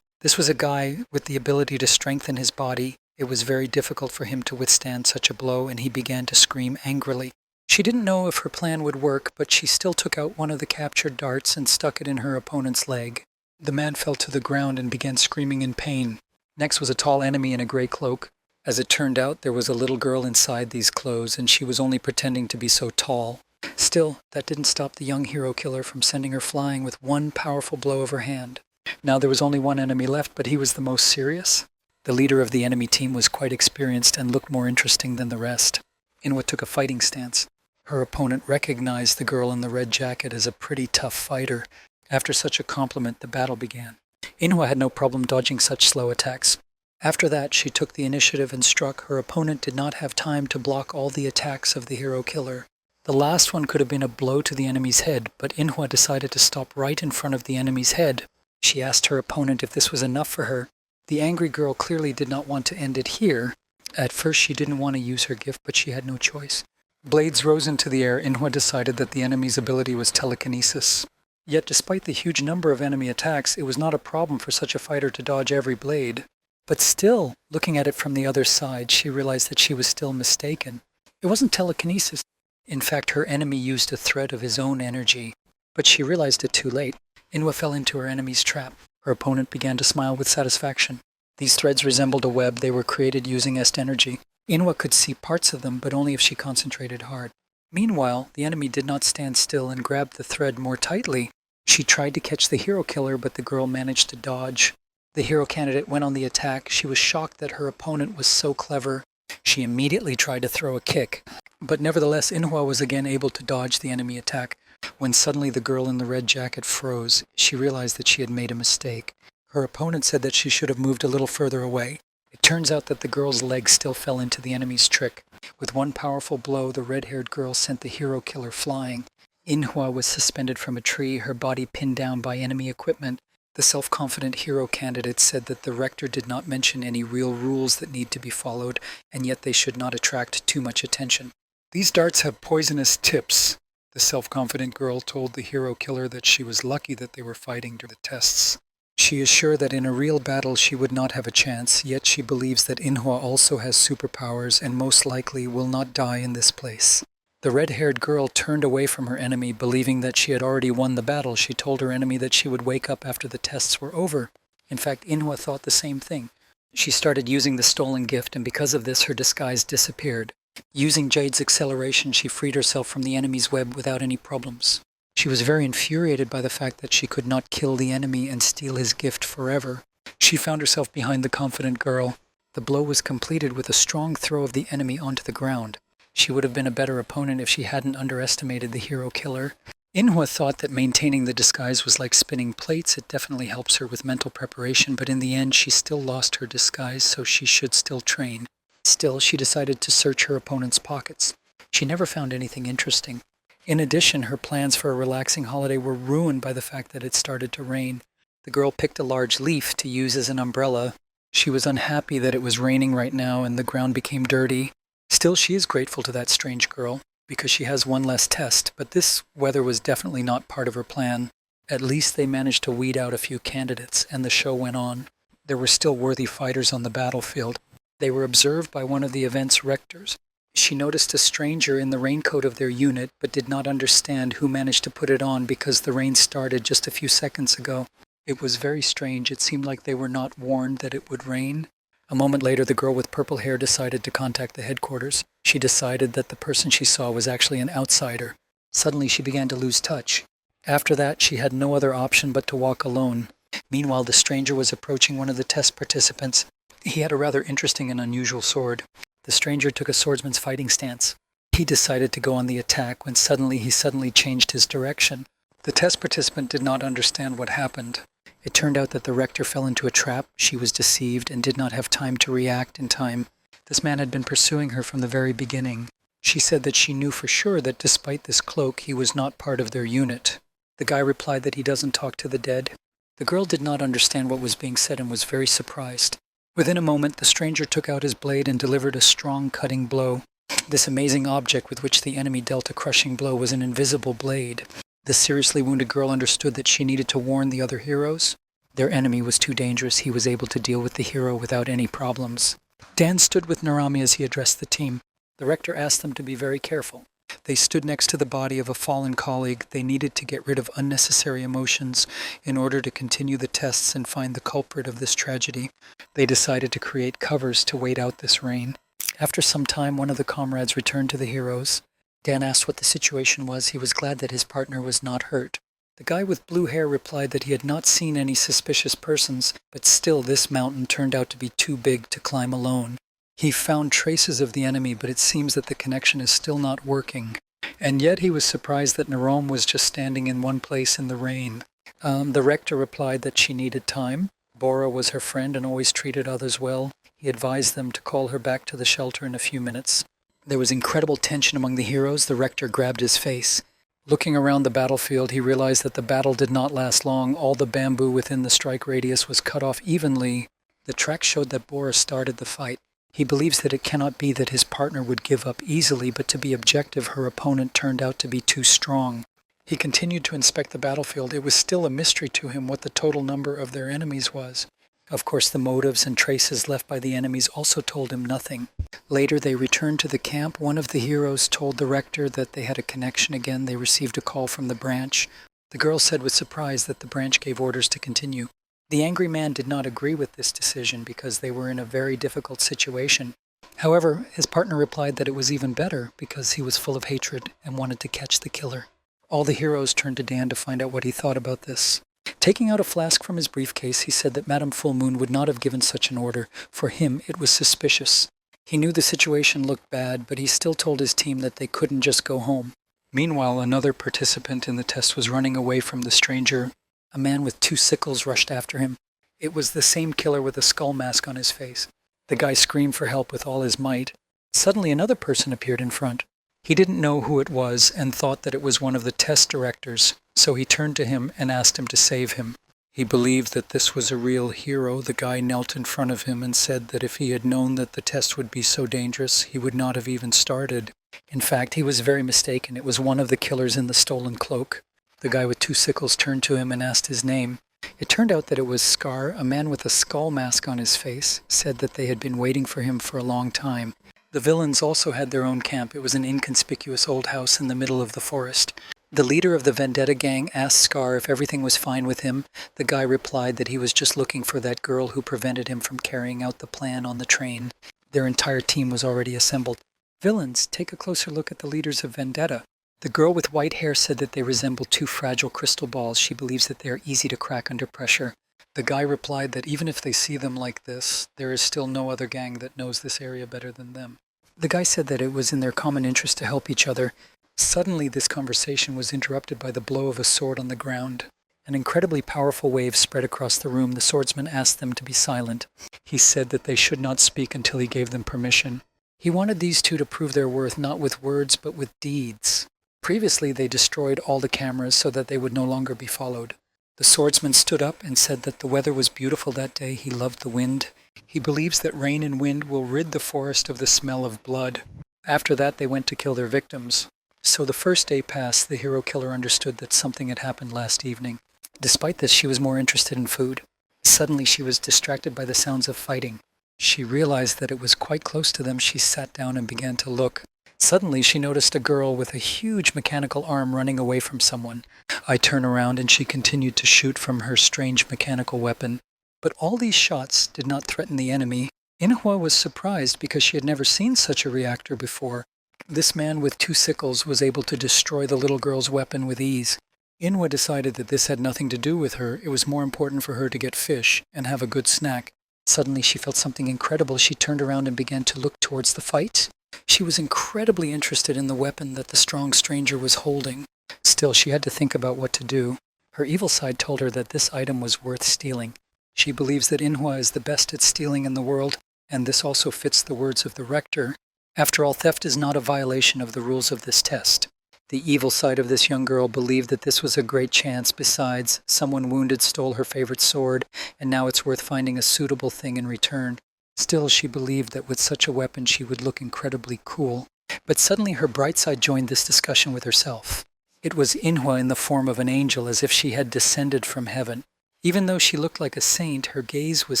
This was a guy with the ability to strengthen his body. It was very difficult for him to withstand such a blow, and he began to scream angrily. She didn't know if her plan would work, but she still took out one of the captured darts and stuck it in her opponent's leg. The man fell to the ground and began screaming in pain. Next was a tall enemy in a gray cloak. As it turned out, there was a little girl inside these clothes, and she was only pretending to be so tall. Still, that didn't stop the young hero killer from sending her flying with one powerful blow of her hand. Now there was only one enemy left, but he was the most serious. The leader of the enemy team was quite experienced and looked more interesting than the rest. Inhwa took a fighting stance. Her opponent recognized the girl in the red jacket as a pretty tough fighter. After such a compliment, the battle began. Inhwa had no problem dodging such slow attacks. After that, she took the initiative and struck. Her opponent did not have time to block all the attacks of the hero killer. The last one could have been a blow to the enemy's head, but Inhwa decided to stop right in front of the enemy's head. She asked her opponent if this was enough for her. The angry girl clearly did not want to end it here. At first she didn't want to use her gift, but she had no choice. Blades rose into the air. Inhwa decided that the enemy's ability was telekinesis. Yet despite the huge number of enemy attacks, it was not a problem for such a fighter to dodge every blade. But still, looking at it from the other side, she realized that she was still mistaken. It wasn't telekinesis. In fact, her enemy used a thread of his own energy. But she realized it too late. Inhwa fell into her enemy's trap. Her opponent began to smile with satisfaction. These threads resembled a web. They were created using Est energy. Inhwa could see parts of them, but only if she concentrated hard. Meanwhile, the enemy did not stand still and grabbed the thread more tightly. She tried to catch the hero killer, but the girl managed to dodge. The hero candidate went on the attack. She was shocked that her opponent was so clever. She immediately tried to throw a kick. But nevertheless, Inhwa was again able to dodge the enemy attack. When suddenly the girl in the red jacket froze, she realized that she had made a mistake. Her opponent said that she should have moved a little further away. It turns out that the girl's leg still fell into the enemy's trick. With one powerful blow, the red-haired girl sent the hero killer flying. Inhwa was suspended from a tree, her body pinned down by enemy equipment. The self-confident hero candidate said that the rector did not mention any real rules that need to be followed, and yet they should not attract too much attention. These darts have poisonous tips. The self-confident girl told the hero killer that she was lucky that they were fighting during the tests. She is sure that in a real battle she would not have a chance, yet she believes that Inhwa also has superpowers and most likely will not die in this place. The red-haired girl turned away from her enemy, believing that she had already won the battle. She told her enemy that she would wake up after the tests were over. In fact, Inhwa thought the same thing. She started using the stolen gift, and because of this her disguise disappeared. Using Jade's acceleration, she freed herself from the enemy's web without any problems. She was very infuriated by the fact that she could not kill the enemy and steal his gift forever. She found herself behind the confident girl. The blow was completed with a strong throw of the enemy onto the ground. She would have been a better opponent if she hadn't underestimated the hero killer. Inhwa thought that maintaining the disguise was like spinning plates. It definitely helps her with mental preparation, but in the end she still lost her disguise, so she should still train. Still, she decided to search her opponent's pockets. She never found anything interesting. In addition, her plans for a relaxing holiday were ruined by the fact that it started to rain. The girl picked a large leaf to use as an umbrella. She was unhappy that it was raining right now and the ground became dirty. Still, she is grateful to that strange girl because she has one less test, but this weather was definitely not part of her plan. At least they managed to weed out a few candidates, and the show went on. There were still worthy fighters on the battlefield. They were observed by one of the event's rectors. She noticed a stranger in the raincoat of their unit, but did not understand who managed to put it on because the rain started just a few seconds ago. It was very strange. It seemed like they were not warned that it would rain. A moment later, the girl with purple hair decided to contact the headquarters. She decided that the person she saw was actually an outsider. Suddenly, she began to lose touch. After that, she had no other option but to walk alone. Meanwhile, the stranger was approaching one of the test participants. He had a rather interesting and unusual sword. The stranger took a swordsman's fighting stance. He decided to go on the attack when he suddenly changed his direction. The test participant did not understand what happened. It turned out that the rector fell into a trap. She was deceived and did not have time to react in time. This man had been pursuing her from the very beginning. She said that she knew for sure that despite this cloak, he was not part of their unit. The guy replied that he doesn't talk to the dead. The girl did not understand what was being said and was very surprised. Within a moment, the stranger took out his blade and delivered a strong cutting blow. This amazing object with which the enemy dealt a crushing blow was an invisible blade. The seriously wounded girl understood that she needed to warn the other heroes. Their enemy was too dangerous. He was able to deal with the hero without any problems. Dan stood with Narami as he addressed the team. The rector asked them to be very careful. They stood next to the body of a fallen colleague. They needed to get rid of unnecessary emotions in order to continue the tests and find the culprit of this tragedy. They decided to create covers to wait out this rain. After some time, one of the comrades returned to the heroes. Dan asked what the situation was. He was glad that his partner was not hurt. The guy with blue hair replied that he had not seen any suspicious persons, but still this mountain turned out to be too big to climb alone. He found traces of the enemy, but it seems that the connection is still not working. And yet he was surprised that Narom was just standing in one place in the rain. The rector replied that she needed time. Bora was her friend and always treated others well. He advised them to call her back to the shelter in a few minutes. There was incredible tension among the heroes. The rector grabbed his face. Looking around the battlefield, he realized that the battle did not last long. All the bamboo within the strike radius was cut off evenly. The track showed that Bora started the fight. He believes that it cannot be that his partner would give up easily, but to be objective, her opponent turned out to be too strong. He continued to inspect the battlefield. It was still a mystery to him what the total number of their enemies was. Of course, the motives and traces left by the enemies also told him nothing. Later, they returned to the camp. One of the heroes told the rector that they had a connection again. They received a call from the branch. The girl said with surprise that the branch gave orders to continue. The angry man did not agree with this decision because they were in a very difficult situation. However, his partner replied that it was even better because he was full of hatred and wanted to catch the killer. All the heroes turned to Dan to find out what he thought about this. Taking out a flask from his briefcase, he said that Madame Full Moon would not have given such an order. For him, it was suspicious. He knew the situation looked bad, but he still told his team that they couldn't just go home. Meanwhile, another participant in the test was running away from the stranger. A man with 2 sickles rushed after him. It was the same killer with a skull mask on his face. The guy screamed for help with all his might. Suddenly, another person appeared in front. He didn't know who it was and thought that it was one of the test directors, so he turned to him and asked him to save him. He believed that this was a real hero. The guy knelt in front of him and said that if he had known that the test would be so dangerous, he would not have even started. In fact, he was very mistaken. It was one of the killers in the stolen cloak. The guy with 2 sickles turned to him and asked his name. It turned out that it was Scar. A man with a skull mask on his face said that they had been waiting for him for a long time. The villains also had their own camp. It was an inconspicuous old house in the middle of the forest. The leader of the Vendetta gang asked Scar if everything was fine with him. The guy replied that he was just looking for that girl who prevented him from carrying out the plan on the train. Their entire team was already assembled. Villains, take a closer look at the leaders of Vendetta. The girl with white hair said that they resemble 2 fragile crystal balls. She believes that they are easy to crack under pressure. The guy replied that even if they see them like this, there is still no other gang that knows this area better than them. The guy said that it was in their common interest to help each other. Suddenly, this conversation was interrupted by the blow of a sword on the ground. An incredibly powerful wave spread across the room. The swordsman asked them to be silent. He said that they should not speak until he gave them permission. He wanted these 2 to prove their worth not with words but with deeds. Previously, they destroyed all the cameras so that they would no longer be followed. The swordsman stood up and said that the weather was beautiful that day. He loved the wind. He believes that rain and wind will rid the forest of the smell of blood. After that, they went to kill their victims. So the first day passed. The hero killer understood that something had happened last evening. Despite this, she was more interested in food. Suddenly, she was distracted by the sounds of fighting. She realized that it was quite close to them. She sat down and began to look. Suddenly, she noticed a girl with a huge mechanical arm running away from someone. I turned around and she continued to shoot from her strange mechanical weapon. But all these shots did not threaten the enemy. Manhwa was surprised because she had never seen such a reactor before. This man with 2 sickles was able to destroy the little girl's weapon with ease. Inwa decided that this had nothing to do with her. It was more important for her to get fish and have a good snack. Suddenly she felt something incredible. She turned around and began to look towards the fight. She was incredibly interested in the weapon that the strong stranger was holding. Still, she had to think about what to do. Her evil side told her that this item was worth stealing. She believes that Inhwa is the best at stealing in the world, and this also fits the words of the rector. After all, theft is not a violation of the rules of this test. The evil side of this young girl believed that this was a great chance. Besides, someone wounded stole her favorite sword, and now it's worth finding a suitable thing in return. Still, she believed that with such a weapon she would look incredibly cool. But suddenly her bright side joined this discussion with herself. It was Inhwa in the form of an angel, as if she had descended from heaven. Even though she looked like a saint, her gaze was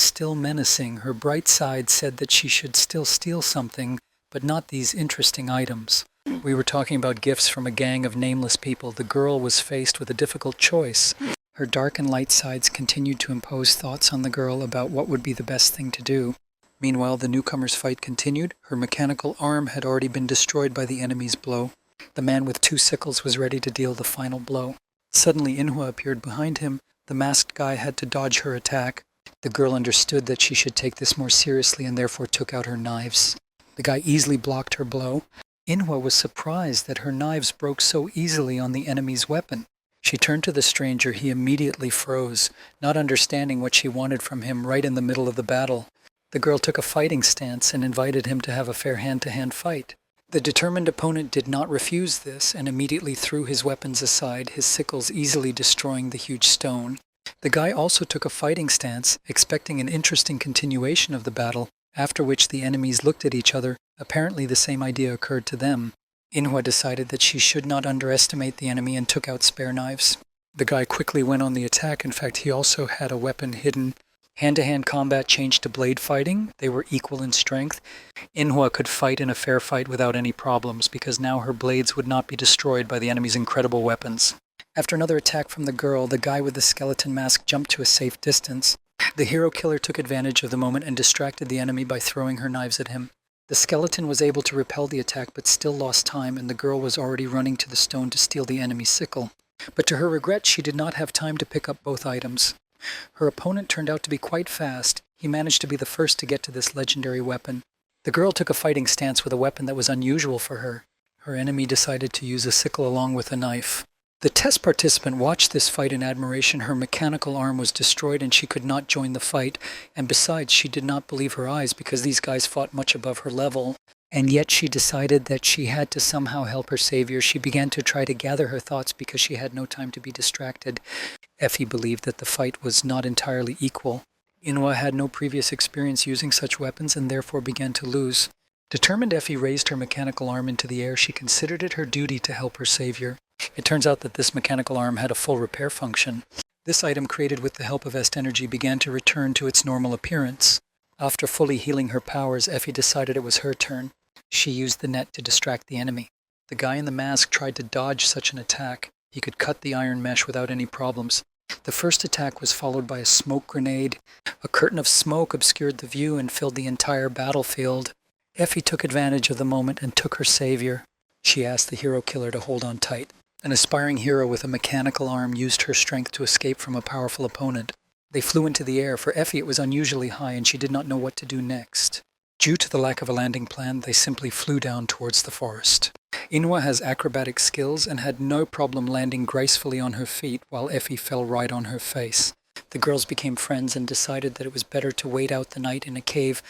still menacing. Her bright side said that she should still steal something, but not these interesting items. We were talking about gifts from a gang of nameless people. The girl was faced with a difficult choice. Her dark and light sides continued to impose thoughts on the girl about what would be the best thing to do. Meanwhile, the newcomer's fight continued. Her mechanical arm had already been destroyed by the enemy's blow. The man with 2 sickles was ready to deal the final blow. Suddenly, Inhwa appeared behind him. The masked guy had to dodge her attack. The girl understood that she should take this more seriously and therefore took out her knives. The guy easily blocked her blow. Inhwa was surprised that her knives broke so easily on the enemy's weapon. She turned to the stranger. He immediately froze, not understanding what she wanted from him right in the middle of the battle. The girl took a fighting stance and invited him to have a fair hand-to-hand fight. The determined opponent did not refuse this and immediately threw his weapons aside, his sickles easily destroying the huge stone. The guy also took a fighting stance, expecting an interesting continuation of the battle, after which the enemies looked at each other. Apparently the same idea occurred to them. Inhwa decided that she should not underestimate the enemy and took out spare knives. The guy quickly went on the attack. In fact, he also had a weapon hidden. Hand-to-hand combat changed to blade fighting. They were equal in strength. Inhwa could fight in a fair fight without any problems, because now her blades would not be destroyed by the enemy's incredible weapons. After another attack from the girl, the guy with the skeleton mask jumped to a safe distance. The hero killer took advantage of the moment and distracted the enemy by throwing her knives at him. The skeleton was able to repel the attack but still lost time, and the girl was already running to the stone to steal the enemy's sickle. But to her regret, she did not have time to pick up both items. Her opponent turned out to be quite fast. He managed to be the first to get to this legendary weapon. The girl took a fighting stance with a weapon that was unusual for her. Her enemy decided to use a sickle along with a knife. The test participant watched this fight in admiration. Her mechanical arm was destroyed and she could not join the fight. And besides, she did not believe her eyes because these guys fought much above her level. And yet she decided that she had to somehow help her savior. She began to try to gather her thoughts because she had no time to be distracted. Effie believed that the fight was not entirely equal. Inhwa had no previous experience using such weapons and therefore began to lose. Determined, Effie raised her mechanical arm into the air. She considered it her duty to help her savior. It turns out that this mechanical arm had a full repair function. This item, created with the help of Est energy, began to return to its normal appearance. After fully healing her powers, Effie decided it was her turn. She used the net to distract the enemy. The guy in the mask tried to dodge such an attack. He could cut the iron mesh without any problems. The first attack was followed by a smoke grenade. A curtain of smoke obscured the view and filled the entire battlefield. Effie took advantage of the moment and took her savior. She asked the hero killer to hold on tight. An aspiring hero with a mechanical arm used her strength to escape from a powerful opponent. They flew into the air. For Effie, it was unusually high, and she did not know what to do next. Due to the lack of a landing plan, they simply flew down towards the forest. Inhwa has acrobatic skills and had no problem landing gracefully on her feet, while Effie fell right on her face. The girls became friends and decided that it was better to wait out the night in a cave.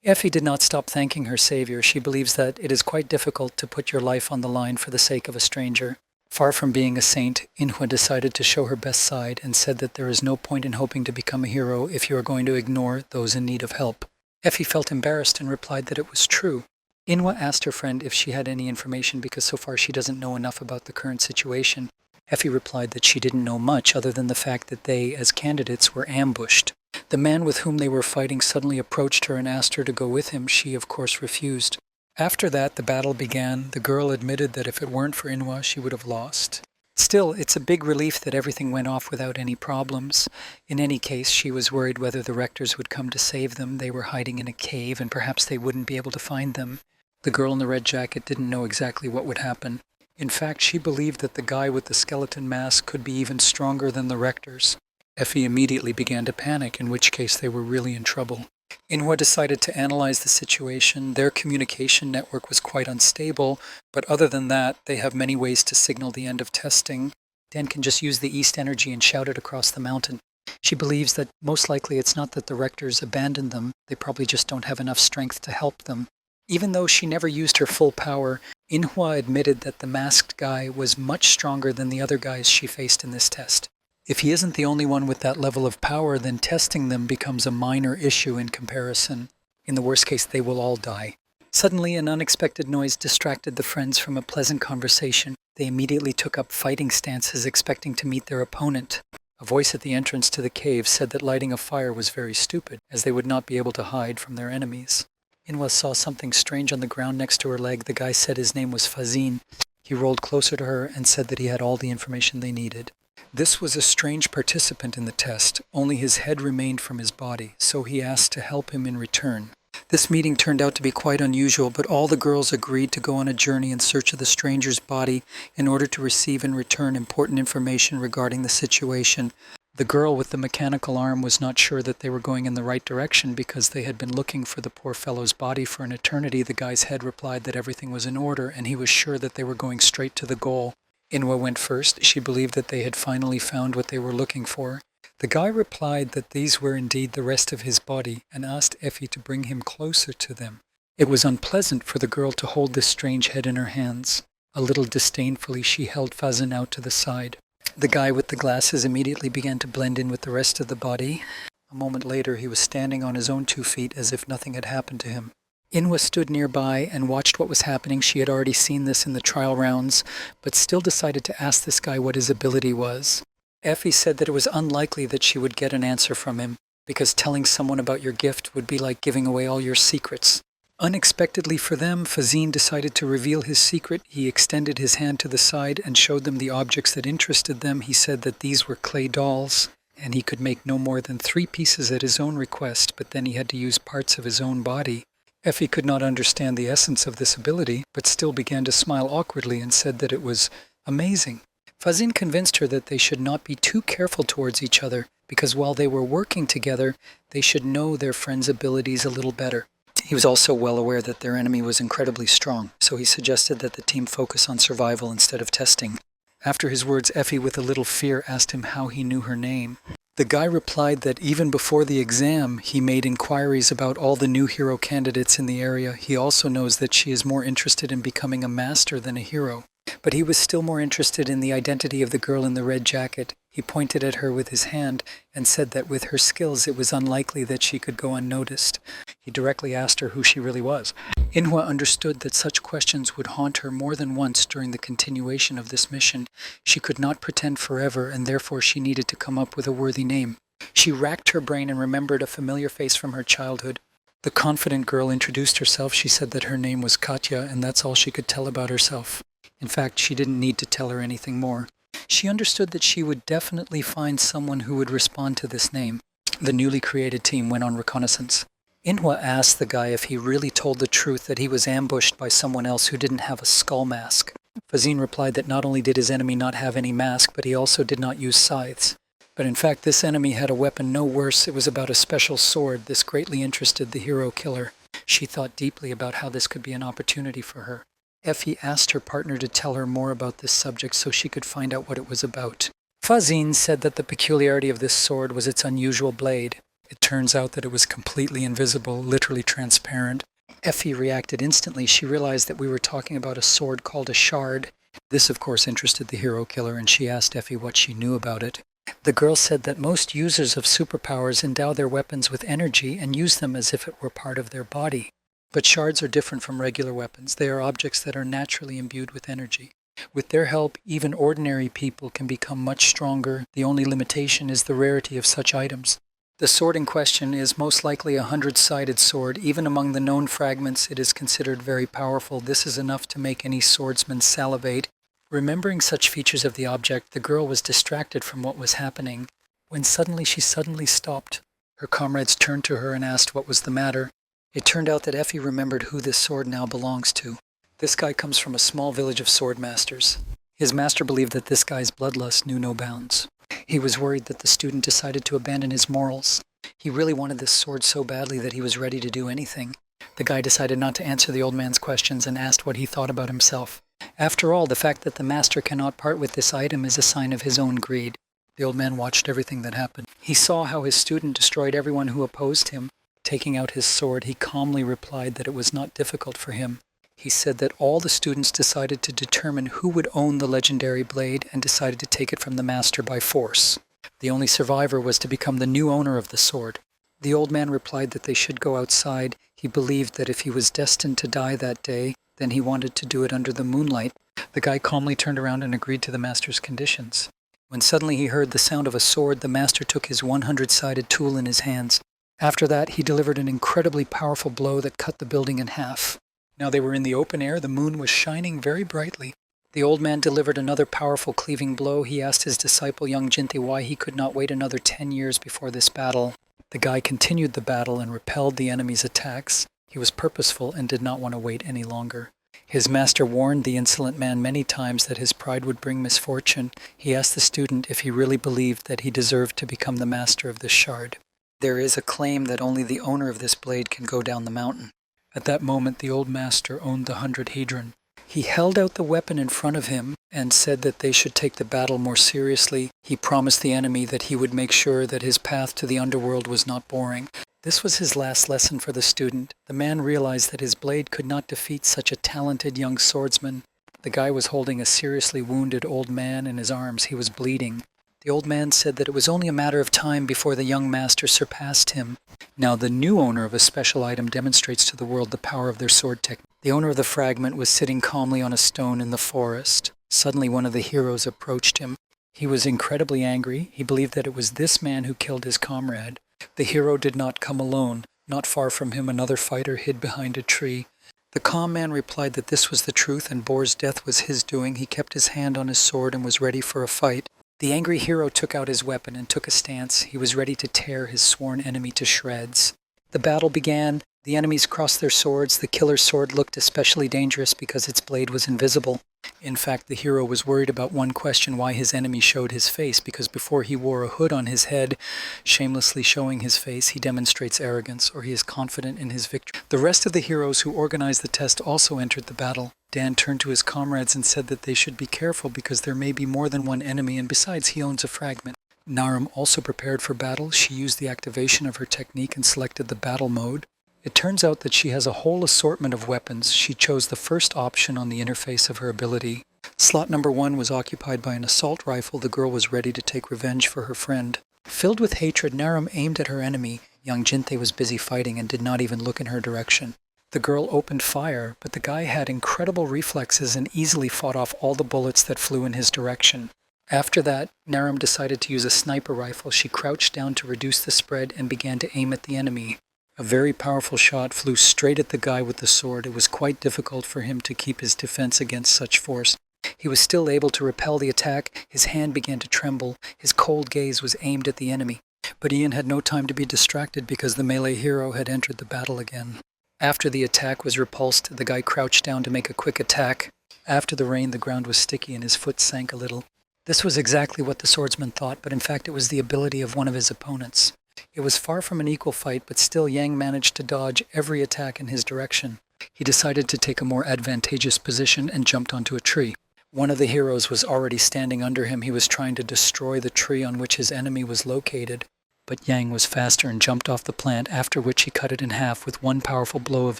Effie did not stop thanking her savior. She believes that it is quite difficult to put your life on the line for the sake of a stranger. Far from being a saint, Inhwa decided to show her best side and said that there is no point in hoping to become a hero if you are going to ignore those in need of help. Effie felt embarrassed and replied that it was true. Inhwa asked her friend if she had any information because so far she doesn't know enough about the current situation. Effie replied that she didn't know much other than the fact that they, as candidates, were ambushed. The man with whom they were fighting suddenly approached her and asked her to go with him. She, of course, refused. After that, the battle began. The girl admitted that if it weren't for Inhwa, she would have lost. Still, it's a big relief that everything went off without any problems. In any case, she was worried whether the rectors would come to save them. They were hiding in a cave, and perhaps they wouldn't be able to find them. The girl in the red jacket didn't know exactly what would happen. In fact, she believed that the guy with the skeleton mask could be even stronger than the rectors. Effie immediately began to panic, in which case they were really in trouble. Inhwa decided to analyze the situation. Their communication network was quite unstable, but other than that, they have many ways to signal the end of testing. Dan can just use the east energy and shout it across the mountain. She believes that most likely it's not that the rectors abandoned them, they probably just don't have enough strength to help them. Even though she never used her full power, Inhwa admitted that the masked guy was much stronger than the other guys she faced in this test. If he isn't the only one with that level of power, then testing them becomes a minor issue in comparison. In the worst case, they will all die. Suddenly, an unexpected noise distracted the friends from a pleasant conversation. They immediately took up fighting stances, expecting to meet their opponent. A voice at the entrance to the cave said that lighting a fire was very stupid, as they would not be able to hide from their enemies. Inwa saw something strange on the ground next to her leg. The guy said his name was Fazin. He rolled closer to her and said that he had all the information they needed. This was a strange participant in the test. Only his head remained from his body, so he asked to help him in return. This meeting turned out to be quite unusual, but all the girls agreed to go on a journey in search of the stranger's body in order to receive in return important information regarding the situation. The girl with the mechanical arm was not sure that they were going in the right direction because they had been looking for the poor fellow's body for an eternity. The guy's head replied that everything was in order, and he was sure that they were going straight to the goal. Inwa went first. She believed that they had finally found what they were looking for. The guy replied that these were indeed the rest of his body and asked Effie to bring him closer to them. It was unpleasant for the girl to hold this strange head in her hands. A little disdainfully, she held Fazin out to the side. The guy with the glasses immediately began to blend in with the rest of the body. A moment later, he was standing on his own 2 feet as if nothing had happened to him. Inwa stood nearby and watched what was happening. She had already seen this in the trial rounds, but still decided to ask this guy what his ability was. Effie said that it was unlikely that she would get an answer from him, because telling someone about your gift would be like giving away all your secrets. Unexpectedly for them, Fazin decided to reveal his secret. He extended his hand to the side and showed them the objects that interested them. He said that these were clay dolls, and he could make no more than 3 pieces at his own request, but then he had to use parts of his own body. Effie could not understand the essence of this ability, but still began to smile awkwardly and said that it was amazing. Fazin convinced her that they should not be too careful towards each other, because while they were working together, they should know their friend's abilities a little better. He was also well aware that their enemy was incredibly strong, so he suggested that the team focus on survival instead of testing. After his words, Effie, with a little fear, asked him how he knew her name. The guy replied that even before the exam, he made inquiries about all the new hero candidates in the area. He also knows that she is more interested in becoming a master than a hero. But he was still more interested in the identity of the girl in the red jacket. He pointed at her with his hand and said that with her skills it was unlikely that she could go unnoticed. He directly asked her who she really was. Inhwa understood that such questions would haunt her more than once during the continuation of this mission. She could not pretend forever, and therefore she needed to come up with a worthy name. She racked her brain and remembered a familiar face from her childhood. The confident girl introduced herself. She said that her name was Katya, and that's all she could tell about herself. In fact, she didn't need to tell her anything more. She understood that she would definitely find someone who would respond to this name. The newly created team went on reconnaissance. Inhwa asked the guy if he really told the truth that he was ambushed by someone else who didn't have a skull mask. Fazin replied that not only did his enemy not have any mask, but he also did not use scythes. But in fact, this enemy had a weapon no worse. It was about a special sword. This greatly interested the hero killer. She thought deeply about how this could be an opportunity for her. Effie asked her partner to tell her more about this subject so she could find out what it was about. Fazin said that the peculiarity of this sword was its unusual blade. It turns out that it was completely invisible, literally transparent. Effie reacted instantly. She realized that we were talking about a sword called a shard. This, of course, interested the hero killer, and she asked Effie what she knew about it. The girl said that most users of superpowers endow their weapons with energy and use them as if it were part of their body. But shards are different from regular weapons. They are objects that are naturally imbued with energy. With their help, even ordinary people can become much stronger. The only limitation is the rarity of such items. The sword in question is most likely a 100-sided sword. Even among the known fragments, it is considered very powerful. This is enough to make any swordsman salivate. Remembering such features of the object, the girl was distracted from what was happening, when she suddenly stopped. Her comrades turned to her and asked what was the matter. It turned out that Effie remembered who this sword now belongs to. This guy comes from a small village of sword masters. His master believed that this guy's bloodlust knew no bounds. He was worried that the student decided to abandon his morals. He really wanted this sword so badly that he was ready to do anything. The guy decided not to answer the old man's questions and asked what he thought about himself. After all, the fact that the master cannot part with this item is a sign of his own greed. The old man watched everything that happened. He saw how his student destroyed everyone who opposed him. Taking out his sword, he calmly replied that it was not difficult for him. He said that all the students decided to determine who would own the legendary blade and decided to take it from the master by force. The only survivor was to become the new owner of the sword. The old man replied that they should go outside. He believed that if he was destined to die that day, then he wanted to do it under the moonlight. The guy calmly turned around and agreed to the master's conditions. When suddenly he heard the sound of a sword, the master took his 100-sided tool in his hands. After that, he delivered an incredibly powerful blow that cut the building in half. Now they were in the open air. The moon was shining very brightly. The old man delivered another powerful cleaving blow. He asked his disciple, young Jinti, why he could not wait another 10 years before this battle. The guy continued the battle and repelled the enemy's attacks. He was purposeful and did not want to wait any longer. His master warned the insolent man many times that his pride would bring misfortune. He asked the student if he really believed that he deserved to become the master of this shard. There is a claim that only the owner of this blade can go down the mountain. At that moment, the old master owned the 100 hedron. He held out the weapon in front of him and said that they should take the battle more seriously. He promised the enemy that he would make sure that his path to the underworld was not boring. This was his last lesson for the student. The man realized that his blade could not defeat such a talented young swordsman. The guy was holding a seriously wounded old man in his arms. He was bleeding. The old man said that it was only a matter of time before the young master surpassed him. Now the new owner of a special item demonstrates to the world the power of their sword technique. The owner of the fragment was sitting calmly on a stone in the forest. Suddenly one of the heroes approached him. He was incredibly angry. He believed that it was this man who killed his comrade. The hero did not come alone. Not far from him, another fighter hid behind a tree. The calm man replied that this was the truth and Boar's death was his doing. He kept his hand on his sword and was ready for a fight. The angry hero took out his weapon and took a stance. He was ready to tear his sworn enemy to shreds. The battle began. The enemies crossed their swords. The killer's sword looked especially dangerous because its blade was invisible. In fact, the hero was worried about one question: why his enemy showed his face, because before he wore a hood on his head, shamelessly showing his face, he demonstrates arrogance, or he is confident in his victory. The rest of the heroes who organized the test also entered the battle. Dan turned to his comrades and said that they should be careful because there may be more than one enemy, and besides, he owns a fragment. Naram also prepared for battle. She used the activation of her technique and selected the battle mode. It turns out that she has a whole assortment of weapons. She chose the first option on the interface of her ability. Slot number 1 was occupied by an assault rifle. The girl was ready to take revenge for her friend. Filled with hatred, Naram aimed at her enemy. Young Jinthe was busy fighting and did not even look in her direction. The girl opened fire, but the guy had incredible reflexes and easily fought off all the bullets that flew in his direction. After that, Naram decided to use a sniper rifle. She crouched down to reduce the spread and began to aim at the enemy. A very powerful shot flew straight at the guy with the sword. It was quite difficult for him to keep his defense against such force. He was still able to repel the attack. His hand began to tremble. His cold gaze was aimed at the enemy. But Ian had no time to be distracted because the melee hero had entered the battle again. After the attack was repulsed, the guy crouched down to make a quick attack. After the rain, the ground was sticky and his foot sank a little. This was exactly what the swordsman thought, but in fact it was the ability of one of his opponents. It was far from an equal fight, but still Yang managed to dodge every attack in his direction. He decided to take a more advantageous position and jumped onto a tree. One of the heroes was already standing under him. He was trying to destroy the tree on which his enemy was located. But Yang was faster and jumped off the plant, after which he cut it in half with one powerful blow of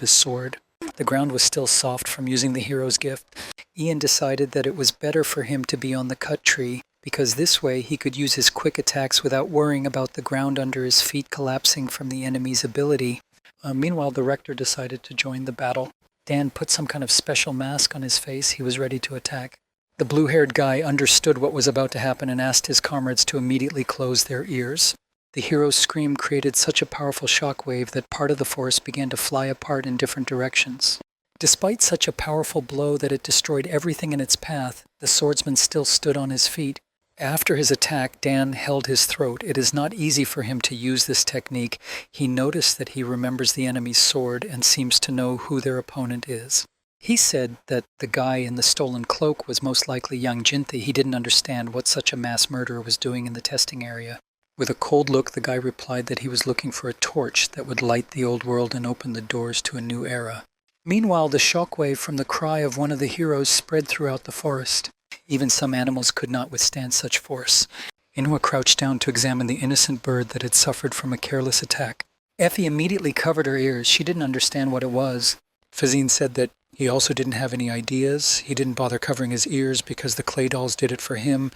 his sword. The ground was still soft from using the hero's gift. Ian decided that it was better for him to be on the cut tree, because this way he could use his quick attacks without worrying about the ground under his feet collapsing from the enemy's ability. Meanwhile, the rector decided to join the battle. Dan put some kind of special mask on his face. He was ready to attack. The blue-haired guy understood what was about to happen and asked his comrades to immediately close their ears. The hero's scream created such a powerful shockwave that part of the forest began to fly apart in different directions. Despite such a powerful blow that it destroyed everything in its path, the swordsman still stood on his feet. After his attack, Dan held his throat. It is not easy for him to use this technique. He noticed that he remembers the enemy's sword and seems to know who their opponent is. He said that the guy in the stolen cloak was most likely young Jinthi. He didn't understand what such a mass murderer was doing in the testing area. With a cold look, the guy replied that he was looking for a torch that would light the old world and open the doors to a new era. Meanwhile, the shockwave from the cry of one of the heroes spread throughout the forest. Even some animals could not withstand such force. Inhwa crouched down to examine the innocent bird that had suffered from a careless attack. Effie immediately covered her ears. She didn't understand what it was. Fazine said that he also didn't have any ideas. He didn't bother covering his ears because the clay dolls did it for him.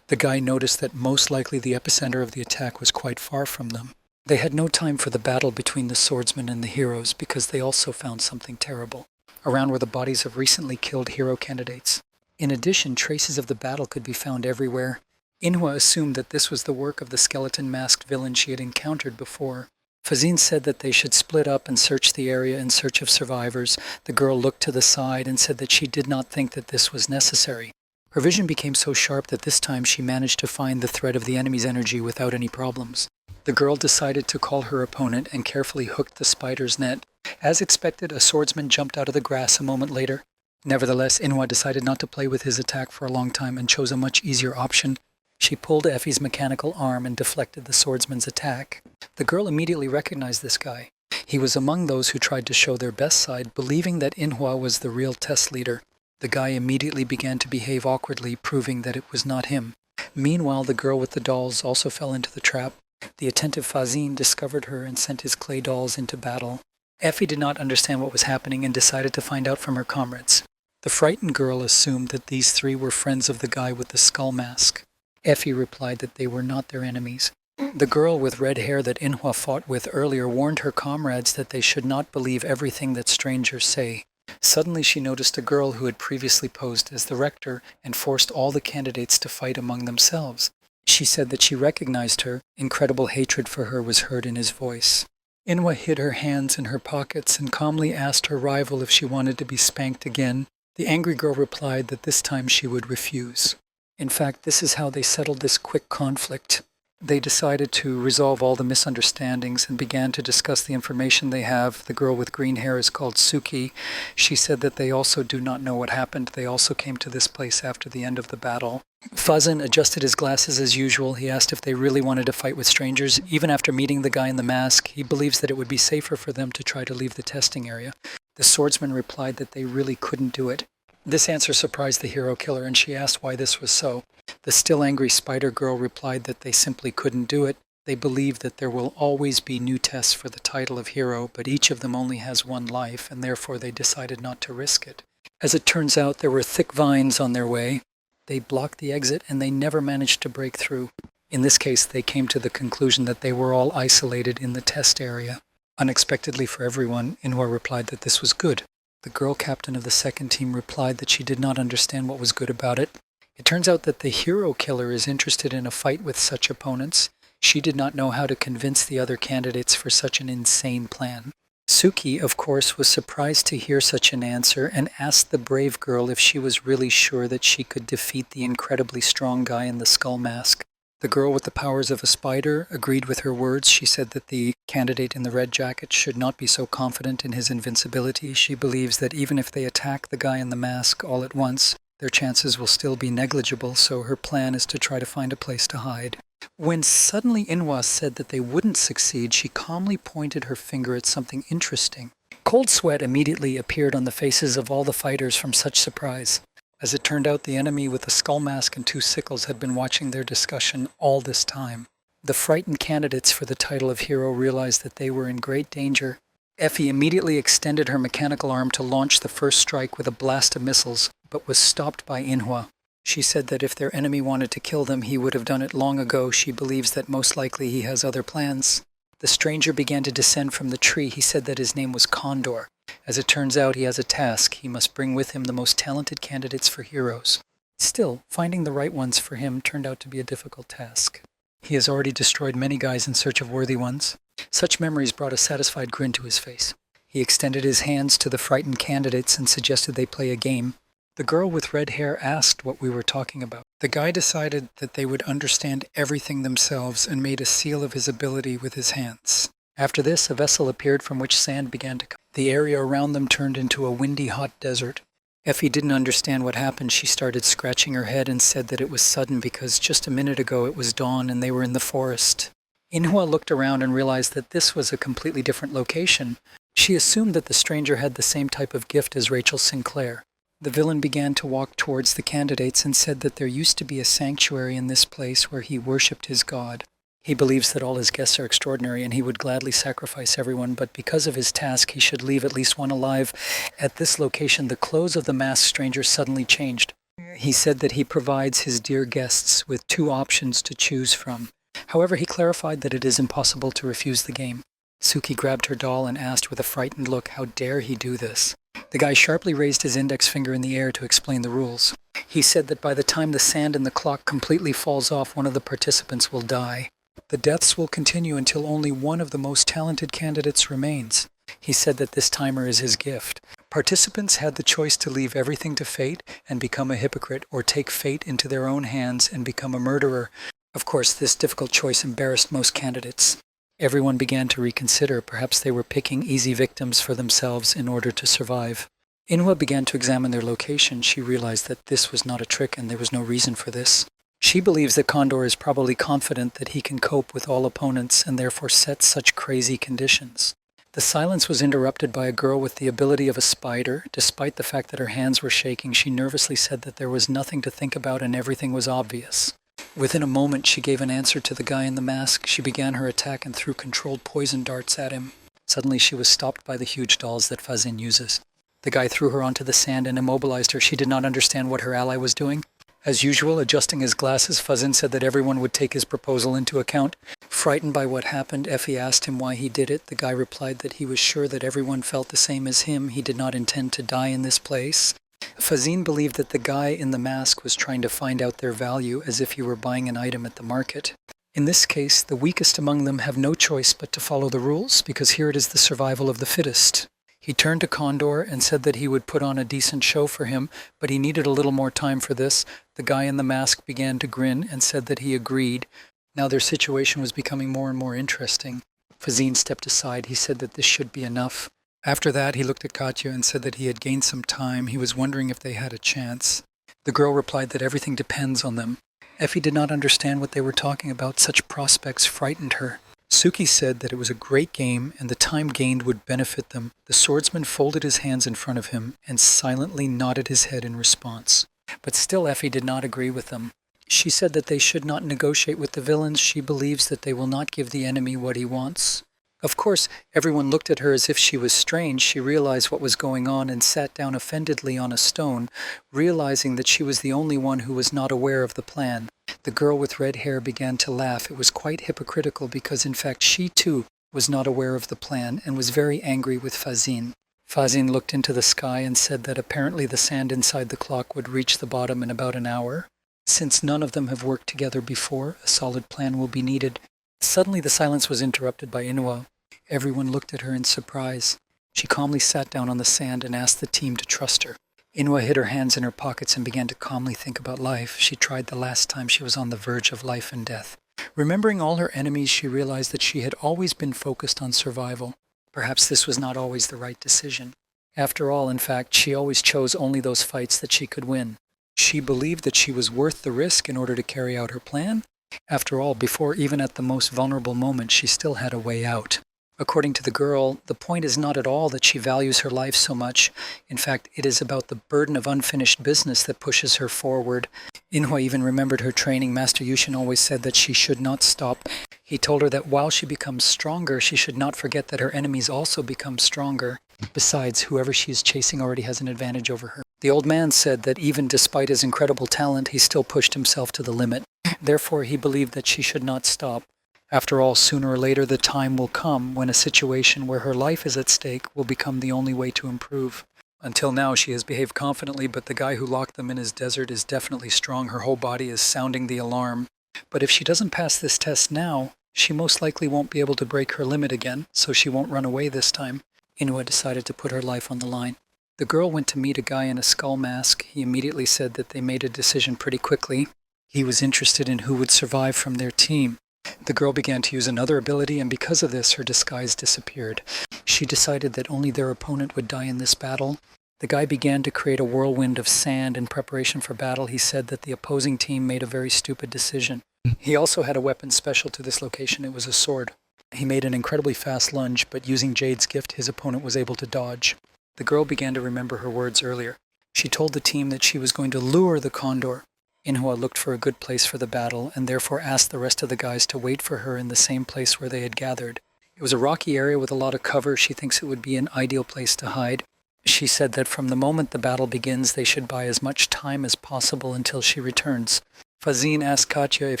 The guy noticed that most likely the epicenter of the attack was quite far from them. They had no time for the battle between the swordsmen and the heroes because they also found something terrible. Around were the bodies of recently killed hero candidates. In addition, traces of the battle could be found everywhere. Inhwa assumed that this was the work of the skeleton-masked villain she had encountered before. Fazine said that they should split up and search the area in search of survivors. The girl looked to the side and said that she did not think that this was necessary. Her vision became so sharp that this time she managed to find the thread of the enemy's energy without any problems. The girl decided to call her opponent and carefully hooked the spider's net. As expected, a swordsman jumped out of the grass a moment later. Nevertheless, Inhwa decided not to play with his attack for a long time and chose a much easier option. She pulled Effie's mechanical arm and deflected the swordsman's attack. The girl immediately recognized this guy. He was among those who tried to show their best side, believing that Inhwa was the real test leader. The guy immediately began to behave awkwardly, proving that it was not him. Meanwhile, the girl with the dolls also fell into the trap. The attentive Fazine discovered her and sent his clay dolls into battle. Effie did not understand what was happening and decided to find out from her comrades. The frightened girl assumed that these three were friends of the guy with the skull mask. Effie replied that they were not their enemies. The girl with red hair that Inhwa fought with earlier warned her comrades that they should not believe everything that strangers say. Suddenly she noticed a girl who had previously posed as the rector and forced all the candidates to fight among themselves. She said that she recognized her. Incredible hatred for her was heard in his voice. Inhwa hid her hands in her pockets and calmly asked her rival if she wanted to be spanked again. The angry girl replied that this time she would refuse. In fact, this is how they settled this quick conflict. They decided to resolve all the misunderstandings and began to discuss the information they have. The girl with green hair is called Suki. She said that they also do not know what happened. They also came to this place after the end of the battle. Fazin adjusted his glasses as usual. He asked if they really wanted to fight with strangers. Even after meeting the guy in the mask, he believes that it would be safer for them to try to leave the testing area. The swordsman replied that they really couldn't do it. This answer surprised the hero killer, and she asked why this was so. The still angry spider girl replied that they simply couldn't do it. They believe that there will always be new tests for the title of hero, but each of them only has one life, and therefore they decided not to risk it. As it turns out, there were thick vines on their way. They blocked the exit, and they never managed to break through. In this case, they came to the conclusion that they were all isolated in the test area. Unexpectedly for everyone, Inhwa replied that this was good. The girl captain of the second team replied that she did not understand what was good about it. It turns out that the hero killer is interested in a fight with such opponents. She did not know how to convince the other candidates for such an insane plan. Suki, of course, was surprised to hear such an answer and asked the brave girl if she was really sure that she could defeat the incredibly strong guy in the skull mask. The girl with the powers of a spider agreed with her words. She said that the candidate in the red jacket should not be so confident in his invincibility. She believes that even if they attack the guy in the mask all at once, their chances will still be negligible, so her plan is to try to find a place to hide. When suddenly Inhwa said that they wouldn't succeed, she calmly pointed her finger at something interesting. Cold sweat immediately appeared on the faces of all the fighters from such surprise. As it turned out, the enemy with the skull mask and two sickles had been watching their discussion all this time. The frightened candidates for the title of hero realized that they were in great danger. Effie immediately extended her mechanical arm to launch the first strike with a blast of missiles, but was stopped by Inhwa. She said that if their enemy wanted to kill them, he would have done it long ago. She believes that most likely he has other plans. The stranger began to descend from the tree. He said that his name was Condor. As it turns out, he has a task. He must bring with him the most talented candidates for heroes. Still, finding the right ones for him turned out to be a difficult task. He has already destroyed many guys in search of worthy ones. Such memories brought a satisfied grin to his face. He extended his hands to the frightened candidates and suggested they play a game. The girl with red hair asked what we were talking about. The guy decided that they would understand everything themselves and made a seal of his ability with his hands. After this, a vessel appeared from which sand began to come. The area around them turned into a windy, hot desert. Effie didn't understand what happened. She started scratching her head and said that it was sudden because just a minute ago it was dawn and they were in the forest. Inhwa looked around and realized that this was a completely different location. She assumed that the stranger had the same type of gift as Rachel Sinclair. The villain began to walk towards the candidates and said that there used to be a sanctuary in this place where he worshipped his god. He believes that all his guests are extraordinary and he would gladly sacrifice everyone, but because of his task, he should leave at least one alive. At this location, the clothes of the masked stranger suddenly changed. He said that he provides his dear guests with 2 options to choose from. However, he clarified that it is impossible to refuse the game. Suki grabbed her doll and asked with a frightened look, how dare he do this? The guy sharply raised his index finger in the air to explain the rules. He said that by the time the sand in the clock completely falls off, one of the participants will die. The deaths will continue until only one of the most talented candidates remains. He said that this timer is his gift. Participants had the choice to leave everything to fate and become a hypocrite, or take fate into their own hands and become a murderer. Of course, this difficult choice embarrassed most candidates. Everyone began to reconsider. Perhaps they were picking easy victims for themselves in order to survive. Inhwa began to examine their location. She realized that this was not a trick and there was no reason for this. She believes that Condor is probably confident that he can cope with all opponents and therefore set such crazy conditions. The silence was interrupted by a girl with the ability of a spider. Despite the fact that her hands were shaking, she nervously said that there was nothing to think about and everything was obvious. Within a moment, she gave an answer to the guy in the mask. She began her attack and threw controlled poison darts at him. Suddenly, she was stopped by the huge dolls that Fazin uses. The guy threw her onto the sand and immobilized her. She did not understand what her ally was doing. As usual, adjusting his glasses, Fazin said that everyone would take his proposal into account. Frightened by what happened, Effie asked him why he did it. The guy replied that he was sure that everyone felt the same as him. He did not intend to die in this place. Fazin believed that the guy in the mask was trying to find out their value as if he were buying an item at the market. In this case, the weakest among them have no choice but to follow the rules, because here it is the survival of the fittest. He turned to Condor and said that he would put on a decent show for him, but he needed a little more time for this. The guy in the mask began to grin and said that he agreed. Now their situation was becoming more and more interesting. Fazin stepped aside. He said that this should be enough. After that, he looked at Katya and said that he had gained some time. He was wondering if they had a chance. The girl replied that everything depends on them. Effie did not understand what they were talking about. Such prospects frightened her. Suki said that it was a great game and the time gained would benefit them. The swordsman folded his hands in front of him and silently nodded his head in response. But still Effie did not agree with them. She said that they should not negotiate with the villains. She believes that they will not give the enemy what he wants. Of course, everyone looked at her as if she was strange. She realized what was going on and sat down offendedly on a stone, realizing that she was the only one who was not aware of the plan. The girl with red hair began to laugh. It was quite hypocritical because in fact she too was not aware of the plan and was very angry with Fazin. Fazin looked into the sky and said that apparently the sand inside the clock would reach the bottom in about an hour. Since none of them have worked together before, a solid plan will be needed. Suddenly the silence was interrupted by Inhwa. Everyone looked at her in surprise. She calmly sat down on the sand and asked the team to trust her. Inhwa hid her hands in her pockets and began to calmly think about life. She tried the last time she was on the verge of life and death. Remembering all her enemies, she realized that she had always been focused on survival. Perhaps this was not always the right decision. After all, in fact, she always chose only those fights that she could win. She believed that she was worth the risk in order to carry out her plan. After all, before even at the most vulnerable moment, she still had a way out. According to the girl, the point is not at all that she values her life so much. In fact, it is about the burden of unfinished business that pushes her forward. Inhwa even remembered her training. Master Yushin always said that she should not stop. He told her that while she becomes stronger, she should not forget that her enemies also become stronger. Besides, whoever she is chasing already has an advantage over her. The old man said that even despite his incredible talent, he still pushed himself to the limit. Therefore, he believed that she should not stop. After all, sooner or later the time will come when a situation where her life is at stake will become the only way to improve. Until now she has behaved confidently, but the guy who locked them in his desert is definitely strong. Her whole body is sounding the alarm. But if she doesn't pass this test now, she most likely won't be able to break her limit again, so she won't run away this time. Inhwa decided to put her life on the line. The girl went to meet a guy in a skull mask. He immediately said that they made a decision pretty quickly. He was interested in who would survive from their team. The girl began to use another ability, and because of this, her disguise disappeared. She decided that only their opponent would die in this battle. The guy began to create a whirlwind of sand in preparation for battle. He said that the opposing team made a very stupid decision. He also had a weapon special to this location. It was a sword. He made an incredibly fast lunge, but using Jade's gift, his opponent was able to dodge. The girl began to remember her words earlier. She told the team that she was going to lure the condor. Inhwa looked for a good place for the battle and therefore asked the rest of the guys to wait for her in the same place where they had gathered. It was a rocky area with a lot of cover. She thinks it would be an ideal place to hide. She said that from the moment the battle begins, they should buy as much time as possible until she returns. Fazine asked Katya if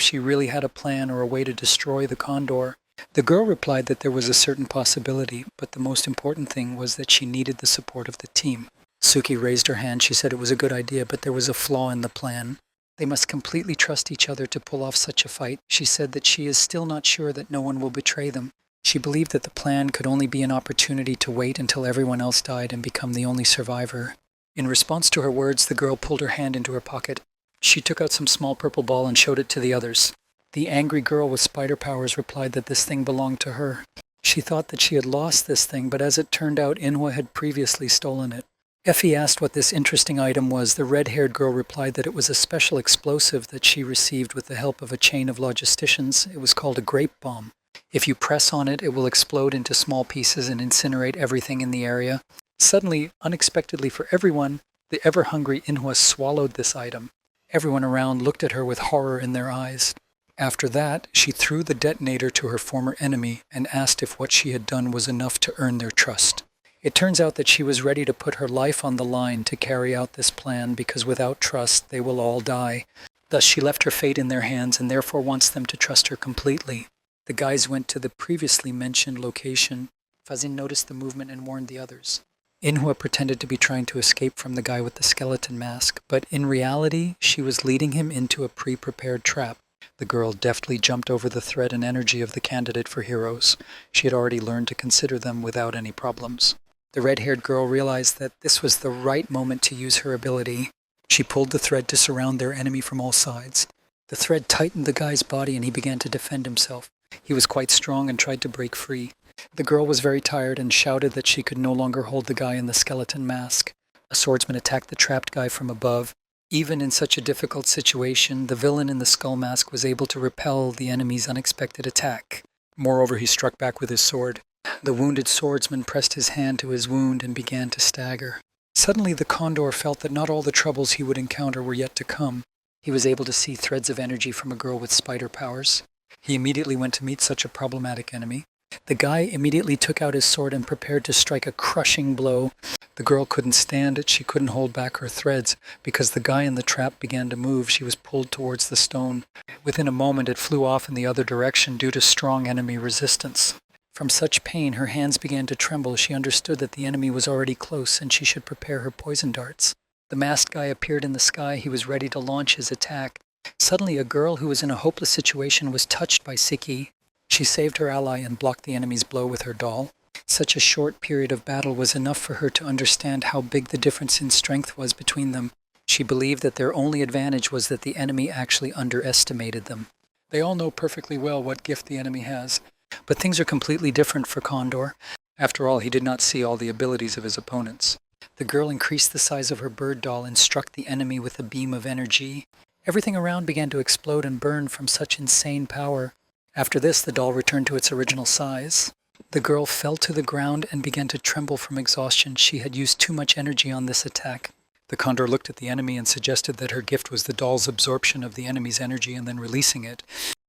she really had a plan or a way to destroy the condor. The girl replied that there was a certain possibility, but the most important thing was that she needed the support of the team. Suki raised her hand. She said it was a good idea, but there was a flaw in the plan. They must completely trust each other to pull off such a fight. She said that she is still not sure that no one will betray them. She believed that the plan could only be an opportunity to wait until everyone else died and become the only survivor. In response to her words, the girl pulled her hand into her pocket. She took out some small purple ball and showed it to the others. The angry girl with spider powers replied that this thing belonged to her. She thought that she had lost this thing, but as it turned out, Inhwa had previously stolen it. Effie asked what this interesting item was. The red-haired girl replied that it was a special explosive that she received with the help of a chain of logisticians. It was called a grape bomb. If you press on it, it will explode into small pieces and incinerate everything in the area. Suddenly, unexpectedly for everyone, the ever-hungry Inhwa swallowed this item. Everyone around looked at her with horror in their eyes. After that, she threw the detonator to her former enemy and asked if what she had done was enough to earn their trust. It turns out that she was ready to put her life on the line to carry out this plan because without trust, they will all die. Thus, she left her fate in their hands and therefore wants them to trust her completely. The guys went to the previously mentioned location. Fazin noticed the movement and warned the others. Inhwa pretended to be trying to escape from the guy with the skeleton mask, but in reality, she was leading him into a pre-prepared trap. The girl deftly jumped over the threat and energy of the candidate for heroes. She had already learned to consider them without any problems. The red-haired girl realized that this was the right moment to use her ability. She pulled the thread to surround their enemy from all sides. The thread tightened the guy's body and he began to defend himself. He was quite strong and tried to break free. The girl was very tired and shouted that she could no longer hold the guy in the skeleton mask. A swordsman attacked the trapped guy from above. Even in such a difficult situation, the villain in the skull mask was able to repel the enemy's unexpected attack. Moreover, he struck back with his sword. The wounded swordsman pressed his hand to his wound and began to stagger. Suddenly, the condor felt that not all the troubles he would encounter were yet to come. He was able to see threads of energy from a girl with spider powers. He immediately went to meet such a problematic enemy. The guy immediately took out his sword and prepared to strike a crushing blow. The girl couldn't stand it. She couldn't hold back her threads. Because the guy in the trap began to move, she was pulled towards the stone. Within a moment, it flew off in the other direction due to strong enemy resistance. From such pain, her hands began to tremble. She understood that the enemy was already close and she should prepare her poison darts. The masked guy appeared in the sky. He was ready to launch his attack. Suddenly, a girl who was in a hopeless situation was touched by Siki. She saved her ally and blocked the enemy's blow with her doll. Such a short period of battle was enough for her to understand how big the difference in strength was between them. She believed that their only advantage was that the enemy actually underestimated them. They all know perfectly well what gift the enemy has, but things are completely different for Condor. After all, he did not see all the abilities of his opponents. The girl increased the size of her bird doll and struck the enemy with a beam of energy. Everything around began to explode and burn from such insane power. After this, the doll returned to its original size. The girl fell to the ground and began to tremble from exhaustion. She had used too much energy on this attack. The condor looked at the enemy and suggested that her gift was the doll's absorption of the enemy's energy and then releasing it.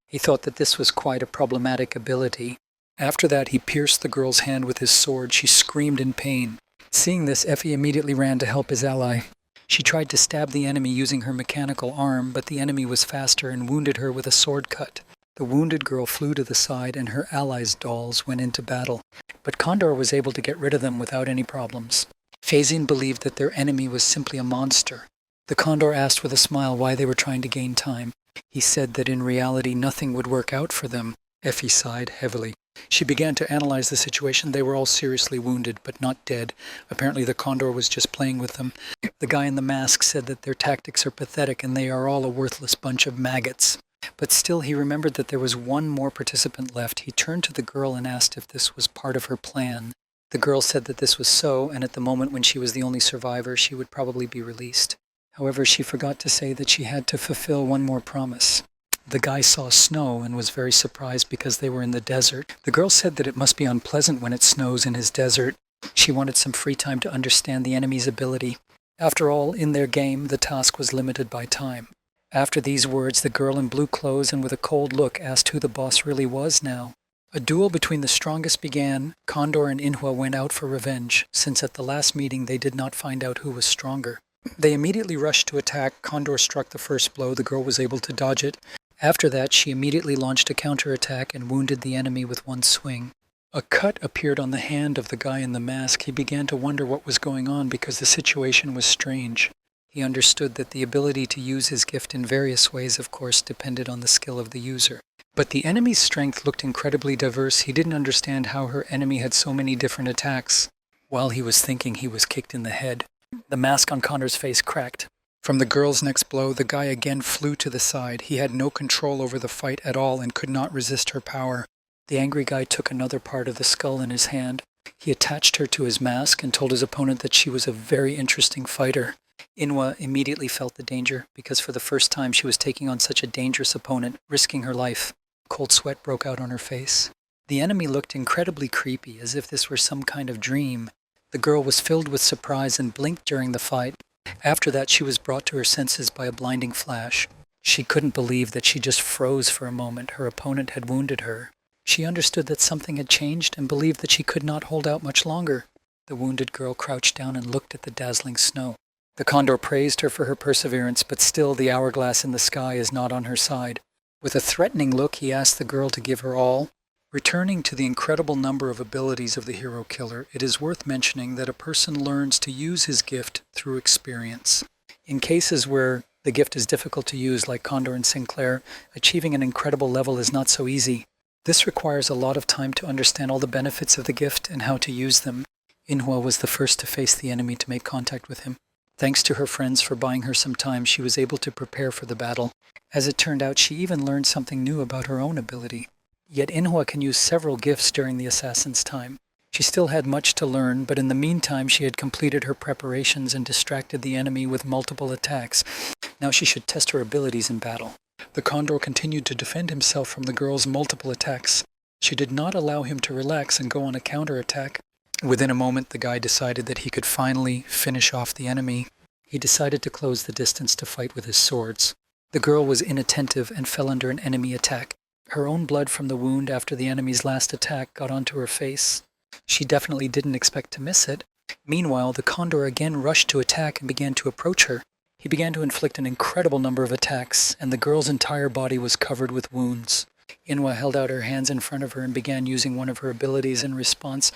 He thought that this was quite a problematic ability. After that, he pierced the girl's hand with his sword. She screamed in pain. Seeing this, Effie immediately ran to help his ally. She tried to stab the enemy using her mechanical arm, but the enemy was faster and wounded her with a sword cut. The wounded girl flew to the side and her allies' dolls went into battle, but Condor was able to get rid of them without any problems. Phazine believed that their enemy was simply a monster. The Condor asked with a smile why they were trying to gain time. He said that in reality nothing would work out for them. Effie sighed heavily. She began to analyze the situation. They were all seriously wounded, but not dead. Apparently the Condor was just playing with them. The guy in the mask said that their tactics are pathetic and they are all a worthless bunch of maggots. But still he remembered that there was one more participant left. He turned to the girl and asked if this was part of her plan. The girl said that this was so, and at the moment when she was the only survivor, she would probably be released. However, she forgot to say that she had to fulfill one more promise. The guy saw snow and was very surprised because they were in the desert. The girl said that it must be unpleasant when it snows in his desert. She wanted some free time to understand the enemy's ability. After all, in their game, the task was limited by time. After these words, the girl in blue clothes and with a cold look asked who the boss really was now. A duel between the strongest began. Condor and Inhwa went out for revenge, since at the last meeting they did not find out who was stronger. They immediately rushed to attack. Condor struck the first blow. The girl was able to dodge it. After that, she immediately launched a counterattack and wounded the enemy with one swing. A cut appeared on the hand of the guy in the mask. He began to wonder what was going on because the situation was strange. He understood that the ability to use his gift in various ways, of course, depended on the skill of the user. But the enemy's strength looked incredibly diverse. He didn't understand how her enemy had so many different attacks. While he was thinking, he was kicked in the head. The mask on Condor's face cracked. From the girl's next blow, the guy again flew to the side. He had no control over the fight at all and could not resist her power. The angry guy took another part of the skull in his hand. He attached her to his mask and told his opponent that she was a very interesting fighter. Inhwa immediately felt the danger because for the first time she was taking on such a dangerous opponent, risking her life. Cold sweat broke out on her face. The enemy looked incredibly creepy, as if this were some kind of dream. The girl was filled with surprise and blinked during the fight. After that, she was brought to her senses by a blinding flash. She couldn't believe that she just froze for a moment. Her opponent had wounded her. She understood that something had changed and believed that she could not hold out much longer. The wounded girl crouched down and looked at the dazzling snow. The condor praised her for her perseverance, but still the hourglass in the sky is not on her side. With a threatening look, he asked the girl to give her all. Returning to the incredible number of abilities of the hero killer, it is worth mentioning that a person learns to use his gift through experience. In cases where the gift is difficult to use, like Condor and Sinclair, achieving an incredible level is not so easy. This requires a lot of time to understand all the benefits of the gift and how to use them. Inhwa was the first to face the enemy to make contact with him. Thanks to her friends for buying her some time, she was able to prepare for the battle. As it turned out, she even learned something new about her own ability. Yet Inhwa can use several gifts during the assassin's time. She still had much to learn, but in the meantime she had completed her preparations and distracted the enemy with multiple attacks. Now she should test her abilities in battle. The condor continued to defend himself from the girl's multiple attacks. She did not allow him to relax and go on a counterattack. Within a moment, the guy decided that he could finally finish off the enemy. He decided to close the distance to fight with his swords. The girl was inattentive and fell under an enemy attack. Her own blood from the wound after the enemy's last attack got onto her face. She definitely didn't expect to miss it. Meanwhile, the condor again rushed to attack and began to approach her. He began to inflict an incredible number of attacks, and the girl's entire body was covered with wounds. Inhwa held out her hands in front of her and began using one of her abilities. In response,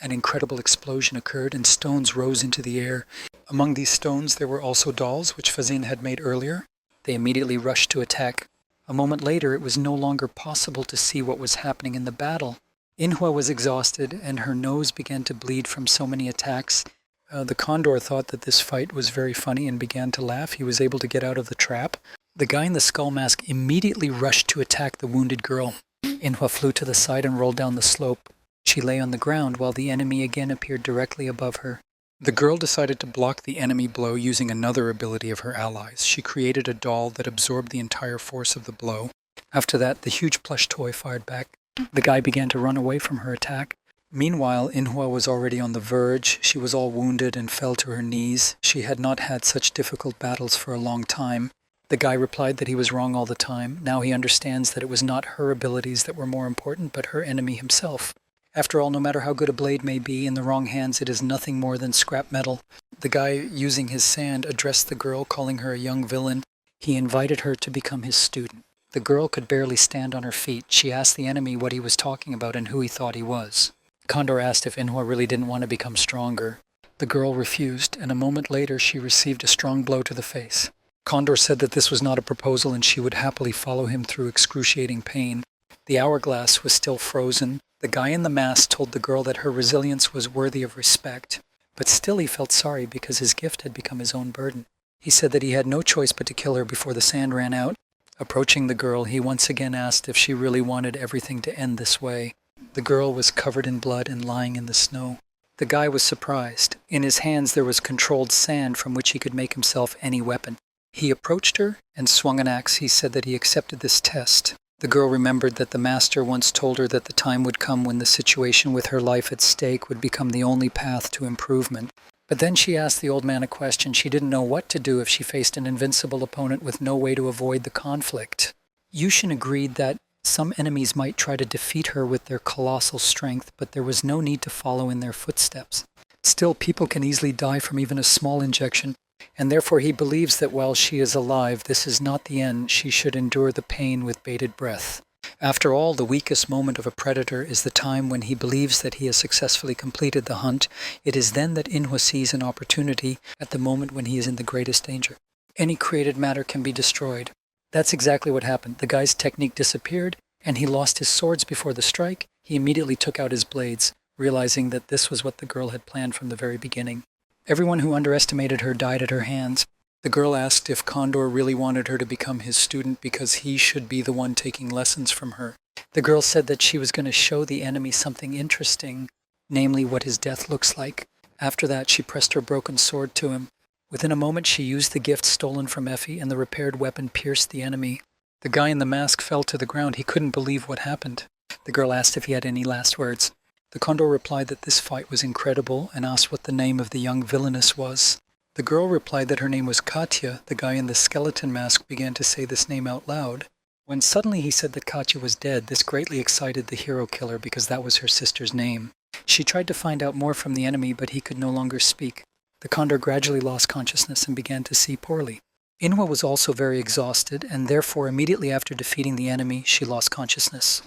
an incredible explosion occurred and stones rose into the air. Among these stones there were also dolls, which Fazin had made earlier. They immediately rushed to attack. A moment later, it was no longer possible to see what was happening in the battle. Inhwa was exhausted, and her nose began to bleed from so many attacks. The condor thought that this fight was very funny and began to laugh. He was able to get out of the trap. The guy in the skull mask immediately rushed to attack the wounded girl. Inhwa flew to the side and rolled down the slope. She lay on the ground while the enemy again appeared directly above her. The girl decided to block the enemy blow using another ability of her allies. She created a doll that absorbed the entire force of the blow. After that, the huge plush toy fired back. The guy began to run away from her attack. Meanwhile, Inhwa was already on the verge. She was all wounded and fell to her knees. She had not had such difficult battles for a long time. The guy replied that he was wrong all the time. Now he understands that it was not her abilities that were more important, but her enemy himself. After all, no matter how good a blade may be, in the wrong hands it is nothing more than scrap metal. The guy, using his sand, addressed the girl, calling her a young villain. He invited her to become his student. The girl could barely stand on her feet. She asked the enemy what he was talking about and who he thought he was. Condor asked if Inhwa really didn't want to become stronger. The girl refused, and a moment later she received a strong blow to the face. Condor said that this was not a proposal and she would happily follow him through excruciating pain. The hourglass was still frozen. The guy in the mask told the girl that her resilience was worthy of respect, but still he felt sorry because his gift had become his own burden. He said that he had no choice but to kill her before the sand ran out. Approaching the girl, he once again asked if she really wanted everything to end this way. The girl was covered in blood and lying in the snow. The guy was surprised. In his hands there was controlled sand from which he could make himself any weapon. He approached her and swung an axe. He said that he accepted this test. The girl remembered that the master once told her that the time would come when the situation with her life at stake would become the only path to improvement. But then she asked the old man a question. She didn't know what to do if she faced an invincible opponent with no way to avoid the conflict. Yushin agreed that some enemies might try to defeat her with their colossal strength, but there was no need to follow in their footsteps. Still, people can easily die from even a small injection, and therefore he believes that while she is alive, this is not the end. She should endure the pain with bated breath. After all, the weakest moment of a predator is the time when he believes that he has successfully completed the hunt. It is then that Inhwa sees an opportunity at the moment when he is in the greatest danger. Any created matter can be destroyed. That's exactly what happened. The guy's technique disappeared, and he lost his swords before the strike. He immediately took out his blades, realizing that this was what the girl had planned from the very beginning. Everyone who underestimated her died at her hands. The girl asked if Condor really wanted her to become his student because he should be the one taking lessons from her. The girl said that she was going to show the enemy something interesting, namely what his death looks like. After that, she pressed her broken sword to him. Within a moment, she used the gift stolen from Effie, and the repaired weapon pierced the enemy. The guy in the mask fell to the ground. He couldn't believe what happened. The girl asked if he had any last words. The Condor replied that this fight was incredible and asked what the name of the young villainess was. The girl replied that her name was Katya. The guy in the skeleton mask began to say this name out loud. When suddenly he said that Katya was dead, this greatly excited the hero killer because that was her sister's name. She tried to find out more from the enemy, but he could no longer speak. The Condor gradually lost consciousness and began to see poorly. Inhwa was also very exhausted, and therefore immediately after defeating the enemy, she lost consciousness.